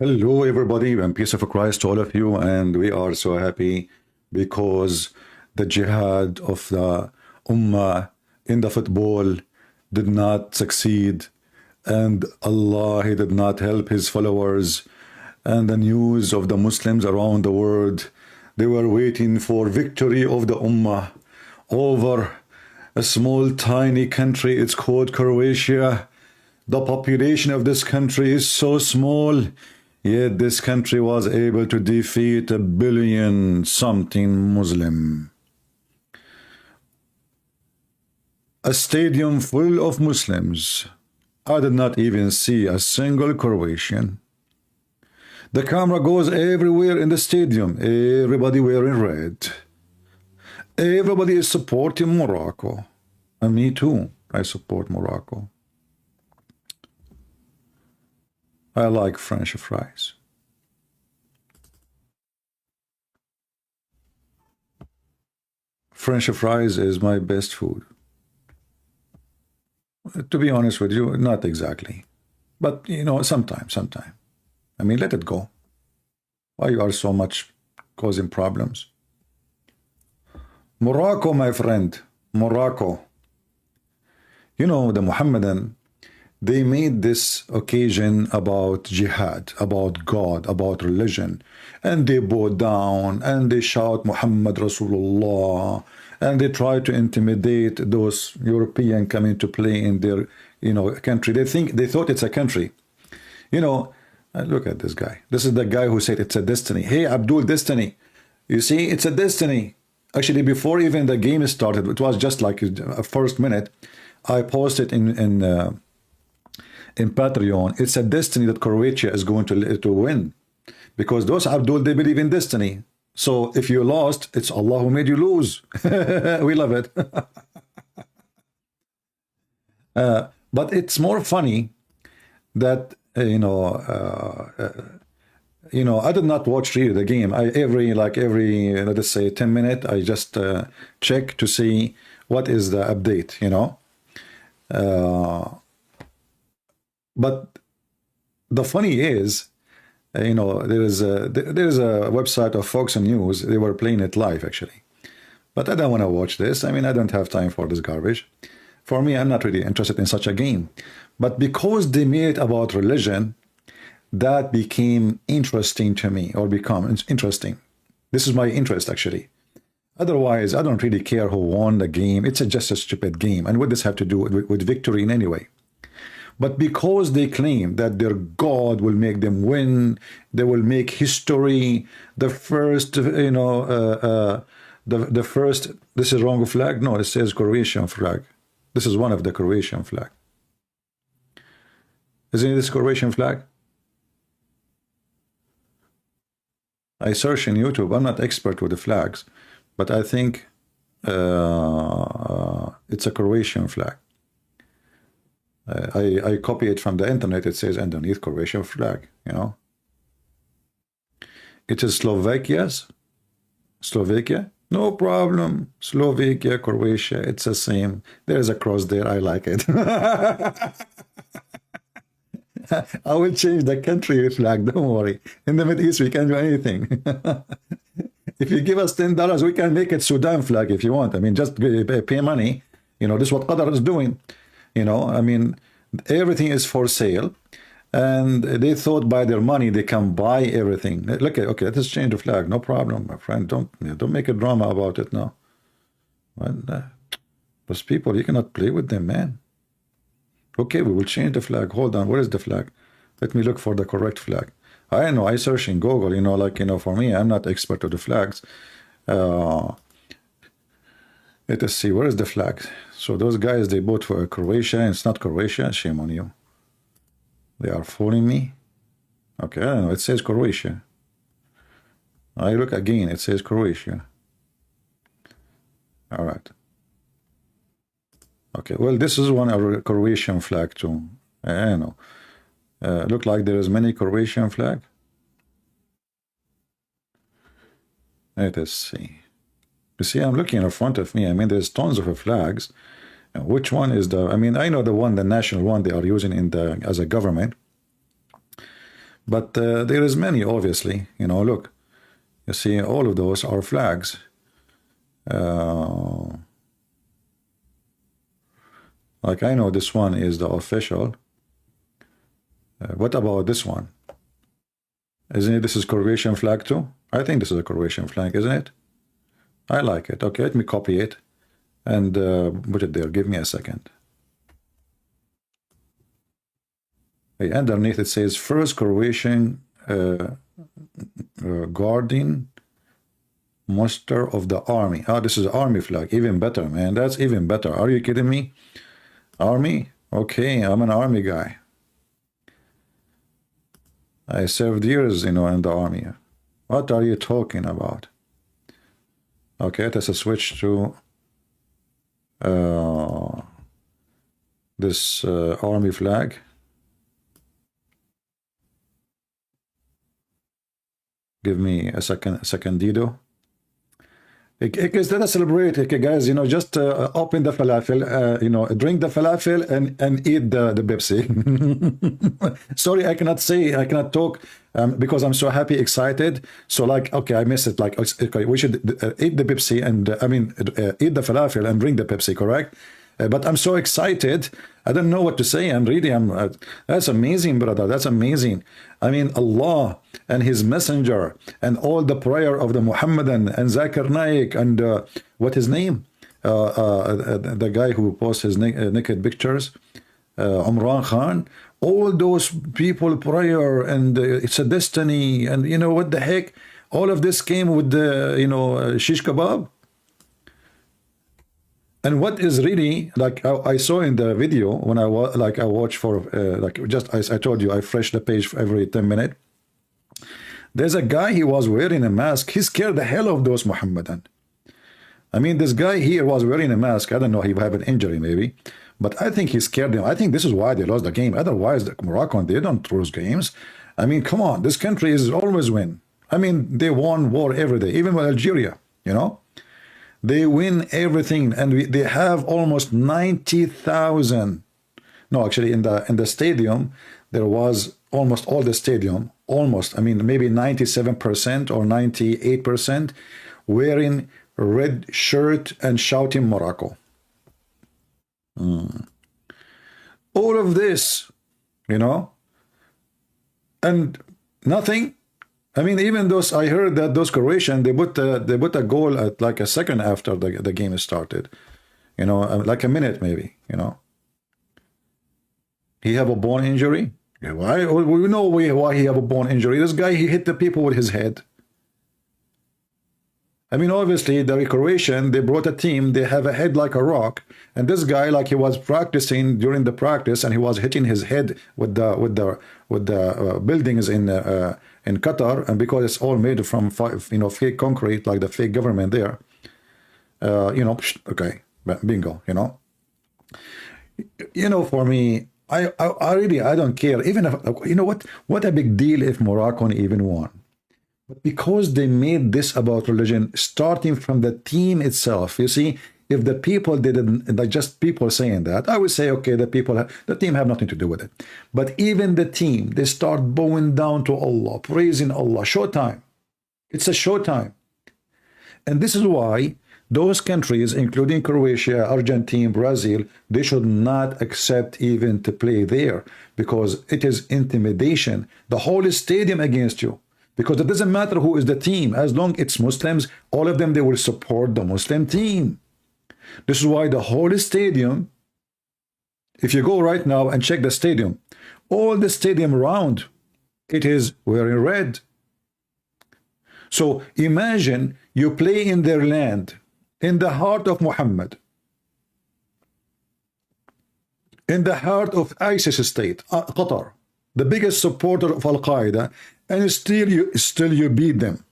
Hello, everybody, and peace of Christ to all of you. And we are so happy because the jihad of the ummah in the football did not succeed, and Allah, He did not help His followers. And the news of the Muslims around the world, they were waiting for victory of the ummah over a small, tiny country. It's called Croatia. The population of this country is so small, yet this country was able to defeat 1 billion something Muslim. A stadium full of Muslims. I did not even see a single Croatian. The camera goes everywhere in the stadium. Everybody wearing red. Everybody is supporting Morocco. And me too. I support Morocco. I like French fries. French fries is my best food. To be honest with you, not exactly. But, you know, sometime. I mean, let it go. Why you are so much causing problems? Morocco, my friend. Morocco. You know, the Muhammadan, they made this occasion about jihad, about God, about religion, and they bow down and they shout Muhammad Rasulullah, and they try to intimidate those European coming to play in their, country. They thought it's a country. Look at this guy. This is the guy who said it's a destiny. Hey, Abdul, destiny. You see, it's a destiny. Actually, before even the game started, it was just like a first minute. I posted in Patreon, it's a destiny that Croatia is going to win, because those Abdul, they believe in destiny. So if you lost, it's Allah who made you lose. We love it. But it's more funny that I did not watch really the game. Every let's say 10 minutes, I just check to see what is the update. But the funny is, there is a website of Fox News. They were playing it live, actually. But I don't want to watch this. I mean, I don't have time for this garbage. For me, I'm not really interested in such a game. But because they made it about religion, that became interesting to me, or become interesting. This is my interest, actually. Otherwise, I don't really care who won the game. It's just a stupid game. And what does this have to do with victory in any way? But because they claim that their God will make them win, they will make history, the first, the first, this is wrong flag? No, it says Croatian flag. This is one of the Croatian flag. Isn't this Croatian flag? I search in YouTube. I'm not expert with the flags, but I think it's a Croatian flag. I copy it from the internet. It says underneath Croatian flag, It is Slovakia. No problem. Slovakia, Croatia, it's the same. There's a cross there. I like it. I will change the country flag. Don't worry. In the Middle East, we can do anything. If you give us $10, we can make it Sudan flag if you want. I mean, just pay money. This is what Qatar is doing. I mean, everything is for sale, and they thought by their money they can buy everything. Look, okay, let's change the flag. No problem, my friend. Don't make a drama about it now. Those people, you cannot play with them, man. Okay, we will change the flag. Hold on, where is the flag? Let me look for the correct flag. I know, I search in Google. For me, I'm not expert of the flags. Let us see, where is the flag? So those guys, they vote for Croatia, and it's not Croatia. Shame on you. They are fooling me. Okay, I don't know. It says Croatia. I look again. It says Croatia. All right. Okay, well, this is one of a Croatian flag too. I don't know. Look like there is many Croatian flag. Let us see. You see, I'm looking in front of me. I mean, there's tons of flags. Which one is the? I mean, I know the one, the national one they are using as a government. But there is many, obviously. You know, look, you see, all of those are flags. Like I know this one is the official. What about this one? Isn't it? This is Croatian flag too. I think this is a Croatian flag, isn't it? I like it. Okay, let me copy it and put it there. Give me a second. Okay, underneath it says first Croatian guardian muster of the army. Oh, this is army flag. Even better, man. That's even better. Are you kidding me? Army? Okay, I'm an army guy. I served years, you know, in the army. What are you talking about? Okay, let us switch to this army flag. Give me a second, Dido. Let us celebrate, okay, guys. You know, just open the falafel, you know, drink the falafel and eat the Pepsi. Sorry, I cannot talk because I'm so happy, excited. So like, okay, I missed it. Like, okay, we should eat the Pepsi and eat the falafel and drink the Pepsi, correct? But I'm so excited. I don't know what to say. That's amazing, brother. That's amazing. I mean, Allah and His Messenger and all the prayer of the Muhammadan and Zakir Naik and what his name? The guy who posts his naked pictures, Umran Khan. All those people prayer and it's a destiny and you know what the heck? All of this came with the shish kebab. And what is really like I saw in the video when I watch for I told you I refresh the page every 10 minutes. There's a guy, he was wearing a mask. He scared the hell of those Muhammadan. I mean, this guy here was wearing a mask. I don't know, he have an injury maybe, but I think he scared them. I think this is why they lost the game. Otherwise, the Moroccan, they don't lose games. I mean, come on, this country is always win. I mean, they won war every day, even with Algeria, you know. They win everything, and they have almost 90,000. No, actually, in the stadium, there was almost all the stadium, almost. I mean, maybe 97% or 98% wearing red shirt and shouting Morocco. All of this, you know, and nothing. I mean, even those, I heard that those Croatian, they put a goal at like a second after the game started, you know, like a minute maybe, you know. He have a bone injury. Why? We know why he have a bone injury. This guy, he hit the people with his head. I mean, obviously, the Croatian, they brought a team, they have a head like a rock, and this guy, like he was practicing during the practice, and he was hitting his head with the buildings in Qatar, and because it's all made from fake concrete, like the fake government there, you know, okay, bingo, you know. You know, for me, I really, I don't care, even if, you know what a big deal if Morocco even won. But because they made this about religion, starting from the team itself, you see, if the people didn't, like just people saying that, I would say, okay, the team have nothing to do with it. But even the team, they start bowing down to Allah, praising Allah, showtime. It's a showtime. And this is why those countries, including Croatia, Argentina, Brazil, they should not accept even to play there because it is intimidation. The whole stadium against you. Because it doesn't matter who is the team, as long as it's Muslims, all of them, they will support the Muslim team. This is why the whole stadium, if you go right now and check the stadium, all the stadium around, it is wearing red. So imagine you play in their land, in the heart of Muhammad, in the heart of ISIS state, Qatar, the biggest supporter of Al-Qaeda, and still you beat them.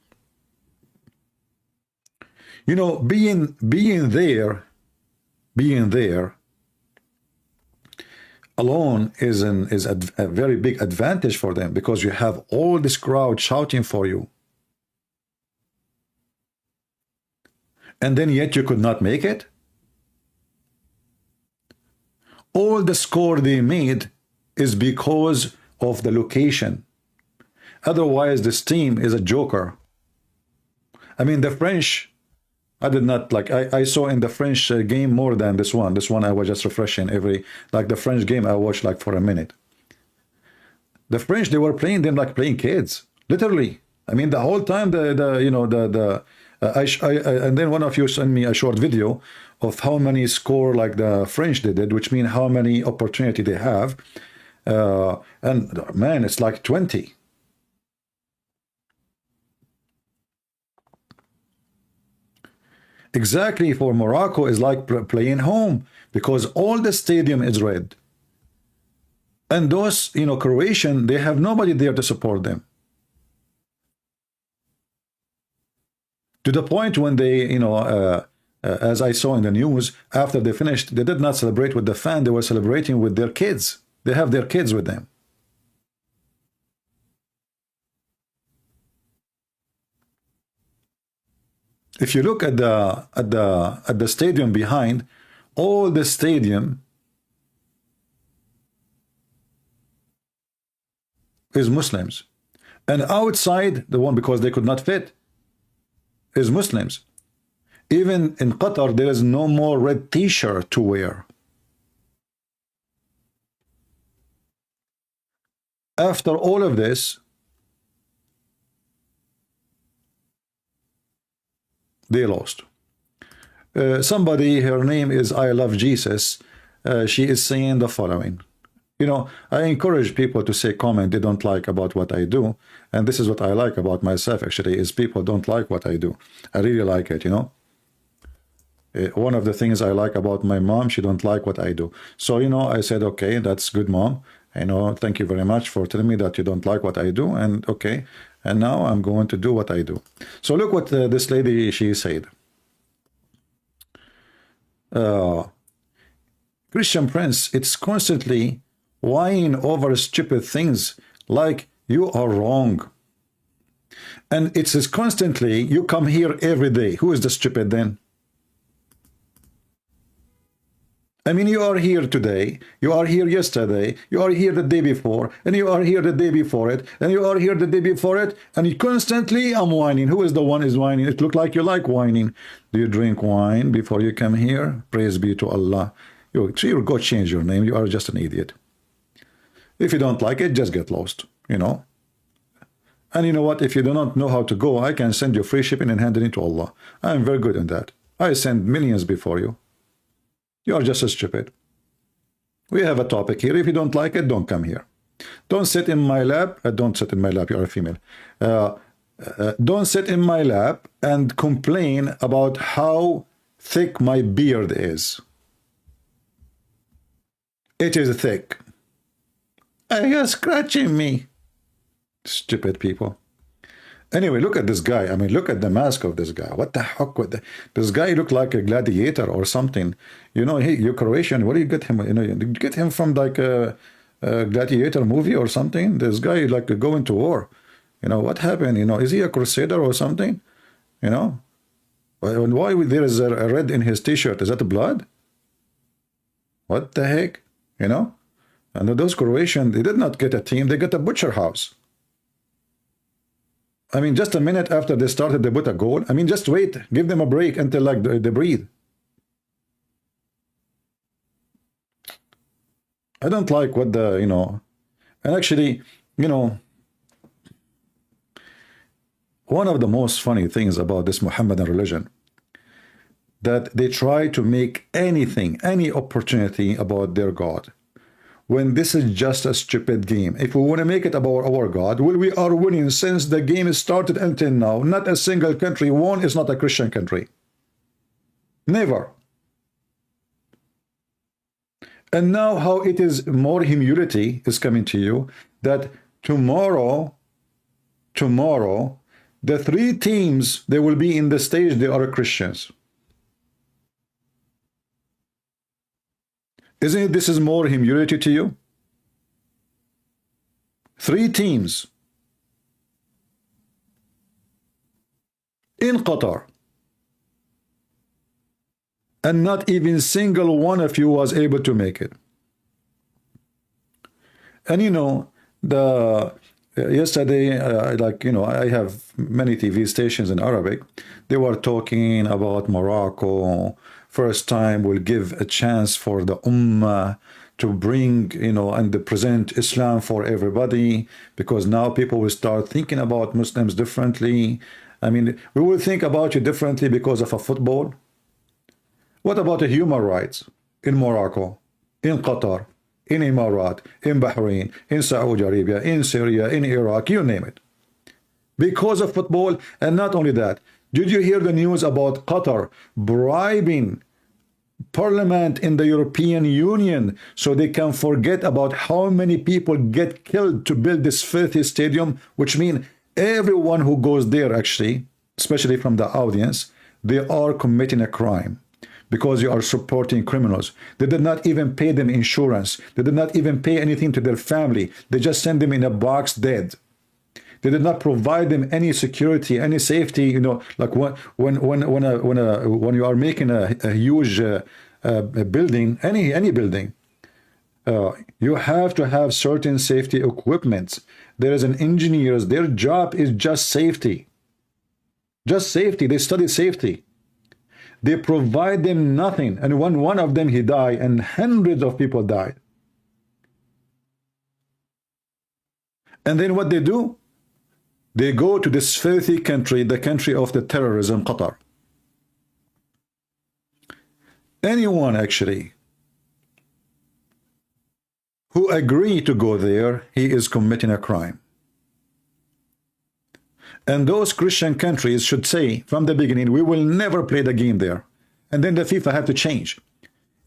You know, being there alone is a very big advantage for them because you have all this crowd shouting for you, and then yet you could not make it. All the score they made is because of the location. Otherwise, this team is a joker. I mean, the French, I did not like, I saw in the French game more than this one. This one I was just refreshing every, like the French game I watched like for a minute. The French, they were playing them like playing kids, literally. I mean, the whole time, and then one of you sent me a short video of how many score like the French they did, which means how many opportunity they have. And man, it's like 20. Exactly, for Morocco is like playing home because all the stadium is red. And those, Croatian, they have nobody there to support them. To the point when they, as I saw in the news, after they finished, they did not celebrate with the fan, they were celebrating with their kids. They have their kids with them. If you look at the stadium behind, all the stadium is Muslims, and outside the one, because they could not fit, is Muslims. Even in Qatar, there is no more red t-shirt to wear. After all of this, they lost. Somebody, her name is I Love Jesus, she is saying the following. I encourage people to say comment they don't like about what I do, and this is what I like about myself actually, is people don't like what I do. I really like it, One of the things I like about my mom, she don't like what I do. So, I said, okay, that's good, Mom. Thank you very much for telling me that you don't like what I do, and okay, and now I'm going to do what I do. So look what this lady, she said. Christian Prince, it's constantly whining over stupid things like you are wrong. And it is constantly, you come here every day. Who is the stupid then? I mean, you are here today, you are here yesterday, you are here the day before, and you are here the day before it, and you are here the day before it, and you constantly, I'm whining. Who is the one is whining? It looks like you like whining. Do you drink wine before you come here? Praise be to Allah. You go change your name. You are just an idiot. If you don't like it, just get lost, And you know what? If you do not know how to go, I can send you free shipping and hand it into Allah. I am very good in that. I send millions before you. You are just as stupid. We have a topic here. If you don't like it, don't come here. Don't sit in my lap. Don't sit in my lap. You are a female. Don't sit in my lap and complain about how thick my beard is. It is thick. You're scratching me. Stupid people. Anyway, look at this guy. I mean, look at the mask of this guy. What the heck with this guy? Look like a gladiator or something. You're Croatian. Where do you get him? Did you get him from like a gladiator movie or something? This guy like going to war. What happened? Is he a crusader or something? Why there is a red in his t-shirt? Is that blood? What the heck? And those Croatians, they did not get a team. They got a butcher house. I mean, just a minute after they started, they put a goal. I mean, just wait. Give them a break until like they breathe. I don't like what and actually, one of the most funny things about this Muhammadan religion, that they try to make anything, any opportunity about their God, when this is just a stupid game. If we want to make it about our God, well, we are winning since the game started until now. Not a single country won is not a Christian country. Never. And now how it is more humility is coming to you, that tomorrow, the three teams, they will be in the stage, they are Christians. Isn't it this is more humility to you? Three teams in Qatar, and not even single one of you was able to make it. And Yesterday, like, you know, I have many TV stations in Arabic. They were talking about Morocco. First time will give a chance for the ummah to bring, you know, and to present Islam for everybody, because now people will start thinking about Muslims differently. I mean, we will think about you differently because of a football. What about the human rights in Morocco, in Qatar, in Emirat, in Bahrain, in Saudi Arabia, in Syria, in Iraq, you name it? Because of football. And not only that, did you hear the news about Qatar bribing parliament in the European Union so they can forget about how many people get killed to build this filthy stadium, which means everyone who goes there, actually, especially from the audience, they are committing a crime, because you are supporting criminals. They did not even pay them insurance. They did not even pay anything to their family. They just send them in a box dead. They did not provide them any security, any safety. You know, like when you are making a huge building, any building, you have to have certain safety equipment. There is an engineers. Their job is just safety. Just safety. They study safety. They provide them nothing. And when one of them he died, and hundreds of people died. And then what they do? They go to this filthy country, the country of the terrorism, Qatar. Anyone actually who agree to go there, he is committing a crime. And those Christian countries should say from the beginning, we will never play the game there. And then the FIFA have to change.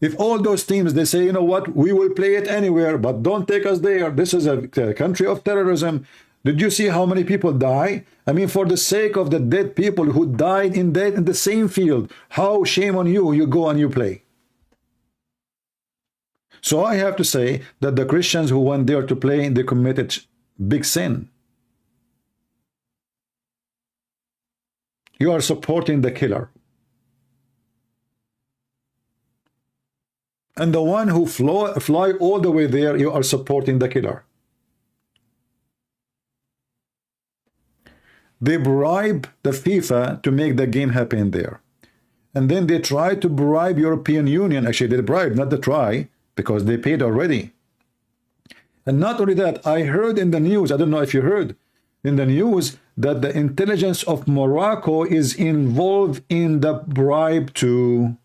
If all those teams, they say, you know what, we will play it anywhere, but don't take us there. This is a country of terrorism. Did you see how many people die? I mean, for the sake of the dead people who died in the same field, how shame on you, you go and you play. So I have to say that the Christians who went there to play, they committed big sin. You are supporting the killer. And the one who fly all the way there, you are supporting the killer. They bribe the FIFA to make the game happen there. And then they try to bribe European Union. Actually, they bribe, not the try, because they paid already. And not only that, I heard in the news, I don't know if you heard, in the news, that the intelligence of Morocco is involved in the bribe too.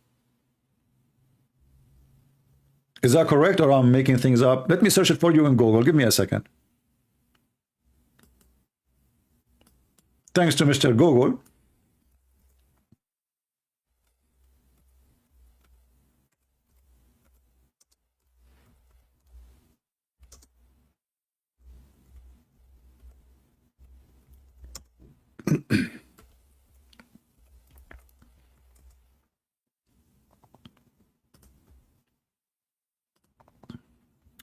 Is that correct, or I'm making things up? Let me search it for you in Google. Give me a second. Thanks to Mr. Google.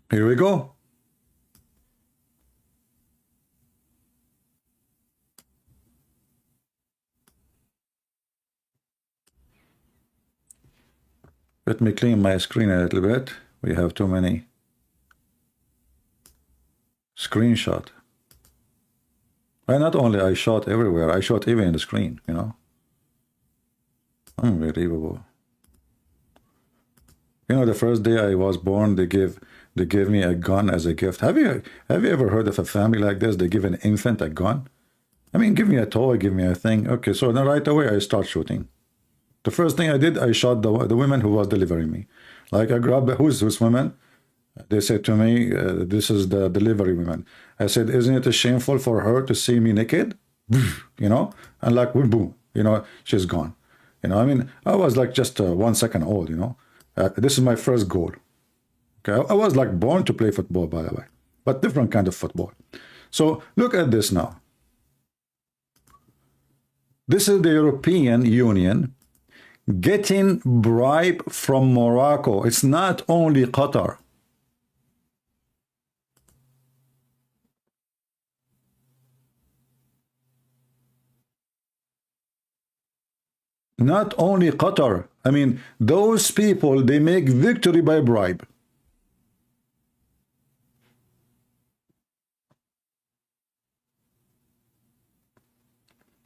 Here we go. Let me clean my screen a little bit. We have too many screenshot. And not only I shot everywhere, I shot even in the screen, you know. Unbelievable. You know, the first day I was born, they gave me a gun as a gift. Have you ever heard of a family like this? They give an infant a gun. I mean, give me a toy, give me a thing. Okay, so then right away I start shooting. The first thing I did, I shot the woman who was delivering me. Like I grabbed, who's this woman? They said to me, this is the delivery woman. I said, isn't it shameful for her to see me naked? You know, and like boom, you know, she's gone. You know, I mean, I was like just 1 second old. You know, this is my first goal. Okay, I was like born to play football, by the way, but different kind of football. So look at this now. This is the European Union getting bribe from Morocco. It's not only Qatar. Not only Qatar. I mean, those people, they make victory by bribe.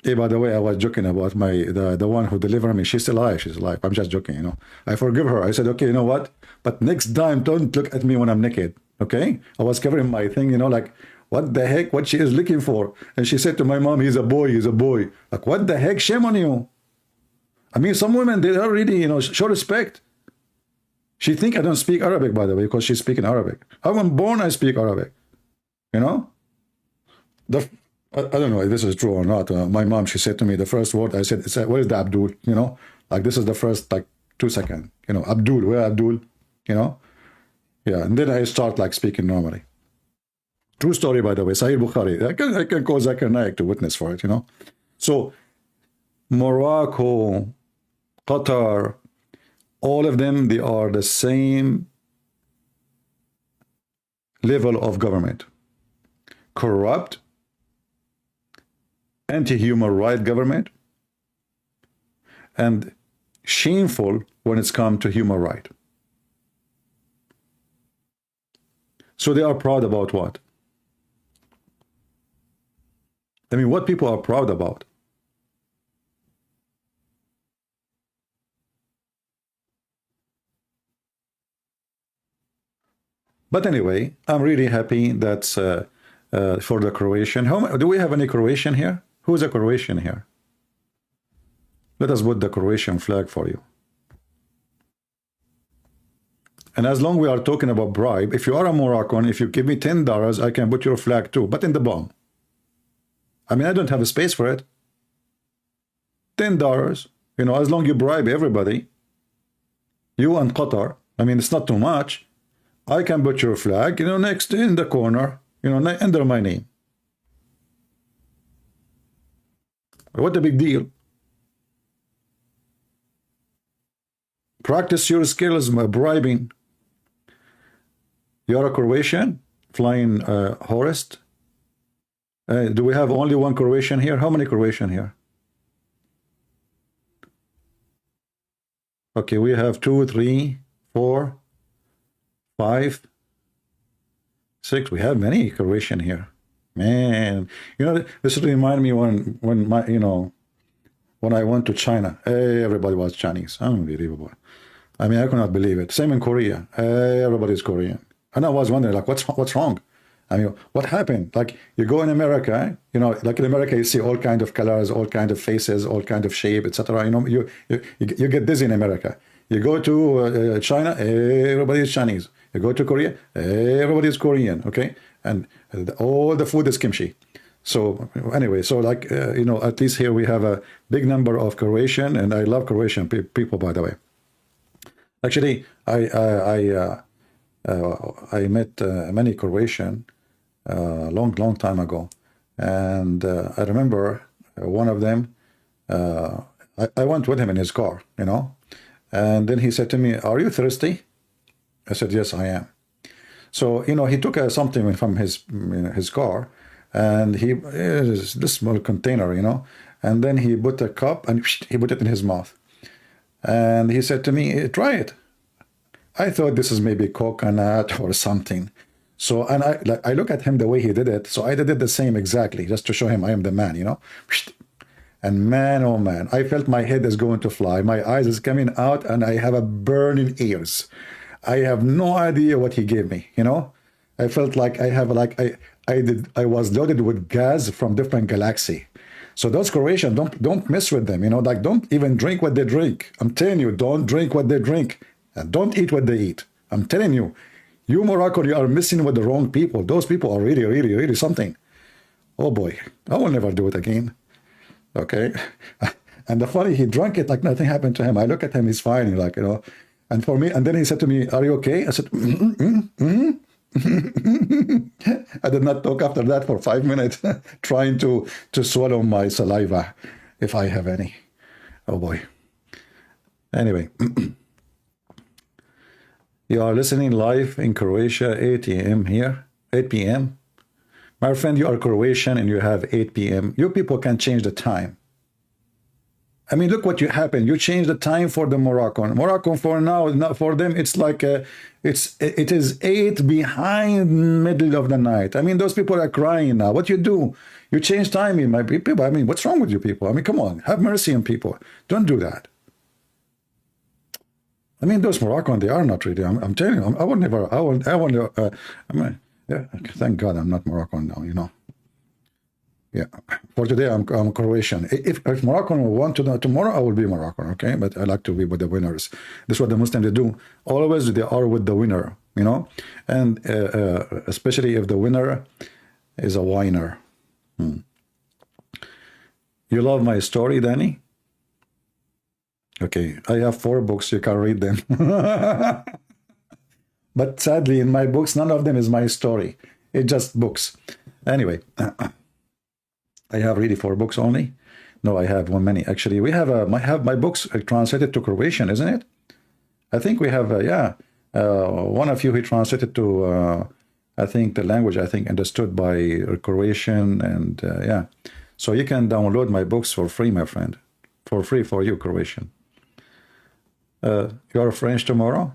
Hey, by the way, I was joking about the one who delivered me. She's still alive. She's alive. I'm just joking, you know. I forgive her. I said, okay, you know what? But next time, don't look at me when I'm naked. Okay? I was covering my thing, you know, like, what the heck? What she is looking for? And she said to my mom, he's a boy. He's a boy. Like, what the heck? Shame on you. I mean, some women, they don't really, you know, show respect. She think I don't speak Arabic, by the way, because she's speaking Arabic. I was born, I speak Arabic. You know? I don't know if this is true or not. My mom, she said to me, the first word I said, where is the Abdul? You know, like this is the first like 2 seconds. You know, Abdul, where Abdul? You know, yeah. And then I start like speaking normally. True story, by the way. Sahih Bukhari. I can call Zakir Naik to witness for it. You know, so Morocco, Qatar, all of them, they are the same level of government. Corrupt, anti-human right government, and shameful when it's come to human right. So they are proud about what? I mean, what people are proud about? But anyway, I'm really happy that for the Croatian. Do we have any Croatian here? Who's a Croatian here? Let us put the Croatian flag for you. And as long we are talking about bribe, if you are a Moroccan, if you give me $10, I can put your flag too, but in the bomb. I mean, I don't have a space for it. $10, you know, as long you bribe everybody, you and Qatar, I mean, it's not too much. I can put your flag, you know, next in the corner, you know, under my name. What a big deal. Practice your skills by bribing. You're a Croatian, flying horse. Do we have only one Croatian here? How many Croatian here? Okay, we have 2, 3, 4, 5, 6. We have many Croatian here. Man, you know, this reminds me when my, you know, when I went to China, everybody was Chinese. Unbelievable. I mean, I could not believe it. Same in Korea. Everybody's Korean. And I was wondering, like, what's wrong? I mean, what happened? Like, you go in America, you know, like in America, you see all kind of colors, all kind of faces, all kind of shape, etc. You know, you get dizzy in America. You go to China, everybody is Chinese. You go to Korea, everybody is Korean, okay? And all the food is kimchi. So anyway, so like, you know, at least here we have a big number of Croatian, and I love Croatian people, by the way. Actually, I met many Croatian long time ago, and I remember one of them. I went with him in his car, you know, and then he said to me, "Are you thirsty?" I said, "Yes, I am." So you know, he took something from his car, and this small container, you know, and then he put a cup and he put it in his mouth. And he said to me, "Try it." I thought this is maybe coconut or something. So, and I look at him the way he did it. So I did it the same exactly, just to show him I am the man, you know. And man, oh man, I felt my head is going to fly. My eyes is coming out and I have a burning ears. I have no idea what he gave me, you know. I felt like I have like, I was loaded with gas from different galaxy. So those Croatians, don't mess with them, you know, like don't even drink what they drink. I'm telling you, don't drink what they drink. And don't eat what they eat. I'm telling you, you Morocco, you are messing with the wrong people. Those people are really something. Oh boy, I will never do it again. Okay. And the funny, he drank it like nothing happened to him. I look at him, he's fine, like, you know. And for me, and then he said to me, "Are you okay?" I said, I did not talk after that for 5 minutes, trying to swallow my saliva, if I have any. Oh boy. Anyway. You are listening live in Croatia, 8 a.m. here, 8 p.m. My friend, you are Croatian and you have 8 p.m. You people can change the time. I mean, look what you happened. You changed the time for the Moroccan. Moroccan for now, not for them. It's like it is 8 behind middle of the night. I mean, those people are crying now. What you do? You change timing, my people. I mean, what's wrong with you people? I mean, come on, have mercy on people. Don't do that. I mean, those Moroccan, they are not really. I'm telling you, I would never. I will. I mean, yeah. Thank God I'm not Moroccan now. You know. Yeah, for today I'm Croatian. If Moroccan will want to know tomorrow, I will be Moroccan, okay? But I like to be with the winners. This is what the Muslims they do. Always they are with the winner, you know? And especially if the winner is a whiner. You love my story, Danny? Okay, I have 4 books, you can read them. But sadly, in my books, none of them is my story. It's just books. Anyway. I have really 4 books only. No, I have many actually. We have my books translated to Croatian, isn't it? I think we have one of you he translated to I think the language I think understood by Croatian, and yeah. So you can download my books for free, my friend, for free for you, Croatian. You are French tomorrow?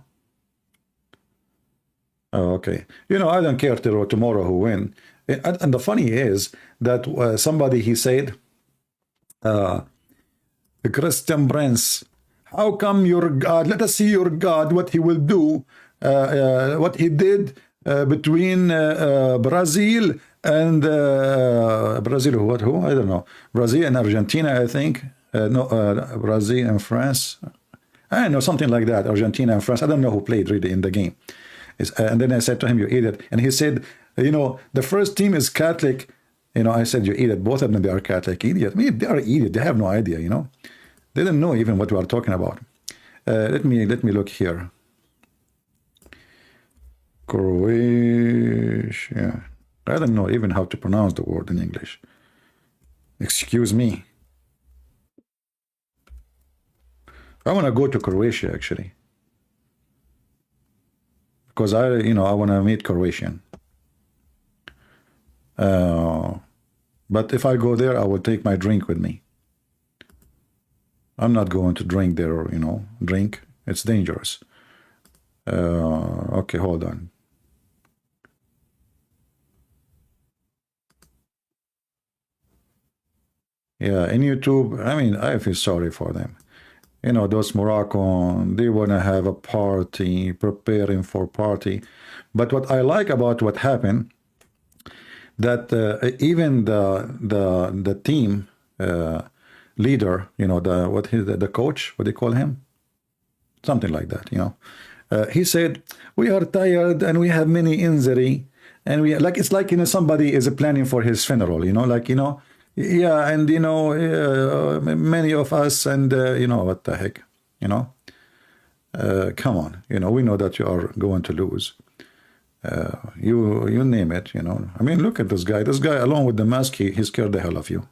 Oh, okay. You know, I don't care tomorrow who win. And the funny is that somebody, he said, the Christian Prince, how come your God, let us see your God, what he will do, what he did between Brazil and Brazil, who? I don't know. Brazil and Argentina, I think. Brazil and France. I don't know, something like that. Argentina and France. I don't know who played really in the game. And then I said to him, you idiot. And he said, you know, the first team is Catholic. You know, I said, you idiot. Both of them, they are Catholic. Idiot. I mean, they are idiot. They have no idea, you know. They don't know even what we are talking about. Let me look here. Croatia. I don't know even how to pronounce the word in English. Excuse me. I want to go to Croatia, actually. Because I want to meet Croatian. But if I go there, I will take my drink with me. I'm not going to drink there, you know, drink. It's dangerous. Okay, hold on. Yeah, in YouTube, I mean, I feel sorry for them. You know, those Moroccan, they want to have a party, preparing for party. But what I like about what happened, that even the team leader, you know, the coach, what do you call him? Something like that, you know. He said, we are tired and we have many injury. And we like, it's like, you know, somebody is planning for his funeral, you know, like, you know, yeah, and you know, many of us, and you know, what the heck, you know, come on, you know, we know that you are going to lose. You name it, you know. I mean, look at this guy. This guy, along with the mask, he scared the hell of you.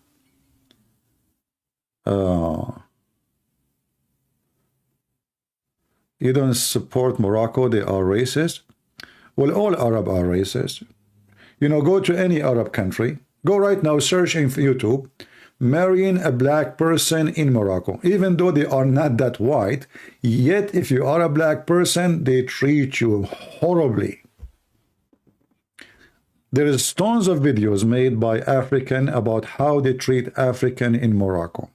You don't support Morocco? They are racist. Well, all Arab are racist. You know, go to any Arab country. Go right now, search in YouTube, marrying a black person in Morocco. Even though they are not that white, yet if you are a black person, they treat you horribly. There is tons of videos made by African about how they treat African in Morocco.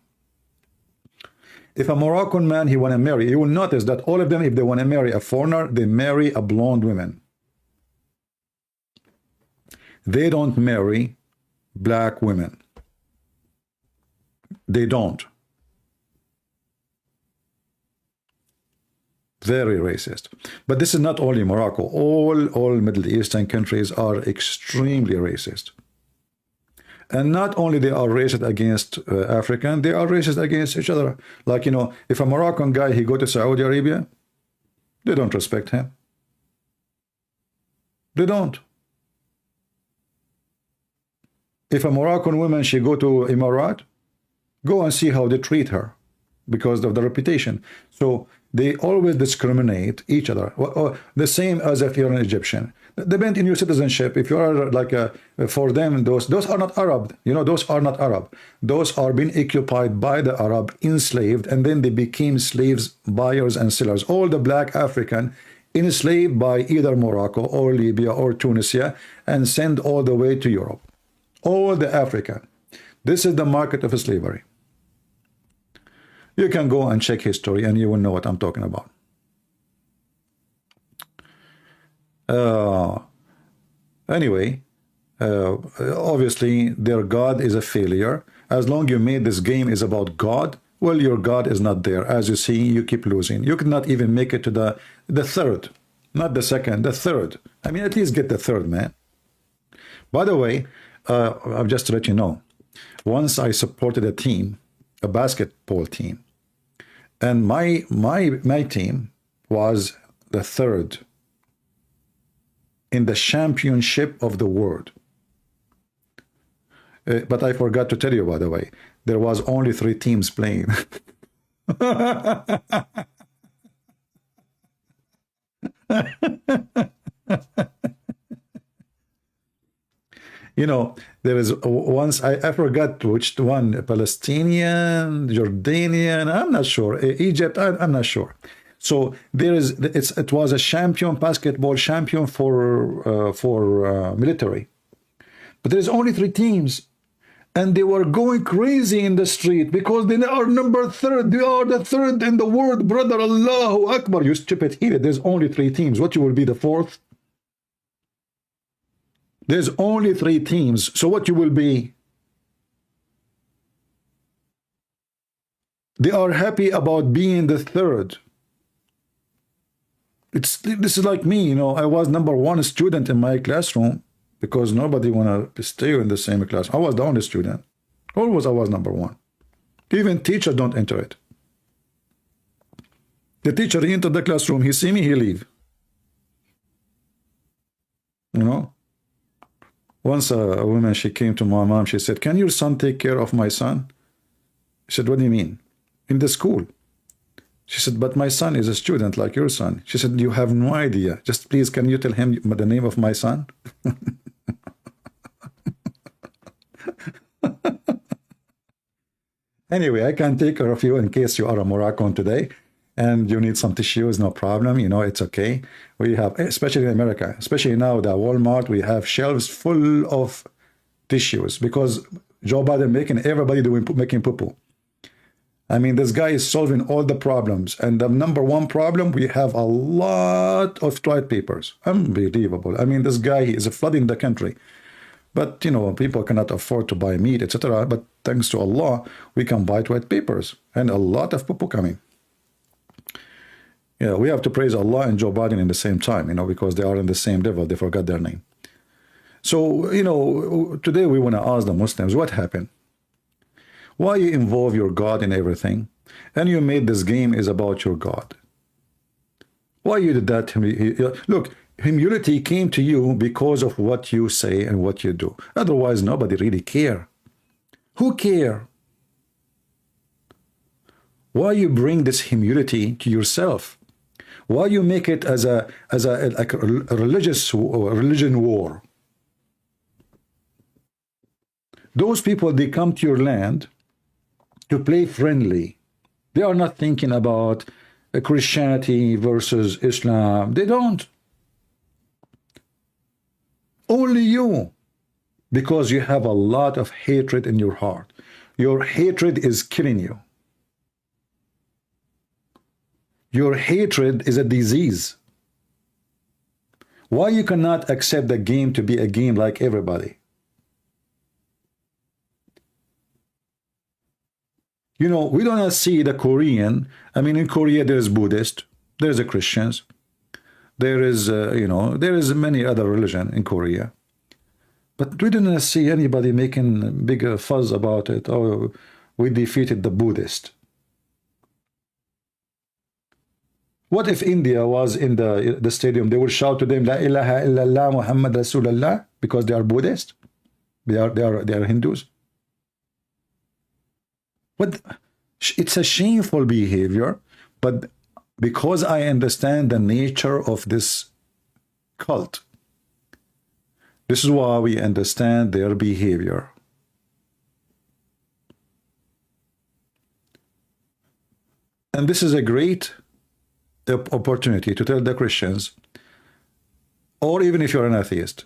If a Moroccan man, he want to marry, you will notice that all of them, if they want to marry a foreigner, they marry a blonde woman. They don't marry black women. They don't. Very racist. But this is not only Morocco. All Middle Eastern countries are extremely racist. And not only they are racist against African, they are racist against each other. Like, you know, if a Moroccan guy, he go to Saudi Arabia, they don't respect him. They don't. If a Moroccan woman, she go to Emirat, go and see how they treat her because of the reputation. So they always discriminate each other. The same as if you're an Egyptian. Depend in your citizenship. If you are like for them, those are not Arab. You know, those are not Arab. Those are being occupied by the Arab, enslaved, and then they became slaves, buyers and sellers. All the black African enslaved by either Morocco or Libya or Tunisia and sent all the way to Europe. All the African. This is the market of slavery. You can go and check history and you will know what I'm talking about. Anyway, obviously their God is a failure. As long you made this game is about God, well, your God is not there. As you see, you keep losing. You cannot even make it to the third, not the second, the third. I mean, at least get the third, man. By the way, I'll just to let you know, once I supported a team, a basketball team, and my team was the third in the championship of the world. But I forgot to tell you, by the way, there was only 3 teams playing. You know, there is once, I forgot which one, Palestinian, Jordanian, I'm not sure, Egypt, I'm not sure. So there is, it was a champion, basketball champion for military. But there's only 3 teams. And they were going crazy in the street because they are number 3rd. They are the 3rd in the world, brother. Allahu Akbar. You stupid idiot. There's only 3 teams. What, you will be the 4th? There's only 3 teams. So what you will be? They are happy about being the 3rd. This is like me, you know. I was number 1 student in my classroom because nobody want to stay in the same class. I was the only student. Always I was number 1. Even teachers don't enter it. The teacher, he entered the classroom, he see me, he leave. You know? Once a woman, she came to my mom, she said, can your son take care of my son? I said, what do you mean? In the school. She said, but my son is a student like your son. She said, you have no idea. Just please, can you tell him the name of my son? Anyway, I can take care of you in case you are a Moroccan today and you need some tissues, no problem. You know, it's okay. We have, especially in America, especially now, the Walmart, we have shelves full of tissues because Joe Biden making everybody making poo-poo. I mean, this guy is solving all the problems. And the number 1 problem, we have a lot of toilet papers. Unbelievable. I mean, this guy is flooding the country. But, you know, people cannot afford to buy meat, etc. But thanks to Allah, we can buy toilet papers. And a lot of poo-poo coming. Yeah, we have to praise Allah and Joe Biden in the same time, you know, because they are in the same level. They forgot their name. So, you know, today we want to ask the Muslims, what happened? Why you involve your God in everything? And you made this game is about your God. Why you did that? Look, humility came to you because of what you say and what you do. Otherwise, nobody really care. Who care? Why you bring this humility to yourself? Why you make it as a religion war? Those people, they come to your land to play friendly. They are not thinking about Christianity versus Islam. They don't. Only you, because you have a lot of hatred in your heart. Your hatred is killing you. Your hatred is a disease. Why you cannot accept the game to be a game like everybody? You know, we don't see the Korean. I mean, in Korea, there's Buddhist, there's the Christians, there is, you know, there is many other religion in Korea. But we didn't see anybody making big fuzz about it. Oh, we defeated the Buddhist. What if India was in the stadium? They would shout to them, La ilaha illallah Muhammad Rasulullah, because they are Buddhist. They are Hindus. What? It's a shameful behavior, but because I understand the nature of this cult. This is why we understand their behavior. And this is a great opportunity to tell the Christians, or even if you're an atheist,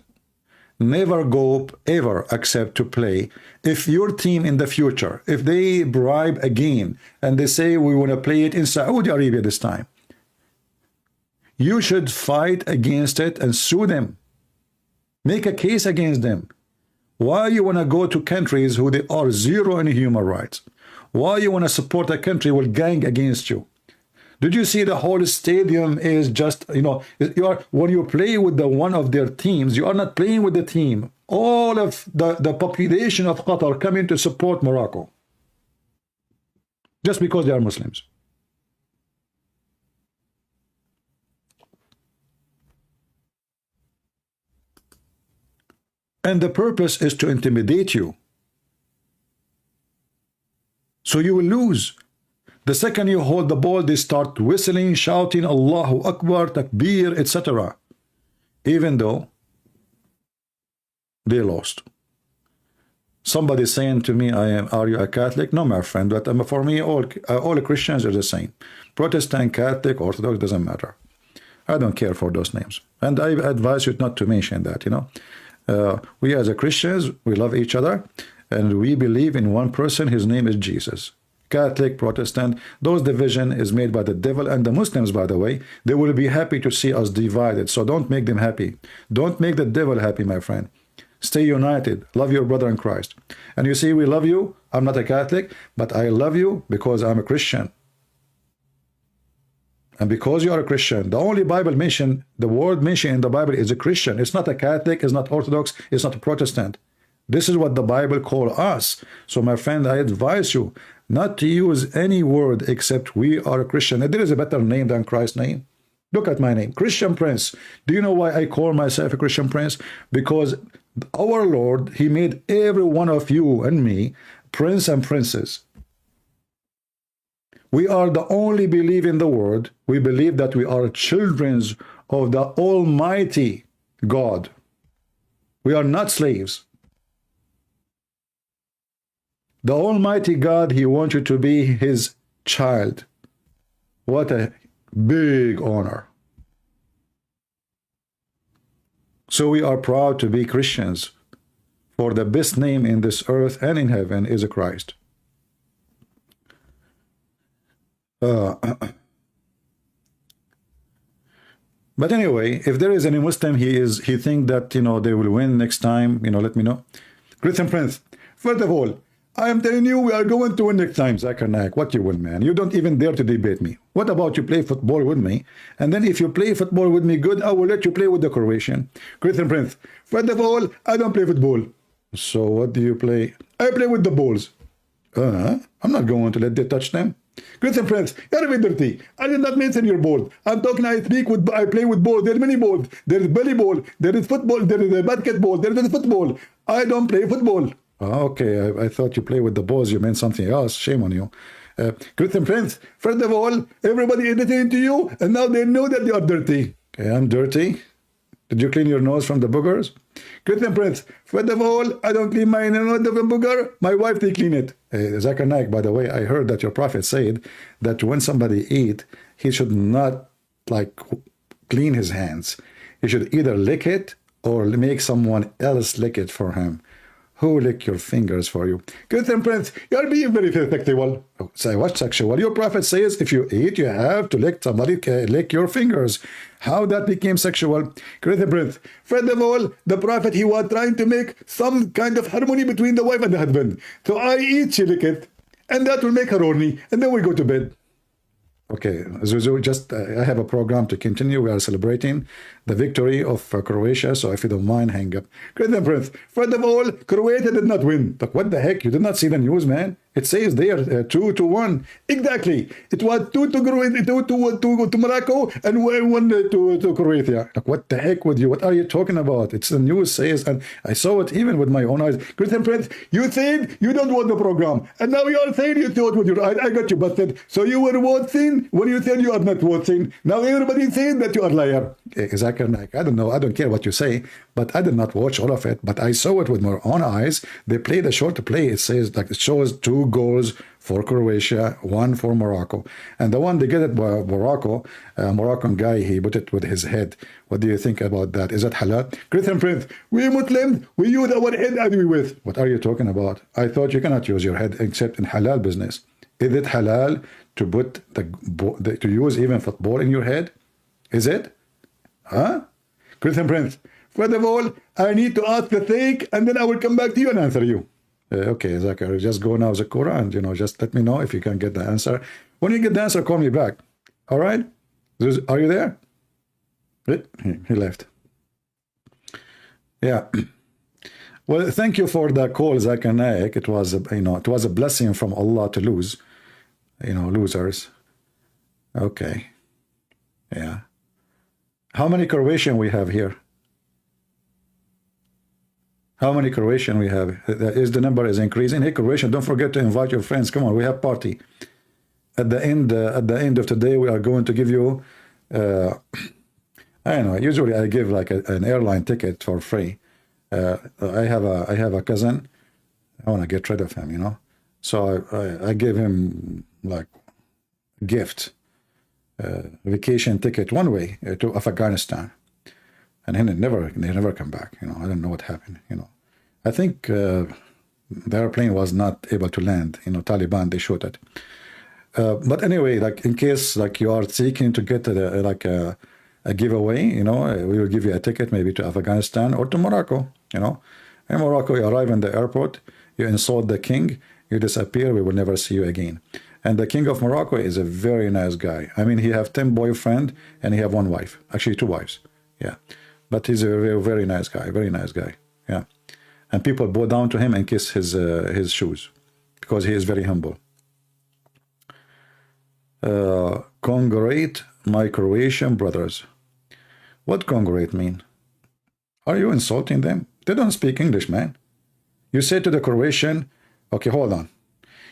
never go ever accept to play. If your team in the future, if they bribe again and they say we want to play it in Saudi Arabia this time, you should fight against it and sue them. Make a case against them. Why you want to go to countries who they are zero in human rights? Why you want to support a country will gang against you? Did you see the whole stadium is just, you are, when you play with the one of their teams, you are not playing with the team. All of the population of Qatar coming to support Morocco. Just because they are Muslims. And the purpose is to intimidate you. So you will lose. The second you hold the ball, they start whistling, shouting, Allahu Akbar, Takbir, etc. Even though they lost. Somebody saying to me, are you a Catholic? No, my friend, but for me, all Christians are the same. Protestant, Catholic, Orthodox, doesn't matter. I don't care for those names. And I advise you not to mention that, we as a Christians, we love each other, and we believe in one person, his name is Jesus. Catholic, Protestant, those division is made by the devil, and the Muslims, by the way, they will be happy to see us divided, so don't make them happy. Don't make the devil happy, my friend. Stay united. Love your brother in Christ. And you see, we love you. I'm not a Catholic, but I love you because I'm a Christian. And because you are a Christian, the only Bible mention, the word mentioned in the Bible is a Christian. It's not a Catholic, it's not Orthodox, it's not a Protestant. This is what the Bible calls us. So my friend, I advise you not to use any word except we are a Christian. And there is a better name than Christ's name. Look at my name, Christian Prince. Do you know why I call myself a Christian Prince? Because our Lord, he made every one of you and me prince and princess. We are the only believe in the word. We believe that we are children of the Almighty God. We are not slaves. The Almighty God, he wants you to be his child. What a big honor. So we are proud to be Christians, for the best name in this earth and in heaven is a Christ. But anyway, if there is any Muslim, he think that they will win next time, let me know. Christian Prince, first of all, I am telling you, we are going to win next time, Zakanak. What you win, man? You don't even dare to debate me. What about you play football with me? And then if you play football with me good, I will let you play with the Croatian. Christian Prince, first of all, I don't play football. So what do you play? I play with the balls. I'm not going to let they touch them. Christian Prince, you're very dirty. I did not mention your ball. I'm talking, I play with balls. There are many balls. There is volleyball. There is football. There is a basketball. There is football. I don't play football. Okay, I thought you play with the balls. You meant something else. Shame on you. Christian Prince, first of all, everybody is listening to you, and now they know that you are dirty. Okay, I'm dirty. Did you clean your nose from the boogers? Christian Prince, first of all, I don't clean my nose from the booger. My wife, they clean it. Zakir Naik, by the way, I heard that your prophet said that when somebody eat, he should not clean his hands. He should either lick it or make someone else lick it for him. Who lick your fingers for you? Christian Prince, you're being very sexual. Say what sexual? Your prophet says if you eat, you have to lick somebody, lick your fingers. How that became sexual? Christian Prince, first of all, the prophet, he was trying to make some kind of harmony between the wife and the husband. So I eat, she lick it, and that will make her horny, and then we go to bed. Okay, Zuzu, I have a program to continue. We are celebrating the victory of Croatia, so if you don't mind, hang up. Christian Prince, first of all, Croatia did not win. But what the heck? You did not see the news, man? It says there 2-1. Exactly. It was 2 to Morocco and 1 to Croatia. Like, what the heck with you? What are you talking about? It's the news says, and I saw it even with my own eyes. Christian Prince, you said you don't want the program, and now you are saying you thought with your eyes. I got you busted. So you were watching when you said you are not watching. Now everybody is saying that you are liar. Exactly. I don't know. I don't care what you say, but I did not watch all of it. But I saw it with my own eyes. They played a short play. It says, like, it shows 2 goals for Croatia, 1 for Morocco. And the one they get it by Morocco, a Moroccan guy, he put it with his head. What do you think about that? Is that halal? Christian Prince, we Muslims, we use our head and we with. What are you talking about? I thought you cannot use your head except in halal business. Is it halal to put to use even football in your head? Is it? Huh? Christian Prince, first of all, I need to ask the thing, and then I will come back to you and answer you. Okay, Zachary, just go now, Zakura, and just let me know if you can get the answer. When you get the answer, call me back. All right? Are you there? He left. Yeah. Well, thank you for the call, Zakir Naik. It was it was a blessing from Allah to lose. Losers. Okay. Yeah. How many Croatian we have here? How many Croatian we have? Is the number is increasing? Hey, Croatian, don't forget to invite your friends. Come on, we have party. At the end of today, we are going to give you, I don't know. Usually, I give like an airline ticket for free. I have a cousin. I want to get rid of him, So I gave him like gift, vacation ticket one way to Afghanistan. And he never come back. I don't know what happened. I think the airplane was not able to land. Taliban, they shot it. But anyway, like in case like you are seeking to get a giveaway, we will give you a ticket maybe to Afghanistan or to Morocco. In Morocco, you arrive in the airport, you insult the king, you disappear. We will never see you again. And the king of Morocco is a very nice guy. I mean, he have 10 boyfriends and he have 1 wife, actually 2 wives. Yeah. But he's a very, very nice guy, very nice guy. Yeah. And people bow down to him and kiss his shoes because he is very humble. Congratulate my Croatian brothers. What congratulate mean? Are you insulting them? They don't speak English, man. You say to the Croatian, okay, hold on.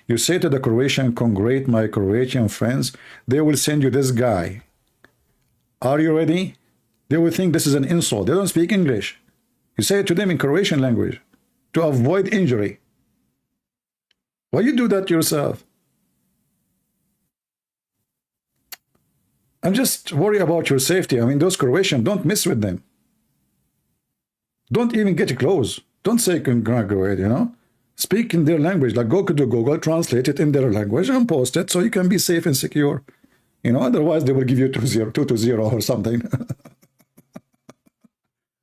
You say to the Croatian, congratulate my Croatian friends. They will send you this guy. Are you ready? They will think this is an insult. They don't speak English. You say it to them in Croatian language to avoid injury. Why you do that yourself? I'm just worried about your safety. I mean, those Croatians, don't mess with them. Don't even get close. Don't say congratulate, Speak in their language. Like go to Google, translate it in their language and post it so you can be safe and secure. Otherwise they will give you 2-0 or something.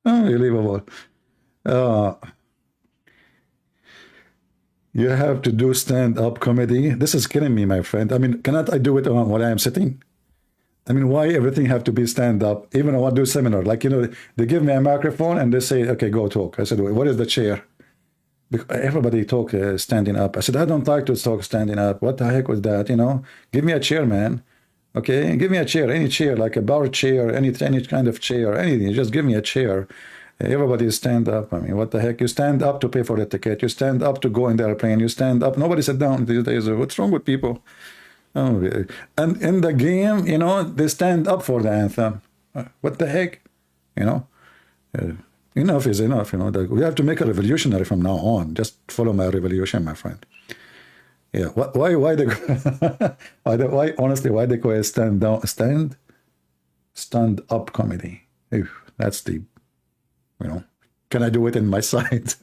Unbelievable. You have to do stand-up comedy. This is killing me, my friend. I mean, cannot I do it while I am sitting? I mean, why everything have to be stand-up? Even I want to do a seminar. Like, they give me a microphone and they say, okay, go talk. I said, what is the chair? Because everybody talk standing up. I said, I don't like to talk standing up. What the heck was that, Give me a chair, man. Okay, give me a chair, any chair, like a bar chair, any kind of chair, anything. Just give me a chair. Everybody stand up. I mean, what the heck? You stand up to pay for the ticket. You stand up to go in the airplane. You stand up. Nobody sat down these days. What's wrong with people? Oh, really? And in the game, they stand up for the anthem. What the heck? Enough is enough. We have to make a revolutionary from now on. Just follow my revolution, my friend. Yeah, why they why honestly why they call it stand up comedy? Ew, that's deep. Can I do it in my site?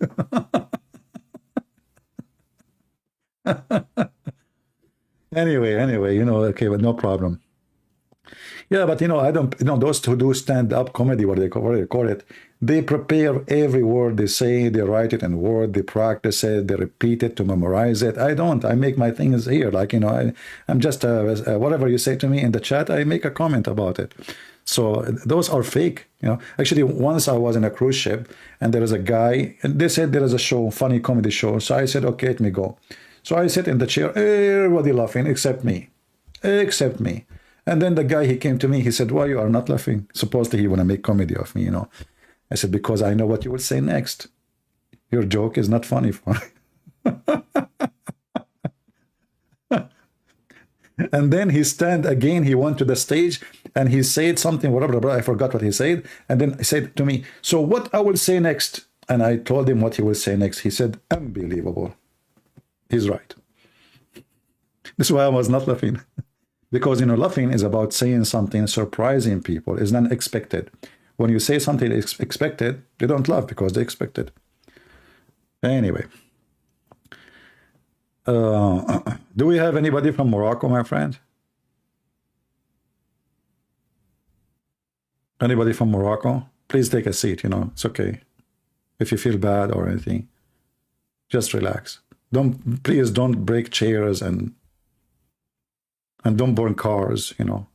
Anyway, okay, but no problem. Yeah, but I don't, those who do stand-up comedy, what they call it, they prepare every word they say, they write it in Word, they practice it, they repeat it to memorize it. I don't. I make my things here. Like, I'm just, whatever you say to me in the chat, I make a comment about it. So those are fake. Actually, once I was in a cruise ship and there is a guy, and they said there is a show, funny comedy show. So I said, okay, let me go. So I sit in the chair, everybody laughing except me, except me. And then the guy, he came to me, he said, why you are not laughing? Supposedly he want to make comedy of me, you know. I said, because I know what you will say next. Your joke is not funny for me. And then he stand again, he went to the stage and he said something, whatever, I forgot what he said. And then he said to me, so what I will say next? And I told him what he will say next. He said, unbelievable. He's right. This is why I was not laughing. Because, you know, laughing is about saying something, surprising people, is unexpected. When you say something expected, they don't laugh because they expect it. Anyway. Do we have anybody from Morocco, my friend? Anybody from Morocco? Please take a seat, you know, it's okay. If you feel bad or anything, just relax. Please don't break chairs and don't burn cars, you know.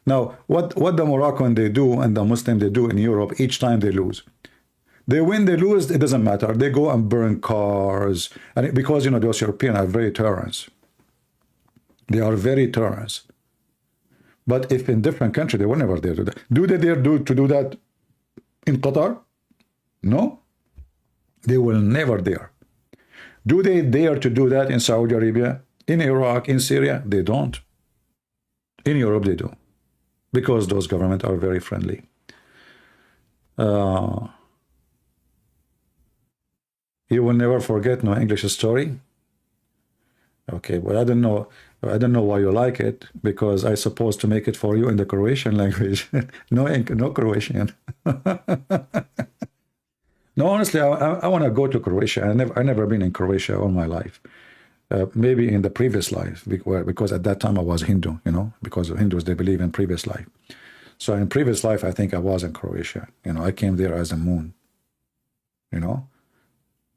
Now, what the Moroccan they do and the Muslim they do in Europe each time they lose. They win, they lose, it doesn't matter. They go and burn cars. And because, you know, those Europeans are very tolerant. They are very tolerant. But if in different countries, they will never dare do that. Do they dare to do that in Qatar? No. They will never dare. Do they dare to do that in Saudi Arabia, in Iraq, in Syria? They don't. In Europe, they do. Because those governments are very friendly. You will never forget no English story. Okay, well, I don't know why you like it, because I supposed to make it for you in the Croatian language. no Croatian. No, honestly, I want to go to Croatia. I never been in Croatia all my life. Maybe in the previous life, because at that time I was Hindu, you know, because Hindus, they believe in previous life. So in previous life, I think I was in Croatia. You know, I came there as a moon, you know,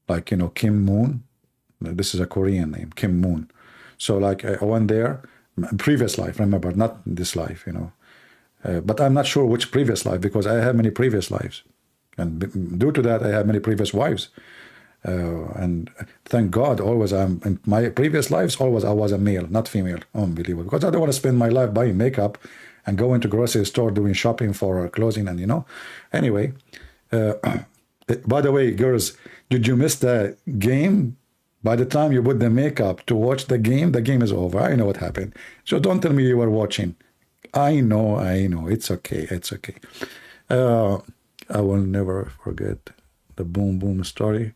like, you know, Kim Moon. This is a Korean name, Kim Moon. So like I went there, previous life, remember, not this life, you know. But I'm not sure which previous life, because I have many previous lives. And due to that, I have many previous wives. And thank God, always in my previous lives, always I was a male, not female. Unbelievable. Because I don't want to spend my life buying makeup and going to grocery store doing shopping for clothing, and, you know. Anyway, by the way, girls, did you miss the game? By the time you put the makeup to watch the game is over. I know what happened. So don't tell me you were watching. I know. It's okay. It's okay. I will never forget the boom boom story.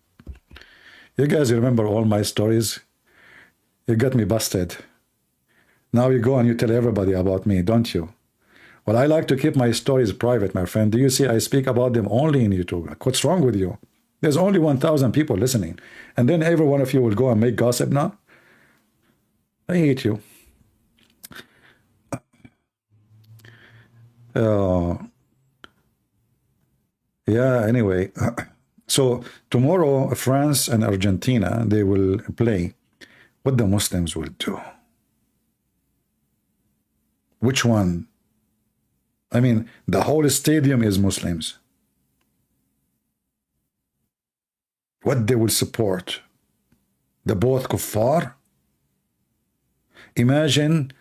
You guys remember all my stories? You got me busted. Now you go and you tell everybody about me, don't you? Well, I like to keep my stories private, my friend. Do you see I speak about them only in YouTube? What's wrong with you? There's only 1,000 people listening. And then every one of you will go and make gossip now? I hate you. Yeah, anyway. So tomorrow, France and Argentina, they will play. What the Muslims will do. Which one? I mean, the whole stadium is Muslims. What they will support? The both kuffar? Imagine,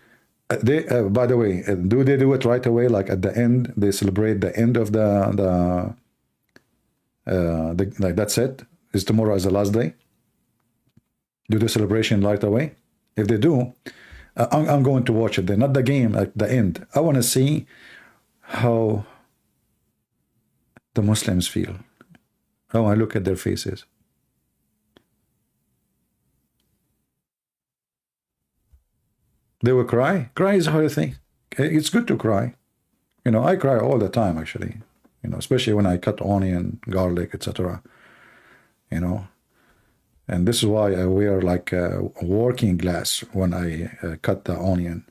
by the way, do they do it right away? Like at the end, they celebrate the end of like that's it? Is tomorrow is the last day? Do the celebration right away? If they do, I'm going to watch it then, not the game, like the end. I want to see how the Muslims feel. I want to look at their faces. They will cry. Cry is how you think. It's good to cry. You know, I cry all the time, actually. You know, especially when I cut onion, garlic, etc. You know, and this is why I wear like a working glass when I cut the onion,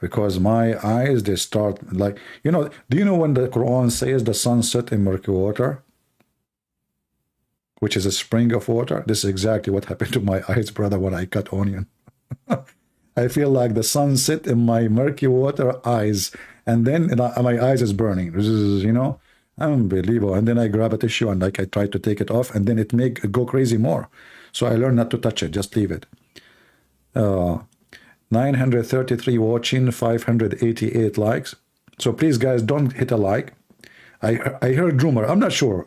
because my eyes, they start like, you know, do you know when the Quran says the sun set in murky water, which is a spring of water? This is exactly what happened to my eyes, brother, when I cut onion. I feel like the sun set in my murky water eyes, and then my eyes is burning. This is, you know, unbelievable. And then I grab a tissue and like I try to take it off, and then it go crazy more. So I learned not to touch it, just leave it. 933 watching, 588 likes. So please, guys, don't hit a like. I heard rumor, I'm not sure,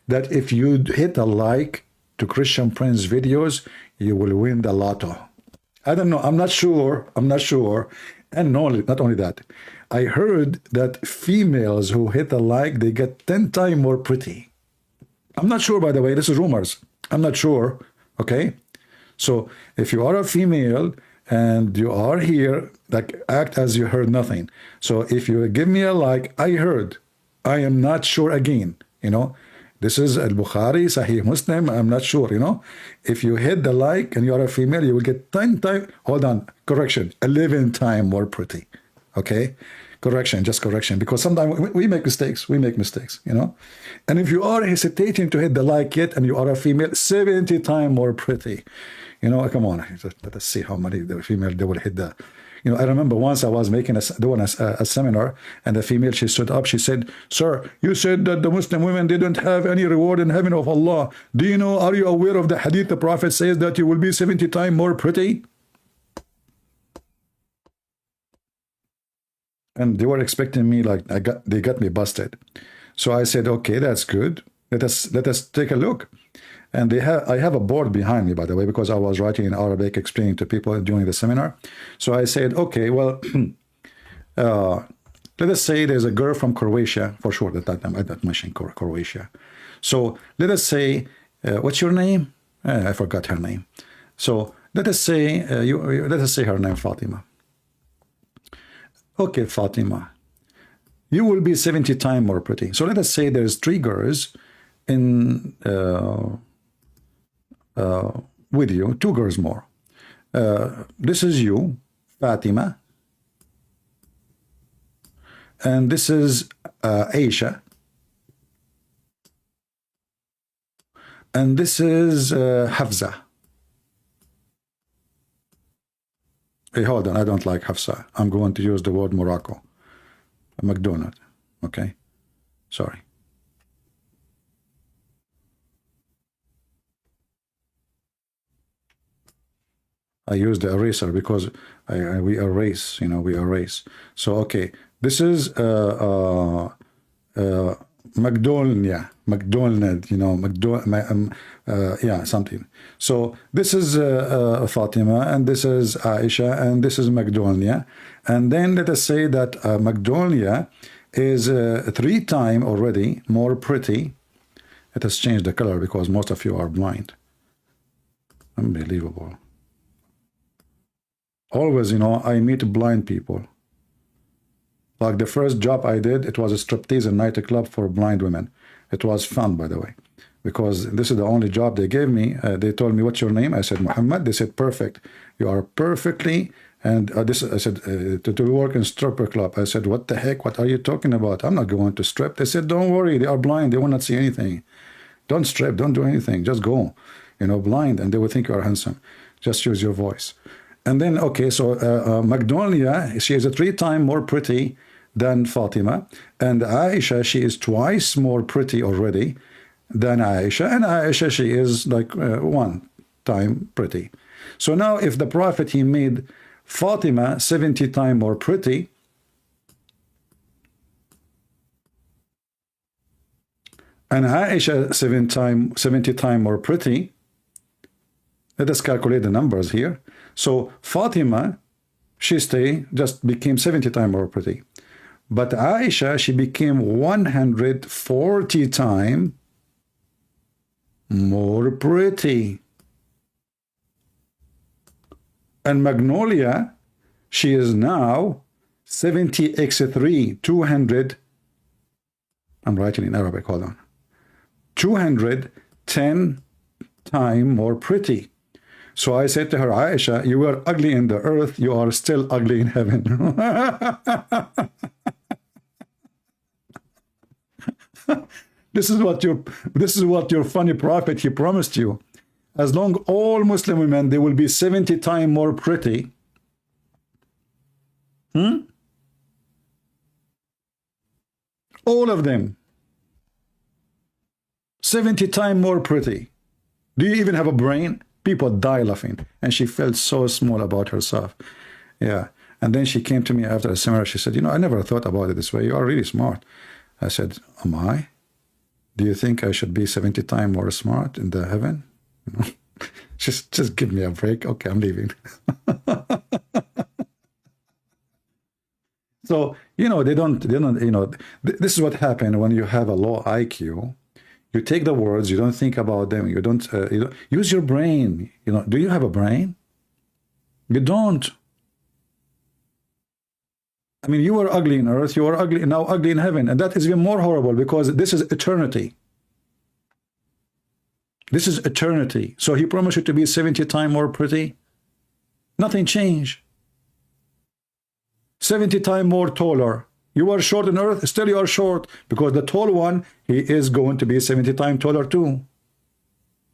that if you hit a like to Christian Prince videos, you will win the lotto. I don't know, I'm not sure. And no, not only that, I heard that females who hit a like, they get 10 times more pretty. I'm not sure, by the way, this is rumors. I'm not sure, okay? So if you are a female and you are here, like, act as you heard nothing. So if you give me a like, I heard, I am not sure again, you know. This is Al-Bukhari, Sahih Muslim, I'm not sure, you know. If you hit the like and you are a female, you will get 10 times, hold on, correction, 11 times more pretty, okay? Correction, just correction, because sometimes we make mistakes, you know. And if you are hesitating to hit the like yet and you are a female, 70 times more pretty. You know, come on, let us see how many the female they will hit the. You know, I remember once I was doing a seminar, and the female, she stood up, she said, "Sir, you said that the Muslim women didn't have any reward in heaven of Allah. Do you know, are you aware of the hadith the Prophet says that you will be 70 times more pretty?" And they were expecting me, like, they got me busted. So I said, okay, that's good. Let us take a look. And I have a board behind me, by the way, because I was writing in Arabic, explaining to people during the seminar. So I said, okay, well, let us say there's a girl from Croatia, for sure, at that time I didn't mention Croatia. So let us say, what's your name? I forgot her name. So let us say, let us say her name, Fatima. Okay, Fatima, you will be 70 times more pretty. So let us say there's 3 girls in with you, 2 girls more. This is you, Fatima, and this is Aisha, and this is Hafsa. Hey, hold on, I don't like Hafsa. I'm going to use the word Morocco. McDonald, okay? Sorry. I use the eraser because we erase, you know, we erase. So, okay, this is McDonald, you know, yeah, something. So this is Fatima, and this is Aisha, and this is Magnolia. And then let us say that Magnolia is 3 times already more pretty. Let us change the color because most of you are blind. Unbelievable. Always, you know, I meet blind people. Like the first job I did, it was a striptease and nightclub for blind women. It was fun, by the way, because this is the only job they gave me. They told me, "What's your name?" I said, "Muhammad." They said, "Perfect. You are perfectly." And this, I said, to work in stripper club. I said, "What the heck? What are you talking about? I'm not going to strip." They said, "Don't worry. They are blind. They will not see anything. Don't strip. Don't do anything. Just go, you know, blind, and they will think you are handsome. Just use your voice." And then, okay, so Magnolia, she is 3 times more pretty than Fatima, and Aisha, she is twice more pretty already than Aisha, and Aisha, she is like 1 time pretty. So now if the Prophet, he made Fatima 70 times more pretty, and Aisha 70 times more pretty, let us calculate the numbers here. So Fatima, she just became 70 times more pretty. But Aisha, she became 140 times more pretty. And Magnolia, she is now 70x3, 200. I'm writing in Arabic, hold on. 210 times more pretty. So I said to her, "Aisha, you were ugly in the earth, you are still ugly in heaven." This is what your funny prophet, he promised you. As long all Muslim women, they will be 70 times more pretty. All of them. 70 times more pretty. Do you even have a brain? People die laughing. And she felt so small about herself. Yeah. And then she came to me after a seminar. She said, you know, I never thought about it this way. You are really smart. I said, am I? Do you think I should be 70 times more smart in the heaven? You know? Just give me a break. Okay, I'm leaving. So, you know, they don't, you know, this is what happened when you have a low IQ. You take the words, you don't think about them, you don't use your brain. You know, do you have a brain? You don't. I mean, you were ugly in earth, you are ugly now, ugly in heaven, and that is even more horrible because this is eternity. This is eternity. So he promised you to be 70 times more pretty. Nothing changed. 70 times more taller. You are short on earth, still you are short, because the tall one, he is going to be 70 times taller too.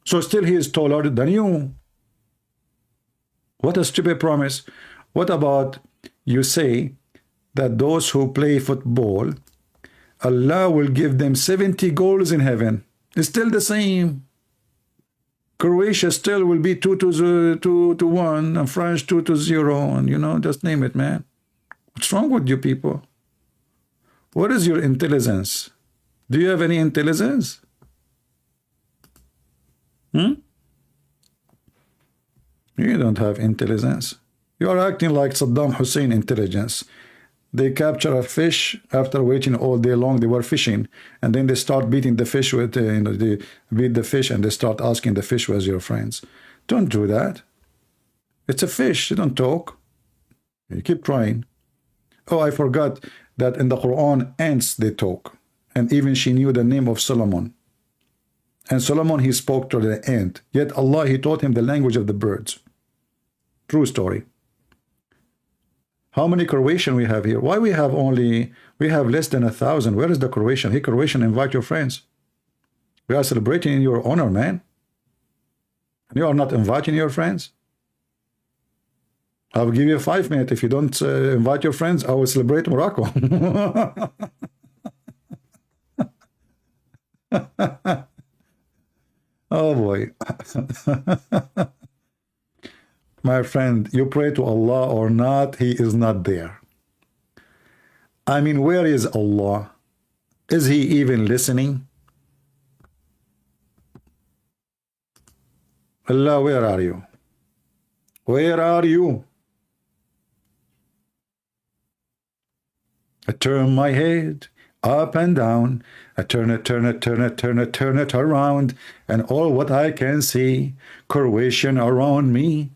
So still he is taller than you. What a stupid promise. What about you say that those who play football, Allah will give them 70 goals in heaven? It's still the same. Croatia still will be 2-1, and France 2-0, and you know, just name it, man. What's wrong with you people? What is your intelligence? Do you have any intelligence? You don't have intelligence. You are acting like Saddam Hussein intelligence. They capture a fish after waiting all day long. They were fishing, and then they start beating the fish with, you know, they beat the fish and they start asking the fish, where's your friends? Don't do that. It's a fish. You don't talk. You keep trying. Oh, I forgot that in the Quran, ants, they talk. And even she knew the name of Solomon. And Solomon, he spoke to the ant. Yet Allah, he taught him the language of the birds. True story. How many Croatian we have here? Why we have less than 1,000? Where is the Croatian? Hey, Croatian, invite your friends. We are celebrating in your honor, man. And you are not inviting your friends? I will give you 5 minutes. If you don't invite your friends, I will celebrate Morocco. Oh boy. My friend, you pray to Allah or not, He is not there. I mean, where is Allah? Is He even listening? Allah, where are you? Where are you? I turn my head up and down. I turn it around, and all what I can see, Croatian around me.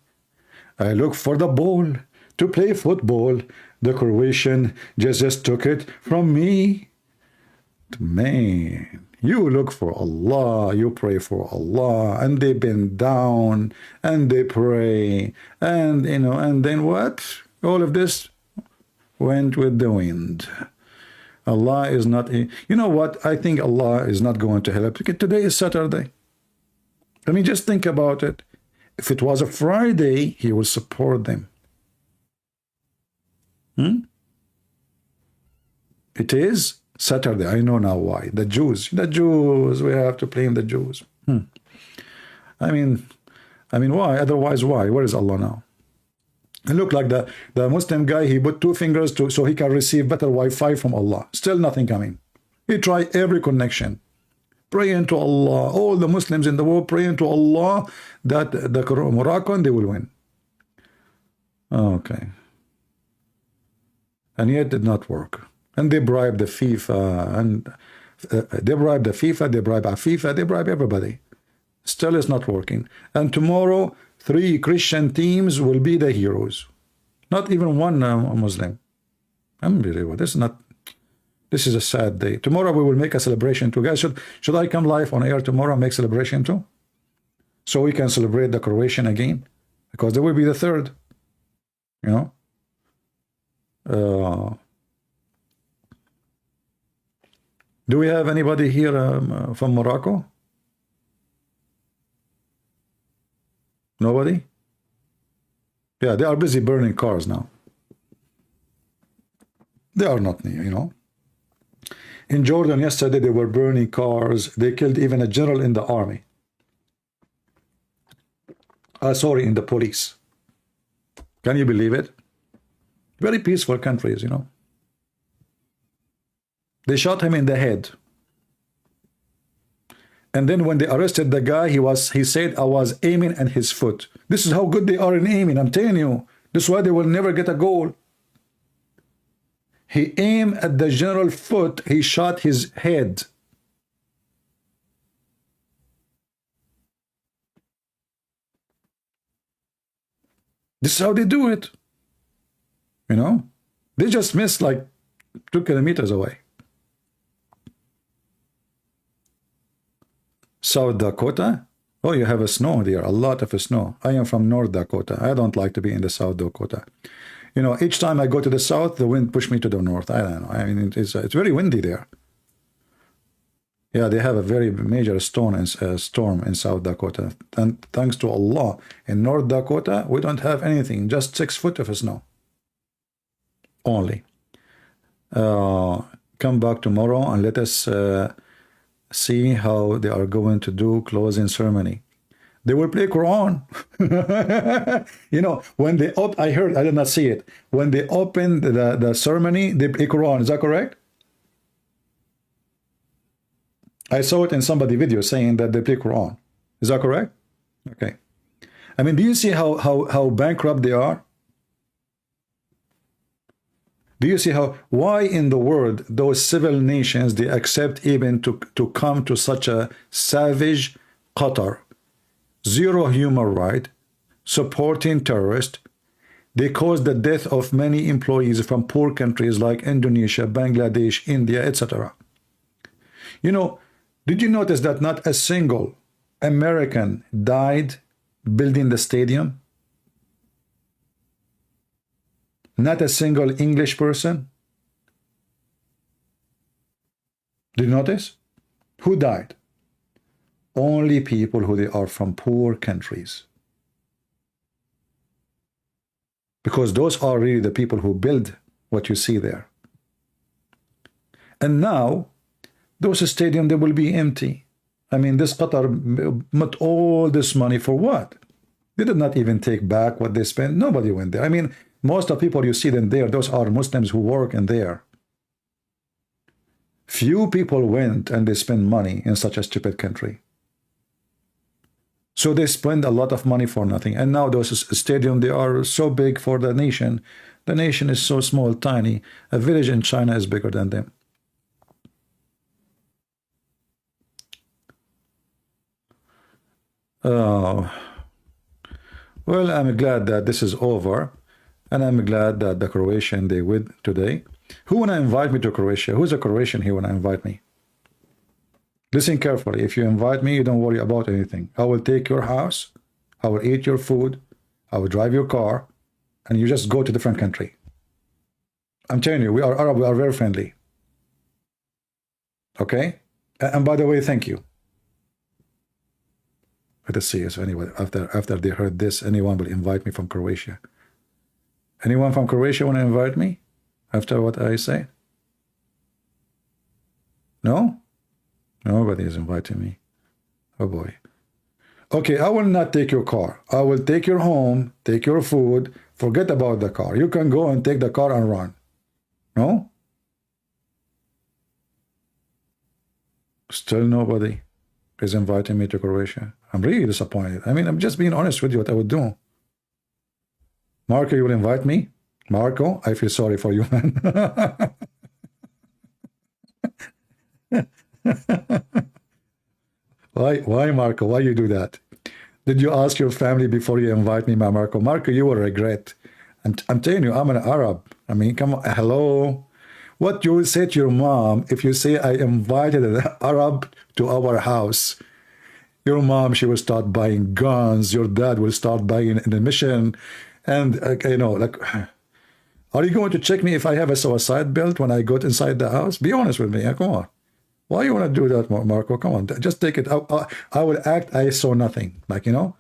I look for the ball to play football. The Croatian just took it from me. Man, you look for Allah, you pray for Allah, and they bend down and they pray, and you know, and then what? All of this went with the wind. Allah is not a, you know what? I think Allah is not going to help. Today is Saturday. I mean, just think about it. If it was a Friday, He will support them. It is Saturday. I know now why. The Jews, we have to blame the Jews. I mean, why? Otherwise, why? Where is Allah now? And look, like the Muslim guy, he put 2 fingers so he can receive better Wi-Fi from Allah. Still nothing coming. He tried every connection. Praying to Allah. All the Muslims in the world praying to Allah that the Moroccan, they will win. Okay. And yet it did not work. And they bribed the FIFA, and they bribed the FIFA, they bribed FIFA, they bribed everybody. Still it's not working. And tomorrow, 3 Christian teams will be the heroes. Not even one Muslim. Unbelievable. This is a sad day. Tomorrow we will make a celebration too. Guys, should I come live on air tomorrow and make celebration too? So we can celebrate the Croatian again? Because they will be the 3rd. You know? Do we have anybody here from Morocco? Nobody? Yeah, they are busy burning cars now. They are not near, you know. In Jordan yesterday, they were burning cars. They killed even a general in the army. Sorry, in the police. Can you believe it? Very peaceful countries, you know. They shot him in the head. And then when they arrested the guy, he said, I was aiming at his foot. This is how good they are in aiming, I'm telling you. This is why they will never get a goal. He aimed at the general foot, he shot his head. This is how they do it. You know? They just missed like 2 kilometers away. South Dakota? Oh, you have a snow there, a lot of snow. I am from North Dakota. I don't like to be in the South Dakota. You know, each time I go to the south, the wind pushes me to the north. I don't know. I mean, it's very windy there. Yeah, they have a very major storm in South Dakota. And thanks to Allah, in North Dakota, we don't have anything, just 6 foot of snow. Only. Come back tomorrow and let us see how they are going to do closing ceremony. They will play Quran. You know, when they I heard, I did not see it. When they open the ceremony, they play Quran. Is that correct? I saw it in somebody's video saying that they play Quran. Is that correct? Okay. I mean, do you see how bankrupt they are? Do you see why in the world those civil nations, they accept even to come to such a savage Qatar? Zero human right, supporting terrorists. They caused the death of many employees from poor countries like Indonesia, Bangladesh, India, etc. You know, did you notice that not a single American died building the stadium? Not a single English person? Did you notice? Who died? Only people who they are from poor countries. Because those are really the people who build what you see there. And now, those stadiums, they will be empty. I mean, this Qatar put all this money for what? They did not even take back what they spent. Nobody went there. I mean, most of the people you see them there, those are Muslims who work in there. Few people went and they spend money in such a stupid country. So they spend a lot of money for nothing. And now those stadiums, they are so big for the nation. The nation is so small, tiny. A village in China is bigger than them. Oh. Well, I'm glad that this is over. And I'm glad that the Croatian, they win today. Who wanna invite me to Croatia? Who's a Croatian here wanna invite me? Listen carefully. If you invite me, you don't worry about anything. I will take your house. I will eat your food. I will drive your car. And you just go to a different country. I'm telling you, we are Arab. We are very friendly. Okay? And by the way, thank you. Let us see. So anyway, after they heard this, anyone will invite me from Croatia. Anyone from Croatia want to invite me after what I say? No? Nobody is inviting me. Oh boy. Okay, I will not take your car. I will take your home, take your food. Forget about the car. You can go and take the car and run. No? Still nobody is inviting me to Croatia. I'm really disappointed. I mean, I'm just being honest with you what I would do. Marco, you will invite me? Marco, I feel sorry for you, man. Why, Marco? Why you do that? Did you ask your family before you invite me, Marco? Marco, you will regret. I'm telling you, I'm an Arab. I mean, come on, hello. What you will say to your mom if you say I invited an Arab to our house? Your mom, she will start buying guns. Your dad will start buying an emission. And, you know, like, are you going to check me if I have a suicide belt when I go inside the house? Be honest with me. Come on. Why you want to do that, Marco? Come on. Just take it. I will act I saw nothing. Like, you know,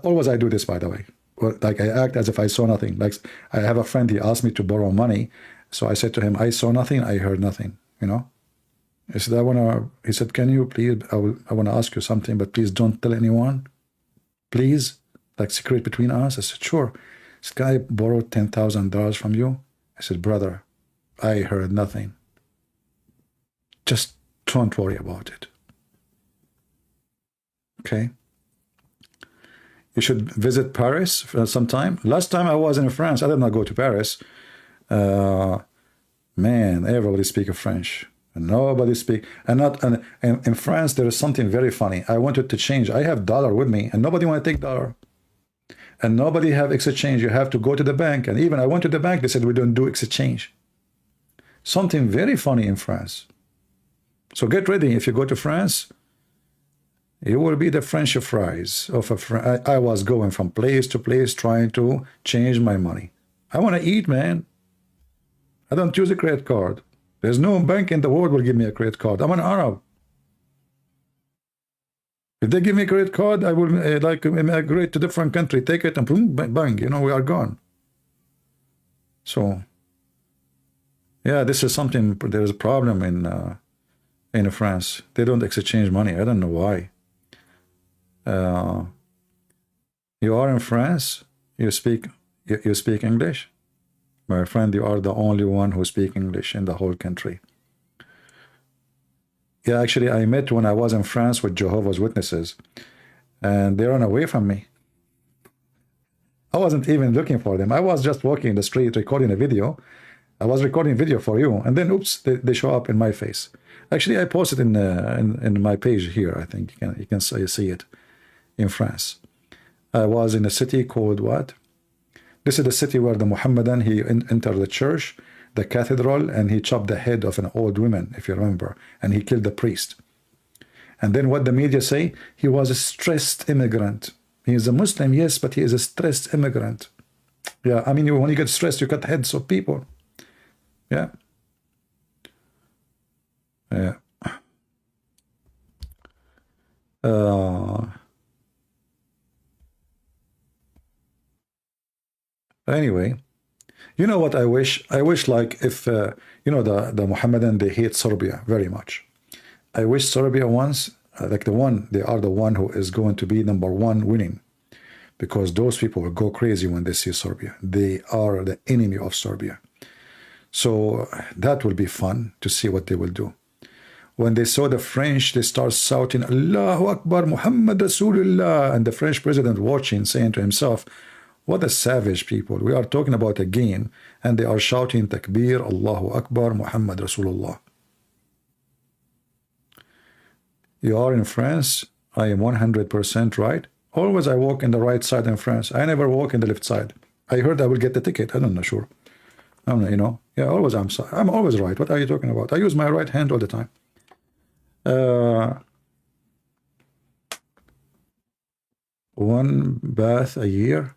always I do this, by the way. Like, I act as if I saw nothing. Like, I have a friend, he asked me to borrow money. So I said to him, I saw nothing. I heard nothing, you know. He said, he said, can you please, I want to ask you something, but please don't tell anyone. Please. Like secret between us? I said, sure. This guy borrowed $10,000 from you. I said, brother, I heard nothing. Just don't worry about it. Okay? You should visit Paris sometime. Last time I was in France, I did not go to Paris. Man, everybody speaks French. Nobody speak. And not and in France, there is something very funny. I wanted to change. I have dollar with me, and nobody want to take dollar. And nobody have exchange. You have to go to the bank. And even I went to the bank, they said we don't do exchange. Something very funny in France. So get ready. If you go to France, you will be the French fries of a I was going from place to place trying to change my money. I want to eat, man. I don't use a credit card. There's no bank in the world will give me a credit card. I'm an Arab. If they give me a credit card, I will like immigrate to different country, take it, and boom, bang, you know, we are gone. So, yeah, this is something. There is a problem in France. They don't exchange money. I don't know why. You are in France. You speak English. My friend, you are the only one who speaks English in the whole country. Yeah, actually, I met when I was in France with Jehovah's Witnesses, and they ran away from me. I wasn't even looking for them. I was just walking in the street recording a video. I was recording video for you, and then, oops, they show up in my face. Actually, I posted in my page here. I think you can see it in France. I was in a city called what? This is the city where the Muhammadan, he entered the church, the cathedral, and he chopped the head of an old woman, if you remember, and he killed the priest. And then what the media say? He was a stressed immigrant. He is a Muslim, yes, but he is a stressed immigrant. Yeah, I mean, when you get stressed, you cut heads of people. Yeah. Yeah. Anyway, you know what I wish? I wish like if, you know, the Mohammedan, they hate Serbia very much. I wish Serbia once, like they are the one who is going to be #1 winning. Because those people will go crazy when they see Serbia. They are the enemy of Serbia. So that will be fun to see what they will do. When they saw the French, they start shouting, Allahu Akbar, Muhammad Rasulullah. And the French president watching, saying to himself, what a savage people. We are talking about a game, and they are shouting Takbir, Allahu Akbar, Muhammad Rasulullah. You are in France. I am 100% right. Always I walk in the right side in France. I never walk in the left side. I heard I will get the ticket. I don't know, sure. I'm not, you know. Yeah, always I'm always right. What are you talking about? I use my right hand all the time. One bath a year?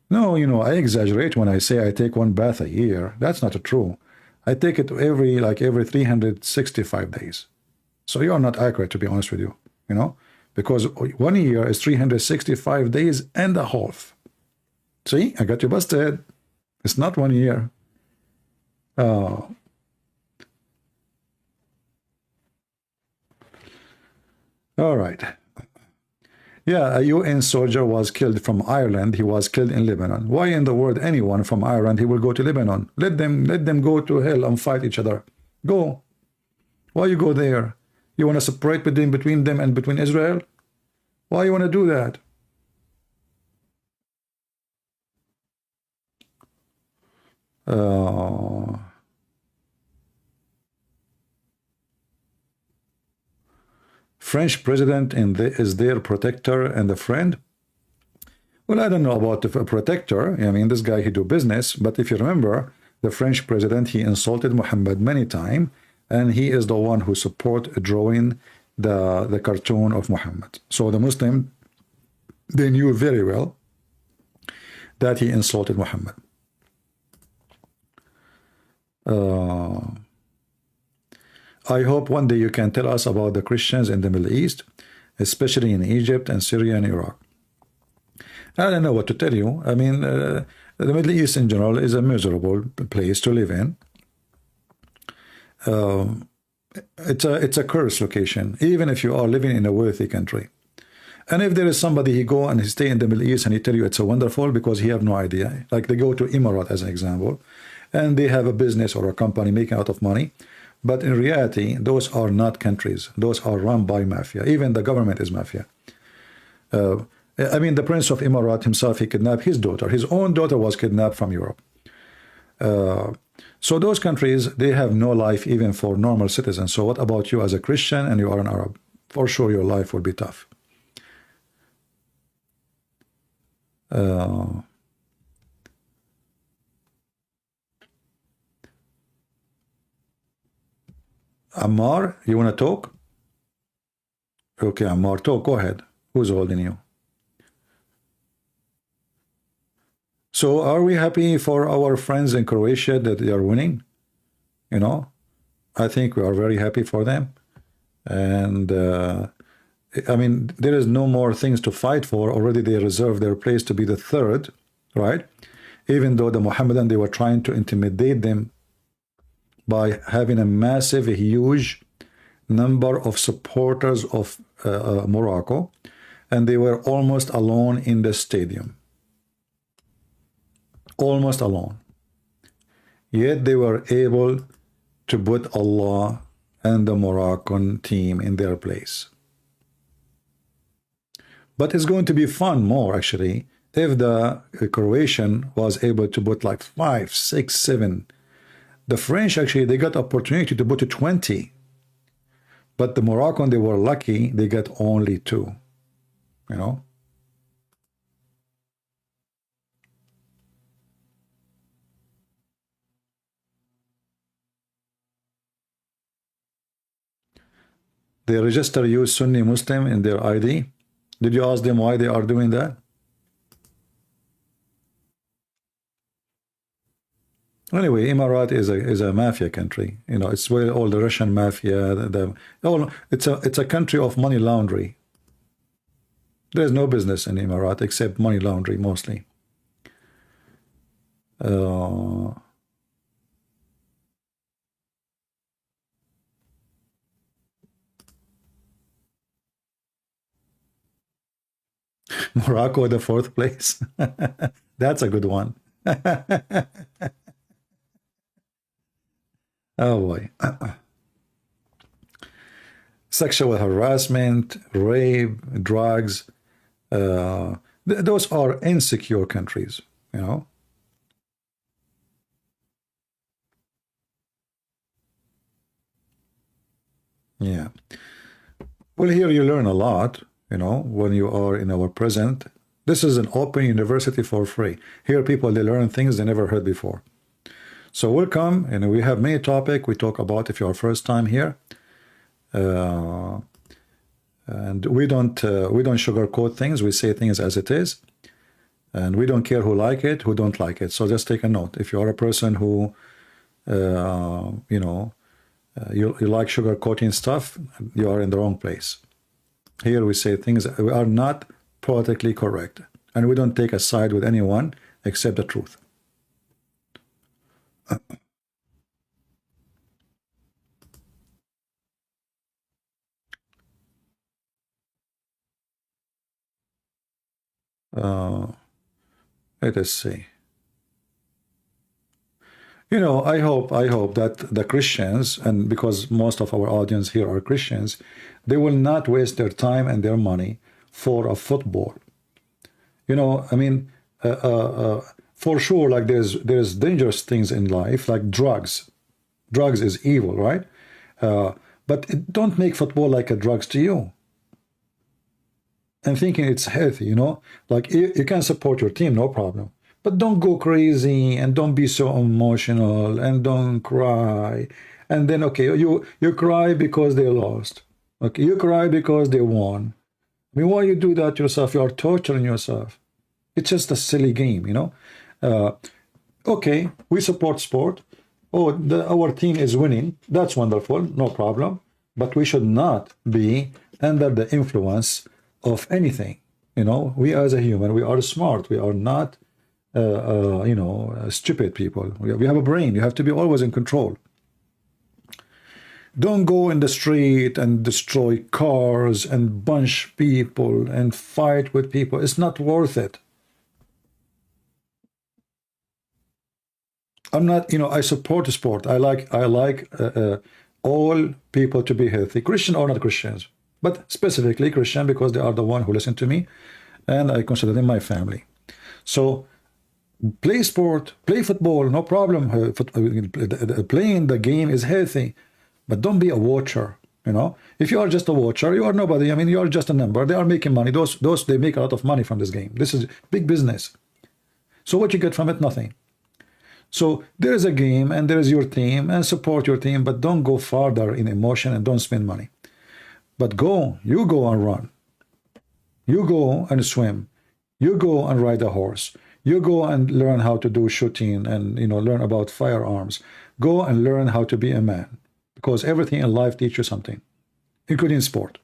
No, you know, I exaggerate when I say I take one bath a year. That's not true. I take it every 365 days. So you are not accurate, to be honest with you, you know, because 1 year is 365 days and a half. See, I got you busted. It's not 1 year. All right. Yeah, a UN soldier was killed from Ireland. He was killed in Lebanon. Why in the world anyone from Ireland, he will go to Lebanon? Let them go to hell and fight each other. Go. Why you go there? You want to separate between them and between Israel? Why you want to do that? French president is their protector and a friend? Well, I don't know about the protector. I mean, this guy, he do business. But if you remember, the French president, he insulted Muhammad many times, and he is the one who support drawing the cartoon of Muhammad. So the Muslim, they knew very well that he insulted Muhammad. I hope one day you can tell us about the Christians in the Middle East, especially in Egypt and Syria and Iraq. I don't know what to tell you. I mean, the Middle East in general is a miserable place to live in. It's a cursed location, even if you are living in a wealthy country. And if there is somebody, he go and he stay in the Middle East and he tell you it's a wonderful because he have no idea. Like they go to Emirat as an example, and they have a business or a company making a lot of money. But in reality, those are not countries. Those are run by mafia. Even the government is mafia. I mean, the Prince of Emirat himself, he kidnapped his daughter. His own daughter was kidnapped from Europe. So those countries, they have no life even for normal citizens. So what about you as a Christian and you are an Arab? For sure, your life will be tough. Ammar, you want to talk? Okay, Ammar, talk. Go ahead. Who's holding you? So are we happy for our friends in Croatia that they are winning? You know, I think we are very happy for them. And I mean, there is no more things to fight for. Already they reserved their place to be the third, right? Even though the Mohammedan, they were trying to intimidate them by having a massive, huge number of supporters of Morocco, and they were almost alone in the stadium. Almost alone. Yet they were able to put Allah and the Moroccan team in their place. But it's going to be fun more, actually, if the Croatian was able to put like 5, 6, 7. The French, actually, they got opportunity to put to 20. But the Moroccan, they were lucky, they got only 2, you know? They register you Sunni Muslim in their ID. Did you ask them why they are doing that? Anyway, Emirat is a mafia country. You know, it's where all the Russian mafia, it's a country of money laundry. There's no business in Emirat except money laundry mostly. Morocco, the 4th place. That's a good one. Oh boy. Sexual harassment, rape, drugs. Those are insecure countries, you know. Yeah. Well, here you learn a lot, you know, when you are in our present. This is an open university for free. Here people, they learn things they never heard before. So welcome, and we have many topics we talk about if you're first time here. And we don't sugarcoat things. We say things as it is. And we don't care who like it, who don't like it. So just take a note. If you are a person who, you know, you like sugarcoating stuff, you are in the wrong place. Here we say things, we are not politically correct. And we don't take a side with anyone except the truth. Let us see. You know, I hope that the Christians, and because most of our audience here are Christians, they will not waste their time and their money for a football. You know, I mean, for sure, like there's dangerous things in life, like drugs. Drugs is evil, right? But don't make football like a drugs to you. And thinking it's healthy, you know, like you can support your team, no problem. But don't go crazy and don't be so emotional and don't cry. And then, okay, you cry because they lost. Okay, you cry because they won. I mean, why you do that yourself? You are torturing yourself. It's just a silly game, you know. Okay, we support sport. Oh, our team is winning. That's wonderful, no problem. But we should not be under the influence of anything. You know, we as a human, we are smart. We are not, you know, stupid people. We have a brain. You have to be always in control. Don't go in the street and destroy cars and bunch people and fight with people. It's not worth it. I'm not, I support sport. I like all people to be healthy, Christian or not Christians, but specifically Christian because they are the one who listen to me, and I consider them my family. So play sport, play football, no problem. Playing the game is healthy, but don't be a watcher. If you are just a watcher, you are nobody. I mean, you are just a number. They are making money. Those they make a lot of money from this game. This is big business. So what you get from it? Nothing. So there is a game and there is your team, and support your team, but don't go farther in emotion and don't spend money. But you go and run. You go and swim. You go and ride a horse. You go and learn how to do shooting and learn about firearms. Go and learn how to be a man, because everything in life teaches you something, including sport.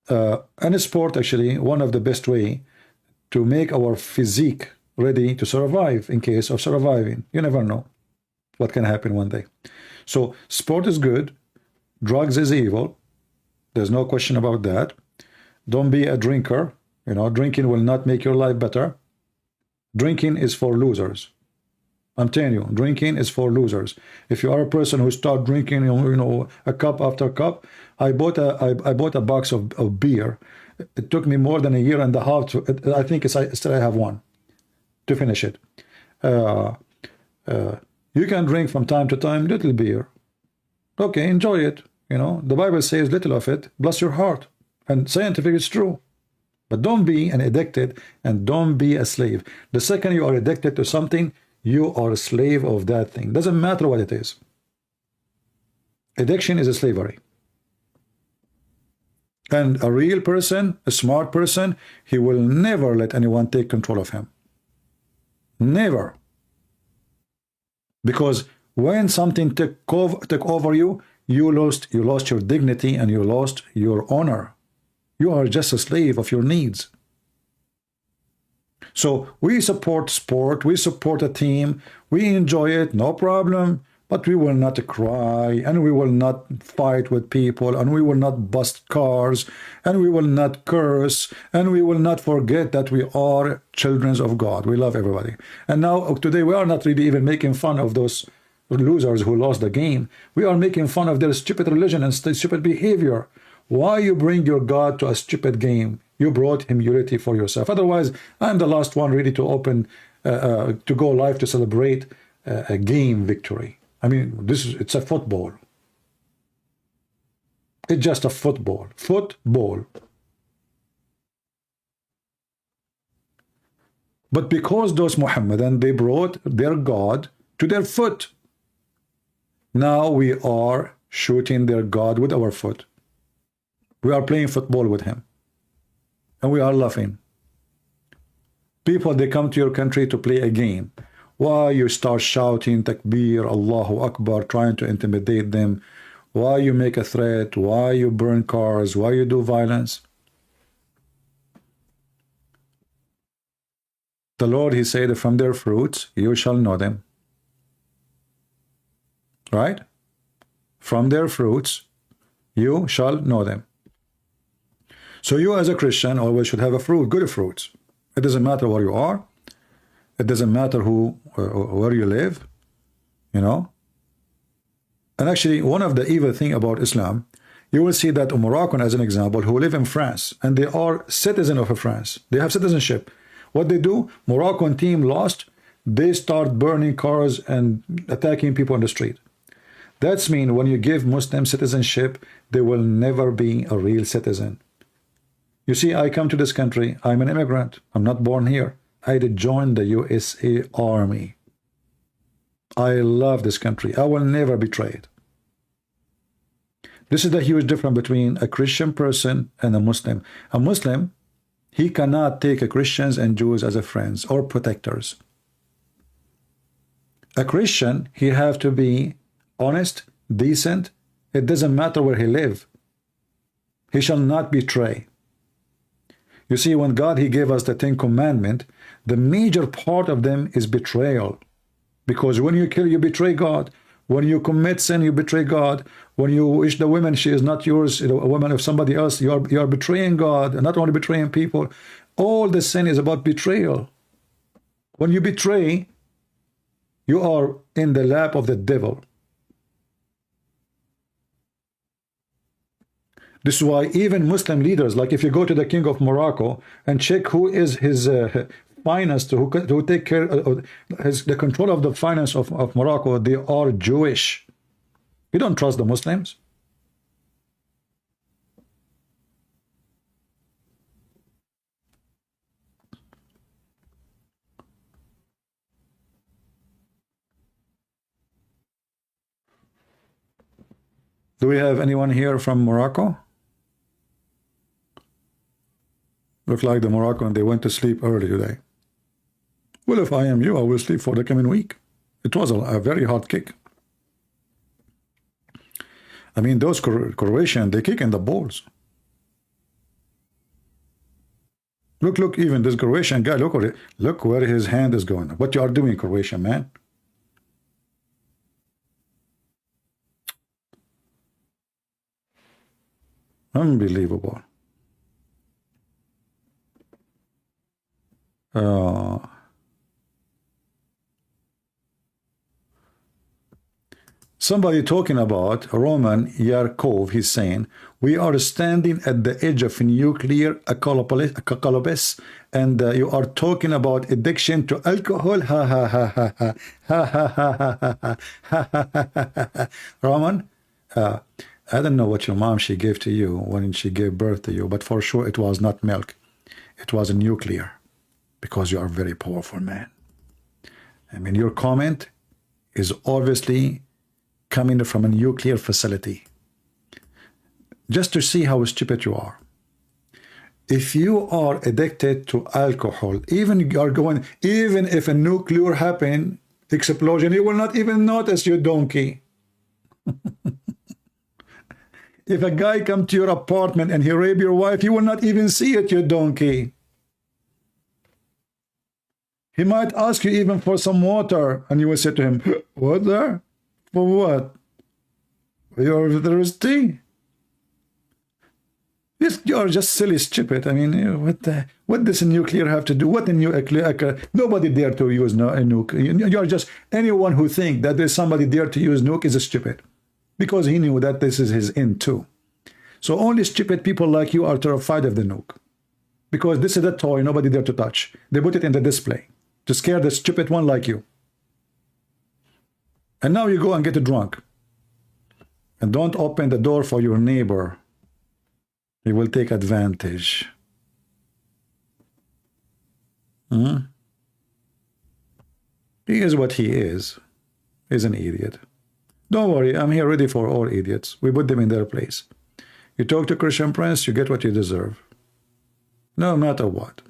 And sport, actually, one of the best way to make our physique ready to survive in case of surviving. You never know what can happen one day. So sport is good. Drugs is evil. There's no question about that. Don't be a drinker. Drinking will not make your life better. Drinking is for losers. I'm telling you, drinking is for losers. If you are a person who start drinking, a cup after cup. I bought a box of beer. It took me more than a year and a half to. I think still I have one to finish it. You can drink from time to time little beer. Okay, enjoy it. The Bible says little of it, bless your heart. And scientific is true. But don't be an addicted and don't be a slave. The second you are addicted to something, you are a slave of that thing. Doesn't matter what it is. Addiction is a slavery. And a real person, a smart person, he will never let anyone take control of him. Never. Because when something took over you, you lost your dignity and you lost your honor. You are just a slave of your needs. So we support sport, we support a team, we enjoy it, no problem, but we will not cry, and we will not fight with people, and we will not bust cars, and we will not curse, and we will not forget that we are children of God. We love everybody. And now today we are not really even making fun of those losers who lost the game. We are making fun of their stupid religion and stupid behavior. Why you bring your God to a stupid game? You brought him unity for yourself. Otherwise, I'm the last one ready to open, to go live to celebrate a game victory. I mean, it's a football. It's just a football. Football. But because those Muhammadan, they brought their God to their foot. Now we are shooting their God with our foot. We are playing football with him. And we are laughing. People, they come to your country to play a game. Why you start shouting Takbir, Allahu Akbar, trying to intimidate them? Why you make a threat? Why you burn cars? Why you do violence? The Lord, he said, from their fruits you shall know them. Right? From their fruits you shall know them. So you as a Christian always should have a fruit, good fruits. It doesn't matter where you are. It doesn't matter where you live, And actually, one of the evil thing about Islam, you will see that a Moroccan, as an example, who live in France, and they are citizen of France. They have citizenship. What they do, Moroccan team lost, they start burning cars and attacking people on the street. That's mean when you give Muslim citizenship, they will never be a real citizen. You see, I come to this country, I'm an immigrant, I'm not born here. I did join the USA Army. I love this country. I will never betray it. This is the huge difference between a Christian person and a Muslim. A Muslim, he cannot take Christians and Jews as a friends or protectors. A Christian, he have to be honest, decent. It doesn't matter where he live. He shall not betray. You see, when God, he gave us the 10 Commandments, the major part of them is betrayal. Because when you kill, you betray God. When you commit sin, you betray God. When you wish the woman she is not yours, a woman of somebody else, you are betraying God, and not only betraying people. All the sin is about betrayal. When you betray, you are in the lap of the devil. This is why even Muslim leaders, like if you go to the king of Morocco and check who is his finance, who take care of the control of the finance of Morocco, they are Jewish. You don't trust the Muslims. Do we have anyone here from Morocco? Look like the Moroccan, they went to sleep early today. Well, if I am you, I will sleep for the coming week. It was a very hard kick. I mean, those Croatian, they kick in the balls. Look, even this Croatian guy, look where his hand is going. What you are doing, Croatian man? Unbelievable. Somebody talking about Roman Yarkov, he's saying, we are standing at the edge of nuclear apocalypse, and you are talking about addiction to alcohol. Ha ha ha ha ha ha ha ha ha ha. Roman, I don't know what your mom she gave to you when she gave birth to you, but for sure it was not milk. It was a nuclear, because you are a very powerful man. I mean, your comment is obviously coming from a nuclear facility. Just to see how stupid you are. If you are addicted to alcohol, even if a nuclear explosion, you will not even notice, you donkey. If a guy come to your apartment and he rape your wife, you will not even see it, you donkey. He might ask you even for some water, and you will say to him, water? For what? You're thirsty? You're just silly, stupid. I mean, what does a nuclear have to do? What a nuclear? Nobody dare to use a nuke. You're just, anyone who think that there's somebody dare to use nuke is a stupid. Because he knew that this is his end too. So only stupid people like you are terrified of the nuke. Because this is a toy nobody dare to touch. They put it in the display to scare the stupid one like you. And now you go and get drunk. And don't open the door for your neighbor. He will take advantage. He is what he is. He's an idiot. Don't worry, I'm here ready for all idiots. We put them in their place. You talk to Christian Prince, you get what you deserve. No matter what.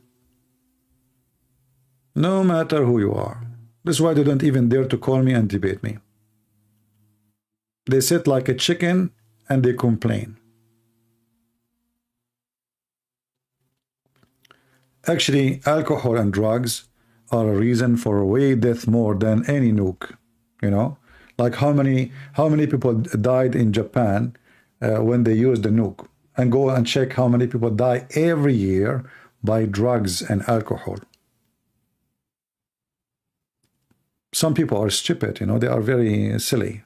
No matter who you are. That's why they don't even dare to call me and debate me. They sit like a chicken and they complain. Actually, alcohol and drugs are a reason for way death more than any nuke. You know, like how many people died in Japan when they used the nuke, and go and check how many people die every year by drugs and alcohol. Some people are stupid, you know, they are very silly.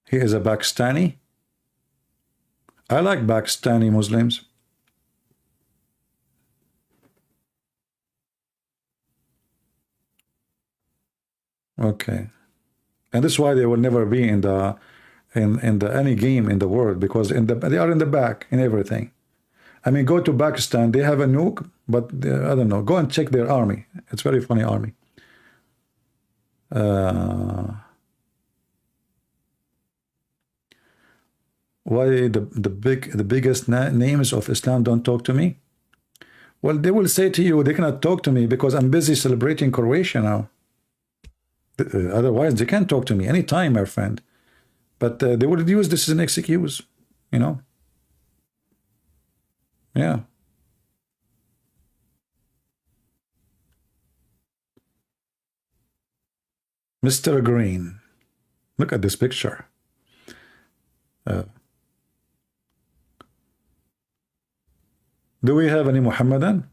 He is a Pakistani. I like Pakistani Muslims. Okay. And this is why they will never be in the any game in the world, because they are in the back in everything. I mean, go to Pakistan, they have a nuke, but I don't know. Go and check their army. It's very funny army. Why the biggest names of Islam don't talk to me? Well, they will say to you, they cannot talk to me because I'm busy celebrating Croatia now. Otherwise, they can't talk to me anytime, my friend. But they would use this as an excuse, you know. Yeah. Mr. Green. Look at this picture. Do we have any Muhammadan?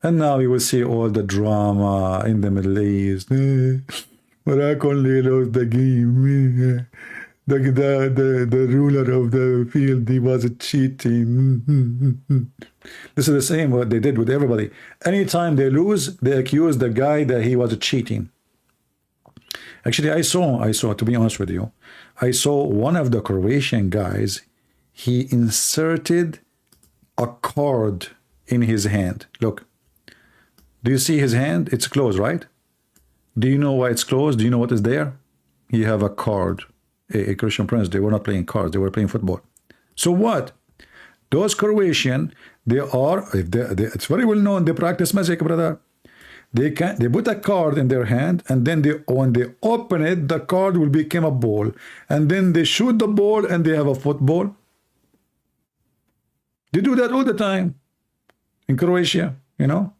And now you will see all the drama in the Middle East. Morocco only lost the game. The ruler of the field, he was cheating. This is the same what they did with everybody. Anytime they lose, they accuse the guy that he was cheating. Actually, I saw, to be honest with you, I saw one of the Croatian guys, he inserted a card in his hand. Look. Do you see his hand? It's closed, right? Do you know why it's closed? Do you know what is there? You have a card. A Christian prince, they were not playing cards, they were playing football. So what? Those Croatian, it's very well known, they practice magic, brother. They put a card in their hand, and then when they open it, the card will become a ball. And then they shoot the ball and they have a football. They do that all the time in Croatia, you know.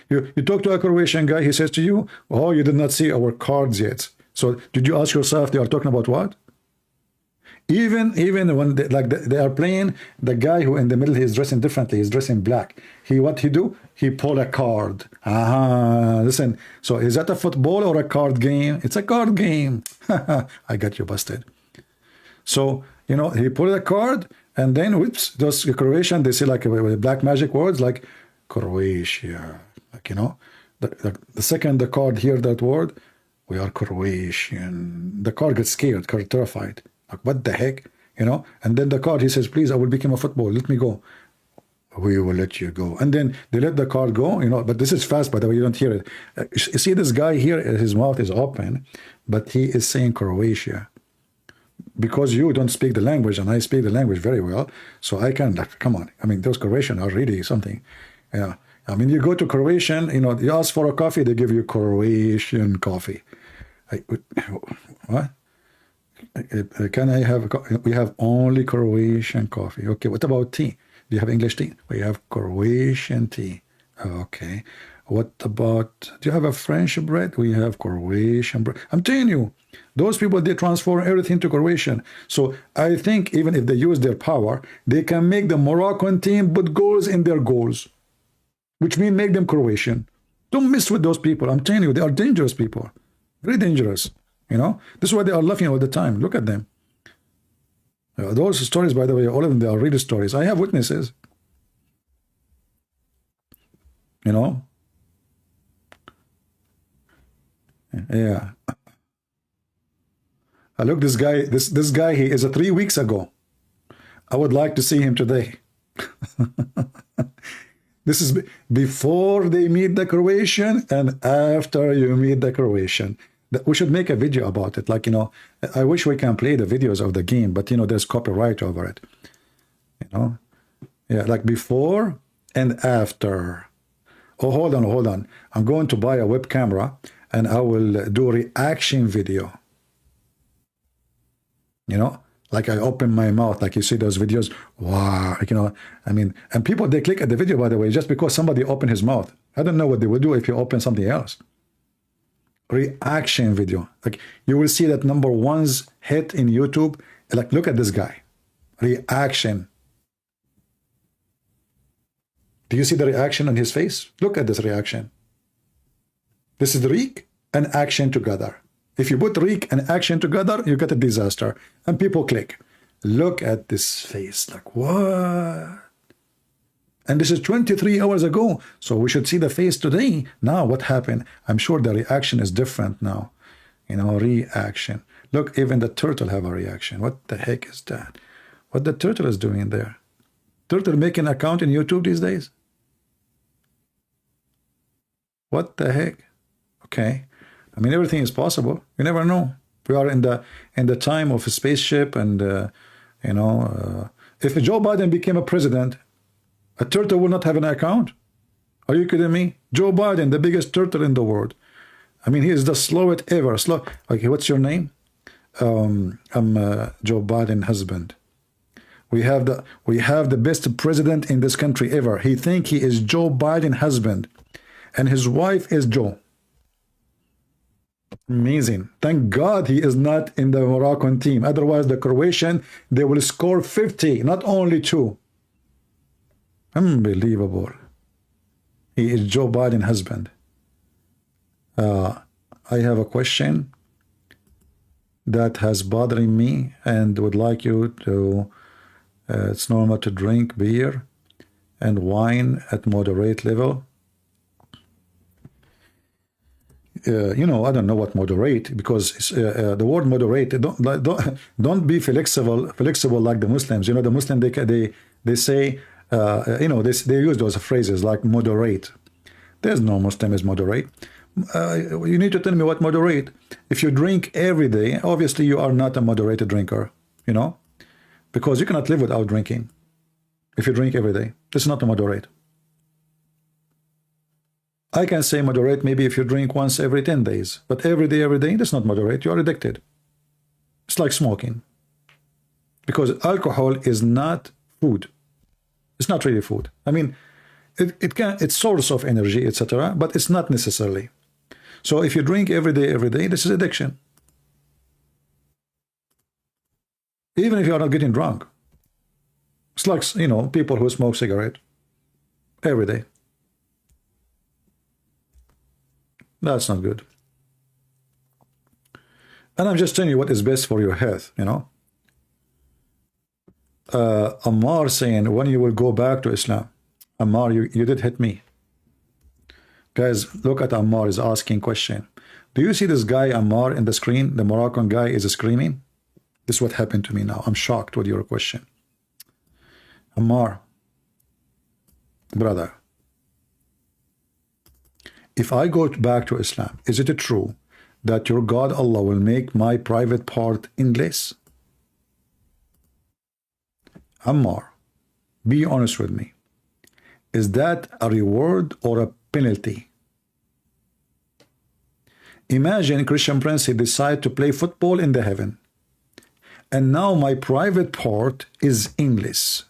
You talk to a Croatian guy, he says to you, oh, you did not see our cards yet. So did you ask yourself, they are talking about what? Even when they are playing, the guy who in the middle, he's dressing differently, he's dressing black. What he do? He pull a card. Listen, so is that a football or a card game? It's a card game. I got you busted. So, he pulled a card, and then, whoops, those Croatian, they say like black magic words like Croatia, the second the card hear that word, we are Croatian, the card gets scared, terrified, like what the heck, and then the card, he says, please, I will become a football, let me go. We will let you go. And then they let the card go, but this is fast, by the way, you don't hear it. You see this guy here, his mouth is open, but he is saying Croatia. Because you don't speak the language and I speak the language very well, so I can, come on, those Croatian are really something. Yeah, you go to Croatian, you ask for a coffee, they give you Croatian coffee. What? Can I have, we have only Croatian coffee. Okay, what about tea? Do you have English tea? We have Croatian tea. Okay. What about, do you have a French bread? We have Croatian bread. I'm telling you, those people, they transform everything to Croatian. So I think even if they use their power, they can make the Moroccan team put goals in their goals, which means make them Croatian. Don't mess with those people. I'm telling you, they are dangerous people. Very dangerous. This is why they are laughing all the time. Look at them. Those stories, by the way, all of them, they are real stories. I have witnesses. Yeah. Look, this guy, he is 3 weeks ago. I would like to see him today. This is before they meet the Croatian and after you meet the Croatian. We should make a video about it. I wish we can play the videos of the game, but there's copyright over it. Yeah, like before and after. Oh, hold on. I'm going to buy a web camera and I will do a reaction video. Like I open my mouth, like you see those videos. Wow, and people, they click at the video, by the way, just because somebody opened his mouth. I don't know what they would do if you open something else. Reaction video. Like you will see that #1's hit in YouTube. Like, look at this guy. Reaction. Do you see the reaction on his face? Look at this reaction. This is Reek and action together. If you put Reek and action together, you get a disaster. And people click. Look at this face. Like, what? And this is 23 hours ago. So we should see the face today. Now, what happened? I'm sure the reaction is different now. Reaction. Look, even the turtle have a reaction. What the heck is that? What the turtle is doing there? Turtle making an account in YouTube these days? What the heck? Okay. Everything is possible. You never know. We are in the time of a spaceship, and if Joe Biden became a president, a turtle will not have an account. Are you kidding me? Joe Biden, the biggest turtle in the world. He is the slowest ever. Okay, what's your name? I'm Joe Biden's husband. We have the best president in this country ever. He think he is Joe Biden husband, and his wife is Joe. Amazing. Thank God he is not in the Moroccan team. Otherwise, the Croatian, they will score 50, not only 2. Unbelievable. He is Joe Biden husband. I have a question that has bothering me and would like you to, it's normal to drink beer and wine at moderate level. You know, I don't know what moderate, because the word moderate, don't be flexible like the Muslims. You know, the Muslim, they say, you know, they use those phrases like moderate. There's no Muslim is moderate. You need to tell me what moderate. If you drink every day, obviously you are not a moderated drinker, you know, because you cannot live without drinking. If you drink every day, it's not a moderate. I can say moderate maybe if you drink once every 10 days, but every day, that's not moderate. You are addicted. It's like smoking, because alcohol is not food. It's not really food. I mean, it's source of energy, etc., but it's not necessarily. So if you drink every day, this is addiction. Even if you are not getting drunk. It's like, you know, people who smoke cigarette every day. That's not good. And I'm just telling you what is best for your health, you know. Ammar saying, when you will go back to Islam? Ammar, you did hit me. Guys, look at Ammar is asking question. Do you see this guy Ammar in the screen? The Moroccan guy is screaming. This is what happened to me now. I'm shocked with your question. Ammar, brother, if I go back to Islam, is it true that your God Allah will make my private part endless? Ammar, be honest with me. Is that a reward or a penalty? Imagine Christian Prince, he decide to play football in the heaven, and now my private part is endless.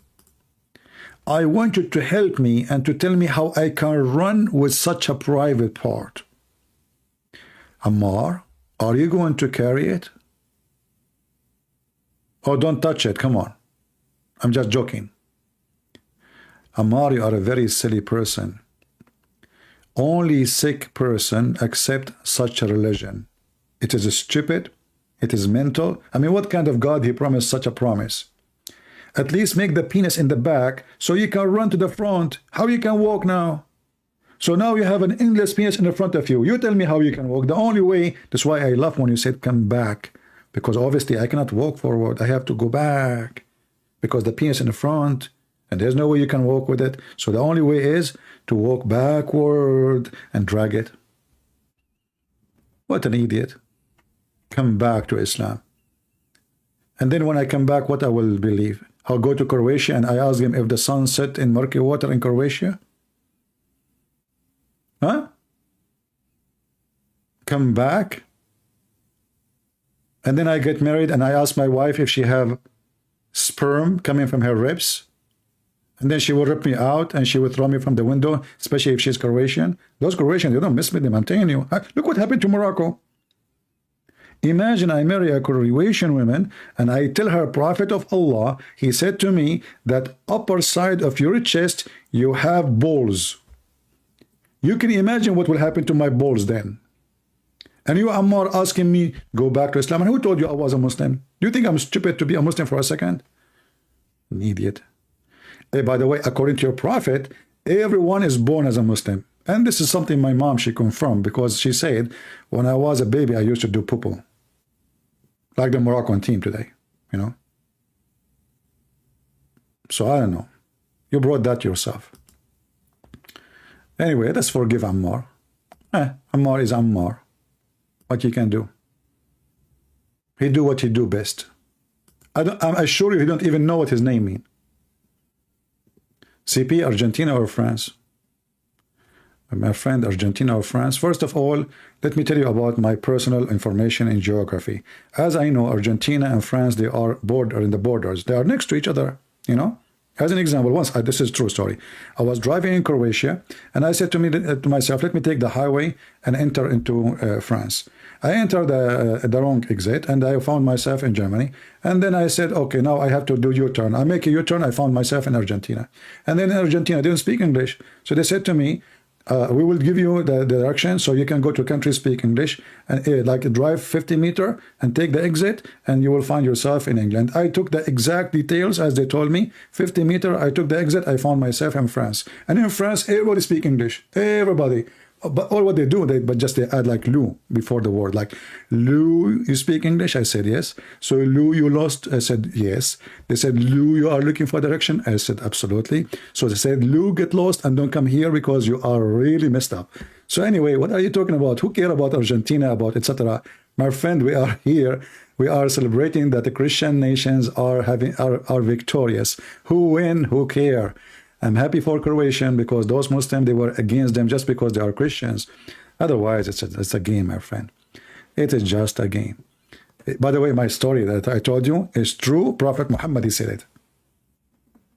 I want you to help me and to tell me how I can run with such a private part. Ammar, are you going to carry it? Oh, don't touch it, come on. I'm just joking. Ammar, you are a very silly person. Only sick person accept such a religion. It is stupid. It is mental. I mean, what kind of God he promised such a promise? At least make the penis in the back so you can run to the front. How you can walk now? So now you have an endless penis in the front of you. You tell me how you can walk. The only way, that's why I love when you said come back. Because obviously I cannot walk forward. I have to go back. Because the penis in the front, and there's no way you can walk with it. So the only way is to walk backward and drag it. What an idiot. Come back to Islam. And then when I come back, what I will believe? I'll go to Croatia and I ask him if the sun set in murky water in Croatia. Huh? Come back. And then I get married and I ask my wife if she have sperm coming from her ribs. And then she will rip me out and she will throw me from the window, especially if she's Croatian. Those Croatians, they don't mess with them, I'm telling you. Look what happened to Morocco. Imagine I marry a Croatian woman and I tell her, Prophet of Allah, he said to me that upper side of your chest, you have balls. You can imagine what will happen to my balls then. And you, Ammar, asking me, go back to Islam. And who told you I was a Muslim? Do you think I'm stupid to be a Muslim for a second? An idiot. Hey, by the way, according to your Prophet, everyone is born as a Muslim. And this is something my mom, she confirmed, because she said, when I was a baby, I used to do poo-poo. Like the Moroccan team today, you know. So I don't know. You brought that yourself. Anyway, let's forgive Ammar. Ammar is Ammar. What you can do. He do what he do best. I assure you, he don't even know what his name means. CP, Argentina or France? My friend, Argentina or France? First of all, let me tell you about my personal information in geography. As I know, Argentina and France, they are in the borders. They are next to each other. You know, as an example, once this is a true story. I was driving in Croatia, and I said to myself, let me take the highway and enter into France. I entered the wrong exit, and I found myself in Germany. And then I said, okay, now I have to do U-turn. I make a U-turn. I found myself in Argentina. And then in Argentina, I didn't speak English. So they said to me, we will give you the direction so you can go to country speak English and like drive 50 meters and take the exit, and you will find yourself in England. I took the exact details as they told me. 50 meters, I took the exit, I found myself in France. And in France, everybody speak English. Everybody. But all what they do, they add like Lou before the word. Like, Lou, you speak English? I said yes. So, Lou, you lost? I said yes. They said, Lou, you are looking for direction? I said absolutely. So they said, Lou, get lost and don't come here because you are really messed up. So anyway, what are you talking about? Who care about Argentina, about etc.? My friend, we are here. We are celebrating that the Christian nations are victorious. Who win? Who care? I'm happy for Croatian because those Muslims, they were against them just because they are Christians. Otherwise, it's a game, my friend. It is just a game. By the way, my story that I told you is true. Prophet Muhammad, he said it.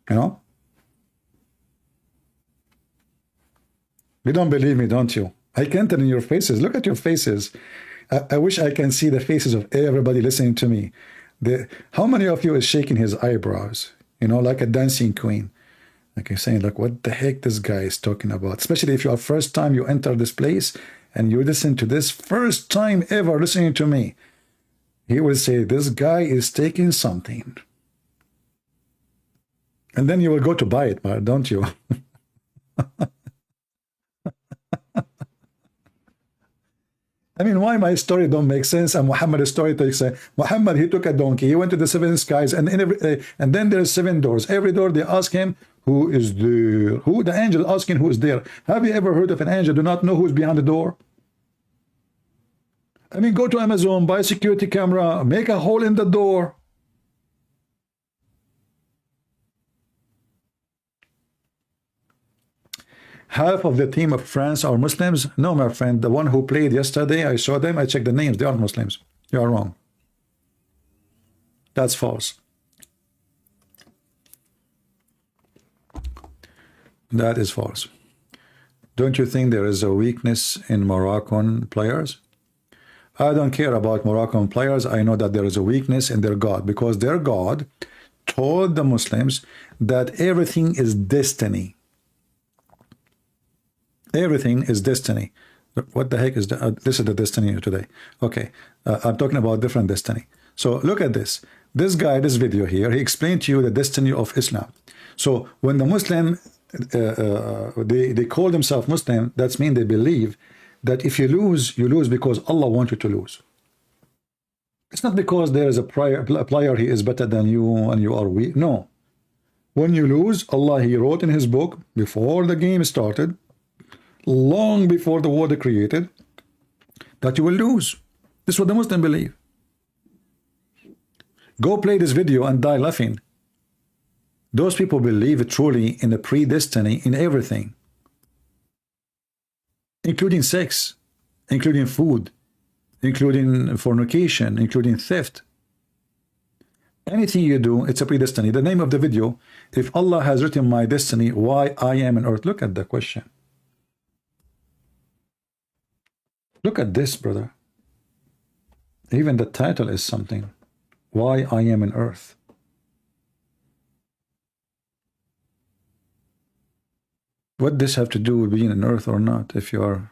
You know? You don't believe me, don't you? I can't tell in your faces. Look at your faces. I wish I can see the faces of everybody listening to me. How many of you is shaking his eyebrows? You know, like a dancing queen. Like you're saying, like, what the heck this guy is talking about? Especially if you are first time you enter this place and you listen to this, first time ever listening to me. He will say, this guy is taking something. And then you will go to buy it, don't you? I mean, why my story don't make sense and Muhammad's story takes sense? Muhammad, he took a donkey, he went to the seven skies, and then there's seven doors. Every door they ask him, who is there? Who? The angel asking who is there. Have you ever heard of an angel do not know who's behind the door? I mean, go to Amazon, buy a security camera, make a hole in the door. Half of the team of France are Muslims? No, my friend. The one who played yesterday, I saw them, I checked the names. They aren't Muslims. You are wrong. That's false. That is false. Don't you think there is a weakness in Moroccan players? I don't care about Moroccan players. I know that there is a weakness in their God, because their God told the Muslims that everything is destiny. Everything is destiny. What the heck is that? This is the destiny today. Okay, I'm talking about different destiny. So look at this. This guy, this video here, he explained to you the destiny of Islam. So when the Muslim, they call themselves Muslim, that means they believe that if you lose because Allah wants you to lose. It's not because there is a player he is better than you and you are weak. No. When you lose, Allah, he wrote in his book before the game started, long before the world created, that you will lose. This is what the Muslims believe. Go play this video and die laughing. Those people believe truly in the predestiny in everything, including sex, including food, including fornication, including theft. Anything you do, it's a predestiny. The name of the video, if Allah has written my destiny, why I am on earth? Look at the question. Look at this, brother. Even the title is something. Why I am on earth. What does this have to do with being on earth or not? If you are,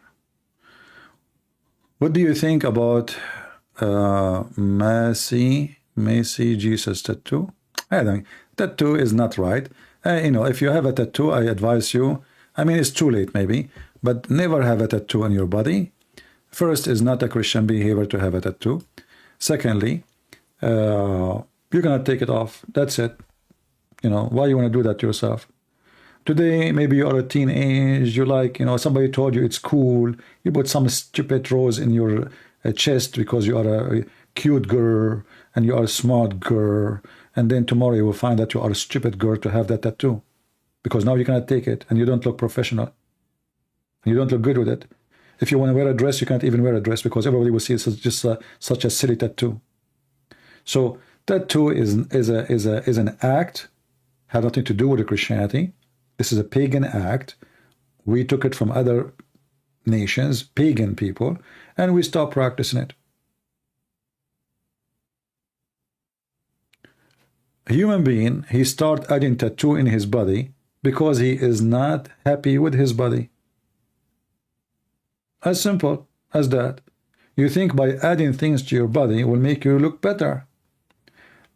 what do you think about Macy Jesus tattoo? I don't. Tattoo is not right. You know, if you have a tattoo, I advise you. I mean, it's too late maybe, but never have a tattoo on your body. First, is not a Christian behavior to have a tattoo. Secondly, you're gonna take it off. That's it. You know, why you want to do that to yourself? Today, maybe you are a teenage, you like, you know, somebody told you it's cool. You put some stupid rose in your chest because you are a cute girl and you are a smart girl. And then tomorrow you will find that you are a stupid girl to have that tattoo. Because now you cannot take it and you don't look professional. You don't look good with it. If you want to wear a dress, you can't even wear a dress because everybody will see it's just such a silly tattoo. So tattoo is an act Had nothing to do with Christianity. This is a pagan act. We took it from other nations, pagan people, and we stopped practicing it. A human being, he start adding tattoo in his body because he is not happy with his body. As simple as that. You think by adding things to your body will make you look better.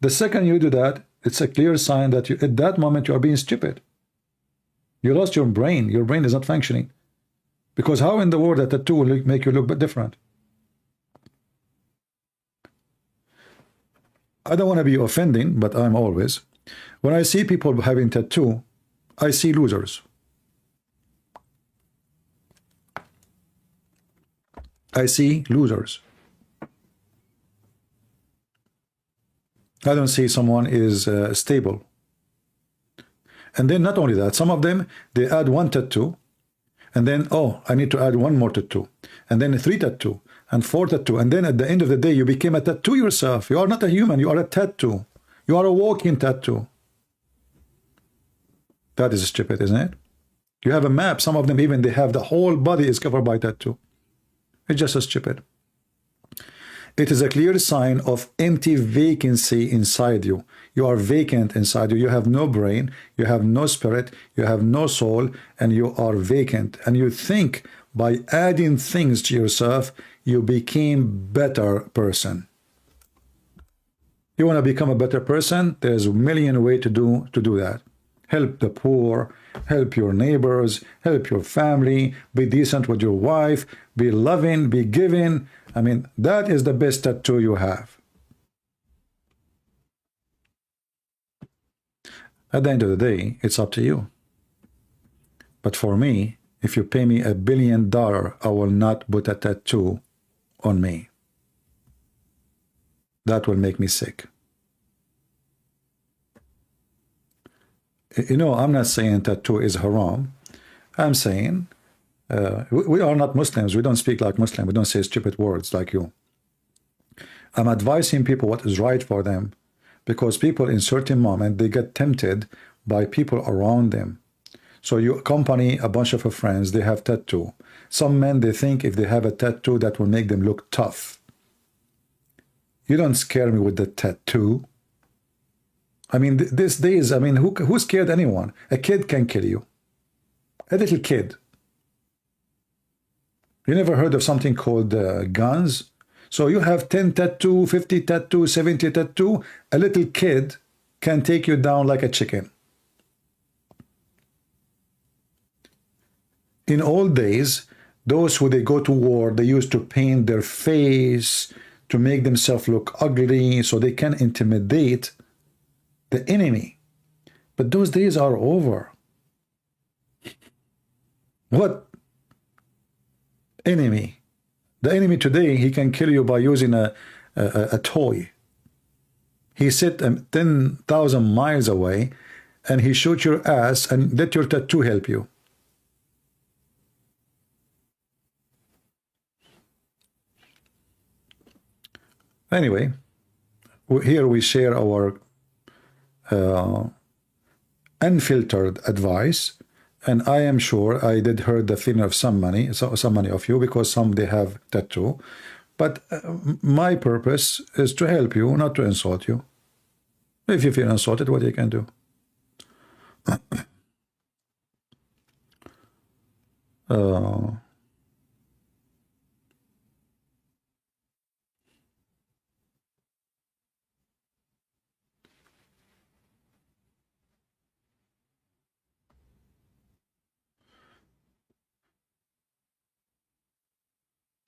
The second you do that, it's a clear sign that you, at that moment you are being stupid. You lost your brain. Your brain is not functioning. Because how in the world that tattoo will make you look different? I don't want to be offending, but I'm always. When I see people having tattoo, I see losers. I see losers. I don't see someone is stable. And then not only that, some of them, they add one tattoo, and then, oh, I need to add one more tattoo, and then 3 tattoo, and 4 tattoo, and then at the end of the day, you became a tattoo yourself. You are not a human, you are a tattoo. You are a walking tattoo. That is stupid, isn't it? You have a map. Some of them even, they have the whole body is covered by tattoo. It's just so stupid. It is a clear sign of empty vacancy inside you. You are vacant inside you. You have no brain, you have no spirit, you have no soul, and you are vacant. And you think by adding things to yourself, you became better person. You want to become a better person? There's a million ways to do that. Help the poor, help your neighbors, help your family, be decent with your wife, be loving, be giving. I mean, that is the best tattoo you have. At the end of the day, it's up to you. But for me, if you pay me $1 billion, I will not put a tattoo on me. That will make me sick. You know, I'm not saying tattoo is haram. I'm saying we are not Muslims. We don't speak like Muslims. We don't say stupid words like you. I'm advising people what is right for them, because people in certain moment, they get tempted by people around them. So you accompany a bunch of friends, they have tattoo. Some men, they think if they have a tattoo, that will make them look tough. You don't scare me with the tattoo. I mean, these days, I mean, who scared anyone? A kid can kill you. A little kid. You never heard of something called guns? So you have 10 tattoo, 50 tattoo, 70 tattoo. A little kid can take you down like a chicken. In old days, those who they go to war, they used to paint their face to make themselves look ugly so they can intimidate the enemy. But those days are over. What enemy? The enemy today, he can kill you by using a toy. He sits 10,000 miles away and he shoots your ass and let your tattoo help you. Anyway, here we share our unfiltered advice, and I am sure I did hurt the feeling of some many of you, because some they have tattoo, but my purpose is to help you, not to insult you. If you feel insulted, what you can do?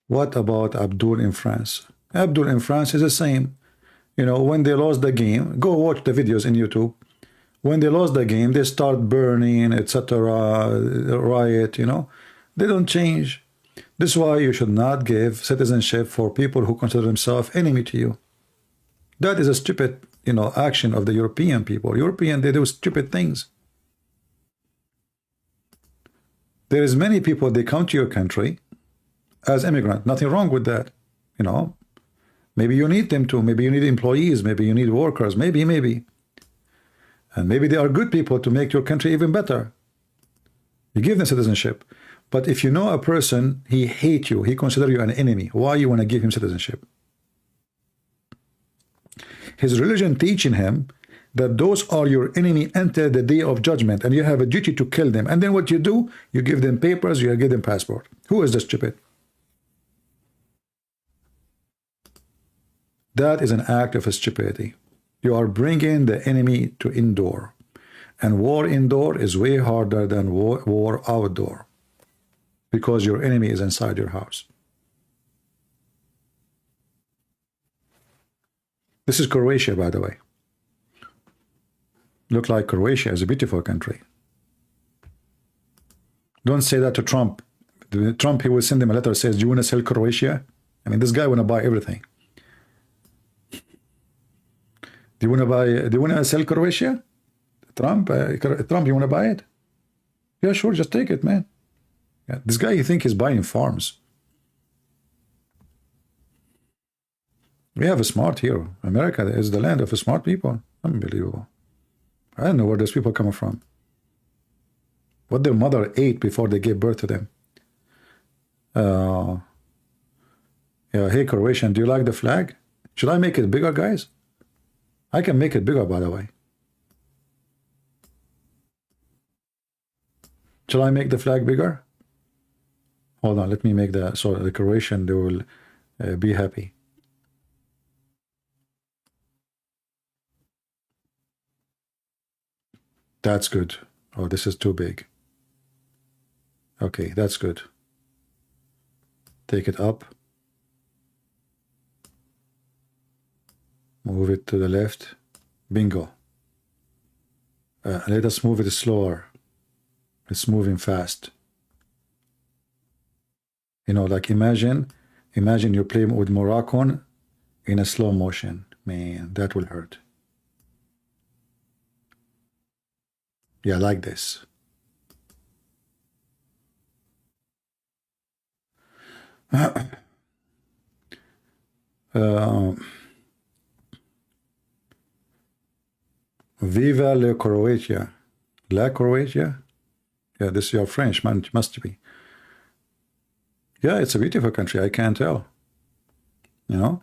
What about Abdul in France? Abdul in France is the same. You know, when they lost the game, go watch the videos in YouTube. When they lost the game, they start burning, etc., riot, you know. They don't change. This is why you should not give citizenship for people who consider themselves enemy to you. That is a stupid, you know, action of the European people. European, they do stupid things. There is many people, they come to your country as immigrant. Nothing wrong with that, you know. Maybe you need them to. Maybe you need employees. Maybe you need workers. Maybe. And maybe they are good people to make your country even better. You give them citizenship. But if you know a person, he hates you, he considers you an enemy, why you want to give him citizenship? His religion teaching him that those are your enemy until the day of judgment, and you have a duty to kill them. And then what you do, you give them papers, you give them passport. Who is the stupid? That is an act of stupidity. You are bringing the enemy to indoor. And war indoor is way harder than war outdoor, because your enemy is inside your house. This is Croatia, by the way. Look like Croatia is a beautiful country. Don't say that to Trump. Trump, he will send him a letter that says, do you want to sell Croatia? I mean, this guy want to buy everything. Do you want to sell Croatia? Trump, you want to buy it? Yeah, sure, just take it, man. Yeah, this guy, you think he's buying farms. We have a smart here. America is the land of smart people. Unbelievable. I don't know where those people come from. What their mother ate before they gave birth to them. Yeah, hey, Croatian, do you like the flag? Should I make it bigger, guys? I can make it bigger, by the way. Shall I make the flag bigger? Hold on, let me make the, so the Croatian, they will be happy. That's good. Oh, this is too big. Okay, that's good. Take it up. Move it to the left. Bingo. Let us move it slower. It's moving fast. You know, like imagine you're playing with Moroccan in a slow motion. Man, that will hurt. Yeah, like this. Viva la Croatia. La Croatia? Yeah, this is your French, man. Must be. Yeah, it's a beautiful country. I can't tell. You know?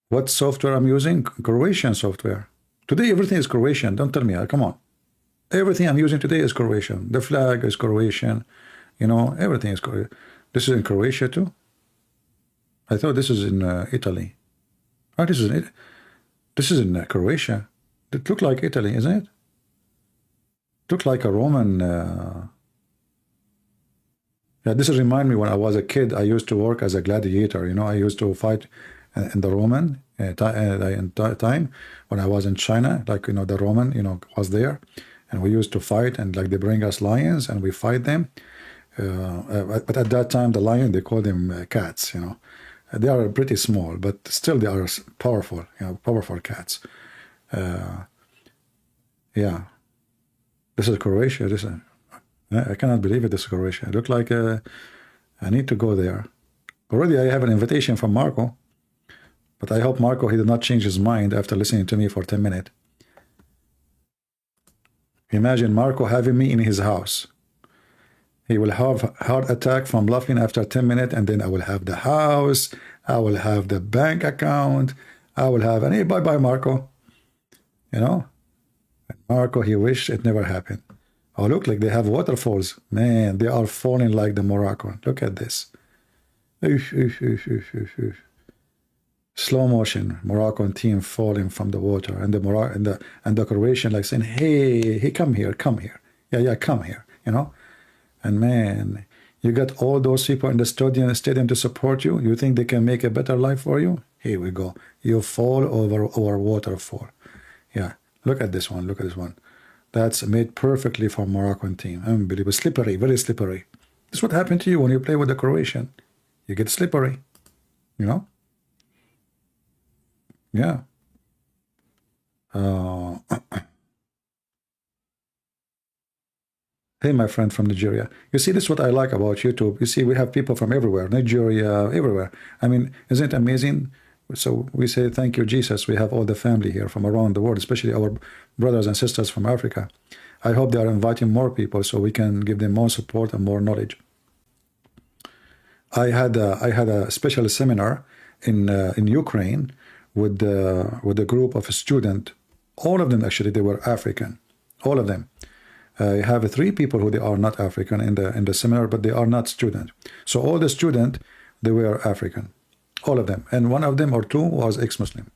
What software I'm using? Croatian software. Today, everything is Croatian. Don't tell me. Come on. Everything I'm using today is Croatian. The flag is Croatian. You know, everything is Croatian. This is in Croatia too? I thought this is in Italy. Oh, this is in Croatia. It looked like Italy, isn't it? Looked like a Roman. Yeah, this remind me when I was a kid. I used to work as a gladiator. You know, I used to fight in the Roman time when I was in China. Like, you know, the Roman, you know, was there, and we used to fight, and like they bring us lions and we fight them. But at that time, the lion, they call them cats. You know, they are pretty small, but still they are powerful. You know, powerful cats. Yeah. This is Croatia. I cannot believe it. This is Croatia. It looked like I need to go there. Already I have an invitation from Marco, but I hope Marco, he did not change his mind after listening to me for 10 minutes. Imagine Marco having me in his house. He will have heart attack from laughing after 10 minutes, and then I will have the house, I will have the bank account, I will have, and hey, bye-bye, Marco. You know? Marco, he wished it never happened. Oh, look, like they have waterfalls. Man, they are falling like the Moroccan. Look at this. Slow motion, Moroccan team falling from the water, and the Croatian like saying, hey, come here. Yeah, come here, you know? And man, you got all those people in the stadium to support you. You think they can make a better life for you? Here we go. You fall over our waterfall. Yeah. Look at this one. Look at this one. That's made perfectly for Moroccan team. Unbelievable. Slippery. Very slippery. This is what happened to you when you play with the Croatian. You get slippery. You know? Yeah. Hey, my friend from Nigeria. You see, this is what I like about YouTube. You see, we have people from everywhere, Nigeria, everywhere. I mean, isn't it amazing? So we say, thank you, Jesus. We have all the family here from around the world, especially our brothers and sisters from Africa. I hope they are inviting more people so we can give them more support and more knowledge. I had a special seminar in Ukraine with a group of students. All of them actually they were African, all of them. I have three people who they are not African in the seminar, but they are not student. So all the student they were African, all of them, and one of them or two was ex-Muslim.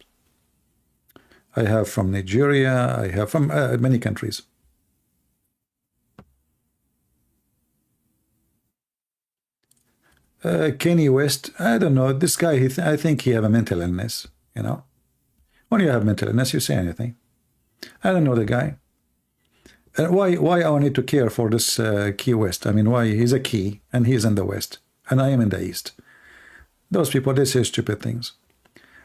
I have from Nigeria. I have from many countries. Kanye West, I don't know. This guy, I think he have a mental illness. You know, when you have mental illness, you say anything. I don't know the guy. And why I need to care for this Key West? I mean, why he's a key and he's in the West and I am in the East. Those people, they say stupid things.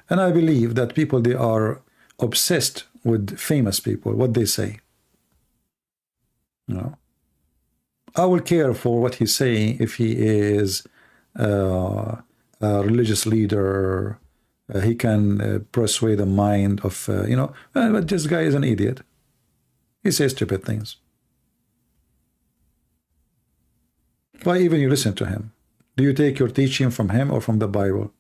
And I believe that people, they are obsessed with famous people, what they say. You know, I will care for what he's saying if he is a religious leader. He can persuade the mind of, but this guy is an idiot. He says stupid things. Why even you listen to him? Do you take your teaching from him or from the Bible?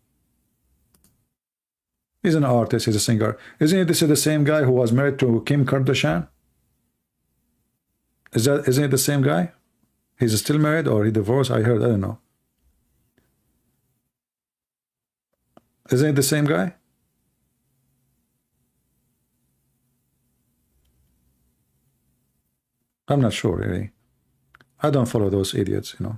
He's an artist, he's a singer. Isn't this the same guy who was married to Kim Kardashian? Isn't it the same guy? He's still married or he divorced? I heard, I don't know. Isn't it the same guy? I'm not sure, really. I don't follow those idiots, you know.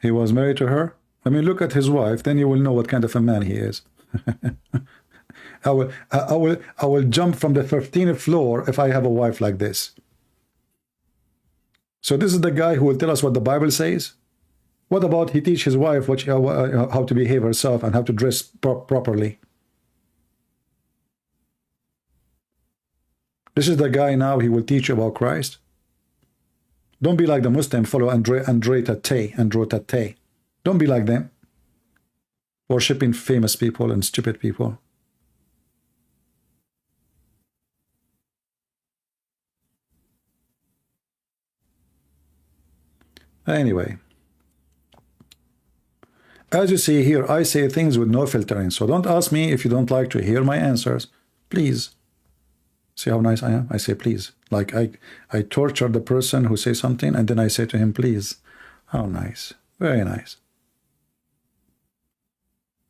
He was married to her. I mean, look at his wife, then you will know what kind of a man he is. I will jump from the 13th floor if I have a wife like this. So this is the guy who will tell us what the Bible says. What about he teach his wife how to behave herself and how to dress properly? This is the guy now, he will teach you about Christ. Don't be like the Muslim, follow Andre Tate. Don't be like them. Worshipping famous people and stupid people. Anyway. As you see here, I say things with no filtering. So don't ask me if you don't like to hear my answers. Please. See how nice I am? I say please. Like I torture the person who says something and then I say to him, please. How nice. Very nice.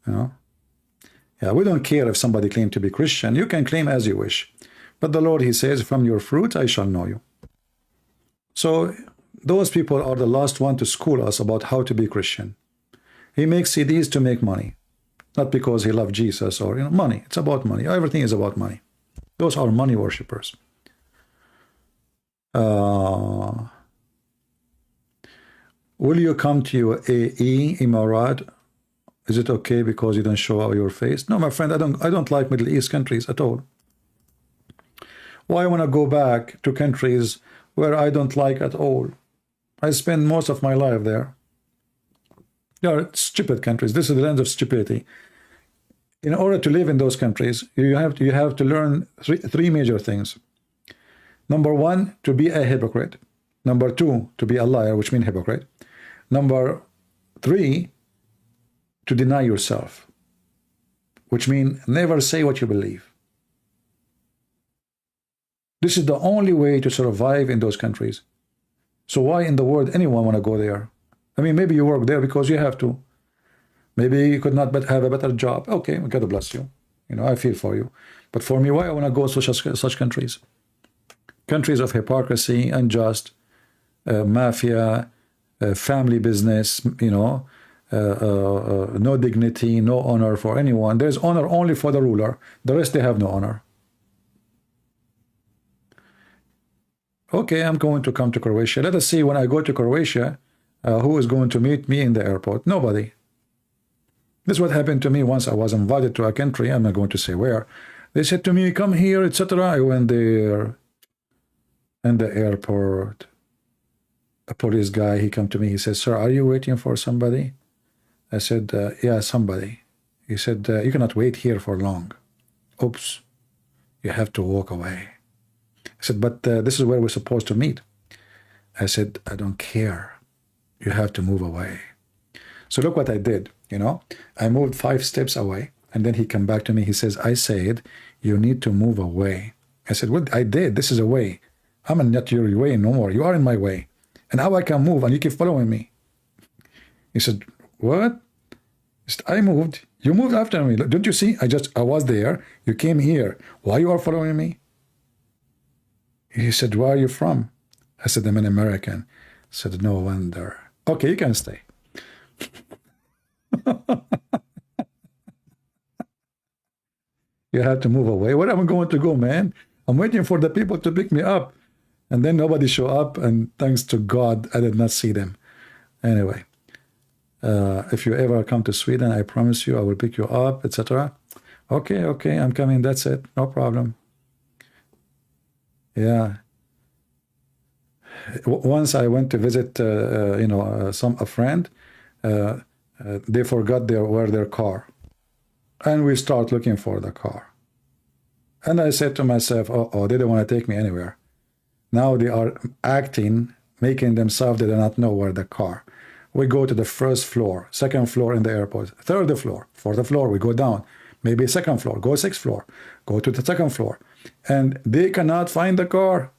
You know? Yeah, we don't care if somebody claims to be Christian. You can claim as you wish. But the Lord, he says, from your fruit I shall know you. So those people are the last one to school us about how to be Christian. He makes CDs to make money. Not because he loves Jesus or money. It's about money. Everything is about money. Those are money worshippers. Will you come to your AE, Emirat? Is it okay because you don't show out your face? No, my friend, I don't like Middle East countries at all. Why I want to go back to countries where I don't like at all? I spend most of my life there. They are stupid countries. This is the land of stupidity. In order to live in those countries, you have to learn three major things. Number one, to be a hypocrite. Number two, to be a liar, which means hypocrite. Number three, to deny yourself, which means never say what you believe. This is the only way to survive in those countries. So why in the world anyone want to go there? I mean, maybe you work there because you have to. Maybe you could not have a better job. Okay, God bless you. I feel for you. But for me, why I want to go to such countries? Countries of hypocrisy, unjust, mafia, family business, no dignity, no honor for anyone. There's honor only for the ruler. The rest, they have no honor. Okay, I'm going to come to Croatia. Let us see when I go to Croatia, who is going to meet me in the airport? Nobody. This is what happened to me once I was invited to a country. I'm not going to say where. They said to me, come here, etc. I went there in the airport. A police guy, he come to me. He said, sir, are you waiting for somebody? I said, yeah, somebody. He said, you cannot wait here for long. Oops, you have to walk away. I said, but this is where we're supposed to meet. I said, I don't care. You have to move away. So look what I did, you know. I moved 5 steps away, and then he come back to me. He says, I said, you need to move away. I said, what? I did. This is a way. I'm not your way no more. You are in my way. And how I can move, and you keep following me. He said, what? He said, I moved. You moved after me. Don't you see? I was there. You came here. Why you are following me? He said, where are you from? I said, I'm an American. I said, no wonder. Okay, you can stay. You have to move away. Where am I going to go, man? I'm waiting for the people to pick me up. And then nobody show up, and thanks to God, I did not see them. Anyway, if you ever come to Sweden, I promise you I will pick you up, etc. Okay, okay, I'm coming. That's it. No problem. Yeah. Once I went to visit, a friend. They forgot their car, and we start looking for the car. And I said to myself, oh, they don't want to take me anywhere. Now they are acting, making themselves they do not know where the car. We go to the first floor, second floor in the airport, third floor, fourth floor, we go down, maybe second floor, go sixth floor, go to the second floor, and they cannot find the car.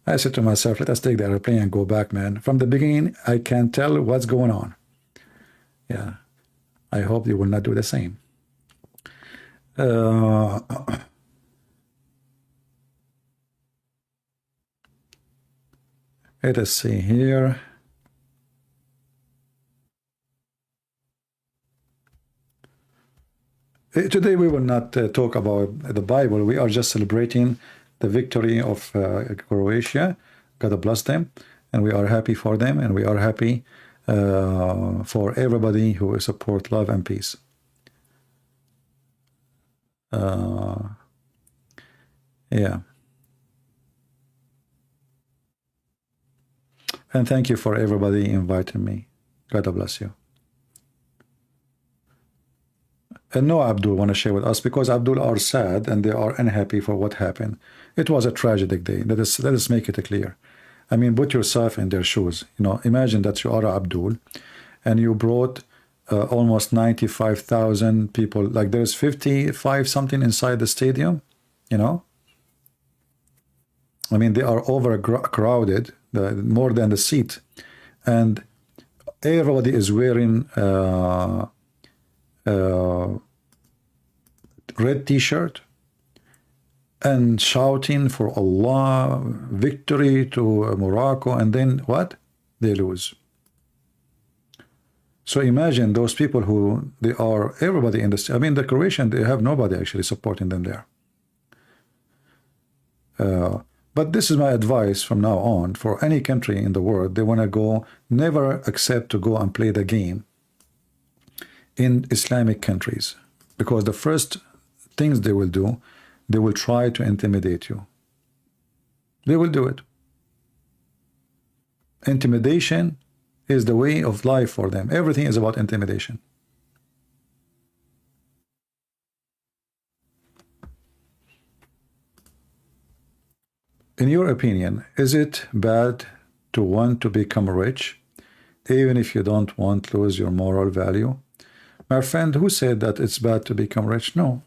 I said to myself, let us take the airplane and go back, man. From the beginning, I can tell what's going on. Yeah, I hope you will not do the same. Let us see here. Today we will not talk about the Bible. We are just celebrating the victory of Croatia. God bless them, and we are happy for them, and we are happy for everybody who support love and peace. Yeah. And thank you for everybody inviting me. God bless you. And no Abdul want to share with us, because Abdul are sad and they are unhappy for what happened. It was a tragic day. Let us make it clear. I mean, put yourself in their shoes. You know, imagine that you are Abdul, and you brought almost 95,000 people. Like there's 55 something inside the stadium. You know, I mean, they are overcrowded, more than the seat, and everybody is wearing red t-shirt and shouting for Allah, victory to Morocco, and then what? They lose. So imagine those people who they are, everybody in this, I mean, the Croatian, they have nobody actually supporting them there. But this is my advice from now on for any country in the world. They want to go, never accept to go and play the game in Islamic countries, because the first things they will do, they will try to intimidate you. They will do it. Intimidation is the way of life for them. Everything is about intimidation. In your opinion, is it bad to want to become rich, even if you don't want to lose your moral value? My friend, who said that it's bad to become rich? No.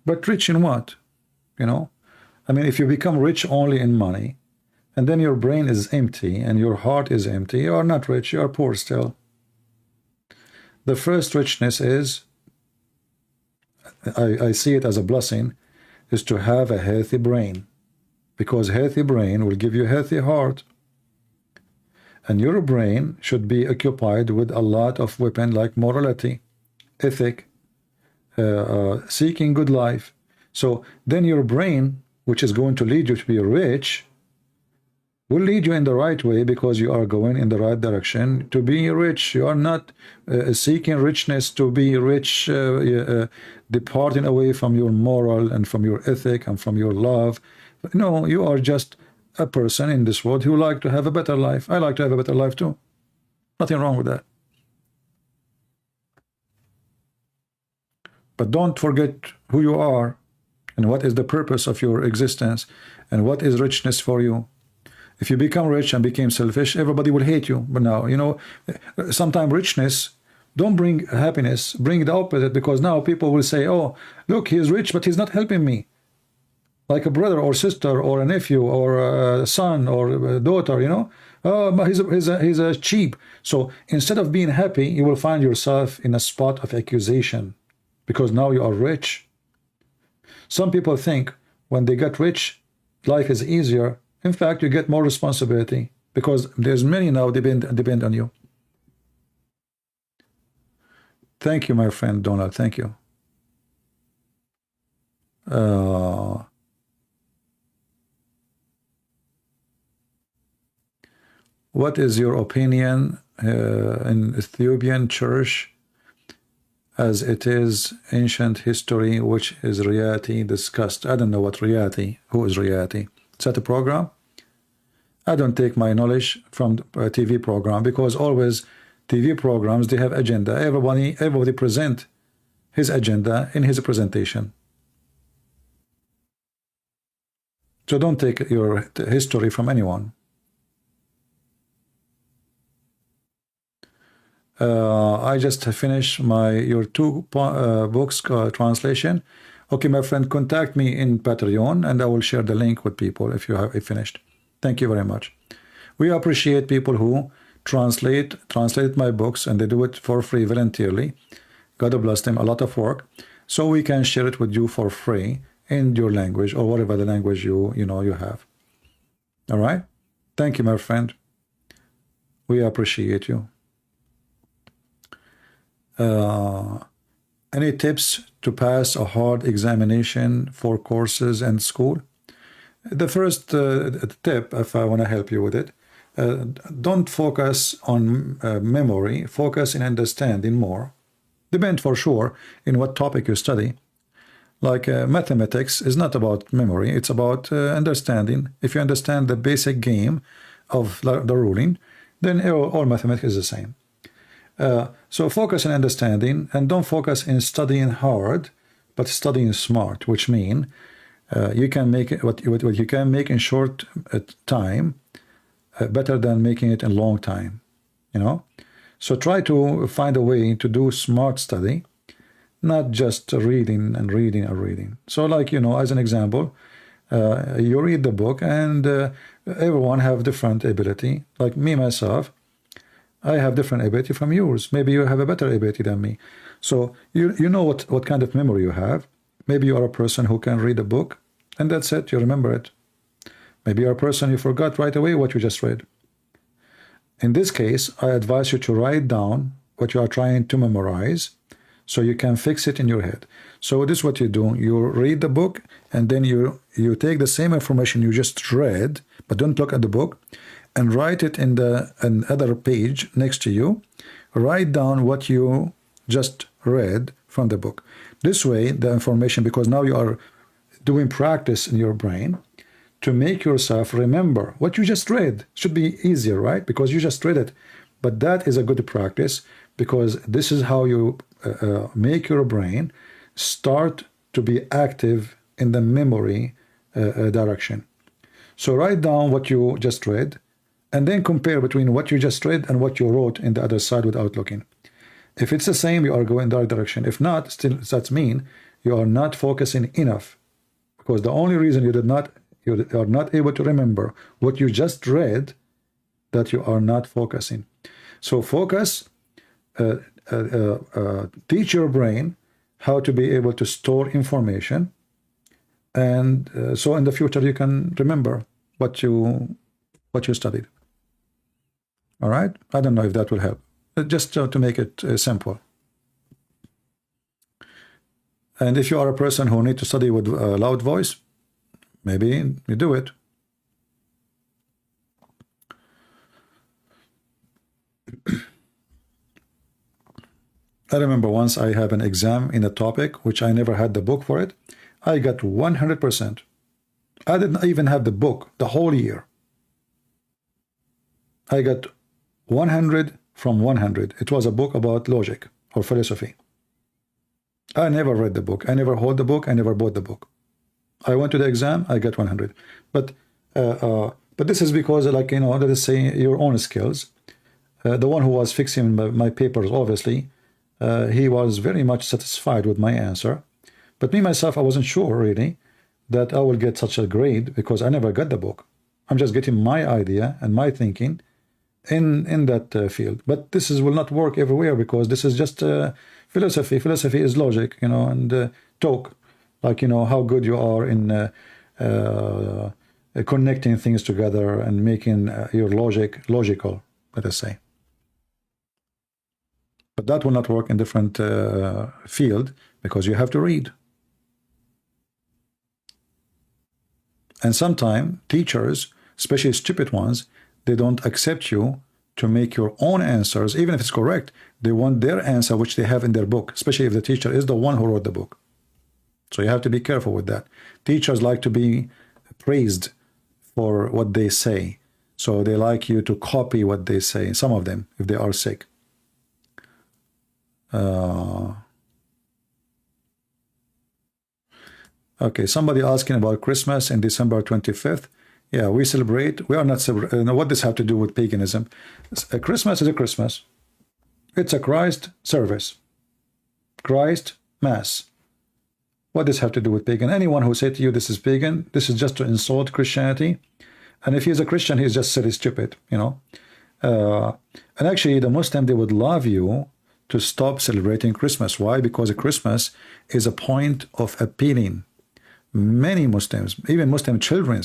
But rich in what? You know? I mean, if you become rich only in money, and then your brain is empty and your heart is empty, you are not rich, you are poor still. The first richness is, I see it as a blessing, is to have a healthy brain. Because healthy brain will give you a healthy heart. And your brain should be occupied with a lot of weapons like morality, ethic, seeking good life. So then your brain which is going to lead you to be rich, will lead you in the right way because you are going in the right direction to be rich. You are not seeking richness to be rich, departing away from your moral and from your ethic and from your love. No, you are just a person in this world who like to have a better life. I like to have a better life too. Nothing wrong with that. But don't forget who you are and what is the purpose of your existence and what is richness for you. If you become rich and became selfish, everybody will hate you. But now, you know, sometimes richness don't bring happiness, bring the opposite, because now people will say, oh, look, he's rich, but he's not helping me. Like a brother or sister or a nephew or a son or a daughter, you know. Oh, but he's a cheap. So instead of being happy, you will find yourself in a spot of accusation because now you are rich. Some people think when they get rich, life is easier. In fact, you get more responsibility because there's many now depend on you. Thank you, my friend Donald. Thank you. What is your opinion in Ethiopian church as it is ancient history, which is reality discussed? I don't know what reality. Who is reality? Is that a program? I don't take my knowledge from a TV program because always TV programs, they have agenda. Everybody present his agenda in his presentation. So don't take your history from anyone. I just finished your two books translation. Okay, my friend, contact me in Patreon and I will share the link with people if you have it finished. Thank you very much. We appreciate people who translate my books and they do it for free voluntarily. God bless them, a lot of work. So we can share it with you for free in your language or whatever the language you have. All right? Thank you, my friend. We appreciate you. Any tips to pass a hard examination for courses and school? The first tip, if I want to help you with it, don't focus on memory, focus in understanding more. Depend for sure in what topic you study. Like mathematics is not about memory, it's about understanding. If you understand the basic game of the ruling, then all mathematics is the same. So focus on understanding and don't focus in studying hard, but studying smart, which means you can make it, what you can make in short time better than making it in long time, you know. So try to find a way to do smart study, not just reading and reading and reading. So like, you know, as an example, you read the book and everyone have different ability. Like me, myself, I have different ability from yours. Maybe you have a better ability than me. So you know what kind of memory you have. Maybe you are a person who can read a book and that's it, you remember it. Maybe you're a person you forgot right away what you just read. In this case, I advise you to write down what you are trying to memorize so you can fix it in your head. So this is what you do. You read the book and then you take the same information you just read, but don't look at the book, and write it in another page next to you. Write down what you just read from the book. This way, the information, because now you are doing practice in your brain to make yourself remember what you just read. Should be easier, right? Because you just read it. But that is a good practice because this is how you make your brain start to be active in the memory direction. So write down what you just read and then compare between what you just read and what you wrote in the other side without looking. If it's the same, you are going in the right direction. If not, still that means you are not focusing enough, because the only reason you are not able to remember what you just read, that you are not focusing. So focus, teach your brain how to be able to store information, and so in the future you can remember what you studied. All right? I don't know if that will help. Just to make it simple. And if you are a person who need to study with a loud voice, maybe you do it. I remember once I have an exam in a topic which I never had the book for it. I got 100%. I didn't even have the book the whole year. I got 100 from 100. It was a book about logic or philosophy. I never read the book. I never hold the book. I never bought the book. I went to the exam. I got 100. But this is because, like, you know, let us say your own skills. The one who was fixing my papers, obviously, he was very much satisfied with my answer. But me, myself, I wasn't sure, really, that I will get such a grade because I never got the book. I'm just getting my idea and my thinking in that field. But this will not work everywhere because this is just philosophy. Philosophy is logic, you know, and talk, like, you know, how good you are in connecting things together and making your logic logical, let us say. But that will not work in different field because you have to read. And sometimes teachers, especially stupid ones, they don't accept you to make your own answers, even if it's correct. They want their answer, which they have in their book, especially if the teacher is the one who wrote the book. So you have to be careful with that. Teachers like to be praised for what they say. So they like you to copy what they say, some of them, if they are sick. Okay, somebody asking about Christmas in December 25th. Yeah, we celebrate. We are not celebrating. What does have to do with paganism? Christmas is a Christmas. It's a Christ service. Christ Mass. What does have to do with pagan? Anyone who said to you this is pagan, this is just to insult Christianity. And if he's a Christian, he's just silly stupid, you know. And actually, the Muslim, they would love you to stop celebrating Christmas. Why? Because Christmas is a point of appealing. Many Muslims, even Muslim children,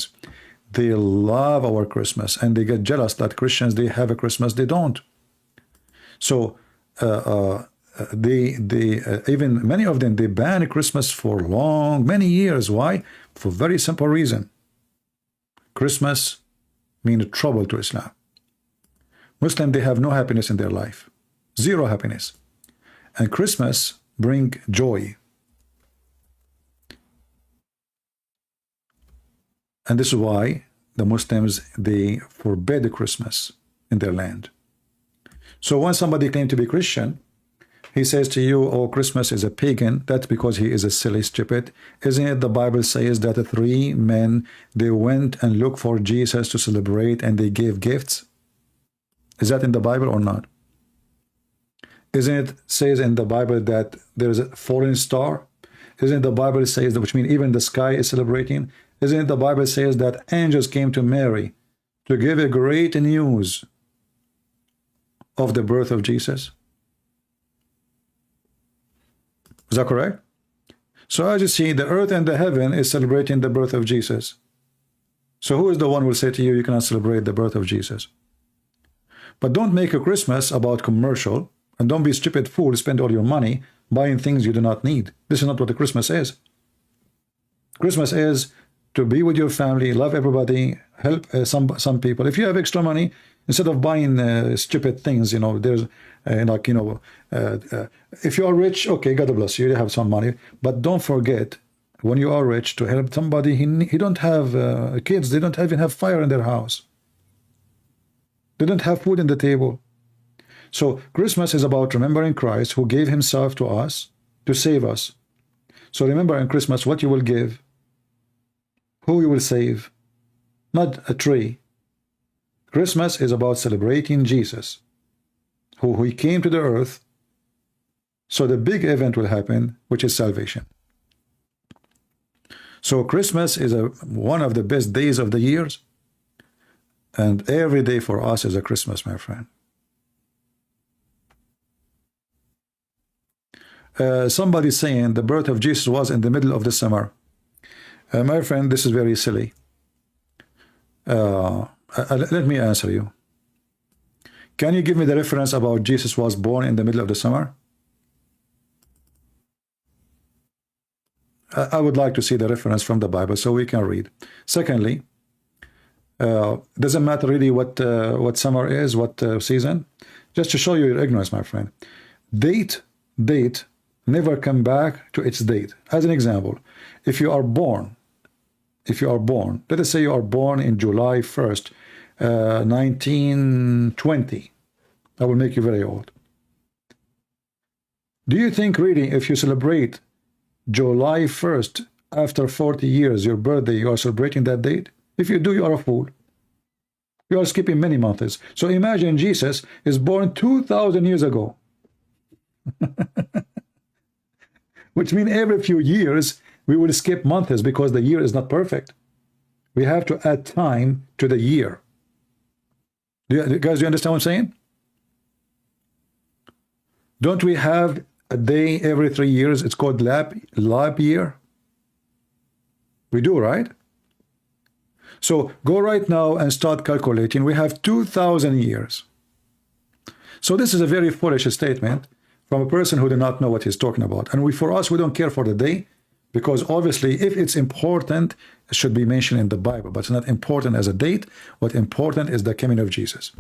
they love our Christmas and they get jealous that Christians, they have a Christmas, they don't. So even many of them, they ban Christmas for many years. Why? For very simple reason. Christmas means trouble to Islam. Muslims, they have no happiness in their life. Zero happiness. And Christmas bring joy. And this is why the Muslims, they forbid Christmas in their land. So when somebody claims to be Christian, he says to you, oh, Christmas is a pagan. That's because he is a silly stupid. Isn't it the Bible says that the 3 men, they went and looked for Jesus to celebrate and they gave gifts? Is that in the Bible or not? Isn't it says in the Bible that there's a falling star? Isn't the Bible says that, which means even the sky is celebrating? Isn't it the Bible says that angels came to Mary to give a great news of the birth of Jesus? Is that correct? So as you see, the earth and the heaven is celebrating the birth of Jesus. So who is the one who will say to you, you cannot celebrate the birth of Jesus? But don't make a Christmas about commercial, and don't be a stupid fool, spend all your money buying things you do not need. This is not what the Christmas is. Christmas is to be with your family, love everybody, help some people. If you have extra money, instead of buying stupid things, you know, there's like, you know, if you are rich, okay, God bless you, you have some money, but don't forget when you are rich to help somebody. He don't have kids, they don't even have fire in their house, they don't have food on the table. So Christmas is about remembering Christ who gave himself to us to save us. So remember in Christmas what you will give, who you will save, not a tree. Christmas is about celebrating Jesus, who he came to the earth, so the big event will happen, which is salvation. So Christmas is one of the best days of the years, and every day for us is a Christmas, my friend. Somebody saying the birth of Jesus was in the middle of the summer. My friend, this is very silly. Let me answer you. Can you give me the reference about Jesus was born in the middle of the summer? I would like to see the reference from the Bible so we can read. Secondly, doesn't matter really what summer is, what season. Just to show you your ignorance, my friend. Date never come back to its date. As an example, if you are born, let us say you are born in July 1st, 1920. I will make you very old. Do you think really if you celebrate July 1st after 40 years, your birthday, you are celebrating that date? If you do, you are a fool. You are skipping many months. So imagine Jesus is born 2,000 years ago. Which means every few years we will skip months because the year is not perfect. We have to add time to the year. Guys, do you understand what I'm saying? Don't we have a day every 3 years? It's called lap year. We do, right? So go right now and start calculating. We have 2,000 years. So this is a very foolish statement from a person who did not know what he's talking about. And for us, we don't care for the day, because obviously if it's important, it should be mentioned in the Bible, but it's not important as a date. What's important is the coming of Jesus.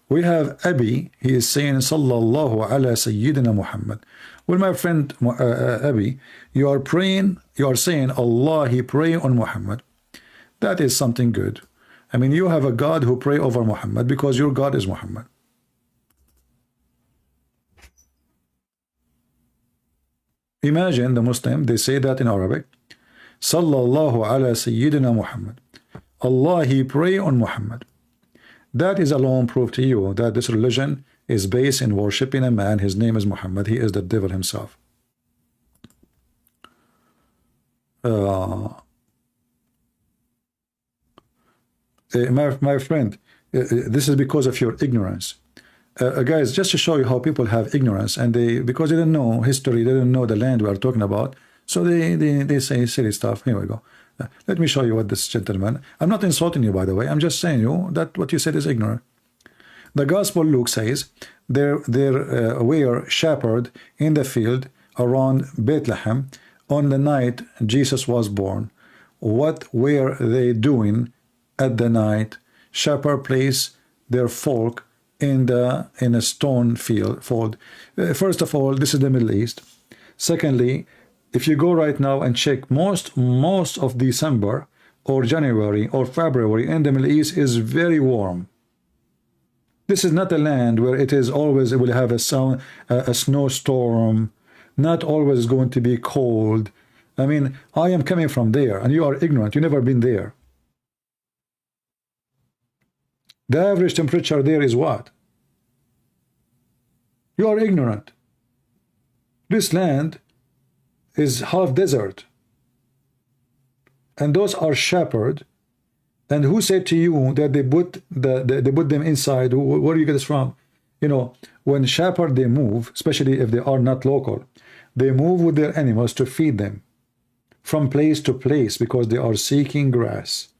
We have Abi, he is saying, Sallallahu ala Sayyidina Muhammad. Well, my friend Abi, you are saying, Allah, he pray on Muhammad. That is something good. I mean, you have a God who pray over Muhammad because your God is Muhammad. Imagine the Muslim, they say that in Arabic, Sallallahu ala Sayyidina Muhammad. Allah, he pray on Muhammad. That is alone proof to you that this religion is based in worshipping a man. His name is Muhammad. He is the devil himself. My friend, this is because of your ignorance. Guys, just to show you how people have ignorance, and because they don't know history, they don't know the land we are talking about, so they say silly stuff. Here we go. Let me show you what this gentleman. I'm not insulting you, by the way. I'm just saying you that what you said is ignorant. The Gospel Luke says there were shepherds in the field around Bethlehem on the night Jesus was born. What were they doing at the night? Shepherd place their flock in a stone fold. First of all, this is the Middle East. Secondly, if you go right now and check most of December or January or February in the Middle East is very warm. This is not a land where it is always, it will have a snowstorm, not always going to be cold. I mean, I am coming from there and you are ignorant. You've never been there. The average temperature there is what? You are ignorant. This land is half desert, and those are shepherds. And who said to you that they put them inside? Where do you get this from? You know, when shepherds they move, especially if they are not local, they move with their animals to feed them from place to place because they are seeking grass.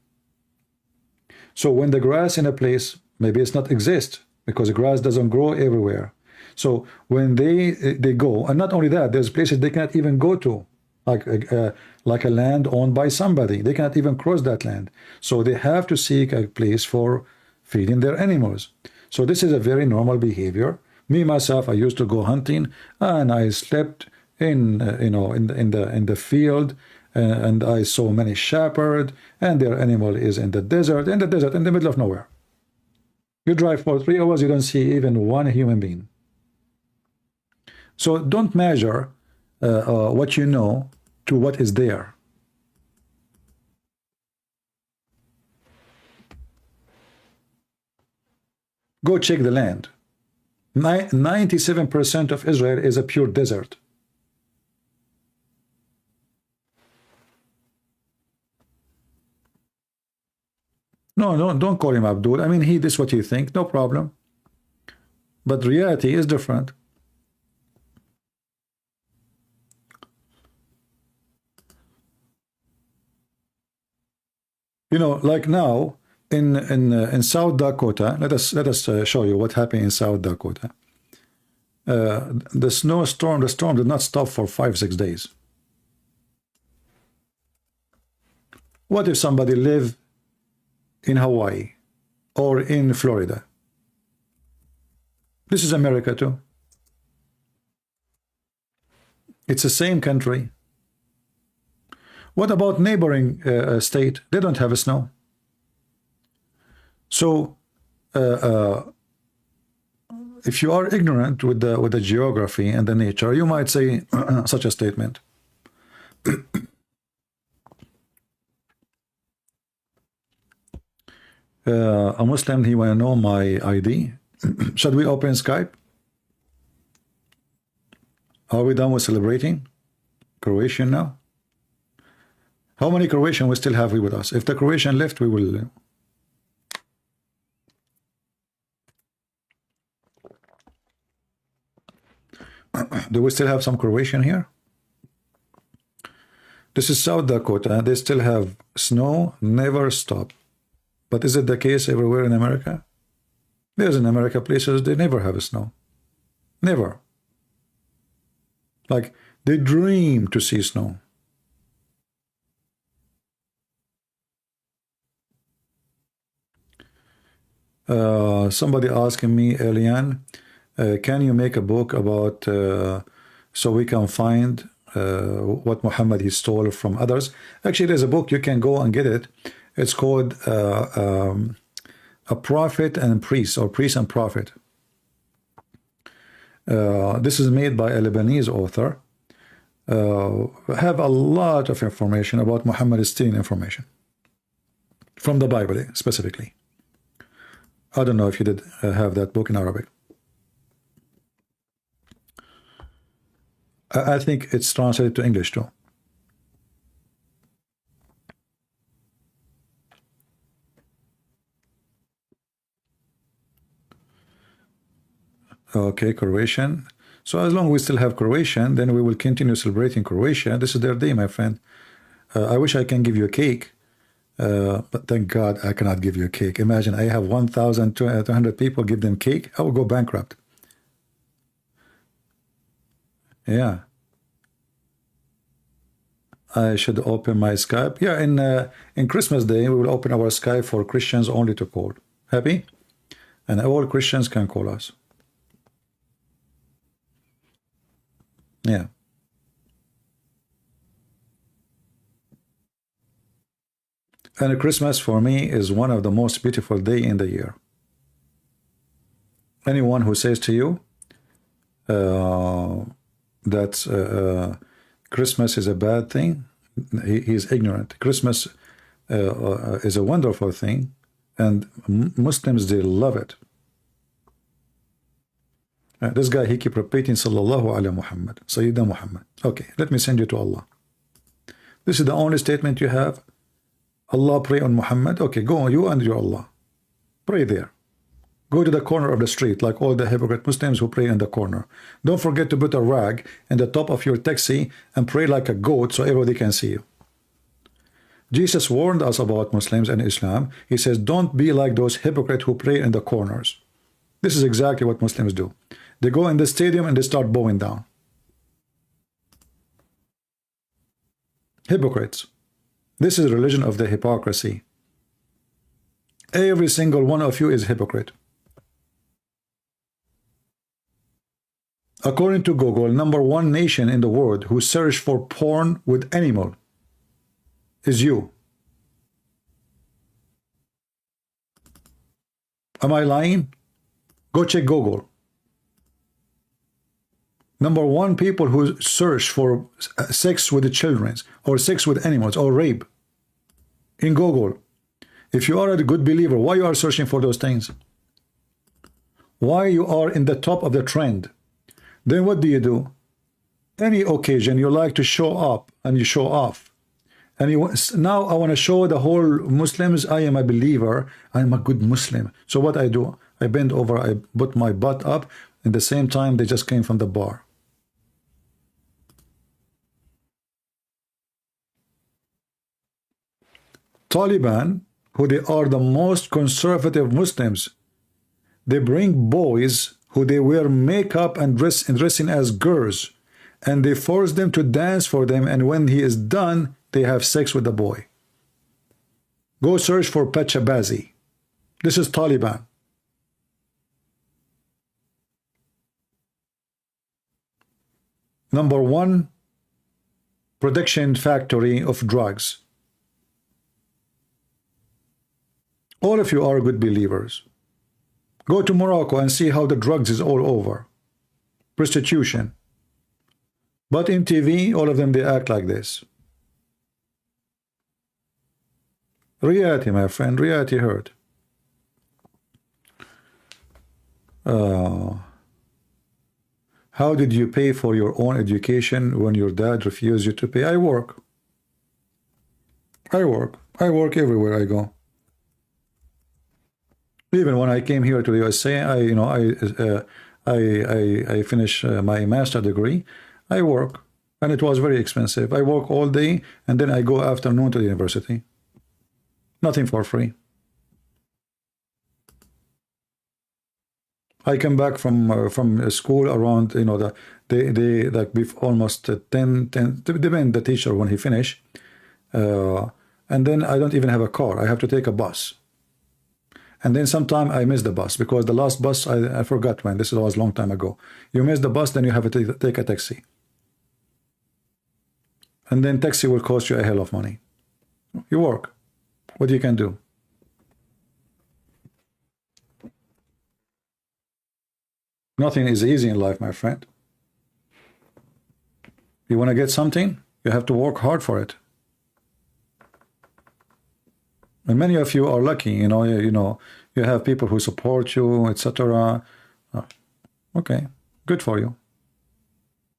So when the grass in a place, maybe it's not exist because the grass doesn't grow everywhere. So when they go, and not only that, there's places they cannot even go to, like a land owned by somebody. They cannot even cross that land. So they have to seek a place for feeding their animals. So this is a very normal behavior. Me myself, I used to go hunting, and I slept in in the field, and I saw many shepherds, and their animal is in the desert, in the middle of nowhere. You drive for 3 hours, you don't see even one human being. So don't measure what you know to what is there. Go check the land. 97% of Israel is a pure desert. No, don't call him Abdul. I mean, this is what you think, no problem. But reality is different. You know, like now in South Dakota, let us show you what happened in South Dakota. The storm did not stop for 5-6 days. What if somebody live in Hawaii or in Florida? This is America too. It's the same country. What about neighboring state? They don't have snow. So if you are ignorant with the geography and the nature, you might say such a statement. A Muslim, he want to know my ID. Should we open Skype? Are we done with celebrating Croatian now? How many Croatian we still have with us? If the Croatian left, we will. Do we still have some Croatian here? This is South Dakota. They still have snow, never stop. But is it the case everywhere in America? There's in America places they never have snow. Never. Like they dream to see snow. Somebody asking me, Elian, can you make a book about so we can find what Muhammad he stole from others? Actually, there's a book, you can go and get it. It's called A Prophet and Priest, or Priest and Prophet. This is made by a Lebanese author. Have a lot of information about Muhammad stealing information from the Bible specifically. I don't know if you did have that book in Arabic. I think it's translated to English too. Okay, Croatian. So as long as we still have Croatian, then we will continue celebrating Croatia. This is their day, my friend. I wish I can give you a cake, but thank God I cannot give you a cake. Imagine I have 1,200 people, give them cake, I will go bankrupt. Yeah. I should open my Skype. Yeah, in Christmas Day, we will open our Skype for Christians only to call. Happy? And all Christians can call us. Yeah. And Christmas for me is one of the most beautiful day in the year. Anyone who says to you that Christmas is a bad thing, he is ignorant. Christmas is a wonderful thing, and Muslims, they love it. This guy, he keep repeating Sallallahu ala Muhammad, Sayyidina Muhammad. Okay, let me send you to Allah. This is the only statement you have. Allah, pray on Muhammad. Okay, go on, you and your Allah. Pray there. Go to the corner of the street like all the hypocrite Muslims who pray in the corner. Don't forget to put a rag in the top of your taxi and pray like a goat so everybody can see you. Jesus warned us about Muslims and Islam. He says, don't be like those hypocrites who pray in the corners. This is exactly what Muslims do. They go in the stadium and they start bowing down. Hypocrites. This is religion of the hypocrisy. Every single one of you is hypocrite. According to Google, #1 nation in the world who search for porn with animal is you. Am I lying? Go check Google. #1 people who search for sex with the children or sex with animals or rape in Google. If you are a good believer, why you are searching for those things? Why you are in the top of the trend? Then what do? Any occasion you like to show up and you show off. And now I want to show the whole Muslims I am a believer, I am a good Muslim. So what I do? I bend over, I put my butt up, and the same time they just came from the bar. Taliban, who they are the most conservative Muslims, they bring boys who they wear makeup and dressing as girls, and they force them to dance for them, and when he is done, they have sex with the boy. Go search for Pachabazi. This is Taliban. Number one production factory of drugs. All of you are good believers. Go to Morocco and see how the drugs is all over. Prostitution. But in TV, all of them, they act like this. Reality, my friend, reality hurt. How did you pay for your own education when your dad refused you to pay? I work. I work everywhere I go. Even when I came here to the USA, I finished my master degree. I work, and it was very expensive. I work all day, and then I go afternoon to the university. Nothing for free. I come back from school around, they like almost 10, depend the teacher when he finish, and then I don't even have a car. I have to take a bus. And then sometime I miss the bus because the last bus, I forgot when. This was a long time ago. You miss the bus, then you have to take a taxi. And then taxi will cost you a hell of money. You work. What you can do? Nothing is easy in life, my friend. You want to get something, you have to work hard for it. And many of you are lucky, you have people who support you, etc. Okay, good for you.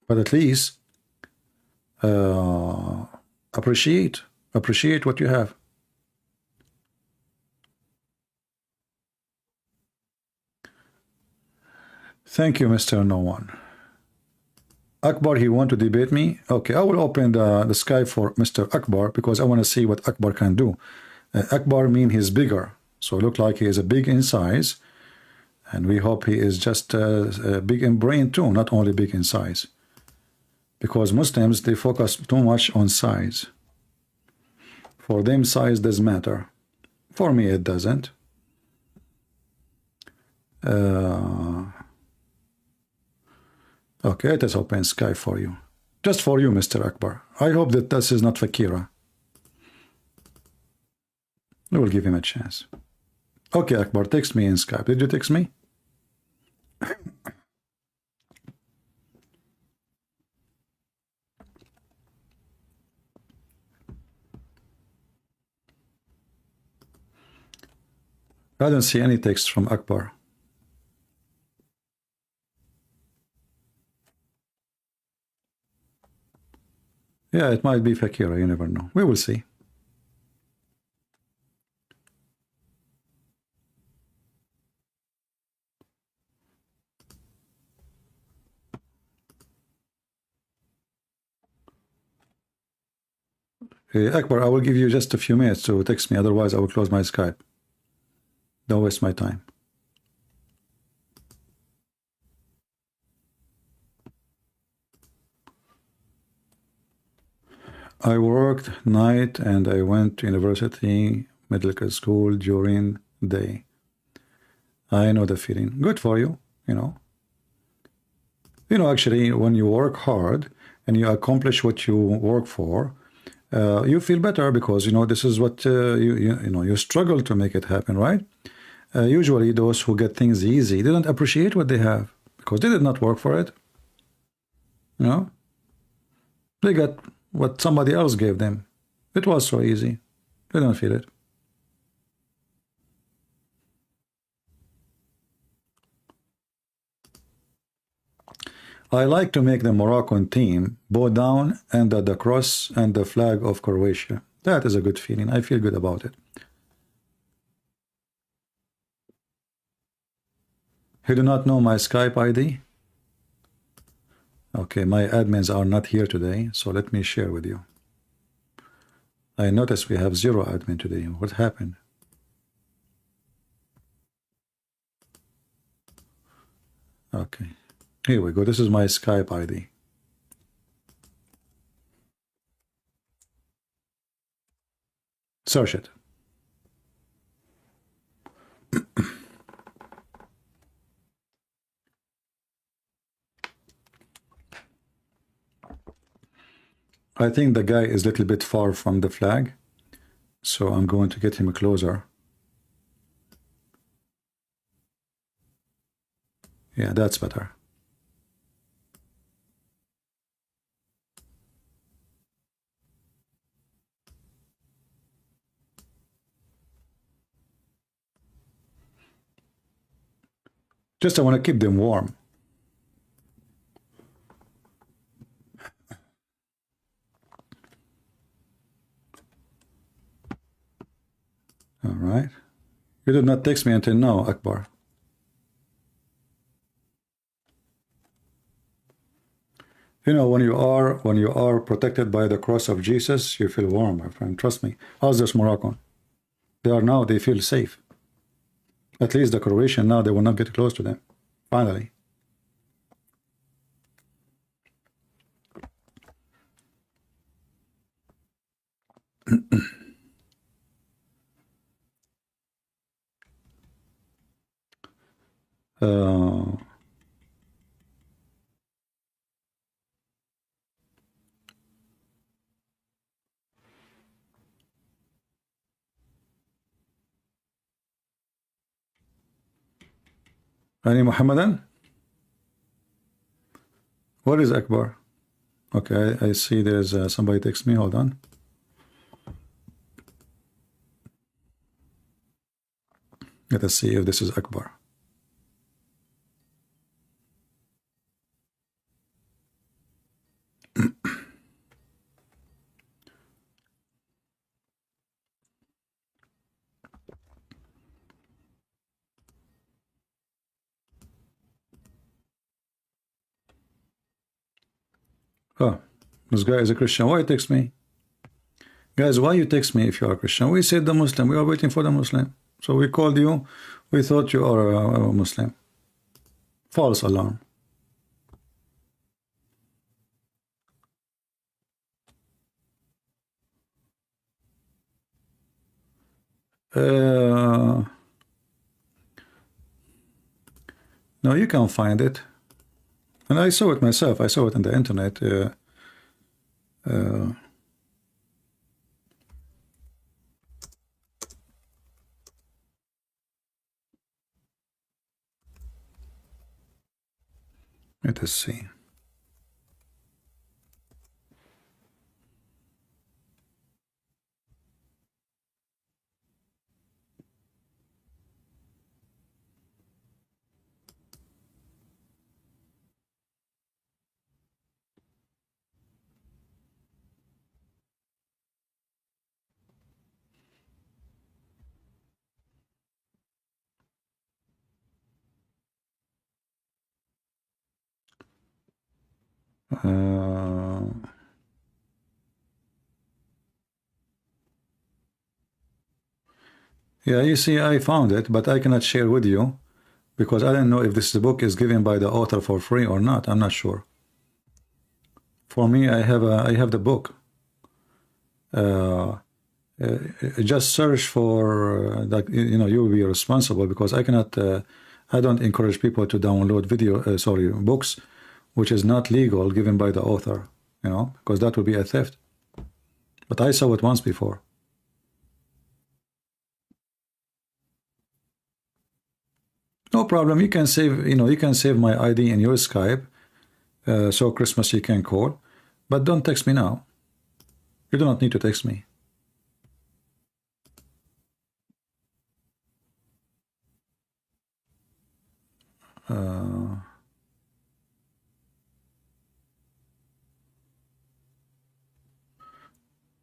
But at least appreciate what you have. Thank you, Mr. No One. Akbar, he want to debate me? Okay, I will open the Skype for Mr. Akbar because I want to see what Akbar can do. Akbar mean he's bigger, so look like he is a big in size, and we hope he is just big in brain too, not only big in size. Because Muslims, they focus too much on size. For them, size does matter. For me, it doesn't. Okay, let us open Skype for you. Just for you, Mr. Akbar. I hope that this is not Fakira. We will give him a chance. Okay, Akbar, text me in Skype. Did you text me? I don't see any text from Akbar. Yeah, it might be Fakira, you never know. We will see. Akbar, I will give you just a few minutes to text me, otherwise I will close my Skype. Don't waste my time. I worked night and I went to university, medical school during day. I know the feeling. Good for you, actually, when you work hard and you accomplish what you work for, you feel better because, this is what you struggle to make it happen, right? Usually those who get things easy, they don't appreciate what they have because they did not work for it. They got what somebody else gave them. It was so easy. They don't feel it. I like to make the Moroccan team bow down under the cross and the flag of Croatia. That is a good feeling. I feel good about it. You do not know my Skype ID? Okay, my admins are not here today, so let me share with you. I notice we have 0 admin today. What happened? Okay, here we go. This is my Skype ID. Search it. I think the guy is a little bit far from the flag, so I'm going to get him closer. Yeah, that's better. Just I want to keep them warm. All right. You did not text me until now, Akbar. You know, when you are protected by the cross of Jesus, you feel warm, my friend. Trust me. How's this Moroccan? They feel safe. At least the Croatian now, they will not get close to them. Finally. uh, any Muhammadan? What is Akbar? Okay, I see there's somebody text me. Hold on. Let us see if this is Akbar. Oh, this guy is a Christian. Why you text me? Guys, why you text me if you are a Christian? We said the Muslim. We are waiting for the Muslim. So we called you. We thought you are a Muslim. False alarm. No, you can't find it. And I saw it myself. I saw it on the internet. Let us see. Yeah, you see, I found it, but I cannot share with you because I don't know if this book is given by the author for free or not. I'm not sure. For me, I have the book. Just search for that. You know, you will be responsible because I cannot. I don't encourage people to download books, which is not legal, given by the author. You know, because that would be a theft. But I saw it once before. No problem. You can save. You know, you can save my ID in your Skype. So Christmas you can call, but don't text me now. You do not need to text me.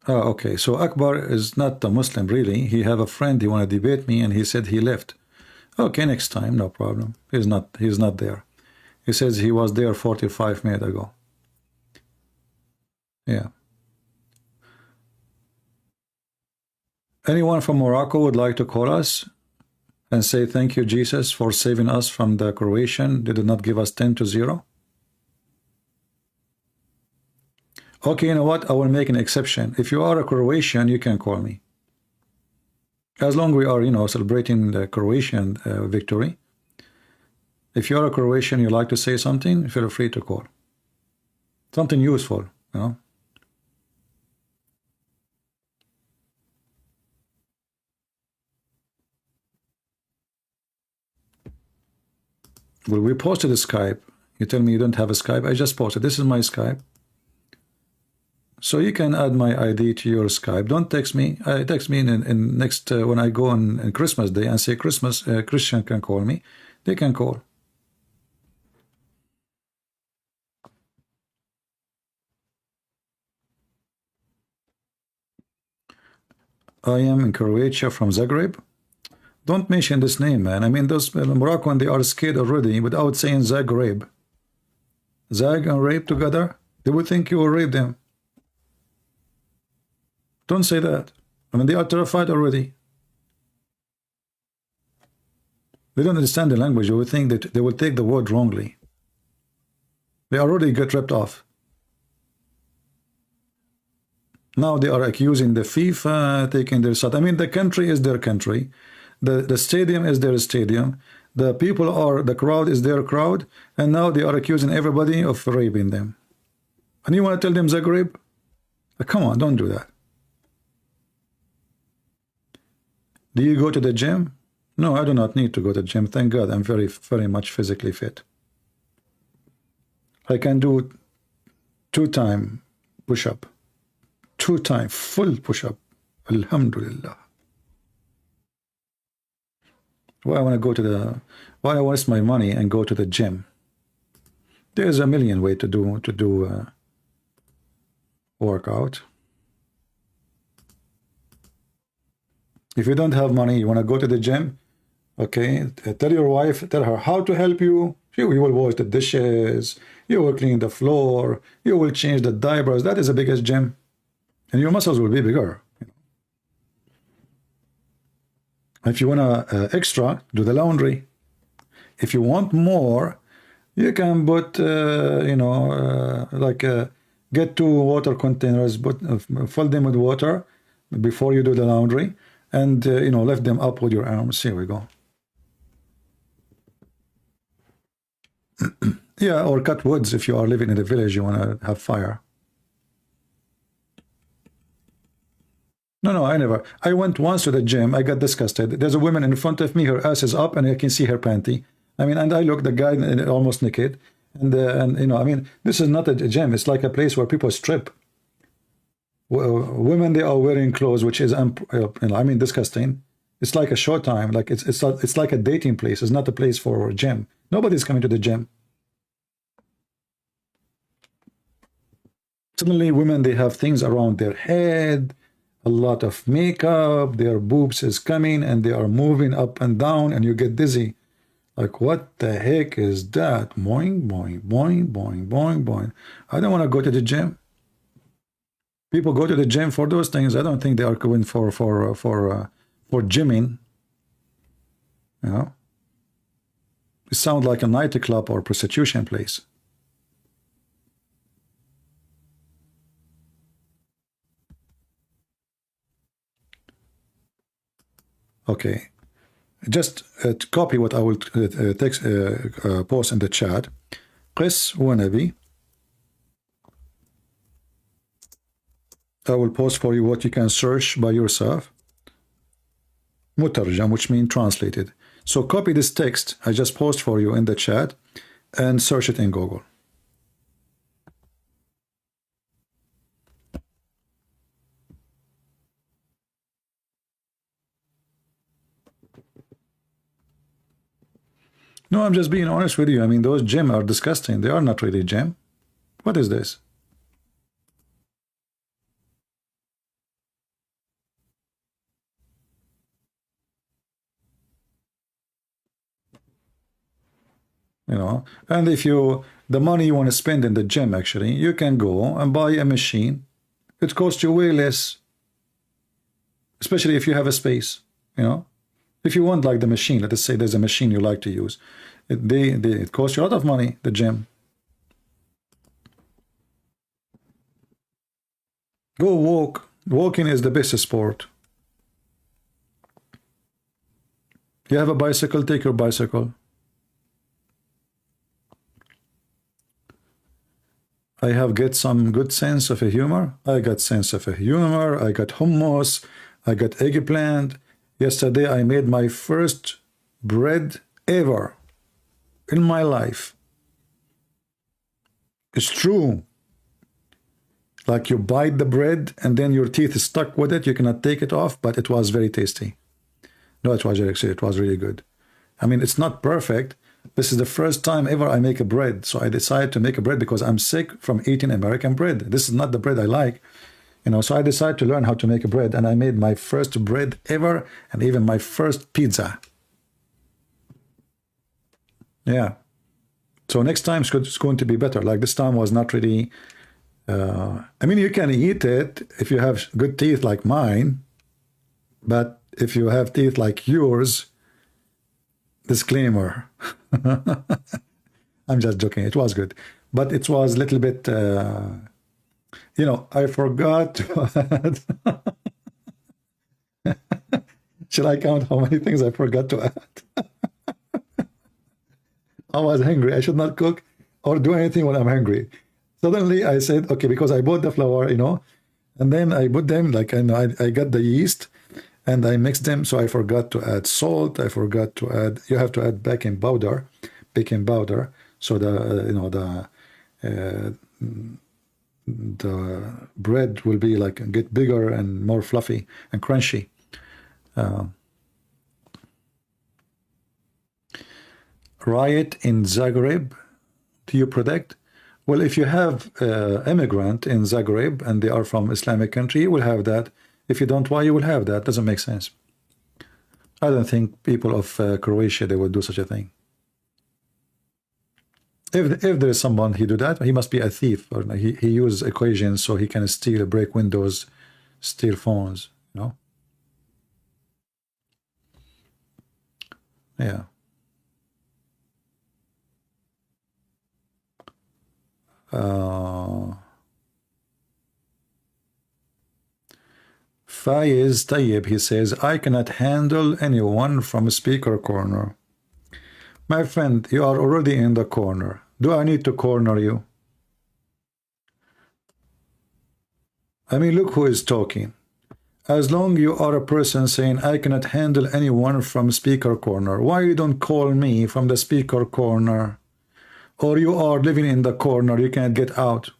Okay, so Akbar is not a Muslim really. He have a friend, he want to debate me, and he said he left. Okay, next time, no problem. He's not there. He says he was there 45 minutes ago. Yeah. Anyone from Morocco would like to call us and say thank you, Jesus, for saving us from the Croatian? They did not give us 10-0. Okay, you know what? I will make an exception. If you are a Croatian, you can call me. As long as we are, you know, celebrating the Croatian victory. If you're a Croatian, you like to say something, feel free to call. Something useful, you know. Well, we posted a Skype. You tell me you don't have a Skype. I just posted. This is my Skype. So you can add my ID to your Skype. Don't text me. Text me in next when I go on Christmas Day and say Christmas. Christian can call me. They can call. I am in Croatia from Zagreb. Don't mention this name, man. I mean, those Moroccan, they are scared already without saying Zagreb. Zag and rape together. They would think you will rape them. Don't say that. I mean, they are terrified already. They don't understand the language. You would think that they will take the word wrongly. They already get ripped off. Now they are accusing the FIFA taking their side. I mean, the country is their country. The stadium is their stadium. The people are, the crowd is their crowd. And now they are accusing everybody of raping them. And you want to tell them Zagreb? Come on, don't do that. Do you go to the gym? No, I do not need to go to the gym. Thank God, I'm very, very much physically fit. I can do 2-time push-up. 2-time full push-up. Alhamdulillah. Why I want to go to the? Why I waste my money and go to the gym? There's a million ways to do workout. If you don't have money, you want to go to the gym, okay? Tell your wife, tell her how to help you. You will wash the dishes, you will clean the floor, you will change the diapers. That is the biggest gym. And your muscles will be bigger. If you want extra, do the laundry. If you want more, you can put, get 2 water containers, fill them with water before you do the laundry. And, lift them up with your arms. Here we go. Yeah, or cut woods if you are living in a village, you want to have fire. No, I never. I went once to the gym. I got disgusted. There's a woman in front of me. Her ass is up, and I can see her panty. I mean, and I look, the guy almost naked. And I mean, this is not a gym. It's like a place where people strip. Women, they are wearing clothes, which is, I mean, disgusting. It's like a short time. Like it's like a dating place. It's not a place for a gym. Nobody's coming to the gym. Suddenly, women, they have things around their head, a lot of makeup, their boobs is coming, and they are moving up and down, and you get dizzy. Like, what the heck is that? Boing, boing, boing, boing, boing, boing. I don't want to go to the gym. People go to the gym for those things. I don't think they are going for gymming. You know, it sounds like a nightclub or prostitution place. Okay, just copy what I will post in the chat. قس ونبي. I will post for you what you can search by yourself. مترجم, which means translated. So copy this text I just post for you in the chat and search it in Google. No, I'm just being honest with you. I mean, those gym are disgusting. They are not really gym. What is this? You know, and if you, the money you want to spend in the gym, actually, you can go and buy a machine. It costs you way less, especially if you have a space, you know. If you want like the machine, let us say there's a machine you like to use, it costs you a lot of money, the gym. Go walk. Walking is the best sport. You have a bicycle, take your bicycle. I have get some good sense of a humor. I got sense of a humor. I got hummus. I got eggplant. Yesterday I made my first bread ever. in my life. It's true. Like you bite the bread and then your teeth is stuck with it. You cannot take it off, but it was very tasty. No, it was actually, it was really good. I mean, it's not perfect. This is the first time ever I make a bread. So I decided to make a bread because I'm sick from eating American bread. This is not the bread I like. You know, so I decided to learn how to make a bread, and I made my first bread ever and even my first pizza. Yeah. So next time it's going to be better. Like this time was not really, I mean, you can eat it if you have good teeth like mine, but if you have teeth like yours, disclaimer. I'm just joking. It was good, but it was a little bit, you know, I forgot to add. Should I count how many things I forgot to add? I was hungry. I should not cook or do anything when I'm hungry. Suddenly I said, okay, because I bought the flour, you know, and then I put them, like, I know I got the yeast and I mixed them. So I forgot to add salt. I forgot to add, you have to add baking powder. So the, you know, the bread will be like, get bigger and more fluffy and crunchy. Riot in Zagreb, do you predict? Well, if you have immigrant in Zagreb and they are from Islamic country, you will have that. If you don't, why you will have that? Doesn't make sense. I don't think people of Croatia, they would do such a thing. If there is someone he do that, he must be a thief, or he uses equations so he can steal, break windows, steal phones, you know? Yeah. Faiz Tayyib, he says, I cannot handle anyone from a speaker corner. My friend, you are already in the corner. Do I need to corner you? I mean, look who is talking. As long you are a person saying, I cannot handle anyone from speaker corner, why you don't call me from the speaker corner? Or you are living in the corner, you can't get out.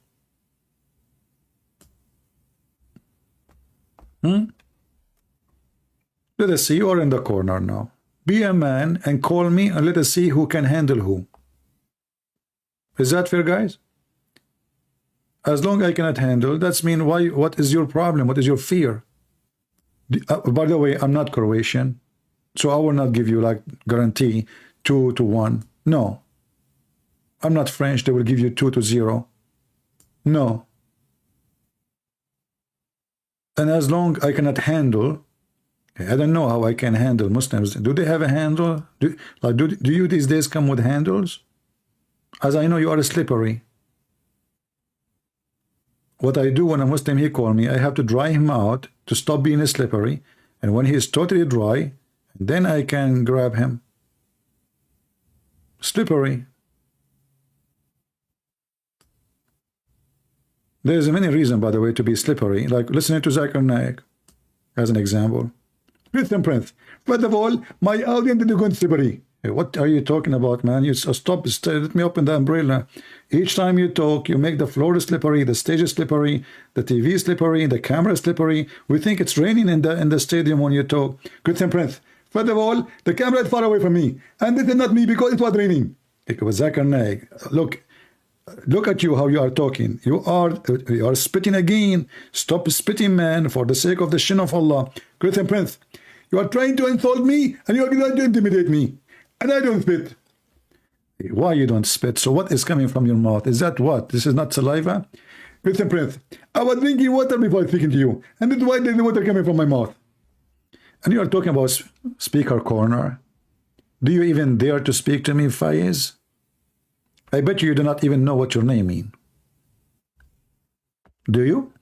Let us see, you are in the corner now. Be a man and call me and let us see who can handle who. Is that fair, guys? As long I cannot handle, that's mean why? What is your problem? What is your fear? By the way, I'm not Croatian, so I will not give you like guarantee 2-1. No. I'm not French, they will give you 2-0. No. And as long I cannot handle, I don't know how I can handle Muslims. Do they have a handle? Do you these days come with handles? As I know, you are slippery. What I do when a Muslim, he call me, I have to dry him out to stop being slippery. And when he is totally dry, then I can grab him. Slippery. There's many reasons, by the way, to be slippery. Like listening to Zakir Naik, as an example. Listen, Prince. First of all, my audience is going slippery. Hey, what are you talking about, man? You stop, let me open the umbrella. Each time you talk, you make the floor slippery, the stage is slippery, the TV is slippery, the camera is slippery. We think it's raining in the stadium when you talk. Christian Prince. First of all, the camera is far away from me, and this is not me because it was raining. It was Zakir Naik. Look at you, how you are talking. You are spitting again. Stop spitting, man, for the sake of the shin of Allah. Christian Prince, you are trying to insult me, and you are trying to intimidate me. And I don't spit. Why you don't spit? So what is coming from your mouth? Is that what? This is not saliva? Christian Prince, I was drinking water before speaking to you. And that's why there's the water coming from my mouth. And you are talking about speaker corner. Do you even dare to speak to me, Faiz? I bet you do not even know what your name means. Do you?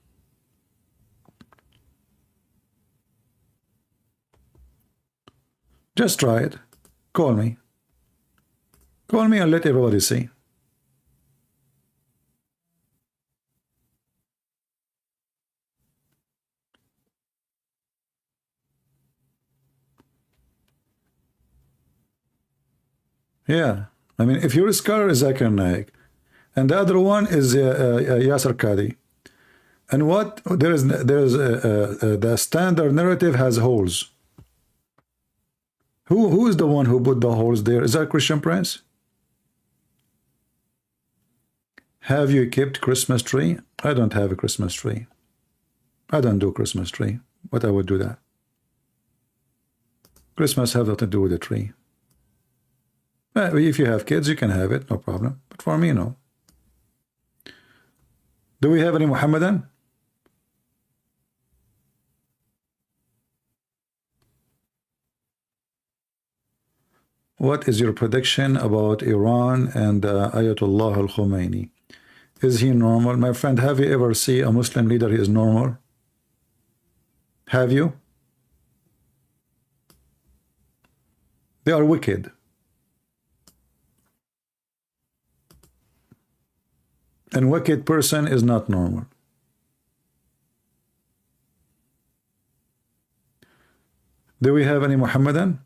Just try it. Call me. Call me and let everybody see. Yeah, I mean, if your scholar is Zakir Naik, and the other one is Yasser Qadi, and what there's the standard narrative has holes. Who is the one who put the holes there? Is that Christian Prince? Have you kept Christmas tree? I don't have a Christmas tree. I don't do Christmas tree. But I would do that. Christmas have nothing to do with the tree. If you have kids, you can have it, no problem. But for me, no. Do we have any Muhammadan? What is your prediction about Iran and Ayatollah al-Khomeini? Is he normal? My friend, have you ever seen a Muslim leader who is normal? Have you? They are wicked. And wicked person is not normal. Do we have any Muhammadan?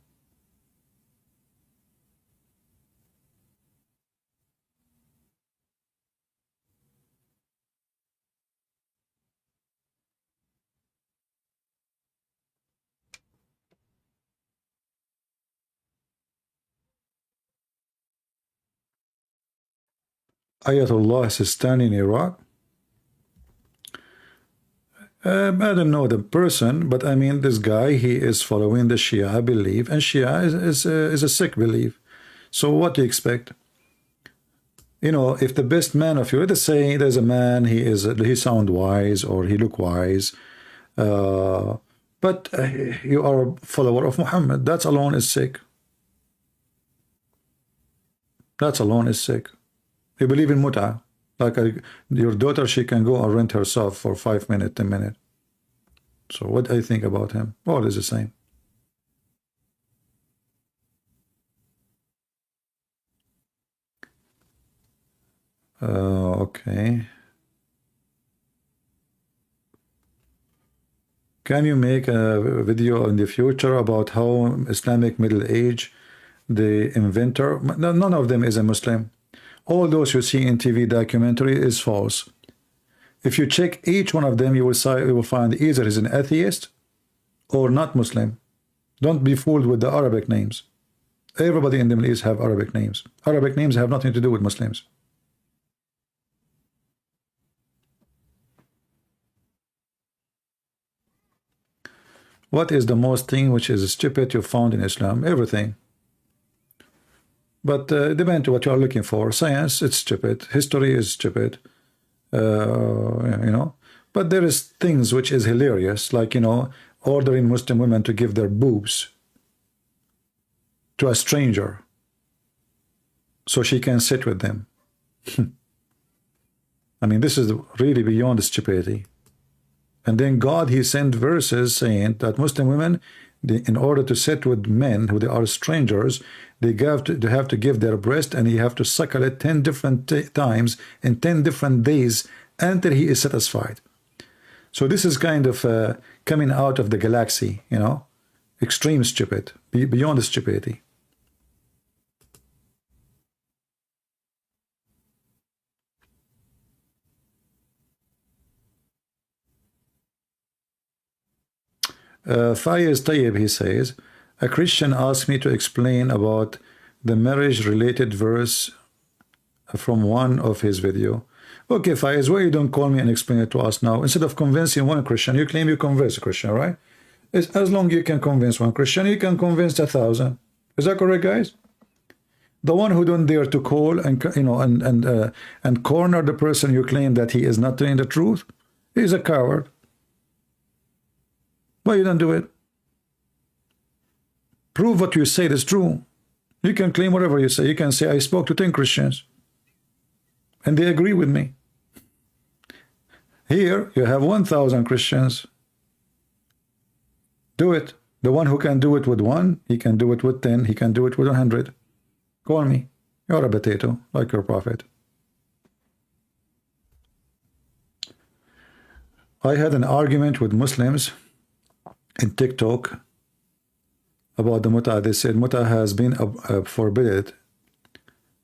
Ayatollah Sistani in Iraq? I don't know the person, but I mean this guy, he is following the Shia belief, and Shia is a sick belief. So what do you expect? You know, if the best man of you, let's say there's a man, he sound wise or he look wise, but you are a follower of Muhammad, that alone is sick. That alone is sick. You believe in mut'ah, like your daughter, she can go and rent herself for 5 minutes, 10 minutes. So what do I think about him? All is the same. Okay. Can you make a video in the future about how Islamic Middle Age, the inventor, none of them is a Muslim. All those you see in TV documentary is false. If you check each one of them, you will find either he's an atheist or not Muslim. Don't be fooled with the Arabic names. Everybody in the Middle East have Arabic names. Arabic names have nothing to do with Muslims. What is the most thing which is stupid you found in Islam? Everything. But depends on what you are looking for. Science, it's stupid. History is stupid. You know. But there is things which is hilarious, like, you know, ordering Muslim women to give their boobs to a stranger so she can sit with them. I mean, this is really beyond stupidity. And then God, he sent verses saying that Muslim women, in order to sit with men who they are strangers, they have to give their breast, and you have to suckle it 10 different times in 10 different days until he is satisfied. So this is kind of coming out of the galaxy, you know, extreme stupid, beyond the stupidity. Fayez Tayyib, he says, a Christian asked me to explain about the marriage-related verse from one of his video. Okay, Fayez, why you don't call me and explain it to us now? Instead of convincing one Christian, you claim you convince a Christian, right? As long as you can convince one Christian, you can convince 1,000. Is that correct, guys? The one who don't dare to call and, you know, and corner the person you claim that he is not telling the truth, he's a coward. Why you don't do it? Prove what you say is true. You can claim whatever you say. You can say, I spoke to 10 Christians and they agree with me. Here you have 1,000 Christians. Do it. The one who can do it with 1, he can do it with 10, he can do it with 100. Call me. You're a potato, like your prophet. I had an argument with Muslims in TikTok about the mut'ah. They said mut'ah has been forbidden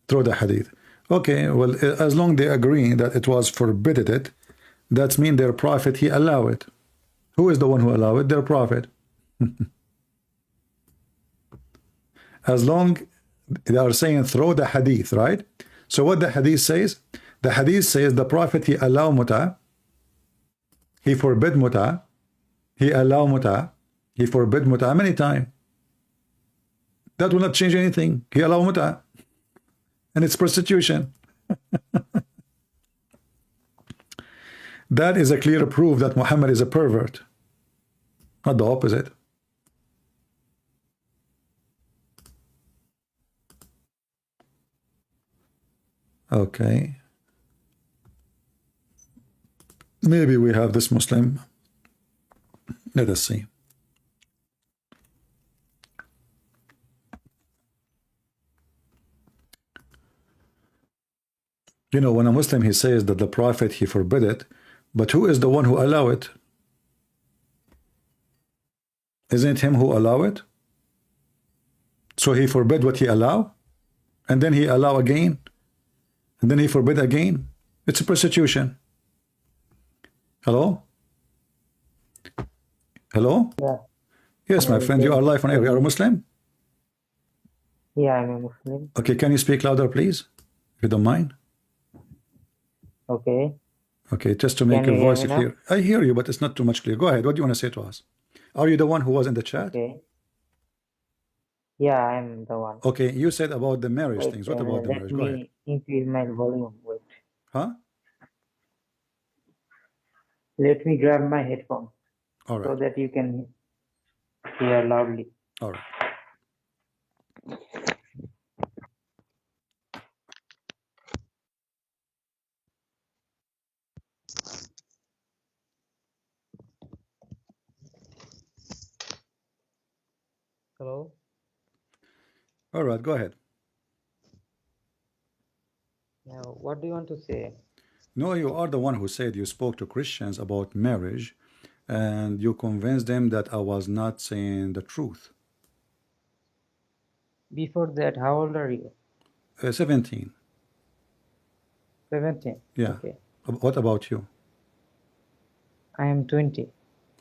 through the hadith. Okay, well, as long they agree that it was forbidden it, that means their prophet, he allow it. Who is the one who allow it? Their prophet. As long they are saying through the hadith, right? So what the hadith says? The hadith says the prophet, he allow muta, he forbid muta, he allow muta, he forbid muta many times. That will not change anything. He allow muta, and it's prostitution. That is a clear proof that Muhammad is a pervert, not the opposite. Okay. Maybe we have this Muslim. Let us see. You know, when a Muslim, he says that the prophet, he forbid it, but who is the one who allow it? Isn't it him who allow it? So he forbid what he allow, and then he allow again, and then he forbid again. It's a prostitution. Hello? Hello? Yeah. Yes, my friend, you are live on air. You are a Muslim? Yeah, I'm a Muslim. Okay, can you speak louder, please? If you don't mind. Okay. Okay, just to make Can your you hear voice me now? clear. I hear you, but it's not too much clear. Go ahead. What do you want to say to us? Are you the one who was in the chat? Okay. Yeah, I'm the one. Okay, you said about the marriage Wait, things. What about the let marriage? Go ahead. me increase my volume. Wait. Huh? Let me grab my headphone All so right. that you can hear loudly. All right. Hello? All right, go ahead. Now, what do you want to say? No, you are the one who said you spoke to Christians about marriage and you convinced them that I was not saying the truth. Before that, how old are you? 17. 17. Yeah. Okay. What about you? I am 20.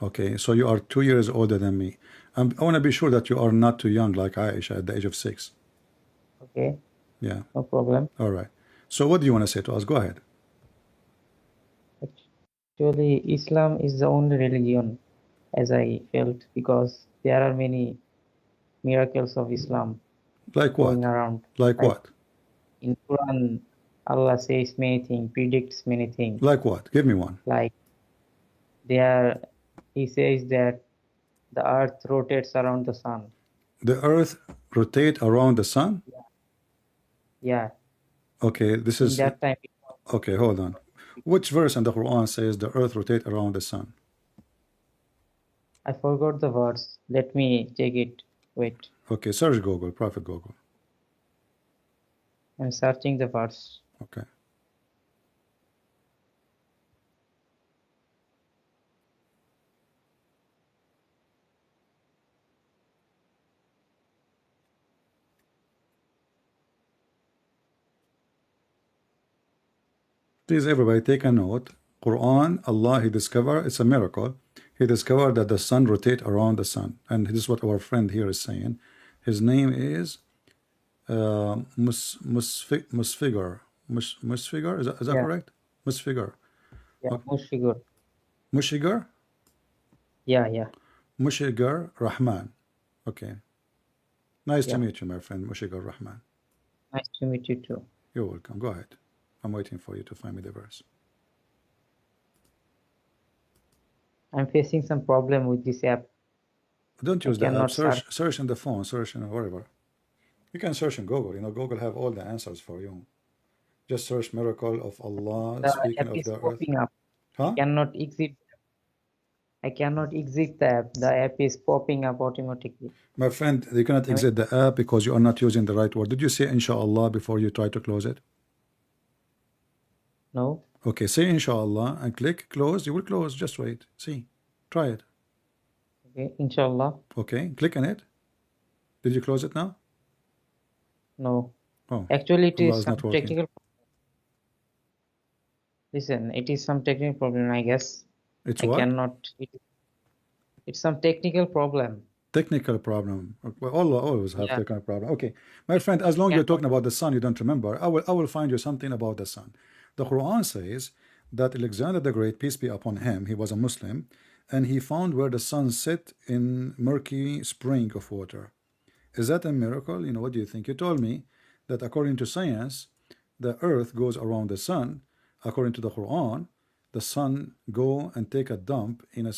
Okay, so you are 2 years older than me. I want to be sure that you are not too young like Aisha at the age of 6. Okay. Yeah. No problem. All right. So what do you want to say to us? Go ahead. Actually, Islam is the only religion, as I felt, because there are many miracles of Islam Like going what? around. Like Like what? in Quran, Allah says many things, predicts many things. Like what? Give me one. Like there, he says that the earth rotates around the sun. The earth rotate around the sun? Yeah, Okay, this in is that time, okay, hold on. Which verse in the Quran says the earth rotate around the sun? I forgot the words. Let me check it. Wait, Okay, search Google, Prophet Google. I'm searching the words. Okay. Please, everybody, take a note. Quran, Allah, He discovered, it's a miracle. He discovered that the sun rotate around the sun. And this is what our friend here is saying. His name is Musfigar. Musfigar? Is that Yeah, correct? Musfigar. yeah, Okay. Mushigur. Mushigar? Yeah, Mushigar Rahman. Okay. Nice to yeah. meet you, my friend, Mushigar Rahman. Nice to meet you too. You're welcome. Go ahead. I'm waiting for you to find me the verse. I'm facing some problem with this app. Don't I use the app. cannot search. Search in the phone. Search in wherever. You can search in Google. You know, Google have all the answers for you. Just search miracle of Allah The speaking app of is the earth. popping up. Huh? I cannot exit the app. The app is popping up automatically. My friend, you cannot exit the app because you are not using the right word. Did you say inshallah before you try to close it? No. Okay, say inshallah and click close. You will close. Just wait. See. Try it. Okay, inshallah. Okay, click on it. Did you close it now? No. Oh, Actually, it Allah is is not some working. technical. Listen, it is some technical problem, I guess. It's I what? cannot. It's some technical problem. Technical problem. Well, Allah always have Yeah, technical problem. Okay, my friend, as long you're cannot. talking about the sun, you don't remember. I will find you something about the sun. The Quran says that Alexander the Great, peace be upon him, he was a Muslim, and he found where the sun set in murky spring of water. Is that a miracle? You know, what do you think? You told me that according to science, the earth goes around the sun. According to the Quran, the sun go and take a dump in a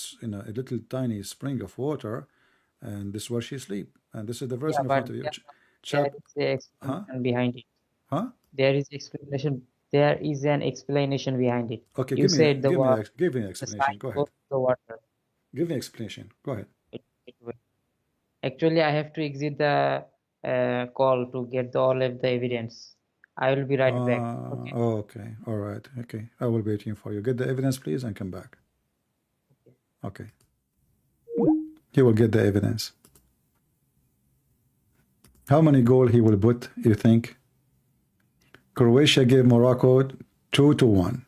little tiny spring of water, and this is where she sleep. And this is the verse Yeah, in but front of you. there Chap, is a huh? explanation behind it. Huh? There is explanation. There is an explanation behind it. Okay, You said give me give me an the explanation. sign Go goes ahead. to the water. Give me an explanation. Go ahead. It Actually, I have to exit the call to get all of the evidence. I will be right back. Okay. Okay. All right. Okay. I will be waiting for you. Get the evidence, please, and come back. Okay. He will get the evidence. How many goals he will put, you think? Croatia gave Morocco 2-1.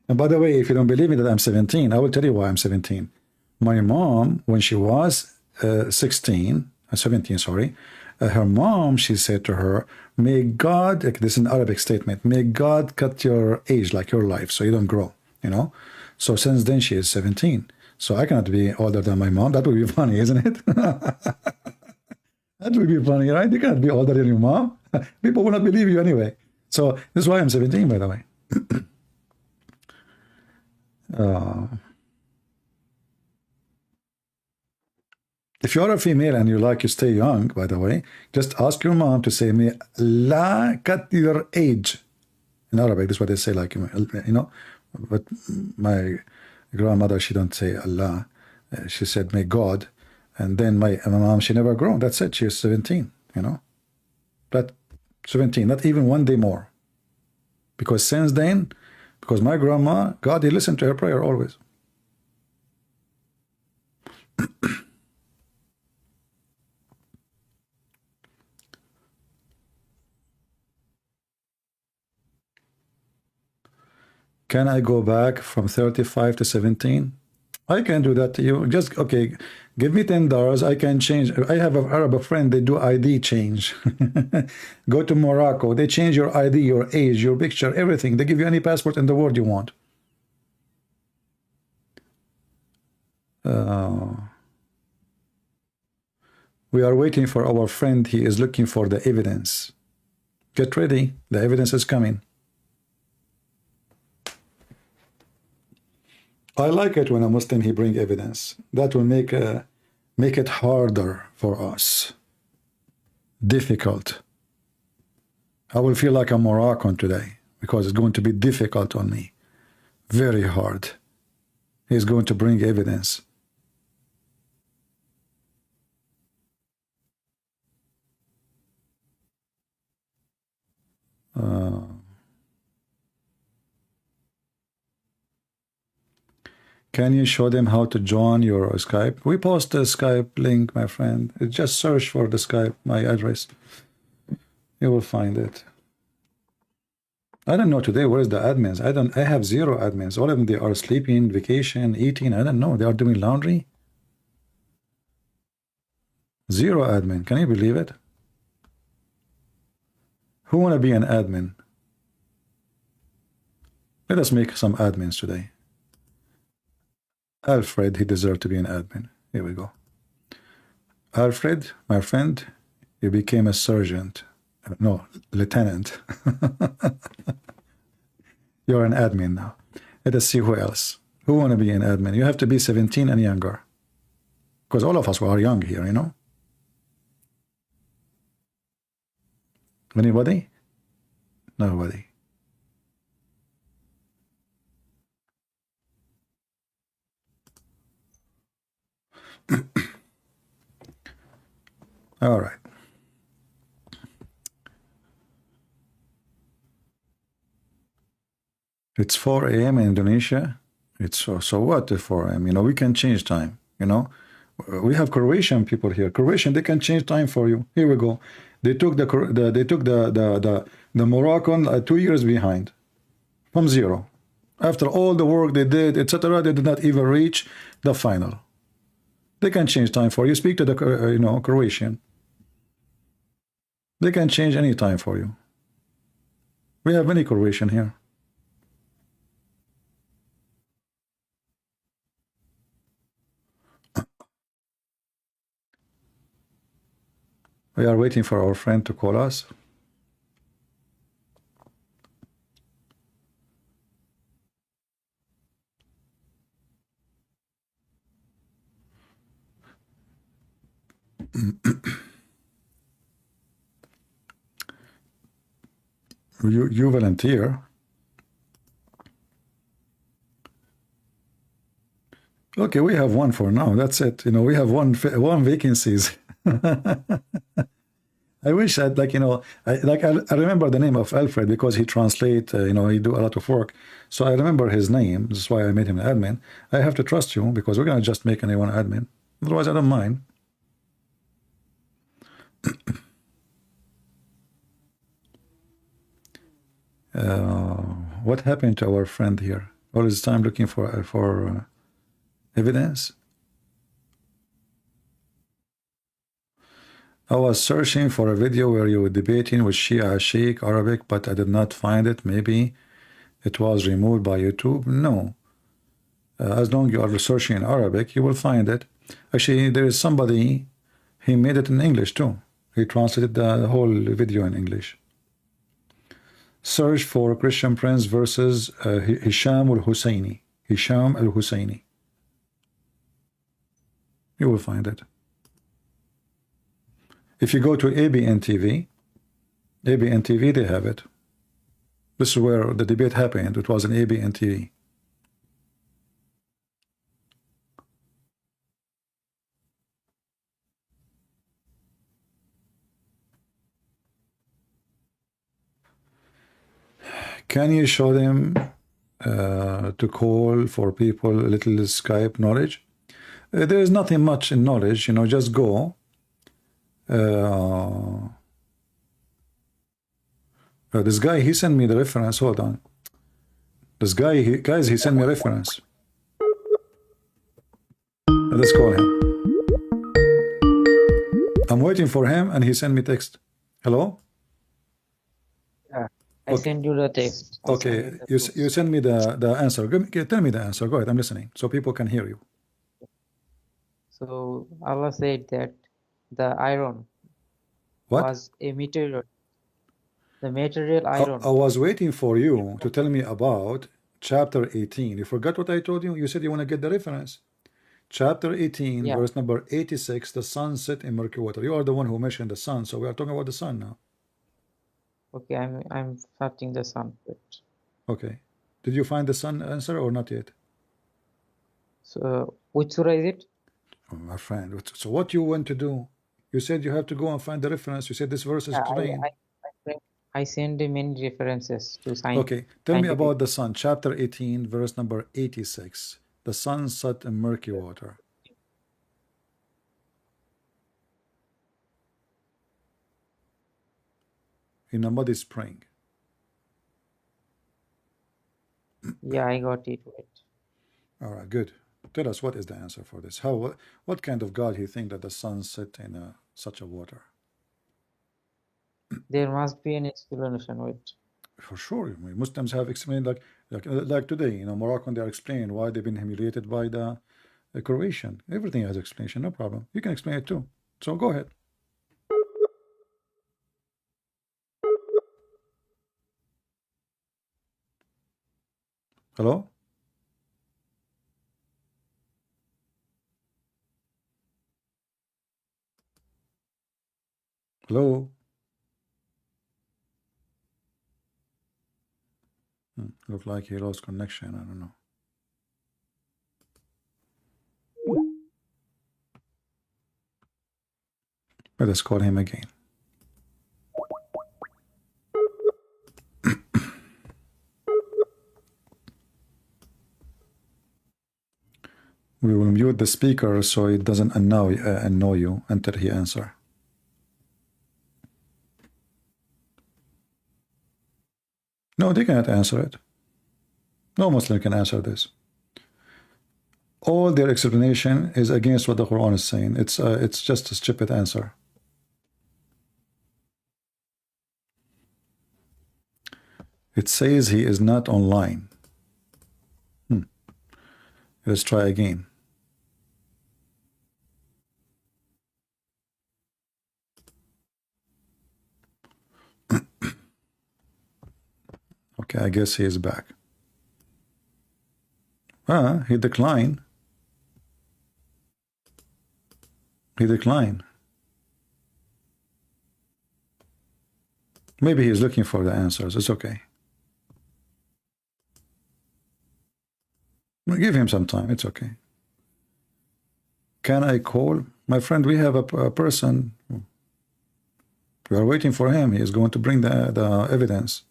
And by the way, if you don't believe me that I'm 17, I will tell you why I'm 17. My mom, when she was 17, sorry, her mom, she said to her, may God, like, this is an Arabic statement, may God cut your age like your life so you don't grow, you know? So since then she is 17. So I cannot be older than my mom. That would be funny, isn't it? That would be funny, right? You cannot be older than your mom. People will not believe you anyway. So this is why I'm 17, by the way. If you're a female and you like to stay young, by the way, just ask your mom to say me la cut your age. In Arabic, that's what they say, like, you know. But my grandmother, she don't say Allah. She said, may God. And then my mom, she never grown. That's it. She is 17, you know. But 17, not even one day more. Because since then, because my grandma, God, he listened to her prayer always. Can I go back from 35 to 17? I can do that. You just, okay, give me $10. I can change. I have an Arab friend, they do ID change. Go to Morocco. They change your ID, your age, your picture, everything. They give you any passport in the world you want. We are waiting for our friend. He is looking for the evidence. Get ready. The evidence is coming. I like it when a Muslim he bring evidence. That will make it harder for us. Difficult. I will feel like a Moroccan today because it's going to be difficult on me. Very hard. He's going to bring evidence. Can you show them how to join your Skype? We post the Skype link, my friend. Just search for the Skype, my address. You will find it. I don't know today where's the admins. I have zero admins. All of them, they are sleeping, vacation, eating. I don't know. They are doing laundry. Zero admin. Can you believe it? Who want to be an admin? Let us make some admins today. Alfred, he deserved to be an admin. Here we go. Alfred, my friend, you became a sergeant. No, lieutenant. You're an admin now. Let us see who else. Who want to be an admin? You have to be 17 and younger. Because all of us are young here, you know? Anybody? Nobody. All right. It's 4 a.m. in Indonesia. It's so what at 4 a.m.? You know, we can change time. You know, we have Croatian people here. Croatian, they can change time for you. Here we go. They took the Moroccan 2 years behind from zero. After all the work they did, etc., they did not even reach the final. They can change time for you. Speak to the Croatian. They can change any time for you. We have many Croatian here. We are waiting for our friend to call us. You volunteer. Okay, we have one for now. That's it. We have one vacancies. I wish I'd I remember the name of Alfred because he translate, he do a lot of work. So I remember his name. That's why I made him an admin. I have to trust you because we're gonna just make anyone admin. Otherwise, I don't mind. What happened to our friend here? All his time looking for evidence. I was searching for a video where you were debating with Shia Sheikh Arabic, but I did not find it. Maybe it was removed by YouTube. No. As long as you are researching in Arabic, you will find it. Actually, there is somebody, he made it in English too. He translated the whole video in English. Search for Christian Prince versus Hisham al-Husseini. Hisham al-Husseini. You will find it. If you go to ABN TV, they have it. This is where the debate happened. It was in ABN TV. Can you show them to call for people a little Skype knowledge? There is nothing much in knowledge, just go. This guy, he sent me the reference. Hold on. This guy, guys, he sent me a reference. Let's call him. I'm waiting for him, and he sent me text. Hello? Yeah, I sent you the text. Okay, you send me the answer. Tell me the answer. Go ahead, I'm listening, so people can hear you. So Allah said that the iron was a material. The material iron. I was waiting for you to tell me about chapter 18. You forgot what I told you? You said you want to get the reference. Chapter 18, Yeah. verse number 86, the sun set in murky water. You are the one who mentioned the sun, so we are talking about the sun now. Okay, I'm searching the sun. Okay. Did you find the sun answer or not yet? So which surah is it? Oh, my friend. So what you want to do? You said you have to go and find the reference. You said this verse is plain. I send many references to science. Okay, tell me about the sun. Chapter 18, verse number 86. The sun set in murky water. In a muddy spring. Yeah, I got it. Wait. All right, good. Tell us, what is the answer for this? What kind of God he think that the sun set in such a water? There must be an explanation. Wait. For sure, Muslims have explained like today. Moroccan, they are explaining why they've been humiliated by the Croatian. Everything has explanation, no problem. You can explain it too. So go ahead. Hello? Hello? Look like he lost connection. I don't know. Let us call him again. We will mute the speaker so it doesn't annoy you until he answer. No, they cannot answer it. No Muslim can answer this. All their explanation is against what the Quran is saying. It's just a stupid answer. It says he is not online. Let's try again. Okay, I guess he is back. He declined. He declined. Maybe he's looking for the answers. It's okay. We'll give him some time. It's okay. Can I call? My friend, we have a person. We are waiting for him. He is going to bring the evidence.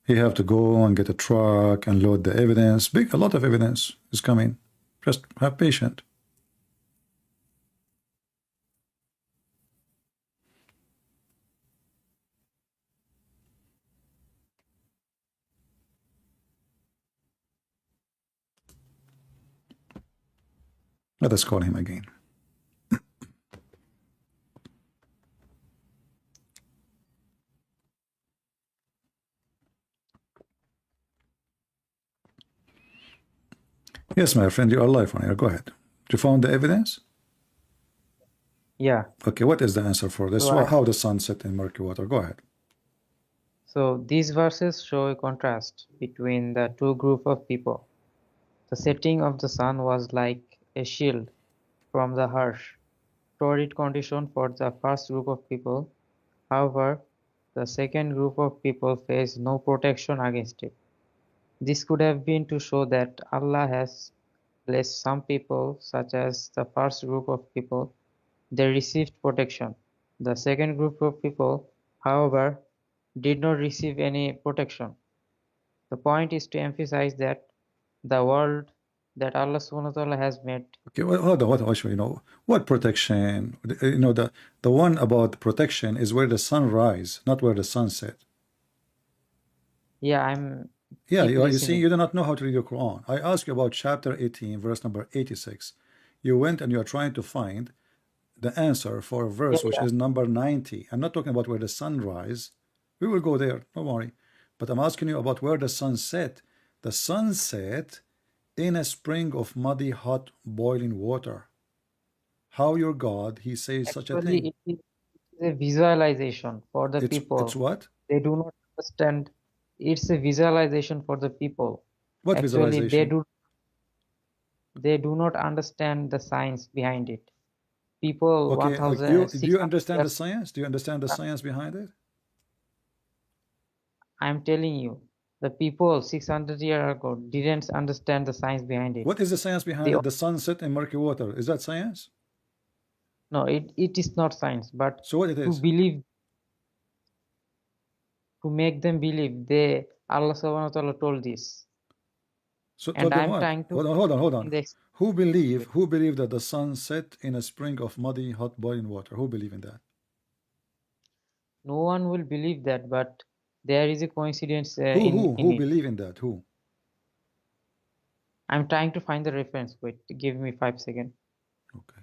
He have to go and get a truck and load the evidence. A lot of evidence is coming. Just have patience. Let us call him again. Yes, my friend, you are live on here. Go ahead. You found the evidence? Yeah. Okay, what is the answer for this? So How the sun set in murky water? Go ahead. So these verses show a contrast between the two groups of people. The setting of the sun was like a shield from the harsh, torrid condition for the first group of people. However, the second group of people faced no protection against it. This could have been to show that Allah has blessed some people, such as the first group of people. They received protection. The second group of people, however, did not receive any protection. The point is to emphasize that the world that Allah subhanahu wa ta'ala has made. Okay, well, hold on, what protection? The one about protection is where the sun rise, not where the sun set. Yeah, Yeah, keep you see, listening. you do not know how to read your Quran. I asked you about chapter 18, verse number 86. You went and you are trying to find the answer for a verse which is number 90. I'm not talking about where the sun rise. We will go there, don't worry. But I'm asking you about where the sun set. The sun set in a spring of muddy, hot, boiling water. How your God, he says such a thing? Actually, it is a visualization for the It's people. what? They do not understand. It's a visualization for the people. What Actually, visualization? they do not understand the science behind it. People Okay, do you 1,600 understand the years. science? Do you understand the science behind it? I'm telling you, the people 600 years ago didn't understand the science behind it. What is the science behind They it? The sun set in murky water. Is that science? No, it is not science, but So what it to is? believe, to make them believe, Allah subhanahu wa ta'ala told this. So And told them I'm what? trying to Hold on. in the Who believe that the sun set in a spring of muddy, hot, boiling water? Who believe in that? no one will believe that, but there is a coincidence in Who it. believe in that? Who? I'm trying to find the reference. Wait, give me 5 seconds. Okay.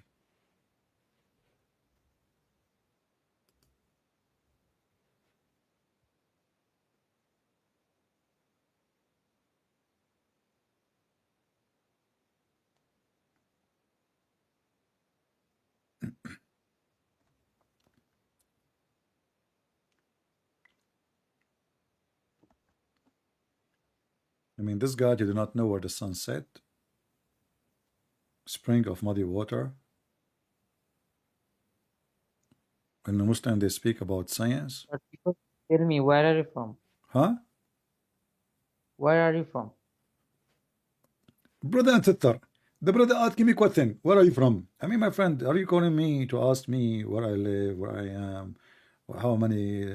I mean, this God, you do not know where the sun set, spring of muddy water. When the Muslim they speak about science, But people tell me, where are you from? huh? Where are you from? Brother and sister, the brother asking me question. Where are you from? I mean, my friend, are you calling me to ask me where I live, where I am, how many?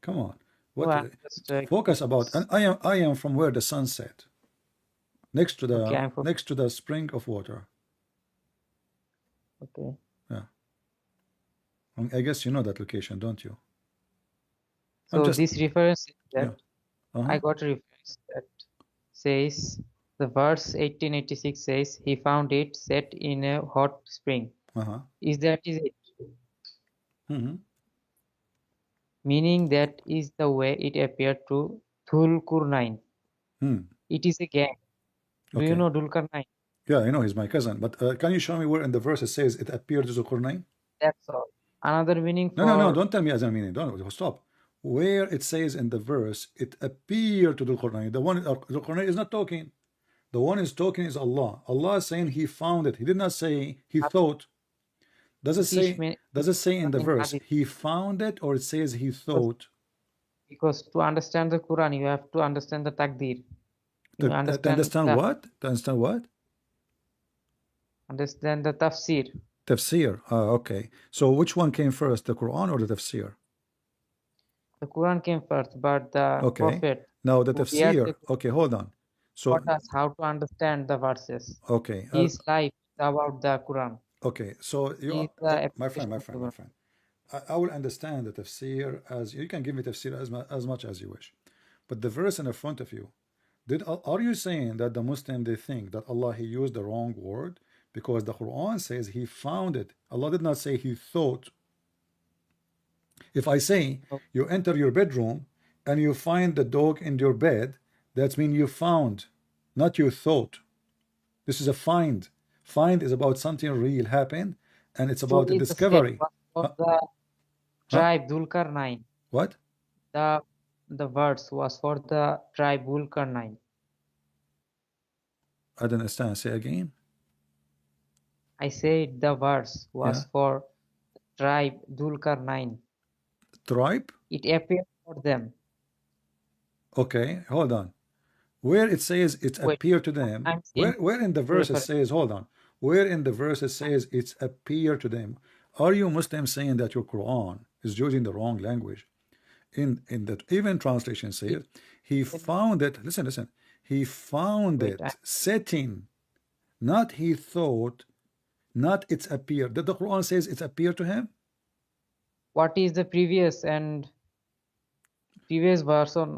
Come on, No, what? I'm just Focus about. And I am from where the sun set. next to Okay, the I'm for next to the spring of water. okay. Yeah, I guess you know that location, don't you? I'm So just this reference is that yeah. Uh-huh. I got a reference that says the verse 1886 says he found it set in a hot spring. Uh-huh. Is it? Mm-hmm. Meaning that is the way it appeared to Dhul-Qurnain. Hmm. It is a gang. Do you Okay. know Dhul-Qurnain? Yeah, I know he's my cousin, but can you show me where in the verse it says it appeared to Zulqarnain? That's all. Another meaning No, no, no, for don't tell me as I mean it. Don't stop. Where it says in the verse it appeared to Zulqarnain. The one Zulqarnain is not talking. The one is talking is Allah. Allah is saying he found it. He did not say he thought. Does it British say men in the in verse Hadith. he found it or it says he thought? Because to understand the Quran, you have to understand the Takdir. You To understand what? To understand what? understand the Tafsir. Tafsir. Okay. So which one came first, the Quran or the Tafsir? The Quran came first, but the Okay. Prophet Now the who heard the tafsir. Quran Okay, hold on. taught So us how to understand the verses. okay, His life is about the Quran. okay. So you, He is the my friend, application my of the friend, my Quran. friend. I will understand the tafsir as you can give me tafsir as much as you wish, but the verse in front of you. Are you saying that the Muslim they think that Allah he used the wrong word because the Quran says he found it? Allah did not say he thought. If I say So you enter your bedroom and you find the dog in your bed, that means you found, not you thought. This is a find. Find is about something real happened, and it's about a actually, the step discovery. was for Huh? the Huh? tribe Dhul-Qarnain. What? The the verse was for the tribe Dhul-Qarnain. I don't understand. Say again. I said the verse Yeah. was for tribe Dhul-Qarnain. Tribe. It appeared for them. Okay. Hold on. Where it says it Wait, appeared to them. I'm saying Where in the to verse it refer. says? Hold on. Where in the verse it says it's appeared to them? Are you Muslim saying that your Quran is using the wrong language? In that even translation It, says he found it. Listen, listen. He found wait, it setting, not he thought, not it's appeared. That the Quran says it's appeared to him. what is the previous version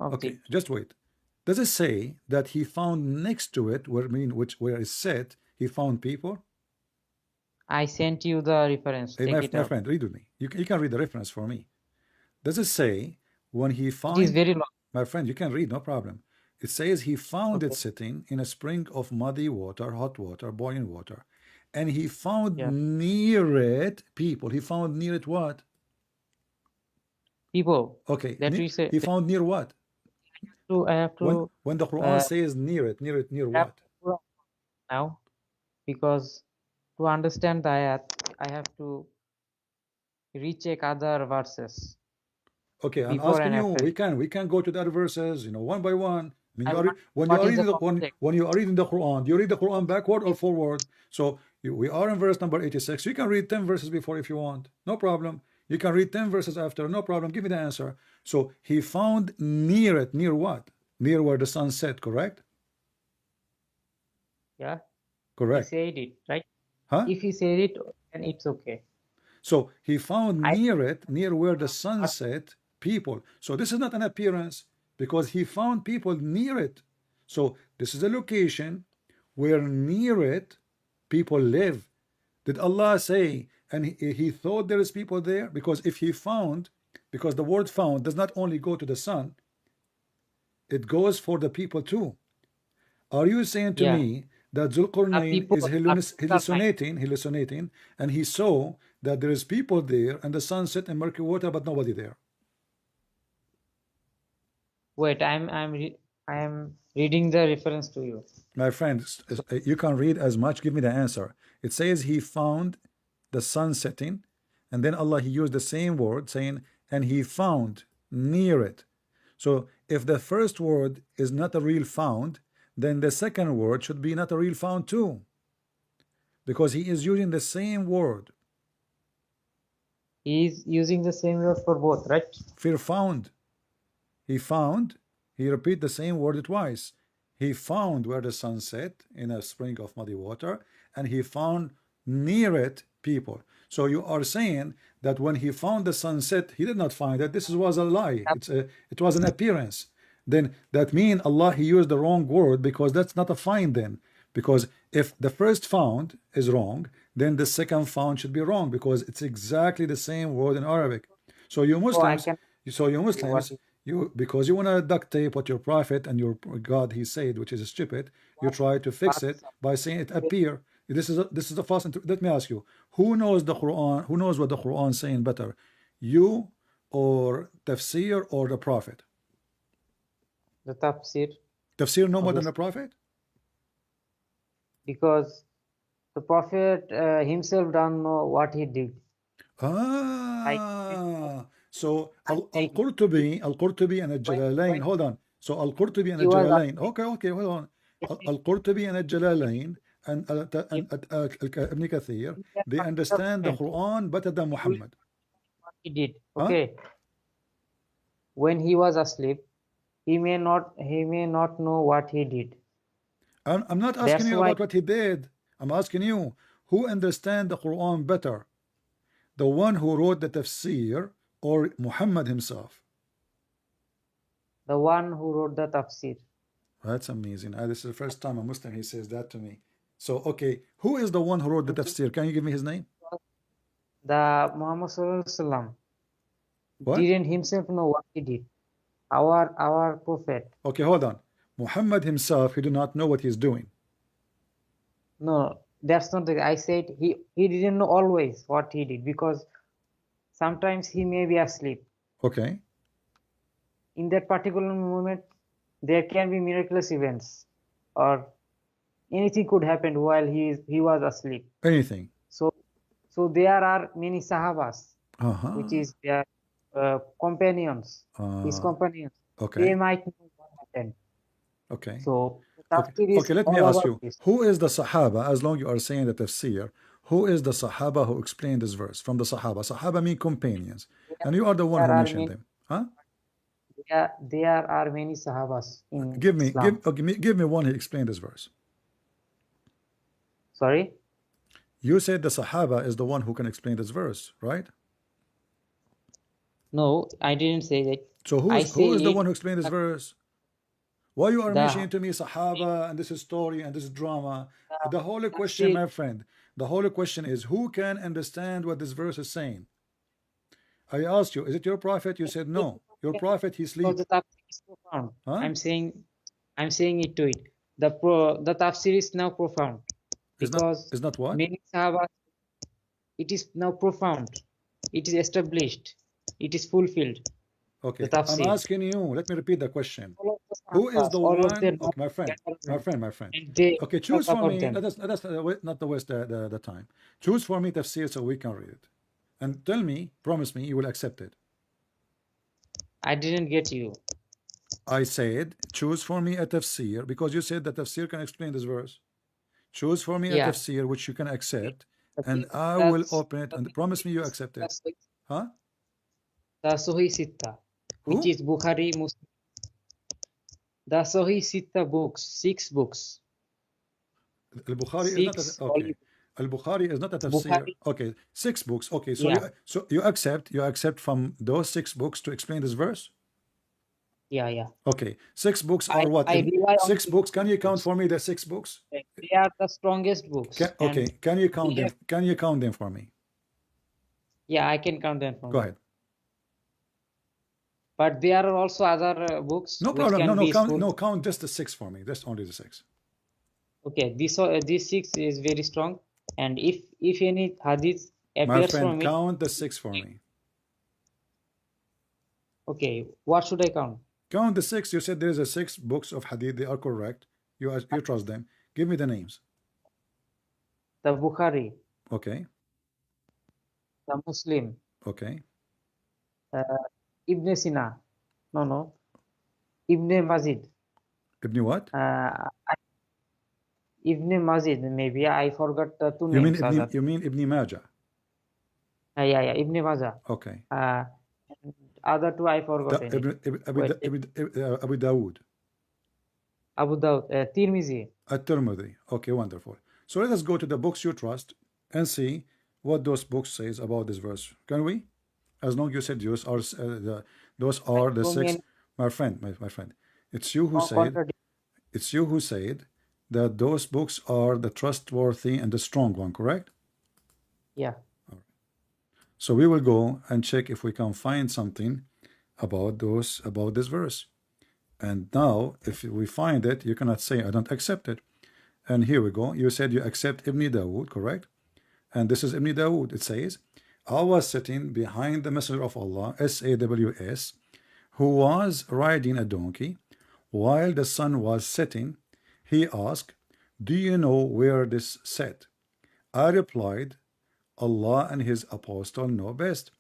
of Okay, it? just wait. Does it say that he found next to it, where where it's said he found people? I sent you the reference. Hey, Check it my out. friend, read with me. You can read the reference for me. Does it say when he It is find, very long. my friend, you can read, no problem. It says he found it Okay. sitting in a spring of muddy water, hot water, boiling water. And he found Yeah. near it people. He found near it what? People Okay, that we say he found near what? I have to When the Quran uh, says near it, near wrap what? the Quran now because to understand the ayat, I have to recheck other verses Okay, I'm before asking and you. after. We can go to the other verses, one by one. I mean, I want when you what are is the reading context? when you are reading the Quran, do you read the Quran backward or forward? So we are in verse number 86. You can read 10 verses before if you want, no problem. You can read 10 verses after, no problem. Give me the answer. So he found near it, near what? Near where the sun set, correct? Yeah, he Correct. said it right. Huh? If he said it, then it's okay. So he found I near it, near where the sun set, people. So this is not an appearance because he found people near it. So this is a location where near it people live. Did Allah say, and he thought there is people there? Because if he found, because the word found does not only go to the sun, it goes for the people too. Are you saying to yeah. me that The Zulqarnain people is are Dhul-Qarnain. hallucinating, and he saw that there is people there and the sun set in murky water, but nobody there? Wait, I am reading the reference to you. My friends, you can read as much. Give me the answer. It says he found the sun setting, and then Allah he used the same word saying, and he found near it. So if the first word is not a real found, then the second word should be not a real found too, because he is using the same word. He is using the same word for both, right? Fear found. He found. He repeat the same word twice. He found where the sun set in a spring of muddy water, and he found near it people. So you are saying that when he found the sunset, he did not find it. This was a lie. It was an appearance. Then that means Allah he used the wrong word, because that's not a find then. Because if the first found is wrong, then the second found should be wrong, because it's exactly the same word in Arabic. So you So I Muslims, can so you see what Muslims, is you, because you want to duct tape what your prophet and your God he said, which is stupid, you try to fix what it by saying it appear. This is a false. Let me ask you, who knows the Quran? Who knows what the Quran is saying better, you or tafsir or the prophet? the tafsir Tafsir no more than the obviously, prophet. because the Prophet himself don't know what he did. Like So I'm saying, Al-Qurtubi and Al-Jalalain. when Hold on. So Al-Qurtubi and he was Al-Jalalain. asleep, Okay, hold on. he Al-Qurtubi and Al-Jalalain and Ibn Kathir, can they understand the understand Quran better than Muhammad. what he did. Huh? Okay, when he was asleep, he may not know what he did. I'm not asking That's you why about what he did. I'm asking you, who understand the Quran better? The one who wrote the tafsir or Muhammad himself? the one who wrote the tafsir, That's amazing. This is the first time a Muslim he says that to me. So, okay, who is the one who wrote the tafsir? Can you give me his name? the Muhammad Sallallahu Alaihi Wasallam What? didn't himself know what he did. Our prophet, Okay, hold on. Muhammad himself, he do not know what he's doing. no, that's not the. I said he didn't know always what he did, because sometimes he may be asleep. Okay, In that particular moment, there can be miraculous events, or anything could happen while he was asleep. anything. So there are many Sahabas, which Uh-huh. is their companions, his Uh, companions. They okay, might know what happened. okay. So the Okay, tafsir okay, is let me all ask about you, this. who is the Sahaba, as long you are saying the tafsir, who is the Sahaba who explained this verse from the Sahaba? Sahaba mean companions, There, and you are the one there who are mentioned many. them. Huh? There are many Sahabas in Give me, Islam. give me one who explained this verse. Sorry? You said the Sahaba is the one who can explain this verse, right? No, I didn't say that. So I who is the say one it who explained this verse? Why you are the mentioning to me Sahaba and this is story and this is drama? the The whole question, tafsir my friend, the whole question is who can understand what this verse is saying? I asked you, is it your prophet? You said no. Your prophet, he because sleep. the tafsir is profound. Huh? I'm saying it to it. The tafsir is now profound, because Is not what? many Sahabas, it is now profound. It is established. It is fulfilled. The Okay, I'm tafsir. asking you. Let me repeat the question. All of the Who is Sahabas, the all of one? them Okay, gathered my friend. and they Okay, talk choose for about me. them. Let us not to waste the time. Choose for me tafsir so we can read it, and tell me, promise me, you will accept it. I didn't get you. I said, choose for me a tafsir because you said that tafsir can explain this verse. Choose for me a Yeah. tafsir which you can accept, The and thing I will that's open it the and thing promise me you is accept it. Huh? the Sahih Sitta, which Who? is Bukhari Muslim. The Sahih Sitta books, 6 books, Al-Bukhari is not a, 6 okay. volumes. Al-Bukhari is not a tafsir. Bukhari, Okay, 6 books. Okay, so yeah, you accept from those 6 books to explain this verse? yeah. Okay, 6 books I are what? I rely on Six these books. Can you count books. for me the 6 books? They are the strongest books, Okay, and can you they count them? have. Can you count them for me? Yeah, I can count them from Go you. ahead. But there are also other books No which problem. can be Count. useful. No, count just the 6 for me. Just only the 6. Okay, this 6 is very strong, and if any hadith My appears friend, from it, count the 6 for me. okay, what should I count? Count the 6. You said there is a 6 books of hadith. They are correct. You trust them. Give me the names. The Bukhari, Okay. the Muslim, Okay. uh, Ibn Sina, no, Ibn Mazid, Ibn what? uh, Ibn Mazid, maybe I forgot the two You mean names. Other, Ibn Majah? yeah, Ibn Majah. Okay. Uh, and other two I Da, forgotten it. Ibn, Ibn, Wait, Ibn, Ibn, Abu Dawood. Abu Dawud, Tirmizi. At-Tirmidhi. Okay, wonderful. So let us go to the books you trust and see what those books says about this verse. Can we? As long as you said those Like are the so six, many my friend, my friend. It's you who said contradict. it's you who said that those books are the trustworthy and the strong one, correct? Yeah. So we will go and check if we can find something about this verse. And now, if we find it, you cannot say I don't accept it. And here we go. You said you accept Ibn Dawood, correct? And this is Ibn Dawood. It says, I was sitting behind the Messenger of Allah, SAWS, who was riding a donkey. While the sun was setting, he asked, do you know where this set? I replied, Allah and his apostle know best.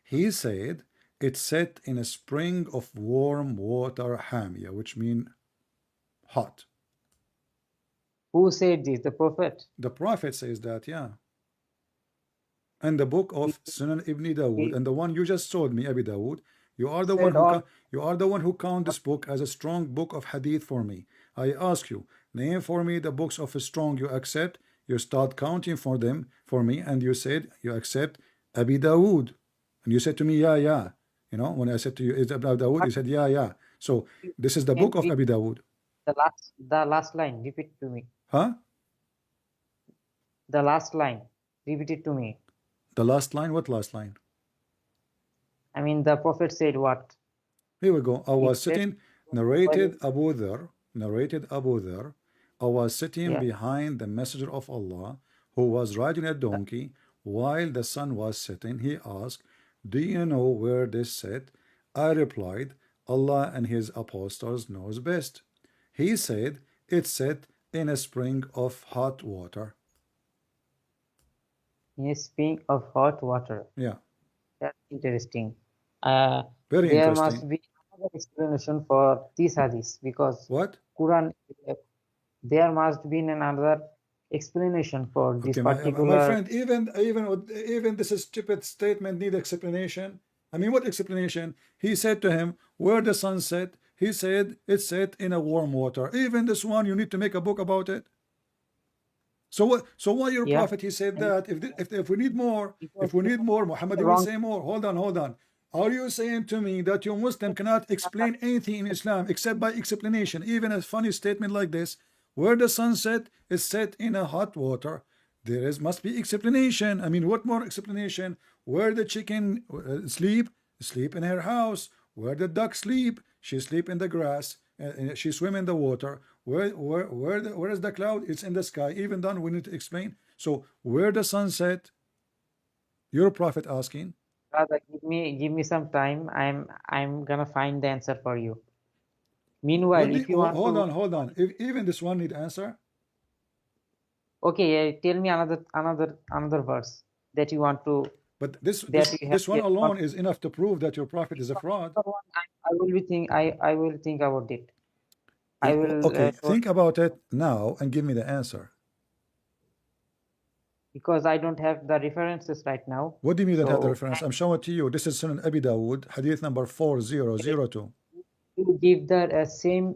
He said, it's set in a spring of warm water, hamia, which means hot. Who said this? The Prophet. The Prophet says that, yeah. And the book He, of Sunan Ibn Dawood, he and the one you just told me, Abi Dawood, you are the one said who all. count this book as a strong book of hadith for me. I ask you, name for me the books of a strong you accept. You start counting for them for me, and you said you accept Abi Dawood, and you said to me, yeah, yeah. You know, when I said to you, it's Abi Dawood, you What said, yeah, yeah. So this is the can book of read Abi Dawood, the last line? Repeat to me. huh? The last line. Repeat it to me. The last line. What last line? I mean, the Prophet said what? Here we go. I It was said, sitting, well, narrated Abu Dhar. I was sitting yeah. behind the Messenger of Allah, who was riding a the- donkey while the sun was setting. He asked, do you know where this set? I replied, Allah and his apostles knows best. He said, it's set in a spring of hot water. In a spring of hot water. Yeah, That's interesting. Uh, very there must interesting. be another explanation for this hadith because What? Quran. There must be another explanation for this Okay, my particular. friend, even this stupid statement need explanation. I mean, what explanation? He said to him, where the sun set, he said, it's set in a warm water. Even this one, you need to make a book about it. So what? So why your Yeah, prophet he said and that if we need more, because Muhammad he will wrong. say more. Hold on. Are you saying to me that your Muslim cannot explain anything in Islam except by explanation? Even a funny statement like this, where the sun set is set in a hot water. There is must be explanation. I mean, what more explanation? Where the chicken sleep in her house. Where the duck sleep, she sleep in the grass. She swim in the water. Where is the cloud? It's in the sky. Even then, we need to explain. So where the sun set? Your prophet asking. Rather, give me some time. I'm gonna find the answer for you. Meanwhile, What do you, if you want to, hold on. If even this one need answer, okay, tell me another verse that you want to but this that this you have this one yet. alone is enough to prove that your prophet is a fraud. Another one, I will think about it. I will Okay, show think about it now and give me the answer. because I don't have the references right now. What do you mean you don't have the So reference? I'm showing it to you. This is Sunan Abi Dawood, hadith number 4002. you give the same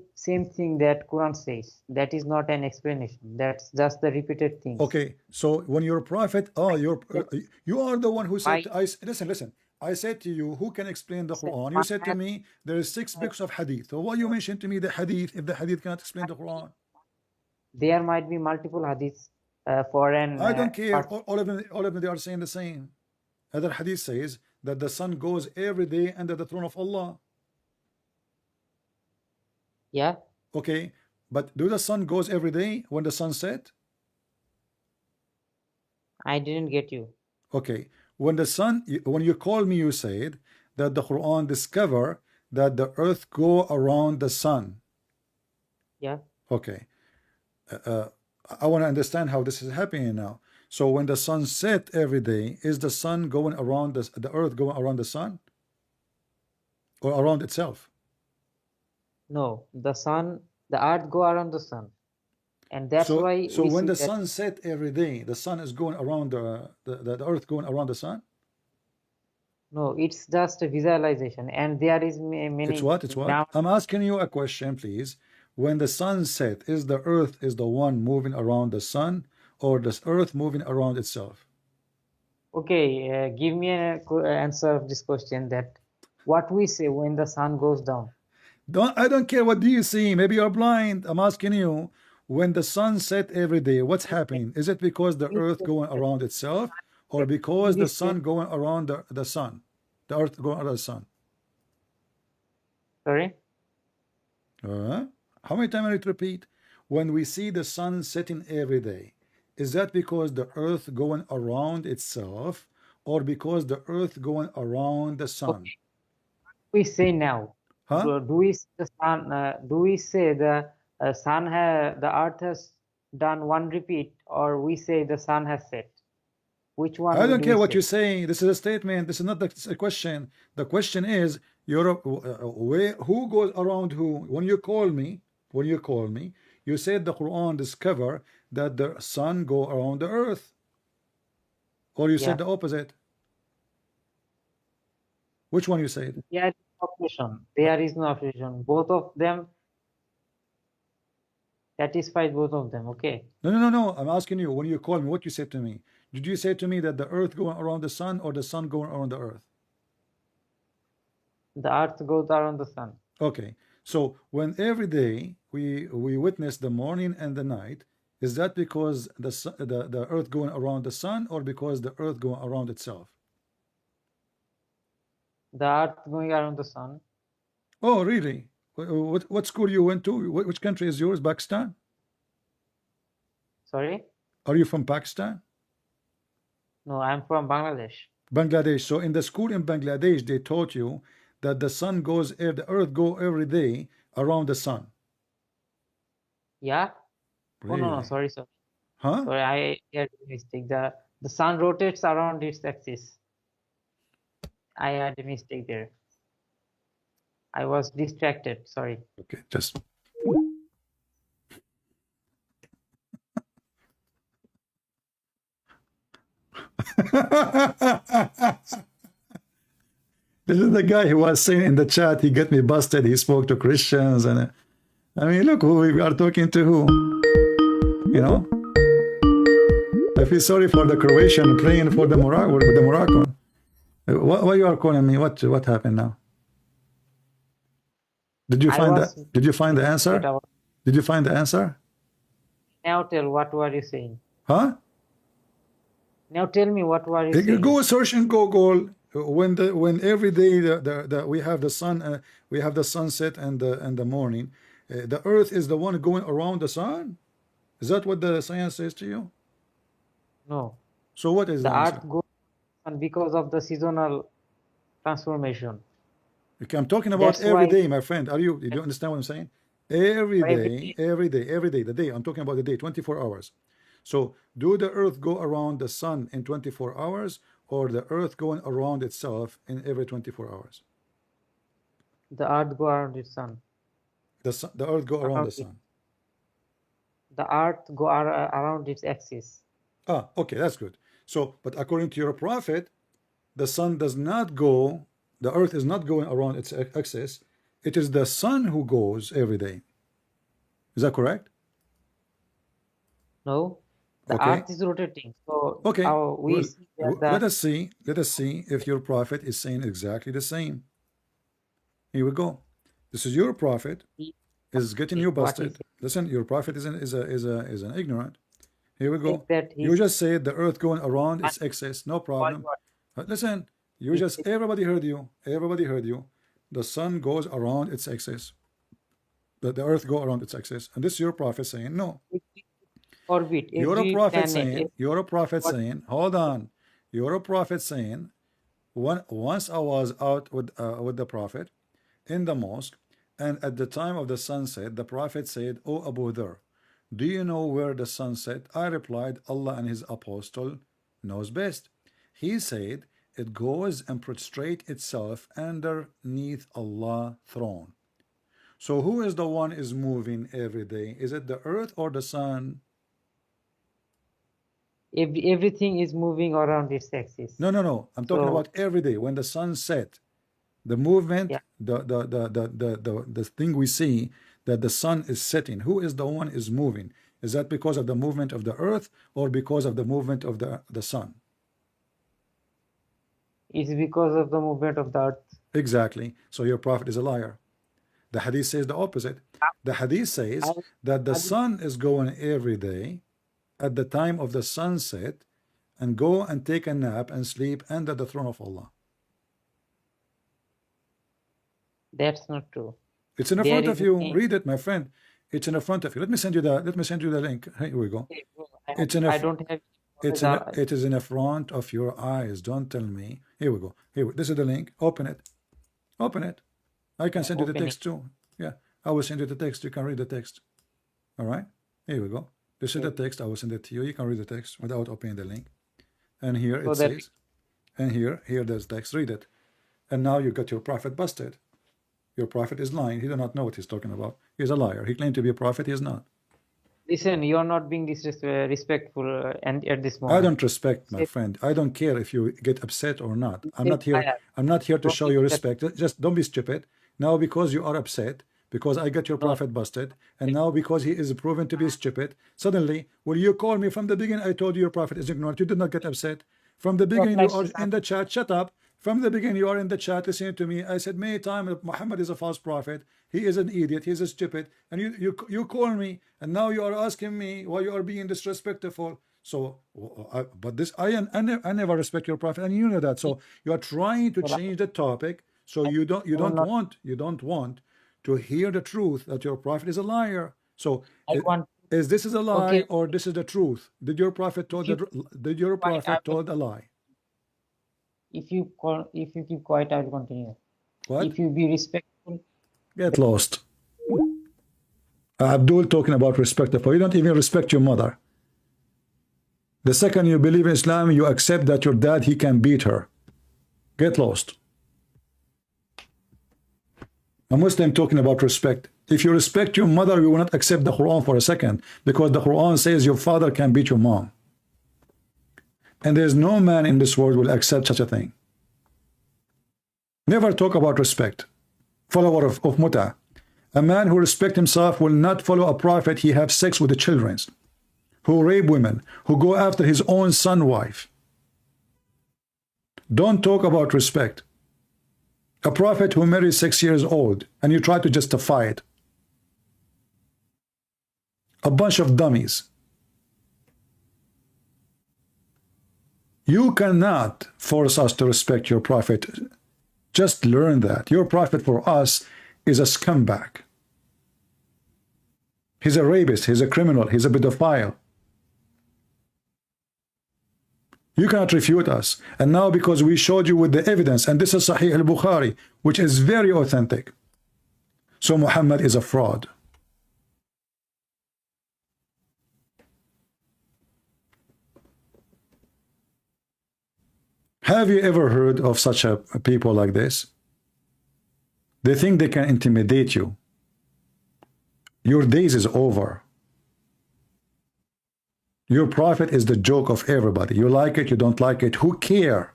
thing that Quran says. That is not an explanation. That's just the repeated things. Okay, so when your prophet, you are the one who said, My listen. I said to you, who can explain the listen, Quran? You my said to me, there is 6 books of hadith. So why you mentioned to me the hadith if the hadith cannot explain the Quran? there might be multiple hadiths for an I don't care. part. All of them, they are saying the same. Other hadith says that the sun goes every day under the throne of Allah. Yeah, Okay, but do the sun goes every day when the sun set? I didn't get you. Okay, when you call me, you said that the Quran discover that the earth go around the sun. Yeah, Okay, I want to understand how this is happening now. So when the sun set every day, is the sun going around the earth going around the sun or around itself? no, the earth go around the sun, and that's So why so we when see the that. sun set every day, the sun is going around the earth going around the sun. No, it's just a visualization, and there is It's many what? It's what? ground. I'm asking you a question, please. when the sun set, is the earth is the one moving around the sun, or the earth moving around itself? Okay, give me an answer of this question, that what we say when the sun goes down. I don't care what do you see. Maybe you're blind. I'm asking you, when the sun set every day, what's happening? Is it because the We earth say going that around itself, or in because the this sun sense, going around the sun? The earth going around the sun. sorry, Uh, how many times I need to repeat? When we see the sun setting every day, is that because the earth going around itself, or because the earth going around the sun? okay, we say now. Huh? Do we say the sun? Do we say the the earth has done one repeat, or we say the sun has set? Which I one don't do we care what you're say? saying. This is a statement. This is not the question. The question is, who goes around who? When you call me, you said the Quran discover that the sun go around the earth, or you said Yeah, the opposite. Which one you said? there is no opposition. There is no opposition. Both of them satisfied both of them. Okay, No, no, no, no. I'm asking you, when you call me, what you said to me? Did you say to me that the earth going around the sun, or the sun going around the earth? the earth goes around the sun. Okay. So when every day we witness the morning and the night, is that because the earth going around the sun, or because the earth going around itself? The earth going around the sun. Oh, really? What school you went to? Which country is yours? Pakistan? Sorry, Are you from Pakistan? no, I'm from Bangladesh. Bangladesh. So in the school in Bangladesh, they taught you that the sun goes, the earth go every day around the sun. Yeah. Oh no, no, Really? sorry, sorry. Huh? Sorry, I had a mistake. The sun rotates around its axis. I had a mistake there. I was distracted. Sorry. Okay, just this is the guy who was saying in the chat, he got me busted. He spoke to Christians, and I mean, look who we are talking to. Who, you know? I feel sorry for the Croatian playing for the Morocco with the Moroccan. Why you are calling me? What happened now? Did you I find that? was Did you find the that answer? I was, Did you find the answer? now tell what were you saying? Huh? Now tell me what were you Go saying? search in Google. When every day we have the sun, we have the sunset and the morning. The Earth is the one going around the sun. Is that what the science says to you? No. So what is the The answer? earth goes on because of the seasonal transformation. Okay, I'm talking about That's every why day, my friend. You do understand what I'm saying? Every every day, day every day, every day, the day. I'm talking about the day, 24 hours. So do the Earth go around the sun in 24 hours, or the Earth going around itself in every 24 hours? the earth go around its sun. The Earth go around Around the it. sun. The earth go around its axis. Ah, okay, that's good. So, but according to your prophet, the sun does not go, the Earth is not going around its axis. It is the sun who goes every day. Is that correct? No, the Okay. earth is rotating. So Okay. we Well, see that let us see. Let us see if your prophet is saying exactly the same. Here we go. This is your prophet he, is getting you what he busted. Listen, your prophet is an ignorant. Here we says go. that You he's just said the earth going around its axis, no problem. Listen, you he just said, everybody heard you. Everybody heard you. The sun goes around its axis. The earth go around its axis. And this is your prophet saying, no. every orbit, You're a every prophet planet, saying, you're a prophet what saying, hold on. You're a prophet saying, once I was out with the prophet in the mosque, and at the time of the sunset, the prophet said, "O Abu Dhar, do you know where the sun set?" I replied, "Allah and his apostle knows best." He said, "It goes and prostrate itself underneath Allah's throne." So who is the one is moving every day? Is it the earth or the sun? everything is moving around its axis. No, no, no. I'm talking So about every day when the sun set. The movement, yeah, the thing we see, that the sun is setting? Who is the one is moving? Is that because of the movement of the earth or because of the movement of the sun? It's because of the movement of the earth. Exactly. So your prophet is a liar. The hadith says the opposite. The hadith says I, that the I, sun is going every day at the time of the sunset and go and take a nap and sleep under the throne of Allah. that's not true. It's in the There front is of a you. thing. Read it, my friend. It's in the front of you. Let me send you the link. Here we go. Okay, bro, It's in a I don't have knowledge. it is in the front of your eyes. Don't tell me. Here we go. This is the link. Open it. Open it. I can send you the Opening. text too. Yeah, I will send you the text. You can read the text. All right. Here we go. This is the text. I will send it to you. You can read the text without opening the link. And here So it that says, and here there's text. Read it. And now you got your prophet busted. Your prophet is lying. He do not know what he's talking about. He's a liar. He claimed to be a prophet. He is not. listen, you're not being respectful and at this I moment. don't respect my Say, friend. I don't care if you get upset or not. I'm say not here. fire. I'm not here to Don't show give you me that. respect. Just don't be stupid. Now because you are upset, because I got your No, prophet busted, and now because he is proven to be stupid, suddenly, will you call me from the beginning? I told you your prophet is ignorant. You did not get upset. From the talk beginning, you like are this. in the chat. Shut up. From the beginning, you are in the chat listening to me. I said many times that Muhammad is a false prophet. He is an idiot. He is a stupid. And you call me, and now you are asking me why you are being disrespectful. So, but this I never respect your prophet, and you know that. So you are trying to So, change the topic. So I will not. you don't want to hear the truth that your prophet is a liar. So I want. is this is a lie Okay, or this is the truth? Did your prophet if told you did your quiet, I prophet will. told a lie? If you keep quiet, I will continue. What? If you be respectful, Get lost. Abdul talking about respect. You don't even respect your mother. The second you believe in Islam, you accept that your dad, he can beat her. Get lost. A Muslim talking about respect. If you respect your mother, you will not accept the Quran for a second, because the Quran says your father can beat your mom. And there's no man in this world will accept such a thing. Never talk about respect. Follower of Muta. A man who respects himself will not follow a prophet. He have sex with the children, who rape women, who go after his own son wife. Don't talk about respect. A prophet who married 6 years old, and you try to justify it. A bunch of dummies. You cannot force us to respect your prophet. Just learn that. Your prophet for us is a scumbag. He's a rapist, he's a criminal, he's a pedophile. You cannot refute us. And now because we showed you with the evidence, and this is Sahih al-Bukhari, which is very authentic. So Muhammad is a fraud. Have you ever heard of such a people like this? They think they can intimidate you. Your days is over. Your prophet is the joke of everybody. You like it, you don't like it, who care?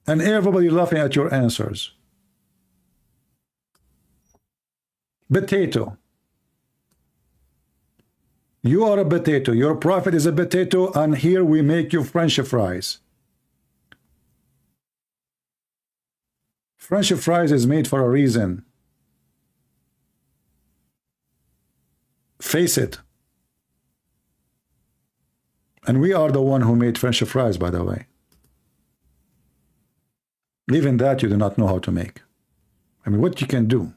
And everybody laughing at your answers. Potato. You are a potato. Your prophet is a potato, and here we make you French fries. French fries is made for a reason. Face it. And we are the one who made French fries, by the way. Even that you do not know how to make. I mean, what you can do?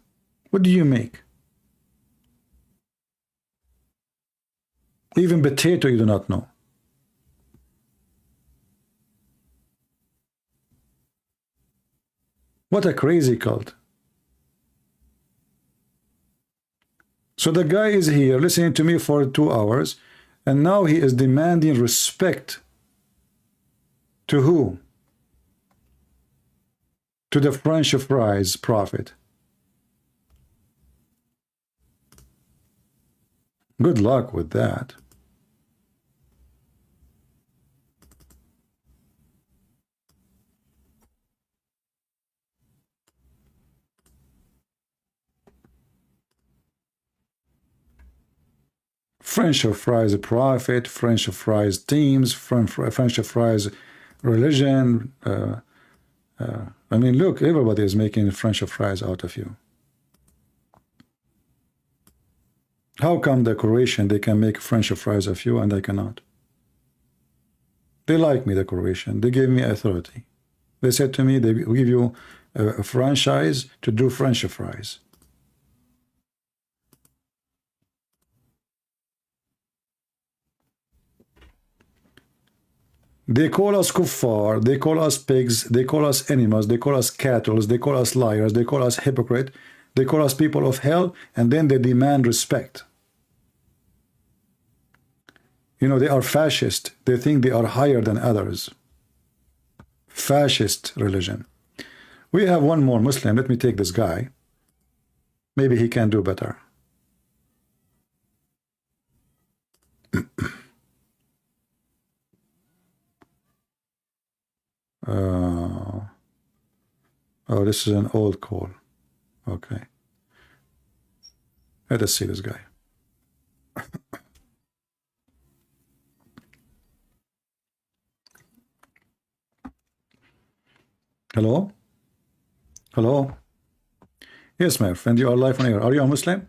What do you make? Even potato you do not know. What a crazy cult. So the guy is here listening to me for 2 hours, and now he is demanding respect. To who? To the French fries prophet. Good luck with that. French fries profit, French fries teams, French fries religion. I mean, look, everybody is making French fries out of you. How come the Croatian, they can make French fries of you and I cannot? They like me, the Croatian. They gave me authority. They said to me, they give you a franchise to do French fries. They call us kuffar, they call us pigs, they call us animals, they call us cattle, they call us liars, they call us hypocrite, they call us people of hell, and then they demand respect. You know, they are fascist. They think they are higher than others. Fascist religion. We have one more Muslim. Let me take this guy. Maybe he can do better. Oh, this is an old call. Okay. Let us see this guy. Hello? Hello? Yes, my friend, you are live on air. Are you a Muslim?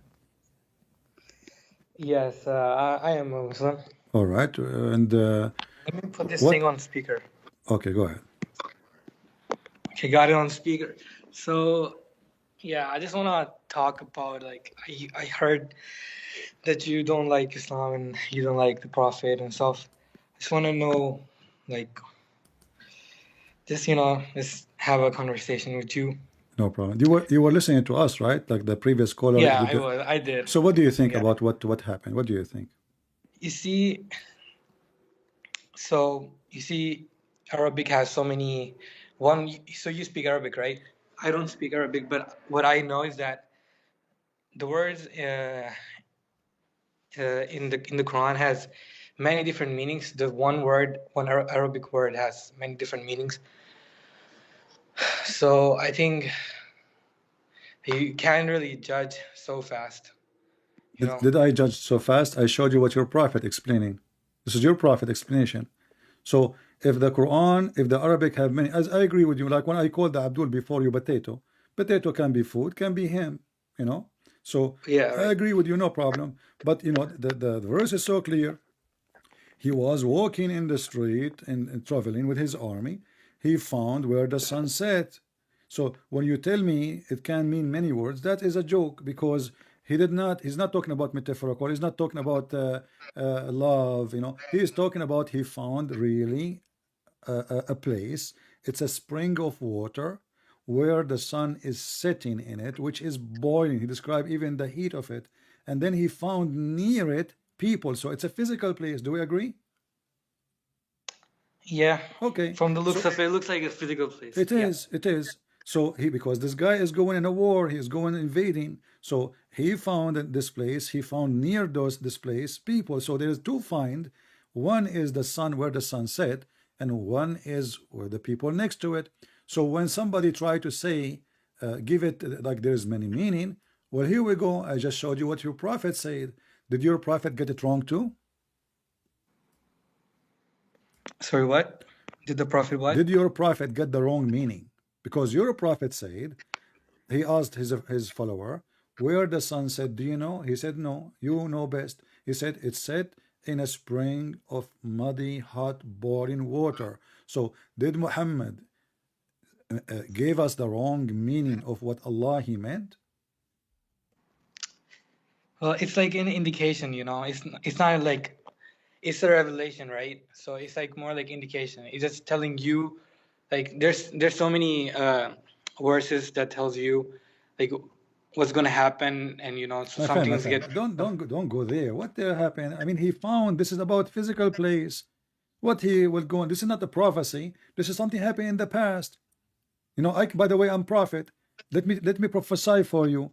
Yes, I am a Muslim. All right. And Let me put this what? thing on speaker. Okay, go ahead. Okay, got it on speaker. So, yeah, I just want to talk about, like, I heard that you don't like Islam and you don't like the Prophet and stuff. I just want to know, like, just, just have a conversation with you. No problem. You were listening to us, right? Like the previous caller. Yeah, I did. So what do you think Yeah. about what happened? What do you think? You see, Arabic has so many. So you speak Arabic, right? I don't speak Arabic, but what I know is that the words in the Quran has many different meanings. The one Arabic word has many different meanings. So I think you can't really judge so fast. Did I judge so fast? I showed you what your prophet explaining. This is your prophet explanation. So if the Quran, if the Arabic have many, as I agree with you, like when I called the Abdul before you potato, potato can be food, can be him, you know. So Yeah, right. I agree with you, no problem. But you know, the verse is so clear. He was walking in the street and traveling with his army. He found where the sun set. So when you tell me it can mean many words, that is a joke because he's not talking about metaphorical, he's not talking about love, you know. He is talking about he found really a place. It's a spring of water where the sun is setting in it, which is boiling. He described even the heat of it. And then he found near it people. So it's a physical place. Do we agree? Yeah. Okay. From the looks of it, it looks like a physical place. It is. It is. So because this guy is going in a war, he is going invading. So he found this place. He found near this place people. So there's two find. One is the sun where the sun set, and one is where the people next to it. So when somebody try to say, give it like there's many meaning. Well, here we go. I just showed you what your prophet said. Did your prophet get it wrong too? Sorry, what? Did the Prophet what? Did your prophet get the wrong meaning? Because your prophet said, he asked his follower, where the sun set, do you know? He said, no, you know best. He said, it's set in a spring of muddy, hot, boiling water. So did Muhammad gave us the wrong meaning of what Allah he meant? Well, it's like an indication, It's not like it's a revelation, right? So it's like more like indication. It's just telling you, like there's so many verses that tells you like what's gonna happen, and so My some friend, things get. don't go there. What there happened? I mean, he found this is about physical place. What he will go on. This is not a prophecy. This is something happened in the past. You know, by the way, I'm prophet. Let me prophesy for you.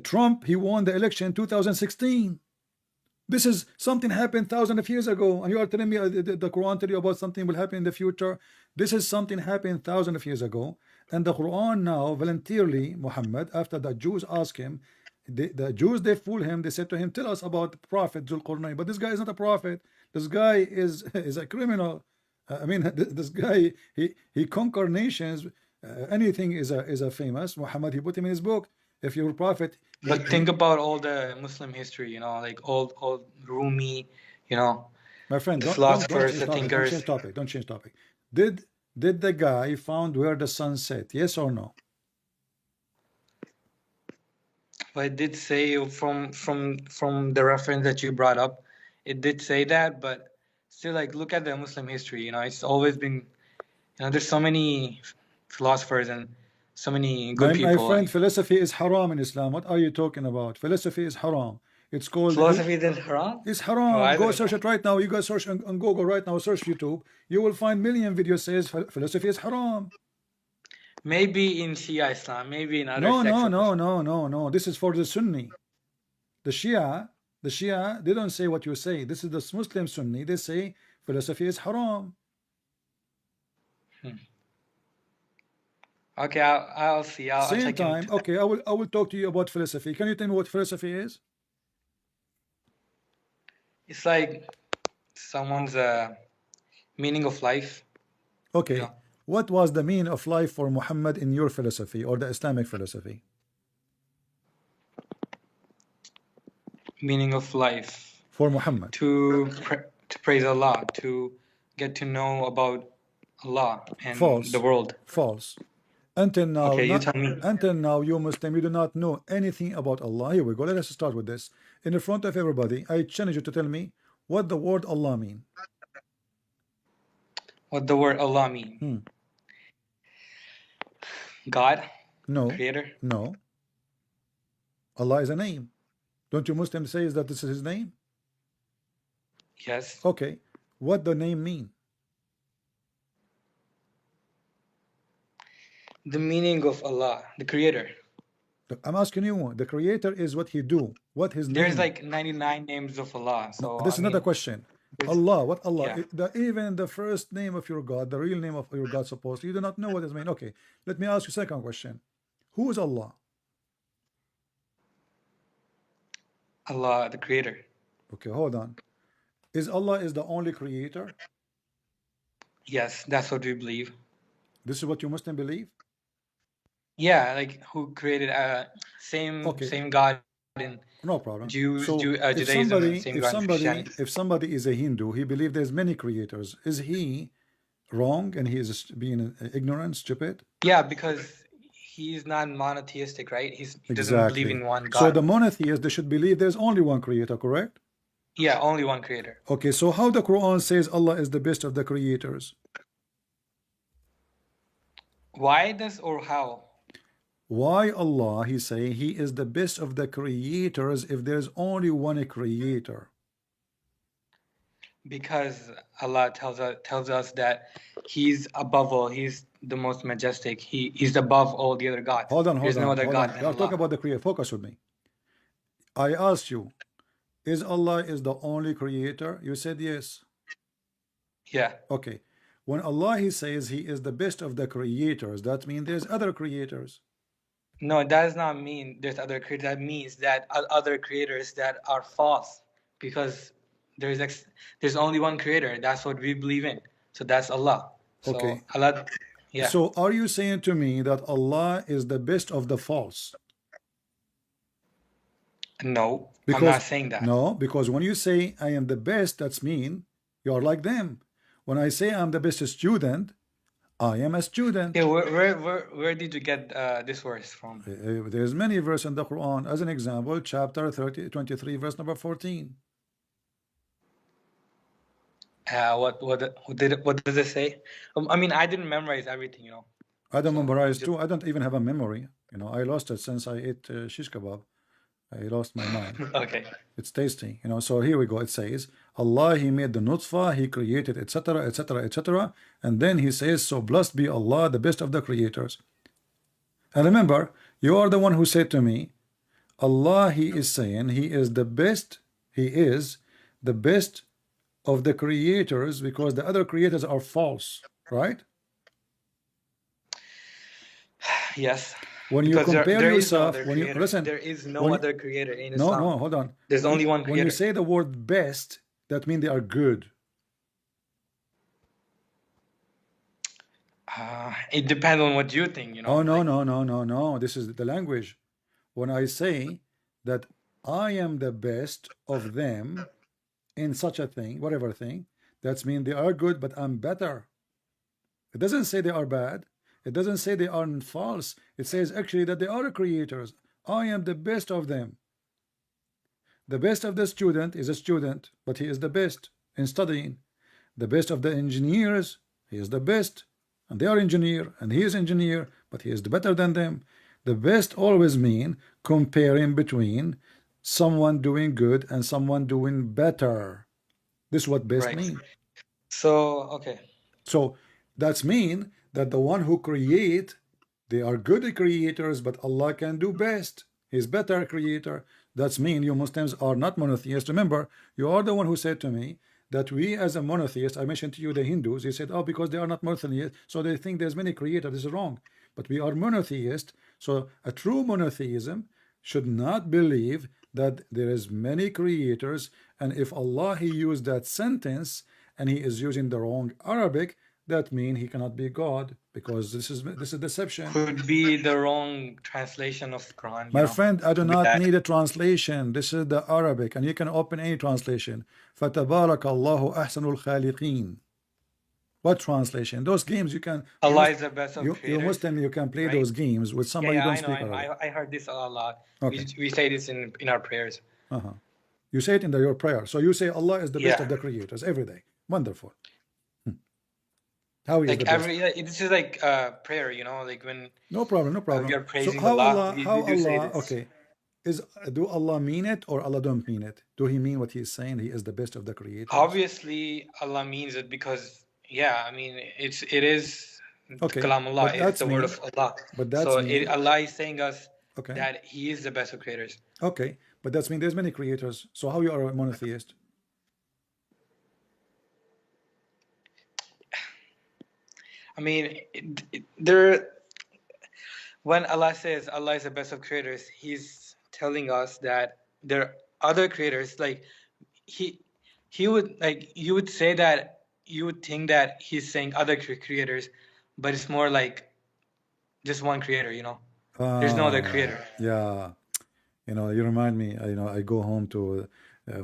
Trump, he won the election in 2016. This is something happened thousands of years ago, and you are telling me the Quran tell you about something will happen in the future. This is something happened thousands of years ago, and the Quran now voluntarily, Muhammad, after the Jews asked him, The Jews, they fool him. They said to him, tell us about the prophet Zulqarnain. But this guy is not a prophet. This guy is is a criminal. I mean, this guy, he conquered nations. Anything is a famous. Muhammad, he put him in his book. If you're a prophet, But think about all the Muslim history, like old Rumi, my friend, the don't philosophers, change the topic. Don't thinkers. change topic. Don't change topic. Did the guy found where the sun set? Yes or no? But it did say from the reference that you brought up, it did say that. But still, like, look at the Muslim history. It's always been, there's so many philosophers and so many good My people. friend, Like, philosophy is haram in Islam. What are you talking about? Philosophy is haram. It's called philosophy is haram. it's Oh, haram. I Go didn't search know. it right now. You guys search on Google right now. Search YouTube. You will find million videos says philosophy is haram. Maybe in Shia Islam, maybe in other No, sects no, of no, Islam. no, no, no. This is for the Sunni. The Shia, they don't say what you say. This is the Muslim Sunni. They say philosophy is haram. Okay, I'll see. I'll Same check time, into that. okay, I will talk to you about philosophy. Can you tell me what philosophy is? It's like someone's meaning of life. Okay, what was the meaning of life for Muhammad in your philosophy or the Islamic philosophy? Meaning of life. For Muhammad. To praise Allah, to get to know about Allah and False. the world. False. Until now, Okay, you tell me. until now, you Muslim, you do not know anything about Allah. Here we go. Let us start with this. In the front of everybody, I challenge you to tell me what the word Allah mean. What the word Allah mean? God? No. Creator? No. Allah is a name. Don't you Muslims say that this is his name? Yes. Okay. What the name mean? The meaning of Allah, the creator. I'm asking you, the creator is what he do, what his There's name. like 99 names of Allah. So This is not a question. Allah, what Allah? Yeah. Even the first name of your God, the real name of your God, supposed you do not know what it means. Okay, let me ask you second question. Who is Allah? Allah, the creator. Okay, hold on. Is Allah is the only creator? Yes, that's what we believe. This is what you Muslim believe? Yeah, like who created same God in no problem. Jews, So Judaism, and same God in Christianity. if somebody is a Hindu, he believes there's many creators. Is he wrong and he is being ignorant, stupid? Yeah, because he's not monotheistic, right? He doesn't believe in one God. So the monotheists, they should believe there's only one creator, correct? Yeah, only one creator. Okay, so how the Quran says Allah is the best of the creators? Why does or how? Why Allah, he say he is the best of the creators if there's only one creator? Because Allah tells us that He's above all. He's the most majestic. He's above all the other gods. Hold on. There's no other God than We are talking Allah. about the creator. Focus with me. I asked you, is Allah is the only creator? You said yes. Yeah. Okay. When Allah he says he is the best of the creators, that means there's other creators. No, it does not mean there's other creators. That means that other creators that are false, because there's only one creator. That's what we believe in. So that's Allah. So Okay. Allah, yeah. So are you saying to me that Allah is the best of the false? No, I'm not saying that. No, because when you say I am the best, that's mean you're like them. When I say I'm the best student, I am a student. Yeah, where did you get this verse from? There's many verses in the Quran. As an example, chapter 23, verse number 14. What does it say? I mean, I didn't memorize everything, I don't memorize too. I don't even have a memory. I lost it since I ate shish kebab. I lost my mind. Okay. It's tasty, So here we go. It says, Allah, He made the nutfa, He created, etc., etc., etc. And then He says, so blessed be Allah, the best of the creators. And remember, you are the one who said to me, Allah, He is saying He is the best. He is the best of the creators because the other creators are false, right? Yes. When you Because compare there is no yourself, other when you creator. listen, There is no when other creator in no, Islam. no, hold on. There's only one When you creator. say the word best, that means they are good. It depends on what you think, you know. Oh no, Like, no, no, no, no. This is the language. When I say that I am the best of them in such a thing, whatever thing, that's mean they are good, but I'm better. It doesn't say they are bad. It doesn't say they are false. It says actually that they are creators. I am the best of them. The best of the student is a student, but he is the best in studying. The best of the engineers, he is the best, and they are engineer, and he is engineer, but he is better than them. The best always mean comparing between someone doing good and someone doing better. This is what best right. mean. So, okay. So that's mean that the one who create, they are good creators, but Allah can do best. He's better creator. That's mean you Muslims are not monotheists. Remember, you are the one who said to me that we as a monotheist, I mentioned to you the Hindus, you said, oh, because they are not monotheists, so they think there's many creators. This is wrong. But we are monotheist. So a true monotheism should not believe that there is many creators, and if Allah he used that sentence and he is using the wrong Arabic, that means he cannot be God, because this is deception. Could be the wrong translation of Quran, you My know. friend, I do Could be not that. need a translation. This is the Arabic, and you can open any translation. فَتَبَارَكَ اللَّهُ أَحْسَنُ الْخَالِقِينَ. What translation? Those games you can, Allah is the best of you creators, Muslim, you can play right? those games with Yeah, somebody yeah, who don't I know. speak Arabic. I heard this a lot. Okay. We say this in our prayers. You say it in your prayer. So you say Allah is the best Yeah. of the creators every day. Wonderful. How he is the Like best? this is like prayer, you know, like when No problem, no we problem. are So praising how Allah, Allah, how we do say Allah, this. okay, do Allah mean it or Allah don't mean it? Do he mean what he's saying? He is the best of the creators? Obviously, Allah means it because, yeah, I mean, it is Okay, Kalamullah, but it's that's the word mean, of Allah. but that's So mean, Allah is saying us okay, that He is the best of creators. okay, but that's mean there's many creators. So how you are a monotheist? I mean, when Allah says Allah is the best of creators, He's telling us that there are other creators. Like He would, like, you would say that, you would think that He's saying other creators, but it's more like just one creator, you know. There's no other creator. Yeah, you remind me. I go home to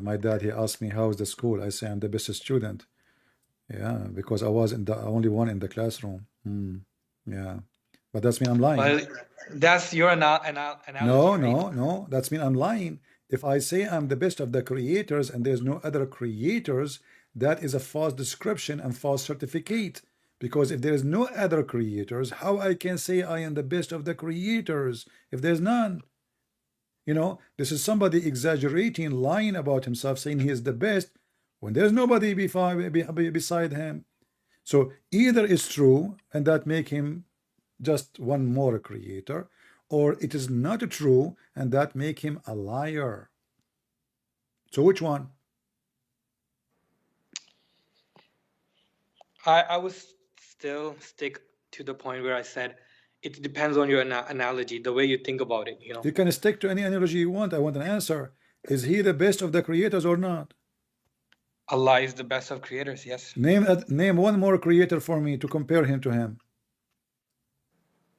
my dad. He asked me how's the school. I say I'm the best student. Yeah, because I was in the only one in the classroom. Yeah, but that's mean I'm lying. Well, that's your analogy, No, right? no, no. That's mean I'm lying. If I say I'm the best of the creators and there's no other creators, that is a false description and false certificate. Because if there is no other creators, how I can say I am the best of the creators if there's none? This is somebody exaggerating, lying about himself, saying he is the best when there's nobody beside him. So either it's true and that make him just one more creator, or it is not true and that make him a liar. So which one? I would still stick to the point where I said it depends on your analogy, the way you think about it, you know. You can stick to any analogy you want. I want an answer. Is he the best of the creators or not? Allah is the best of creators, yes. Name one more creator for me to compare him to him.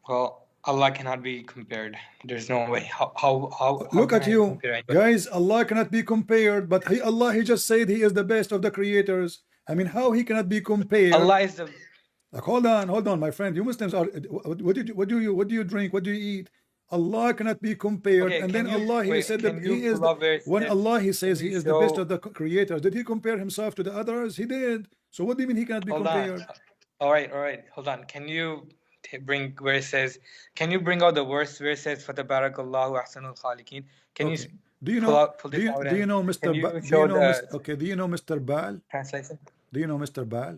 Well, Allah cannot be compared. There's no way. How Look can at I you compare anybody? guys. Allah cannot be compared, but Allah he just said he is the best of the creators. I mean, how he cannot be compared? Allah is the Like, hold on, my friend. You Muslims are what do you drink? What do you eat? Allah cannot be compared. Okay, And then Allah he said that he is when Allah he says he is the best of the creators. Did he compare himself to the others? He did. So what do you mean he cannot be compared? All right. Hold on. Can you bring where it says? Can you bring out the verse where it says "Fatabarakallahu ahsanul khaliqin"? Can you do you know? pull this out? Do you know Mr. Can Ba you do show you know the okay? Do you know Mr. Baal? translation? Do you know Mr. Baal?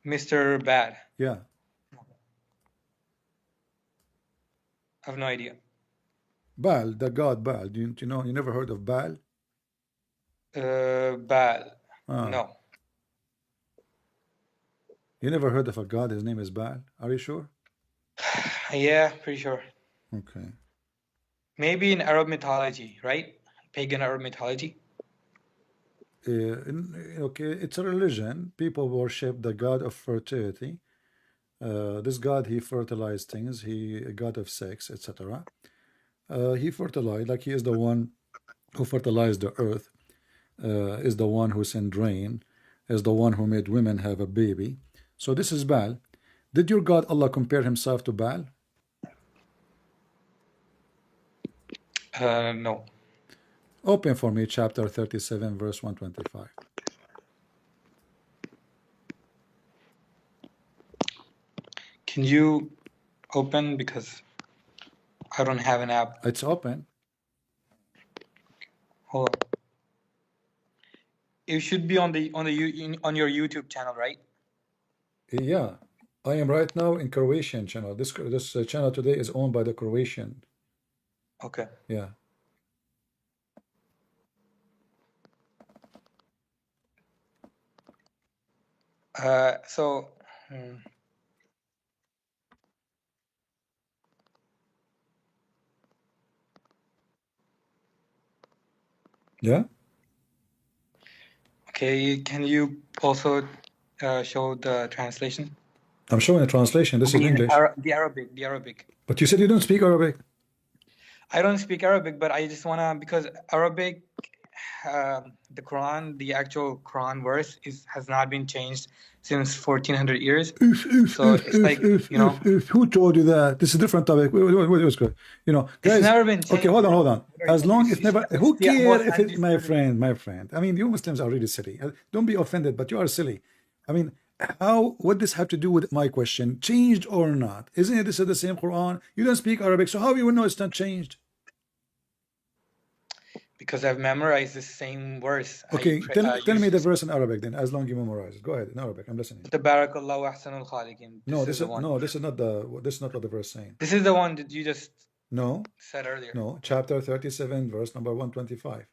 Mr. Bad. Yeah. I have no idea. Baal, the god Baal. Do you know? You never heard of Baal? Baal. No. You never heard of a god? His name is Baal. Are you sure? Yeah, pretty sure. Okay. Maybe in Arab mythology, right? Pagan Arab mythology. Okay, it's a religion. People worship the god of fertility. This god, he fertilized things. He a god of sex, etc. He fertilized, like he is the one who fertilized the earth. Is the one who sent rain. Is the one who made women have a baby. So this is Baal. Did your God Allah compare himself to Baal? No. Open for me chapter 37, verse 125. Can you open, because I don't have an app. It's open. Hold on. It should be on on your YouTube channel, right? Yeah. I am right now in Croatian channel. This channel today is owned by the Croatian. Okay. Yeah. So Yeah. okay, can you also show the translation? I'm showing a translation. This is in English. The Arabic. But you said you don't speak Arabic. I don't speak Arabic, but I just wanna, because Arabic, the Quran, the actual Quran verse has not been changed since 1400 years. So it's like, you know, Who told you that? This is a different topic. What's good? You know, guys. it's never been changed. Okay, hold on. As long as never, who the care most if it, my undisputed- friend. I mean, you Muslims are really silly. Don't be offended, but you are silly. I mean, what does have to do with my question? Changed or not? Isn't it this is the same Quran? You don't speak Arabic, so how you will know it's not changed? Because I've memorized the same verse. Okay, tell me the verse in Arabic then, as long as you memorize it. Go ahead in Arabic. I'm listening. Tabarakallahu ahsanul khaliqin. No, this is not what the verse is saying. This is the one that you just said earlier. No, chapter 37, verse number 125.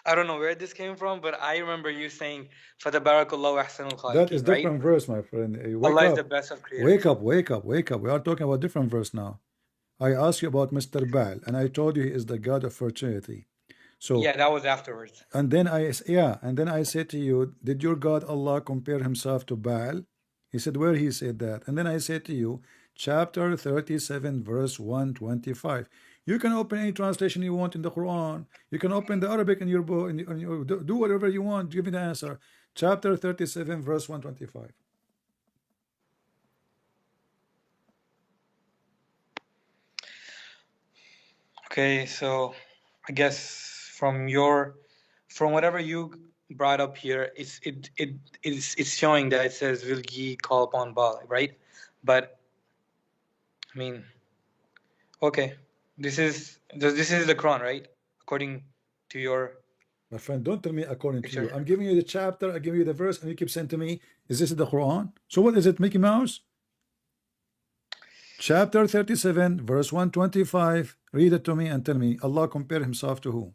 I don't know where this came from, but I remember you saying Fatabarakallahu ahsanul khaliqin. That is different verse, my friend. Wake Allah up. is the best of creators. Wake up. We are talking about different verse now. I asked you about Mr. Baal, and I told you he is the god of fertility. So yeah, that was afterwards. And then I said to you, did your God Allah compare himself to Baal? He said, where he said that? And then I said to you, chapter 37, verse 125. You can open any translation you want in the Quran. You can open the Arabic in your book, do whatever you want. Give me the answer. Chapter 37, verse 125. Okay, so I guess from whatever you brought up here, it's showing that it says will ye call upon Baal, right? But I mean, okay, this is the Quran, right? According to your. My friend, don't tell me according to you. I'm giving you the chapter, I give you the verse, and you keep saying to me, is this the Quran? So what is it, Mickey Mouse? Chapter 37, verse 125. Read it to me and tell me, Allah compared himself to who?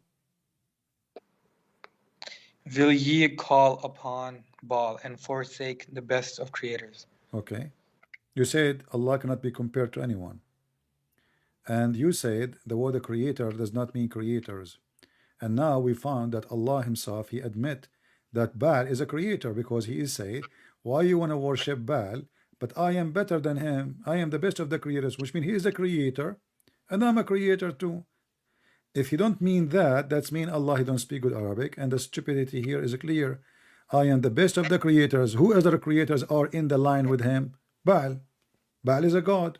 Will ye call upon Baal and forsake the best of creators? Okay. You said Allah cannot be compared to anyone. And you said the word creator does not mean creators. And now we found that Allah himself, he admit that Baal is a creator, because he is said, why you want to worship Baal? But I am better than him. I am the best of the creators, which means he is a creator and I'm a creator too. If you don't mean that, that's mean Allah, he don't speak good Arabic, and the stupidity here is clear. I am the best of the creators. Who other creators are in the line with him? Baal. Baal is a god,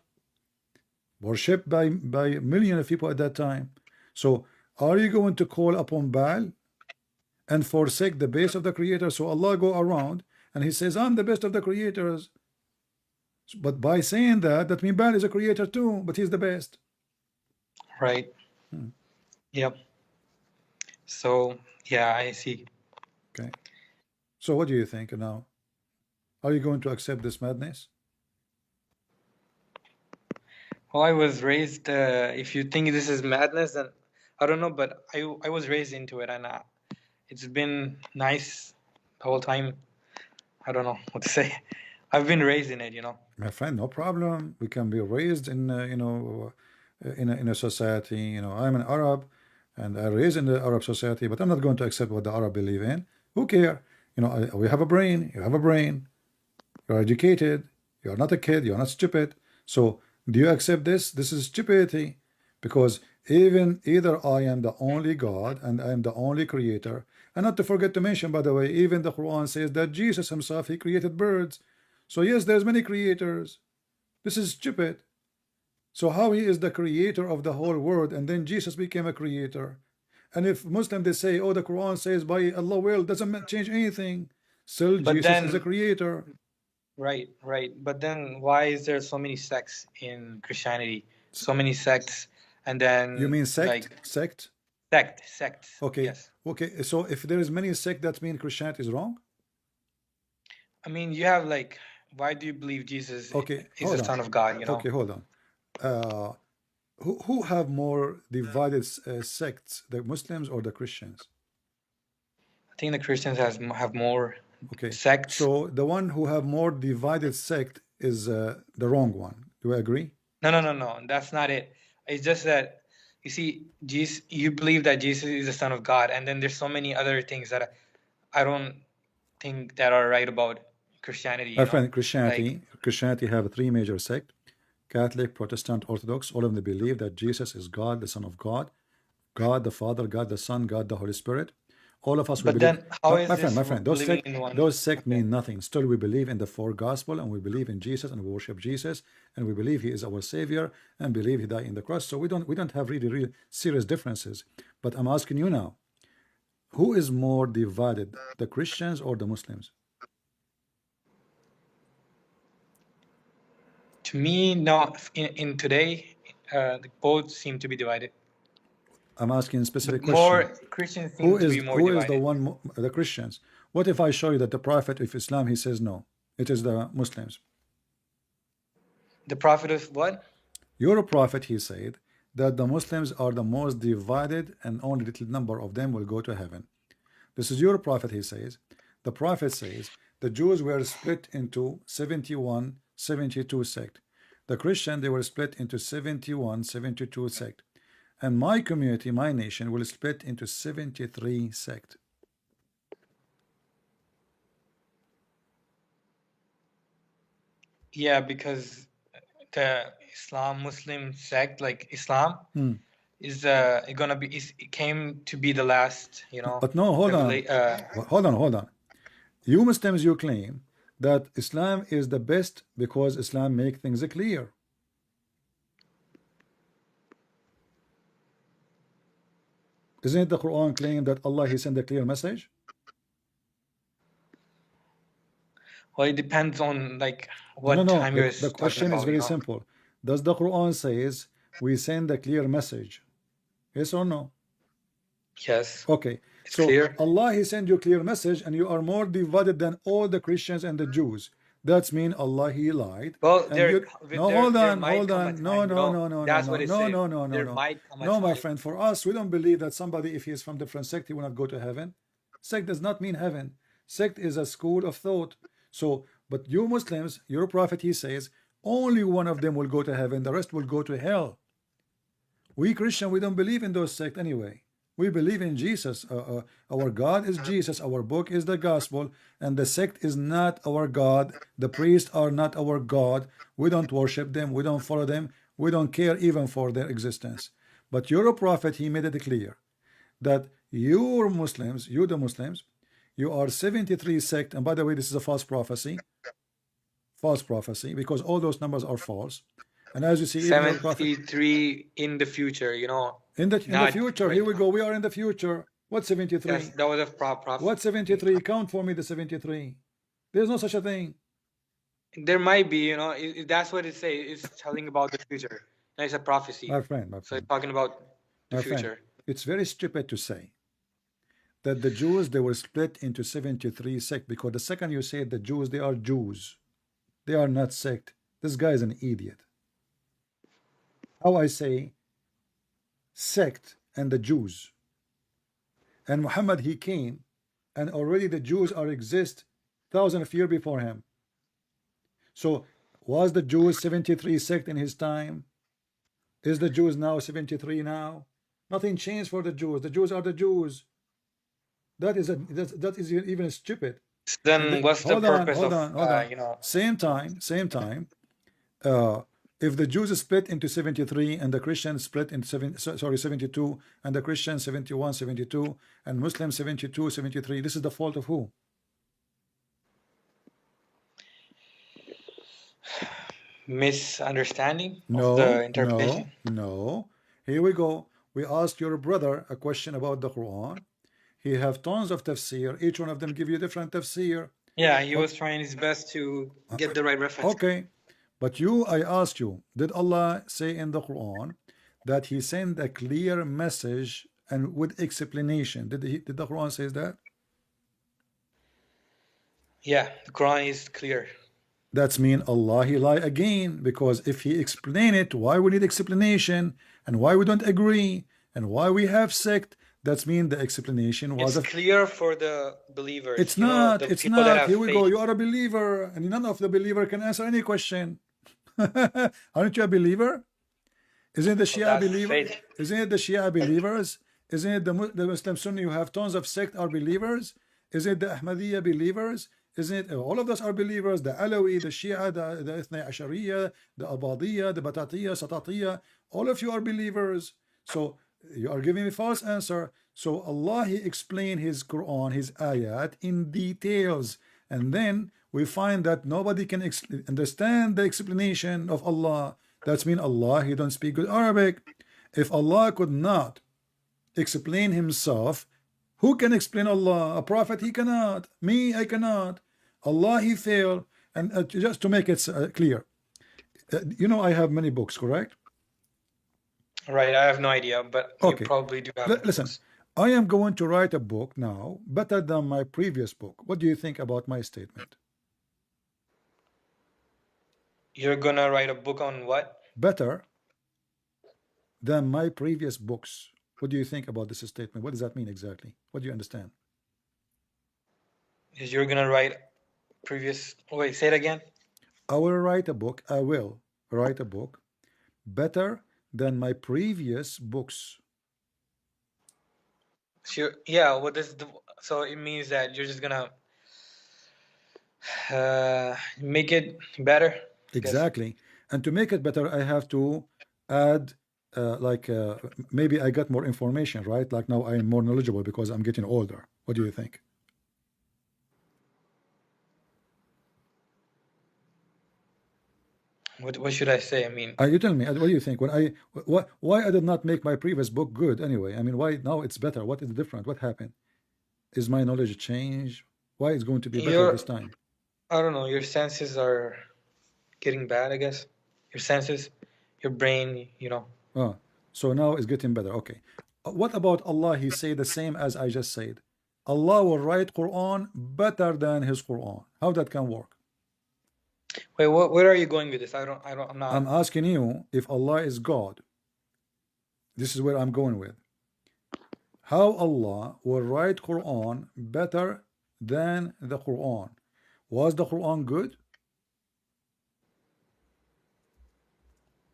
worshipped by millions of people at that time. So are you going to call upon Baal and forsake the base of the creator? So Allah go around and he says, I'm the best of the creators. But by saying that, that means Baal is a creator too, but he's the best. Right. Yep. So yeah, I see. Okay. So what do you think now? Are you going to accept this madness? Well, I was raised. If you think this is madness, then I don't know. But I was raised into it, and it's been nice the whole time. I don't know what to say. I've been raised in it, you know. My friend, no problem. We can be raised in, in a society. I'm an Arab, and I raised in the Arab society, but I'm not going to accept what the Arab believe in. Who care? We have a brain. You have a brain. You're educated. You're not a kid. You're not stupid. So, do you accept this? This is stupidity, because either I am the only God and I am the only creator, and not to forget to mention, by the way, even the Quran says that Jesus himself, he created birds. So yes, there's many creators. This is stupid. So how he is the creator of the whole world, and then Jesus became a creator? And if Muslim they say, oh, the Quran says by Allah will, doesn't change anything. Still, But Jesus is a then, creator. right, right. But then why is there so many sects in Christianity? So many sects, and You then mean sect? like Sect? sects. Okay. Yes. Okay. So if there is many sect, that means Christianity is wrong? I mean, you have like, why do you believe Jesus Okay. is the Hold on. Son of God, you know? Okay. Hold on. Uh, who have more divided sects, the Muslims or the Christians? I think the Christians have more Okay, sects. so the one who have more divided sect is the wrong one. Do I agree? No. That's not it. It's just that you see, Jesus, you believe that Jesus is the Son of God, and then there's so many other things that I don't think that are right about Christianity. My You know, friend, like Christianity have three major sects: Catholic, Protestant, Orthodox. All of them believe that Jesus is God, the Son of God, God the Father, God the Son, God the Holy Spirit. All of us we but believe. then how is My this friend, believing in one? those sect Okay. mean nothing. Still, we believe in the four gospel, and we believe in Jesus, and we worship Jesus, and we believe He is our Savior, and believe He died in the cross. So we don't have really real serious differences. But I'm asking you now, who is more divided, the Christians or the Muslims? To me, no. In today, both seem to be divided. I'm asking a specific More question. Christians Who seem to be is more who is the divided. one, the Christians? What if I show you that the Prophet of Islam, he says no, it is the Muslims? The prophet of what? Your Prophet, he said that the Muslims are the most divided and only little number of them will go to heaven. This is your Prophet, he says. The Prophet says the Jews were split into 71, 72 sect. The Christian, they were split into 71, 72 sect. And my community, my nation, will split into 73 sect. Yeah, because the Islam Muslim sect, like Islam, is gonna be it came to be the last, you know, But no, hold on. Hold on. You Muslims, you claim that Islam is the best because Islam make things clear. Isn't it the Quran claim that Allah he sent a clear message? well, it depends on like No, what time you're the talking question is about, you very know. simple. Does the Quran says we send a clear message? Yes or no? Yes, Okay. it's So clear. Allah he sent you a clear message and you are more divided than all the Christians and the Jews. That's mean Allah he lied. Well, And you no there might hold come a on. No, time, you no, know. no, no, no, That's no, what it no, says. no, no, no, There no. might come a No, my time. friend, for us, we don't believe that somebody, if he is from different sect, he will not go to heaven. Sect does not mean heaven. Sect is a school of thought. So, but you Muslims, your prophet, he says, only one of them will go to heaven, the rest will go to hell. We Christian, we don't believe in those sects anyway. We believe in Jesus. Our God is Jesus. Our book is the gospel, and the sect is not our God. The priests are not our God. We don't worship them. We don't follow them. We don't care even for their existence. But your prophet, he made it clear that you Muslims, you the Muslims, you are 73 sect. And by the way, this is a false prophecy, because all those numbers are false. And as you see, even your prophet 73 in the future, you know, in the not future, right here we now. go. We are in the future. What 73? Yes, that was a prophet. What 73? Count for me the 73. There's no such a thing. There might be, you know, that's what it says. It's telling about the future. No, it's a prophecy. My friend, So it's talking about the my friend, future. it's very stupid to say that the Jews, they were split into 73 sects, because the second you say the Jews, they are Jews. They are not sect. This guy is an idiot. How I say sect and the Jews. And Muhammad, he came, and already the Jews are exist thousands of years before him. So was the Jews 73 sect in his time? Is the Jews now 73 now? Nothing changed for the Jews. The Jews are the Jews. That is even stupid. And Then what's the hold on, purpose hold of on, hold on. you know? Same time. Uh, if the Jews split into 73 and the Christians split into 72 and the Christians 71, 72 and Muslims 72, 73, this is the fault of who? Misunderstanding of the No, interpretation. no. Here we go. We asked your brother a question about the Quran. He have tons of tafsir. Each one of them give you different tafsir. Yeah, he O- was trying his best to get the right reference. Okay. But I asked you, did Allah say in the Quran that He sent a clear message and with explanation? Did the Quran says that? Yeah, the Quran is clear. That's mean Allah He lie again, because if He explain it, why we need explanation and why we don't agree and why we have sect? That's mean the explanation was It's clear for the believers. It's you know, not. the It's people that not. have Here we go. faith. You are a believer, and none of the believer can answer any question. Aren't you a believer? Isn't it the Well, Shia that's believer? faith. Isn't it the Shia believers? Isn't it the Muslim Sunni? You have tons of sect are believers. Isn't it the Ahmadiyya believers? Isn't it all of us are believers? The Alawi, the Shia, the Ithna Ashariya, the Abadiyya, the Batatiyya, Satatiyya. All of you are believers. So you are giving me false answer. So Allah He explained His Quran, His ayat in details, and then we find that nobody can understand the explanation of Allah. That's mean Allah He don't speak good Arabic. If Allah could not explain Himself, who can explain Allah? A prophet He cannot. Me I cannot. Allah He failed. And just to make it clear, I have many books, correct? Right, I have no idea, but you Okay. probably do have Listen, books. I am going to write a book now better than my previous book. What do you think about my statement? You're gonna write a book on what? Better than my previous books. What do you think about this statement? What does that mean exactly? What do you understand? Is you're gonna write previous... Wait, say it again. I will write a book better than my previous books. So, yeah, what is the... So it means that you're just gonna make it better? I guess. Exactly. And to make it better, I have to add maybe I got more information, right? Like now I am more knowledgeable because I'm getting older. What do you think? What should I say? I mean, You tell me. What do you think? Why I did not make my previous book good anyway? I mean, why now it's better? What is different? What happened? Is my knowledge changed? Why it's going to be better this time? I don't know, your senses are getting bad, I guess. Your senses, your brain, Oh, so now it's getting better. Okay. What about Allah? He say the same as I just said. Allah will write Quran better than His Quran. How that can work? Wait, where are you going with this? I'm not. I'm asking you if Allah is God. This is where I'm going with. How Allah will write Quran better than the Quran? Was the Quran good?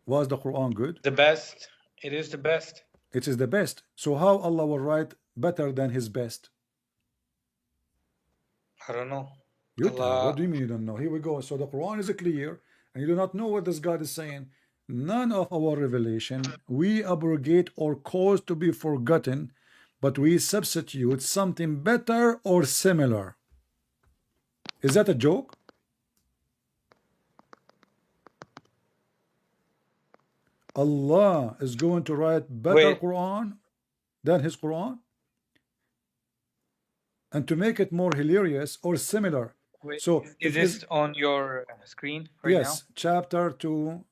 Was the Quran good? The best. It is the best. It is the best. So how Allah will write better than His best? I don't know. You tell. What do you mean you don't know? Here we go. So the Quran is clear, and you do not know what this God is saying. None of our revelation we abrogate or cause to be forgotten, but we substitute something better or similar. Is that a joke? Allah is going to write better Quran than His Quran? And to make it more hilarious or similar. Wait, so is this on your screen right yes, now? chapter 2,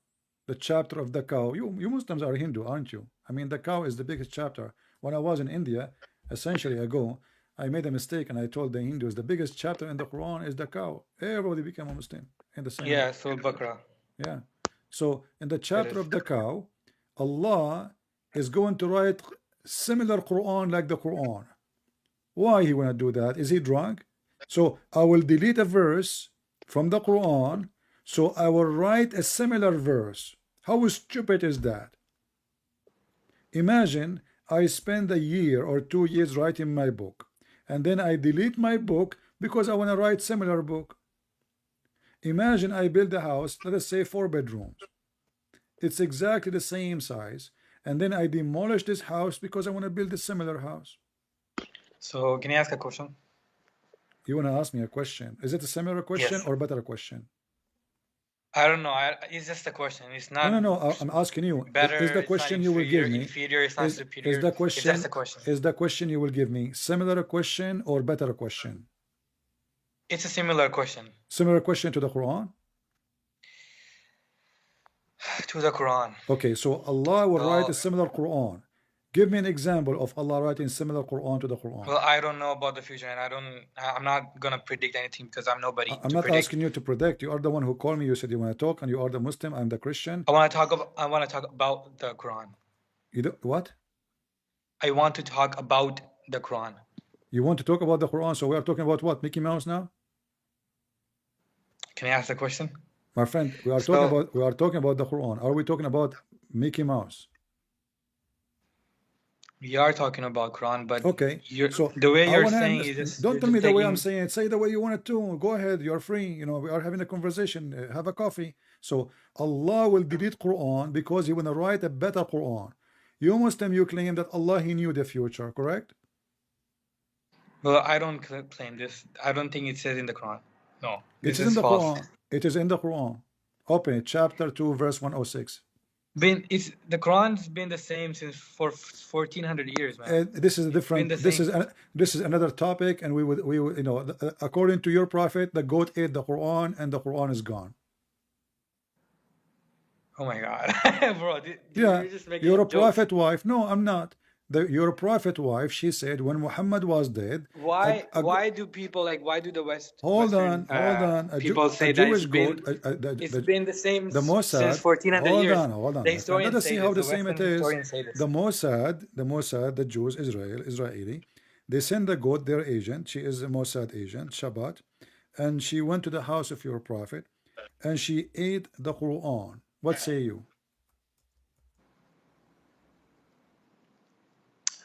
the chapter of the cow. You Muslims are Hindu, aren't you? I mean, the cow is the biggest chapter. When I was in India, a century ago, I made a mistake and I told the Hindus the biggest chapter in the Quran is the cow. Everybody became a Muslim in the same way. Yeah, Surah Baqarah. Yeah. So in the chapter of the cow, Allah is going to write similar Quran like the Quran. Why He wanna do that? Is He drunk? So I will delete a verse from the Quran So I will write a similar verse. How stupid is that? Imagine I spend a year or 2 years writing my book, and then I delete my book because I want to write similar book. Imagine I build a house, let us say 4 bedrooms. It's exactly the same size, and then I demolish this house because I want to build a similar house. So can I ask a question? You want to ask me a question? Is it a similar question Yes. or better question? I don't know. It's just a question. It's not No. I'm asking you. better. Is the It's not question you will give me? inferior. It's not Is superior. the It's question? just a question. Is the question you will give me similar question or better question? It's a similar question. Similar question to the Quran. To the Quran. Okay, so Allah will write a similar Quran. Give me an example of Allah writing similar Quran to the Quran. Well, I don't know about the future, and I'm not gonna predict anything because I'm nobody. I'm not asking you to predict. You are the one who called me. You said you want to talk, and you are the Muslim. I'm the Christian. I want to talk about the Quran. You do what? I want to talk about the Quran. You want to talk about the Quran? So we are talking about what? Mickey Mouse now? Can I ask the question? My friend, we are talking about the Quran. Are we talking about Mickey Mouse? We are talking about Quran, but okay. So the way you're saying is just, don't tell me the way I'm saying it. Say the way you want it to. Go ahead. You're free. You know, we are having a conversation. Have a coffee. So Allah will delete Quran because He want to write a better Quran. You Muslim, you claim that Allah He knew the future, correct? Well, I don't claim this. I don't think it says in the Quran. No, it is in the false. Quran. It is in the Quran. Open it, chapter 2, verse 106. The Quran's been the same since for 1400 years, man. This is a different. This is another topic, and we would you know, according to your prophet, the goat ate the Quran, and the Quran is gone. Oh my God, bro! You're a prophet wife. No, I'm not. Your prophet wife, she said when Muhammad was dead. Why do people why do the West? Hold on. People say that it's been the same the Mossad, since 1400 years. Hold on. Let us see how the same it is. The Mossad, the Jews, Israeli, they send the goat, their agent. She is a Mossad agent, Shabbat, and she went to the house of your prophet, and she ate the Quran. What say you?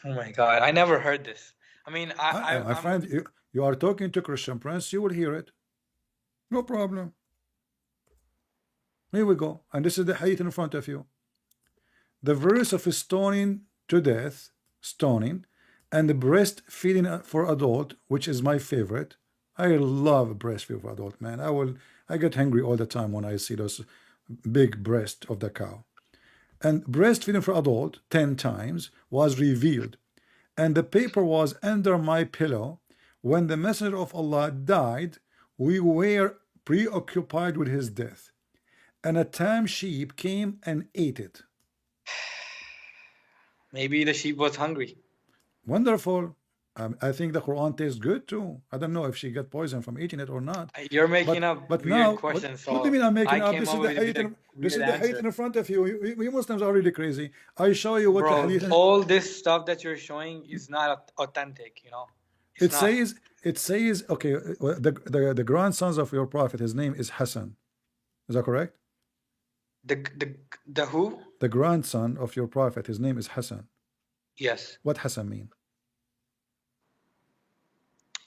Oh my God, I never heard this. I mean, my friend, you are talking to Christian Prince, you will hear it. No problem. Here we go. And this is the hadith in front of you. The verse of stoning to death, stoning, and the breastfeeding for adult, which is my favorite. I love breastfeeding for adult, man. I get hungry all the time when I see those big breasts of the cow. And breastfeeding for adult 10 times was revealed, and the paper was under my pillow. When the messenger of Allah died, we were preoccupied with his death, and a tame sheep came and ate it. Maybe the sheep was hungry. Wonderful. I think the Quran tastes good too. I don't know if she got poisoned from eating it or not. You're making up weird questions. What do you mean I'm making up? This is the hadith in front of you. We Muslims are really crazy. I show you what the hadith. All this stuff that you're showing is not authentic. You know. It says. Okay. The grandsons of your prophet. His name is Hassan. Is that correct? The who? The grandson of your prophet. His name is Hassan. Yes. What Hassan mean?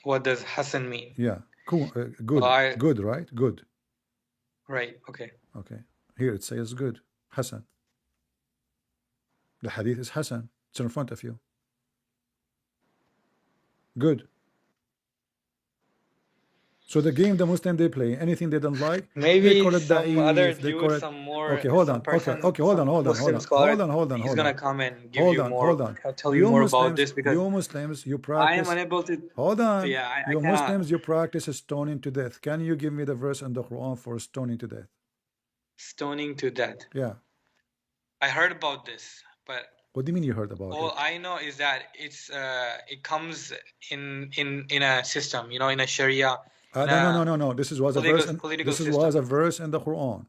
What does Hassan mean? Yeah, cool. Good. Good, right? Good. Right. Okay. Okay. Here it says good. Hassan. The hadith is Hassan. It's in front of you. Good. So the game the Muslim they play, anything they don't like, maybe they call it some other dude, some more. Okay, hold on. Okay, hold on. He's gonna come and give you more. Tell you more about this because you Muslims, you practice. I am unable to. Hold on. Yeah, you Muslims, you practice stoning to death. Can you give me the verse in the Quran for stoning to death? Stoning to death. Yeah. I heard about this, but. What do you mean you heard about it? All I know is that it comes in a system, you know, in a Sharia. No. This was a verse. This was a verse in the Quran.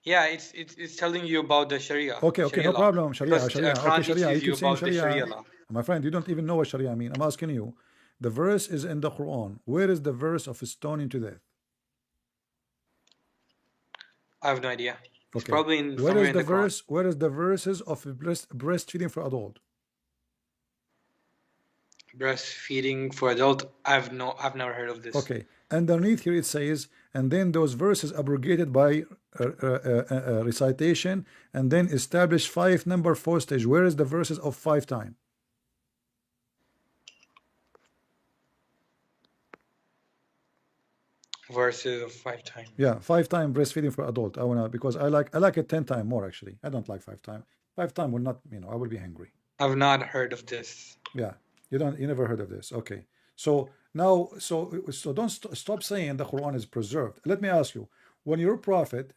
Yeah, it's telling you about the Sharia. Okay, Sharia no problem. Sharia. Okay, Sharia. You keep saying Sharia. My friend, you don't even know what Sharia mean. I'm asking you. The verse is in the Quran. Where is the verse of stoning to death? I have no idea. It's Okay. probably Where somewhere is in the the Quran. verse? Where is the verses of breastfeeding for adult? Breastfeeding for adult. I've never heard of this. Okay. Underneath here it says, and then those verses abrogated by recitation, and then establish 5 number 4 stage. Where is the verses of 5 time? Verses of 5 times. Yeah, 5 time breastfeeding for adult. I wanna, because I like it 10 time more actually. I don't like 5 time. 5 time will not, I will be hungry. I've not heard of this. Yeah, you never heard of this. Okay, so now, so don't stop saying the Quran is preserved. Let me ask you, when your prophet,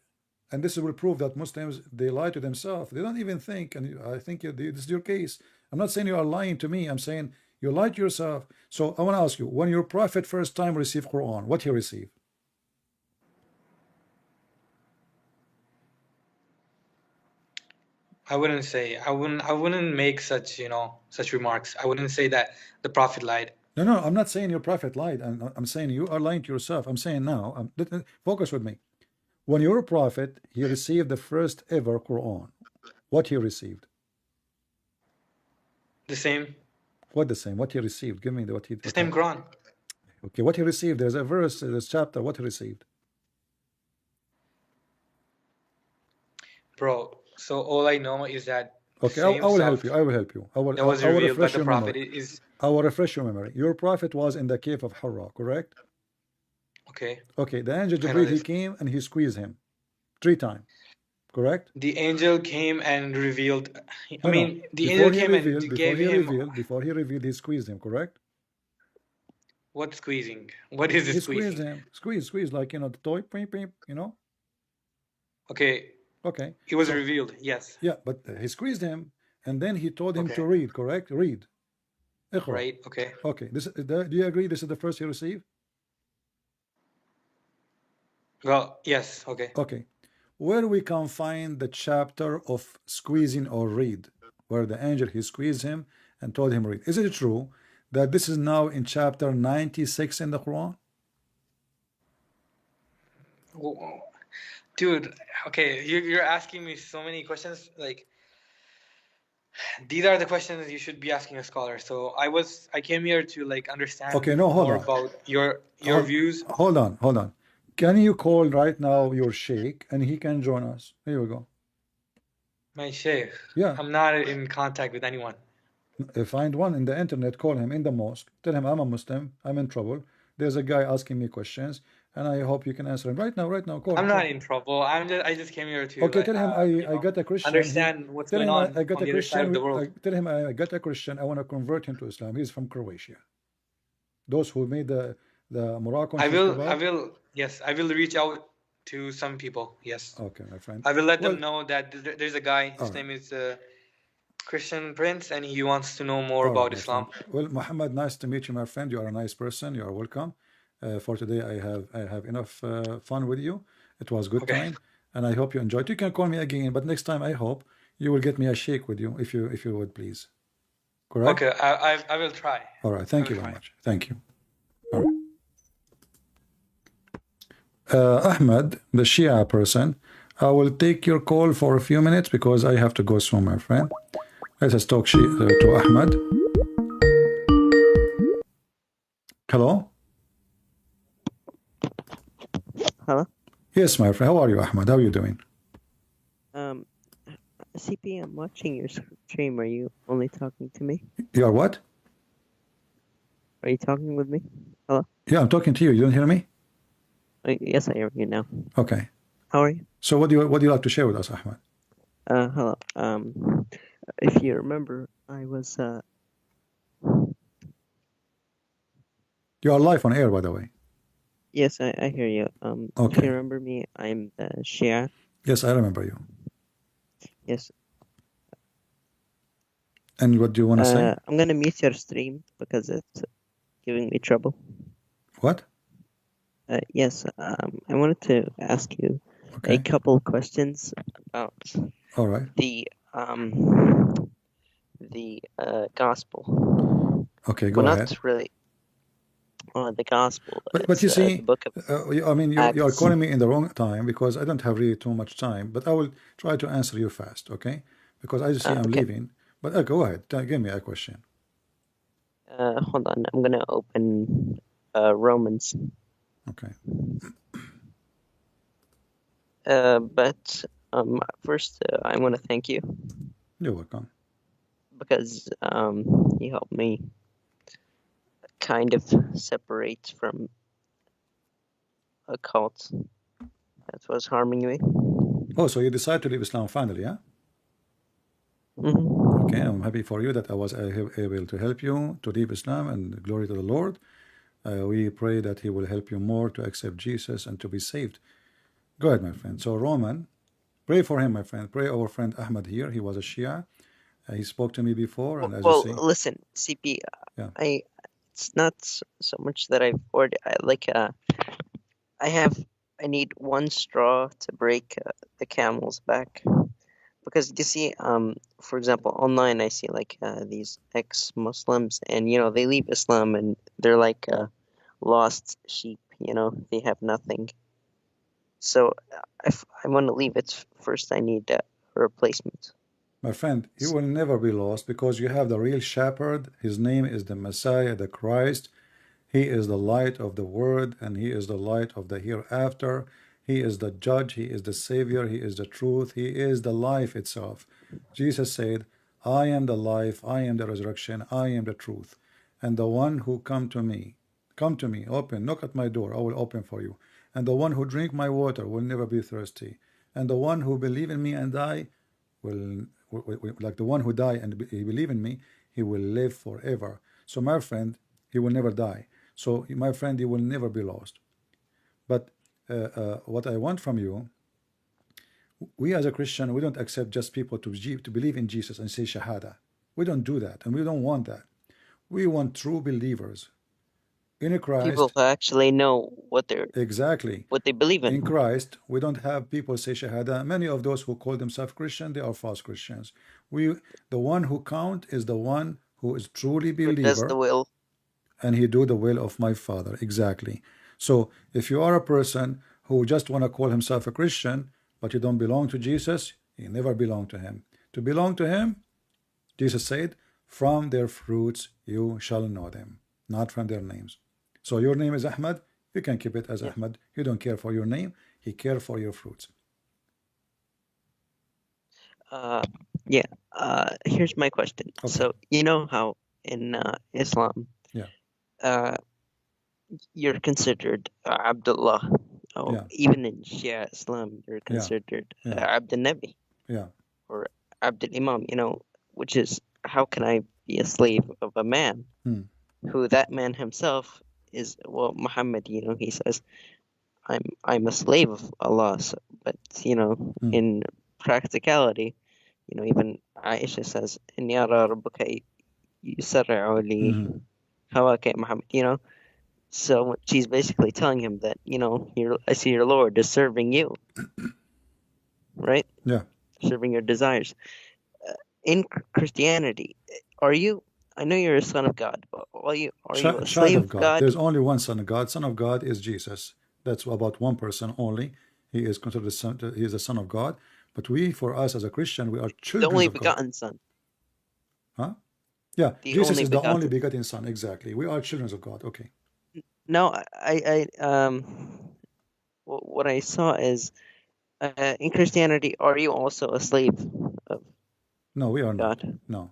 and this will prove that Muslims, they lie to themselves. They don't even think, and I think this is your case. I'm not saying you are lying to me. I'm saying you lie to yourself. So I want to ask you, when your prophet first time received Quran, what he received? I wouldn't make such, such remarks. I wouldn't say that the Prophet lied. No, I'm not saying your prophet lied. I'm saying you are lying to yourself. I'm saying now, focus with me. When your prophet, he received the first ever Quran, what he received? The same. What the same? What he received? Give me what he. The same Quran. Okay, what he received. There's a verse, there's chapter. What he received? Bro, so all I know is that. Okay, I will help you. I will help you. I will refresh your memory. I will refresh your memory. Your prophet was in the cave of Hira, correct? Okay. Okay, the angel Jibreel, he came and he squeezed him 3 times, correct? The angel came and revealed. The angel came and gave him. Before he revealed, he squeezed him, correct? What squeezing? What is this squeezing? He squeezed him. Squeeze, like, the toy, Okay. Okay. He was revealed, yes. Yeah, but he squeezed him, and then he told him to read, correct? Read. Iqra. Right, okay. Okay, do you agree this is the first he received? Well, yes, okay. Okay. Where we can find the chapter of squeezing or read, where the angel, he squeezed him and told him read. Is it true that this is now in chapter 96 in the Quran? Dude, okay, you're asking me so many questions. Like, these are the questions you should be asking a scholar. So I came here to understand more about your views. Hold on. Can you call right now your sheikh and he can join us? Here we go. My sheikh? Yeah. I'm not in contact with anyone. Find one in the internet, call him in the mosque, tell him I'm a Muslim, I'm in trouble. There's a guy asking me questions, and I hope you can answer him right now. Call. I'm not in trouble. I just came here to. Okay, tell him I got a Christian. Understand what's going on. I got a Christian. The world. Tell him I got a Christian. I want to convert him to Islam. He's from Croatia. Those who made the Moroccan. I will. Yes, I will reach out to some people. Yes. Okay, my friend. I will let them know that there's a guy. His name is Christian Prince, and he wants to know more about Islam. Well, Muhammad, nice to meet you, my friend. You are a nice person. You are welcome. For today, I have enough fun with you. It was good time, and I hope you enjoyed. You can call me again, but next time I hope you will get me a sheikh with you, if you would please. Correct? Okay, I will try. All right. Thank you very much. Thank you. All right. Ahmed, the Shia person, I will take your call for a few minutes because I have to go soon, my friend. Let us talk to Ahmed. Hello? Hello? Yes, my friend. How are you, Ahmed? How are you doing? CP, I'm watching your stream. Are you only talking to me? You are what? Are you talking with me? Hello? Yeah, I'm talking to you. You don't hear me? Yes, I hear you now. Okay. How are you? So what do you like to share with us, Ahmed? Hello. If you remember, I was You are live on air, by the way. Yes, I hear you. Okay. If you remember me, I'm the Shia. Yes, I remember you. Yes. And what do you want to say? I'm gonna mute your stream because it's giving me trouble. What? Yes. I wanted to ask you a couple questions about all right. the gospel. Okay, go ahead. Not really. the gospel. But It's you the see, book of I mean, you are Acts. calling me in the wrong time because I don't have really too much time. But I will try to answer you fast, okay? Because I see I'm Okay. leaving. But go ahead, give me a question. Hold on. I'm gonna open Romans. Okay. But first, I want to thank you You're welcome. because you helped me kind of separate from a cult that was harming me. Oh, so you decided to leave Islam finally, yeah? Hmm. Okay, I'm happy for you that I was able to help you to leave Islam, and glory to the Lord. We pray that He will help you more to accept Jesus and to be saved. Go ahead, my friend. So, Roman, pray for him, my friend. Pray our friend Ahmad here. He was a Shia. He spoke to me before, and as you Well, see, listen, CP. yeah. It's not so much that I've already. I need one straw to break the camel's back. Because you see, for example, online I see like these ex-Muslims, and they leave Islam and they're like lost sheep. They have nothing. So if I want to leave it first, I need a replacement. My friend, you will never be lost because you have the real shepherd. His name is the Messiah, the Christ. He is the light of the world, and He is the light of the hereafter. He is the judge, He is the Savior, He is the truth, He is the life itself. Jesus said, I am the life, I am the resurrection, I am the truth. And the one who come to me, open, knock at my door, I will open for you. And the one who drink my water will never be thirsty. And the one who believe in me and die will like the one who die and he believe in me, he will live forever. So my friend, he will never die. So my friend, you will never be lost. But what I want from you, we as a Christian, we don't accept just people to believe in Jesus and say Shahada. We don't do that, and we don't want that. We want true believers in People Christ. who actually know Exactly. what they believe In in. Christ, we don't have people say Shahada. Many of those who call themselves Christian, they are false Christians. The one who count is the one who is truly Who does the believer, will? and he do the will of my Father. Exactly. So if you are a person who just want to call himself a Christian, but you don't belong to Jesus, you never belong to him. To belong to him, Jesus said, from their fruits you shall know them, not from their names. So your name is Ahmad, you can keep it as Yeah. Ahmad. You don't care for your name, he care for your fruits. Yeah. Here's my question. Okay. So you know how in Islam, Yeah. You're considered Abdullah. Oh, Yeah. even in Shia Islam, you're Yeah. considered Yeah. Abdul Nabi Yeah. or Abdul Imam. Which is, how can I be a slave of a man who that man himself is? Well, Muhammad. He says, I'm a slave of Allah. But in practicality, even Aisha says, "Inni ara rabbuka yusarri'u li hawaka Muhammad." So she's basically telling him that, I see your Lord is serving you, right? Yeah. Serving your desires. In Christianity, I know you're a son of God, but are you a Child slave of of God. God? There's only one Son of God. Son of God is Jesus. That's about one person only. He is considered the son. He is the Son of God. But we, for us as a Christian, we are The children only of God. begotten Son. Huh? Yeah. The Jesus only is the only begotten. begotten Son. Exactly. We are children of God. Okay. No, what I saw is, in Christianity, are you also a slave of No, we are not. God? No.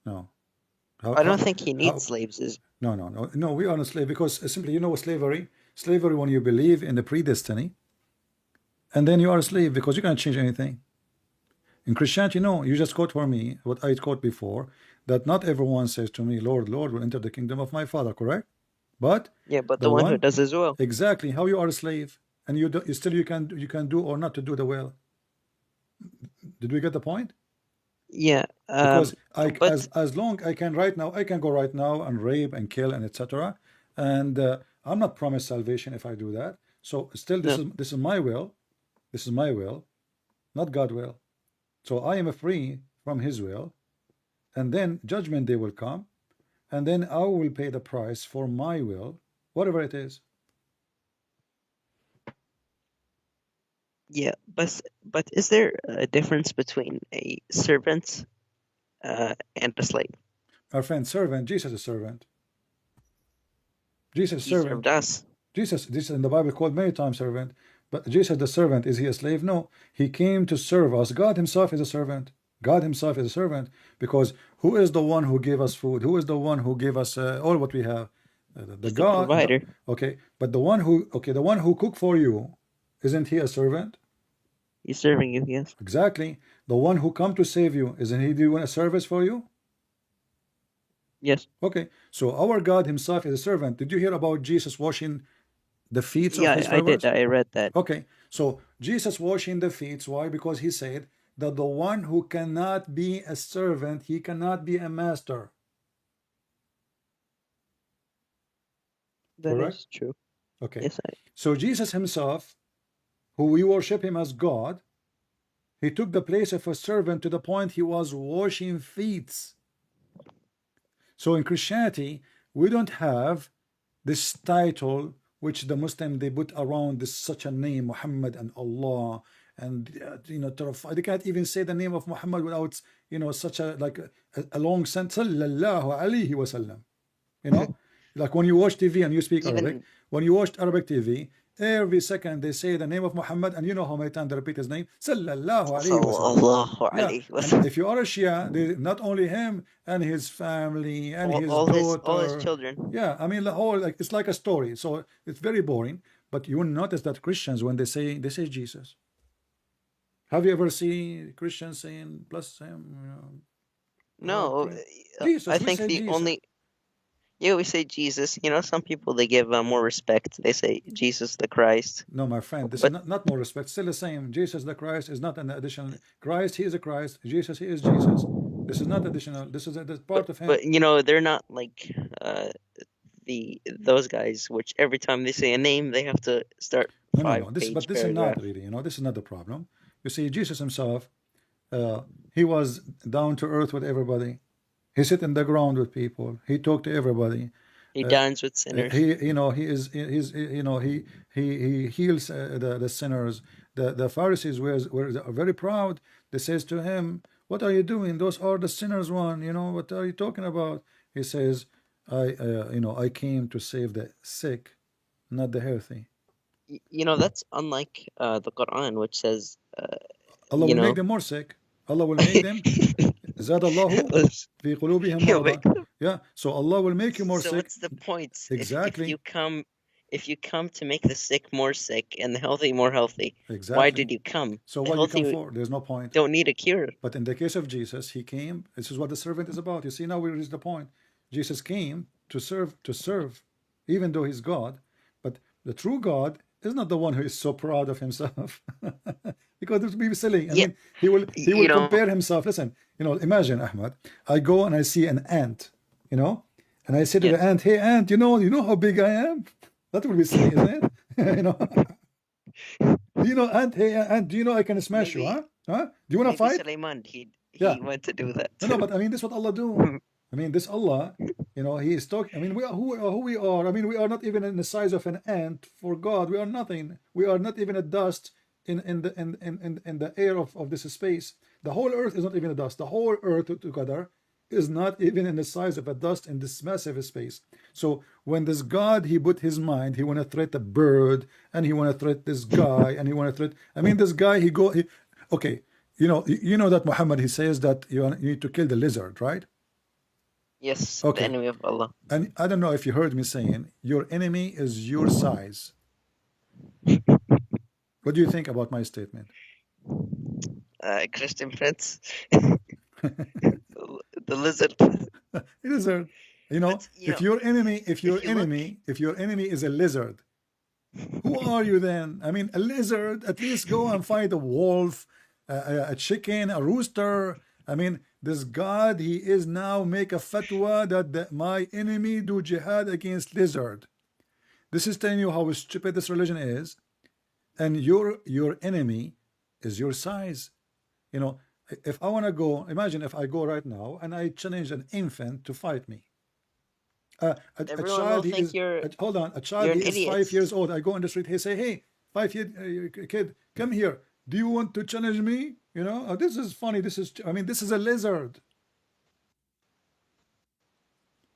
No. How? I How? don't think he needs How? slaves. No. No. No. No. We are not slave because simply, you know, slavery. Slavery when you believe in the predestiny, and then you are a slave because you can't change anything. In Christianity, no, you just quote for me what I quote before, that not everyone says to me, Lord, Lord, will enter the kingdom of my Father, correct? But Yeah, but the the one who one, does as well. exactly, how you are a slave, and you can do or not to do the will. Did we get the point? Yeah, Because but as long I can right now, I can go right now and rape and kill and etc. And I'm not promised salvation if I do that. So still, no. this is my will. This is my will, not God will. So I am free from His will, and then judgment day will come, and then I will pay the price for my will, whatever it is. Yeah, but is there a difference between a servant and a slave? Our friend, servant, Jesus is servant. Jesus is He servant. served us. Jesus in the Bible called many times servant, but Jesus the servant, is he a slave? No, he came to serve us. God himself is a servant. God himself is a servant, because who is the one who gave us food? Who is the one who gave us all what we have? The He's the God. provider. Okay, but the one who cook for you, isn't he a servant? He's serving you, yes. Exactly. The one who come to save you, isn't he doing a service for you? Yes. Okay, so our God himself is a servant. Did you hear about Jesus washing the feet of Yeah, his I did. followers? I read that. Okay, so Jesus washing the feet. Why? Because he said that the one who cannot be a servant, he cannot be a master. That Correct? is true. Okay. Yes, So Jesus himself, who we worship him as God, he took the place of a servant to the point he was washing feet. So in Christianity, we don't have this title which the Muslim they put around this such a name, Muhammad and Allah, and terrify. They can't even say the name of Muhammad without such a like a long sentence. Sallallahu alayhi wasallam. Like when you watch TV and you speak Arabic, even when you watch Arabic TV, every second they say the name of Muhammad, and you know how many times they repeat his name, Sallallahu alayhi wasallam. Sallallahu Yeah, alayhi and wasallam. if you are a Shia, not only him and his family and his All his daughter. children. Yeah, I mean the whole like it's like a story. So it's very boring. But you will notice that Christians, when they say Jesus. Have you ever seen Christians saying bless him? No, Jesus, I we think say the Jesus. only we say Jesus. Some people they give more respect. They say Jesus the Christ. No, my friend, this is But not more respect. Still the same. Jesus the Christ is not an additional. Christ, he is a Christ. Jesus, he is Jesus. This is not additional. This is part of him. but they're not like those guys, which every time they say a name, they have to start No. five-page This is not paragraph. really. This is not the problem. You see, Jesus himself, he was down to earth with everybody. He sit in the ground with people. He talked to everybody. He dines with sinners. He heals the sinners. The Pharisees were very proud. They says to him, "What are you doing? Those are the sinners one. What are you talking about?" He says, I came to save the sick, not the healthy." That's unlike the Quran, which says, Allah will make them more sick. Allah will make them. زاد الله في قلوبهم مرضا. Yeah, so Allah will make you more So sick. what's the point? Exactly. If you come to make the sick more sick and the healthy more healthy, Exactly. why did you come? So The what you come healthy for? There's no point. don't need a cure. But in the case of Jesus, he came. This is what the servant is about. You see, now we reach the point. Jesus came to serve, even though he's God. But the true God is not the one who is so proud of himself, because it would be silly. I Yeah. mean, he will compare himself. Listen, imagine, Ahmad. I go and I see an ant, and I say to the ant, "Hey, ant, you know how big I am." That would be silly, isn't it? Ant, hey, ant, do you know I can smash you, huh? Do you want to fight? Sulaiman, he Yeah. went to do that. No, but I mean, this is what Allah do. I mean, this Allah, He is talking. I mean, who we are. I mean, we are not even in the size of an ant for God. We are nothing. We are not even a dust in the air of this space. The whole earth is not even a dust. The whole earth together is not even in the size of a dust in this massive space. So when this God, he put his mind, he want to threat a bird, and he want to threat this guy, and he want to threat. I mean, this guy, okay. You know that Muhammad, he says that you need to kill the lizard, right? Yes, Okay. the enemy of Allah. And I don't know if you heard me saying, your enemy is your size. What do you think about my statement? Christian Prince. The lizard. Lizard. If your enemy is a lizard, who are you then? I mean, a lizard, at least go and find a wolf, a chicken, a rooster. I mean, this God, he is now make a fatwa that my enemy do jihad against lizard. This is telling you how stupid this religion is. And your enemy is your size. If I want to go, imagine if I go right now and I challenge an infant to fight me. A Everyone will child, he think is, you're hold on, a child, you're an he is idiot. 5 years old. I go on the street, he say, hey, 5 year kid, come here. Do you want to challenge me? You know, this is funny. This is, I mean, this is a lizard.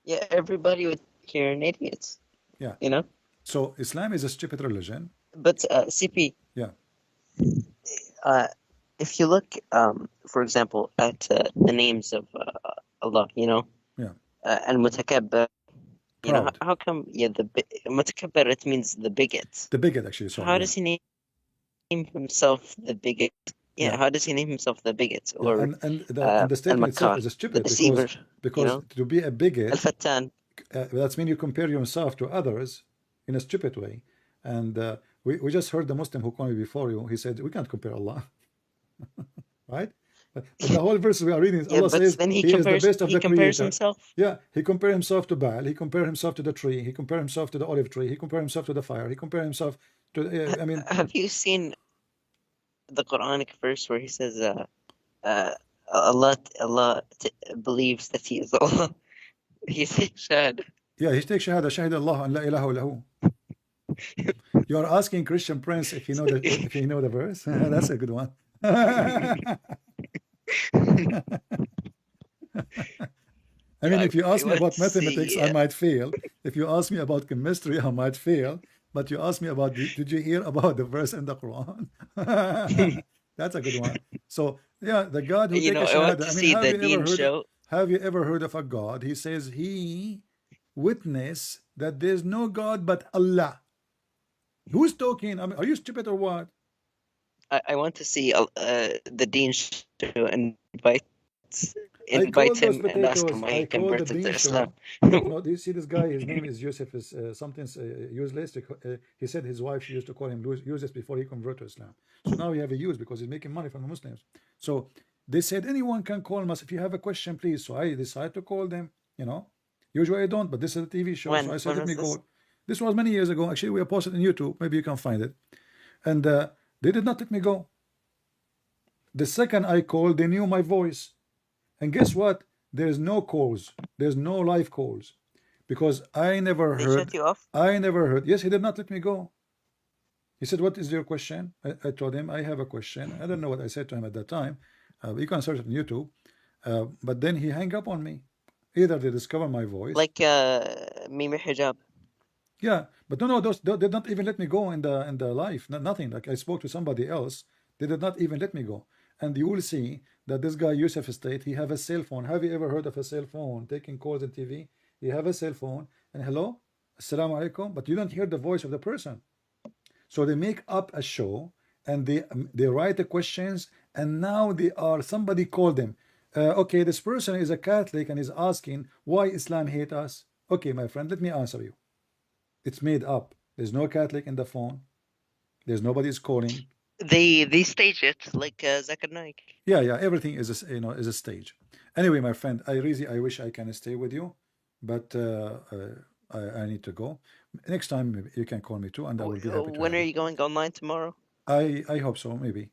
Yeah, everybody would think you're an idiot. Yeah. You know. So Islam is a stupid religion. But CP, Yeah. if you look, for example, at the names of Allah, you know, Yeah. Al-Mutakabbar, you know, Proud. how come, yeah, Mutakabbar, it means the bigot. The bigot, actually, So sorry. how Yeah. does he name himself the bigot? Yeah, Yeah. how does he name himself the bigot? Yeah. Or And the statement itself Al-Makkar, is the stupid deceiver, because you know? to be a bigot, Al-Fattan. that's mean you compare yourself to others in a stupid way. And we just heard the Muslim who called me before you. He said we can't compare Allah, right? But the whole verse we are reading, Yeah, Allah but says then He is the best of he the compares Creator. himself. Yeah, He compared Himself to Baal. He compared Himself to the tree. He compared Himself to the olive tree. He compared Himself to the fire. He compared Himself to. I mean, Have you seen the Quranic verse where he says, Allah believes that he is Allah? He says shahad. yeah, he takes shahada, shahid Allah an la ilaha illahu. You are asking Christian Prince if you know the verse. That's a good one. I mean, if you ask me about mathematics, I might fail. If you ask me about chemistry, I might fail. But you ask me about, did you hear about the verse in the Quran? That's a good one. So, yeah, the God who You take know, a I want shahada. to I mean, see the Deen show. have you ever heard of a God? He says he witness that there's no God but Allah. Who's talking? I mean, are you stupid or what? I want to see the Deen show and I call invite those him and ask him potatoes. why I he call the converted to Dean Islam. show. No, no. Do you see this guy? His name is Yusuf. Is something useless. He said his wife used to call him useless before he converted to Islam. So now we have a use because he's making money from the Muslims. So they said anyone can call us if you have a question, please. So I decided to call them. You know, usually I don't, but this is a TV show, so I said let me go. This was many years ago. Actually, we posted on YouTube. Maybe you can find it. And they did not let me go. The second I called, they knew my voice. And guess what? There's no calls. There's no live calls. Because I never They heard. shut you off? I never heard. Yes, he did not let me go. He said, what is your question? I told him, I have a question. I don't know what I said to him at that time. You can search it on YouTube. But then he hung up on me. Either they discover my voice. Like Mimi Hijab. Yeah, but no, those they did not even let me go in the live. Nothing. Like I spoke to somebody else. They did not even let me go. And you will see that this guy Yusuf State, he have a cell phone. Have you ever heard of a cell phone taking calls on TV? He have a cell phone and hello, assalamu alaikum, but you don't hear the voice of the person. So they make up a show and they write the questions, and now they are somebody called them. Okay, this person is a Catholic and is asking why Islam hate us. Okay, my friend, let me answer you. It's made up. There's no Catholic in the phone. There's nobody's calling. They stage it like Zakir Naik. Yeah, everything is is a stage. Anyway, my friend, I wish I can stay with you, but I need to go. Next time you can call me too, and I will be happy to When have are you. you going online tomorrow? I hope so, maybe.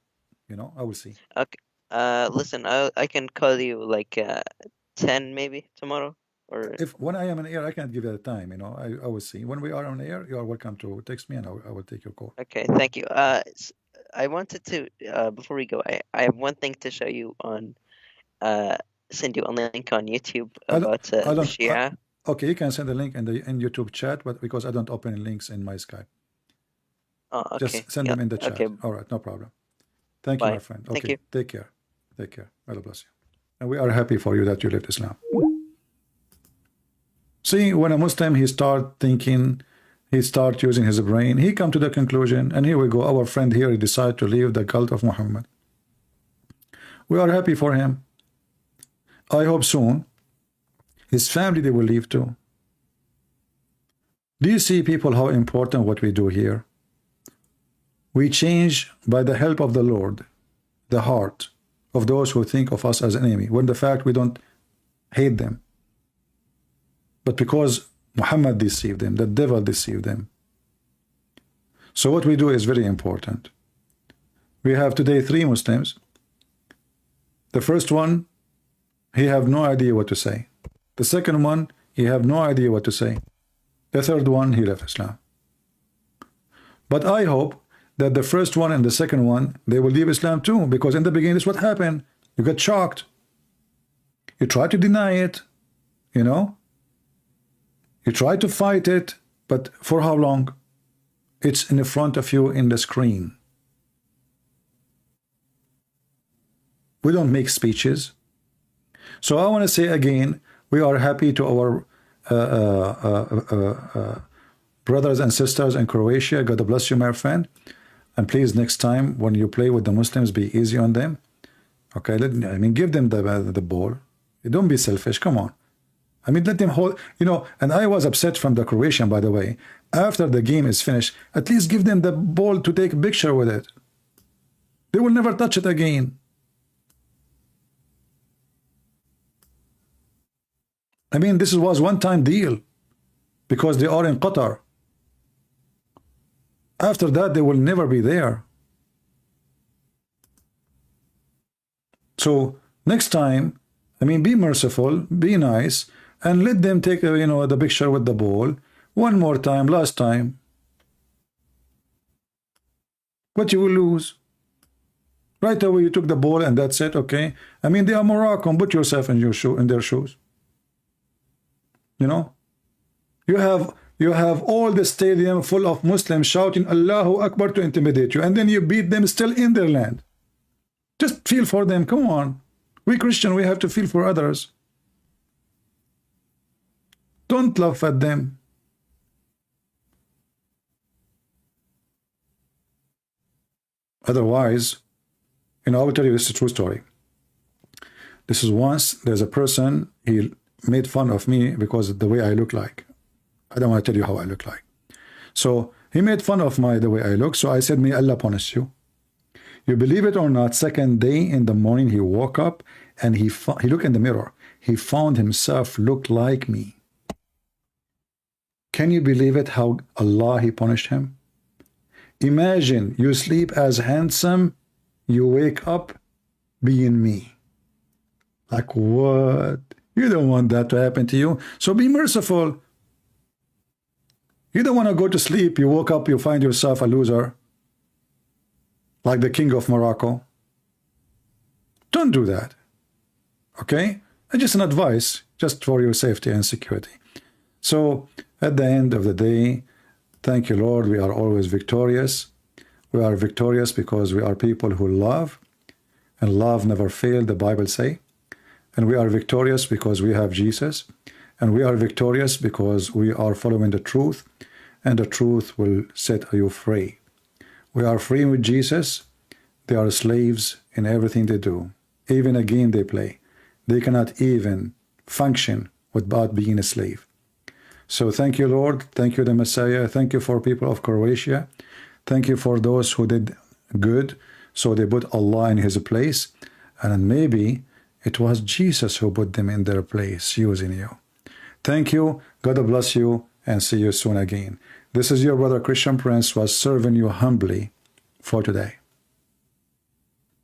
I will see. Okay. Listen, I can call you like 10 maybe tomorrow. Or When I am on air, I can't give you the time. I will see. When we are on air, you are welcome to text me, and I will take your call. okay, thank you. I wanted to before we go, I have one thing to show you on send you a link on YouTube about the Shia. Okay, you can send the link in YouTube chat, but because I don't open links in my Skype. Oh, okay. Just send them in the chat. Okay. All right, no problem. Thank you, my friend. Okay, thank you. Take care. Take care. God bless you. And we are happy for you that you left Islam. See, when a Muslim, he start thinking, he start using his brain, he come to the conclusion, and here we go, our friend here, he decide to leave the cult of Muhammad. We are happy for him. I hope soon his family, they will leave too. Do you see, people, how important what we do here? We change, by the help of the Lord, the heart of those who think of us as an enemy, when the fact we don't hate them. But because Muhammad deceived them, the devil deceived them. So what we do is very important. We have today 3 Muslims. The first one, he have no idea what to say. The second one, He have no idea what to say. The third one, he left Islam. But I hope that the first one and the second one, they will leave Islam too, because in the beginning, this is what happened. You get shocked. You try to deny it, you know. You try to fight it, but for how long? It's in front of you in the screen. We don't make speeches. So I want to say again, we are happy to our brothers and sisters in Croatia. God bless you, my friend. And please, next time when you play with the Muslims, be easy on them. Okay, I mean, give them the ball. Don't be selfish. Come on. I mean, let them hold. You know, and I was upset from the Croatian, by the way. After the game is finished, at least give them the ball to take a picture with it. They will never touch it again. I mean, this was one-time deal because they are in Qatar. After that, they will never be there. So next time, I mean, be merciful, be nice, and let them take, you know, the picture with the ball one more time, last time. But you will lose. Right away, you took the ball and that's it. Okay. I mean, they are Moroccan. Put yourself in their shoes. You know, you have all the stadium full of Muslims shouting Allahu Akbar to intimidate you, and then you beat them still in their land. Just feel for them. Come on, we Christian, we have to feel for others. Don't laugh at them. Otherwise, you know, I will tell you this is a true story. This is once there's a person, he made fun of me because of the way I look like. I don't want to tell you how I look like. So he made fun of the way I look. So I said, may Allah punish you. You believe it or not, second day in the morning, he woke up and he looked in the mirror. He found himself look like me. Can you believe it, how Allah, he punished him? Imagine you sleep as handsome, you wake up being me. Like what? You don't want that to happen to you. So be merciful. You don't want to go to sleep. You woke up, you find yourself a loser. Like the king of Morocco. Don't do that. Okay? It's just an advice, just for your safety and security. So, at the end of the day, thank you, Lord, we are always victorious. We are victorious because we are people who love. And love never fails, the Bible says. And we are victorious because we have Jesus. And we are victorious because we are following the truth. And the truth will set you free. We are free with Jesus. They are slaves in everything they do. Even a game they play. They cannot even function without being a slave. So thank you, Lord. Thank you, the Messiah. Thank you for people of Croatia. Thank you for those who did good. So they put Allah in his place. And maybe it was Jesus who put them in their place, using you. Thank you. God bless you, and see you soon again. This is your brother Christian Prince, was serving you humbly for today.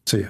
See ya.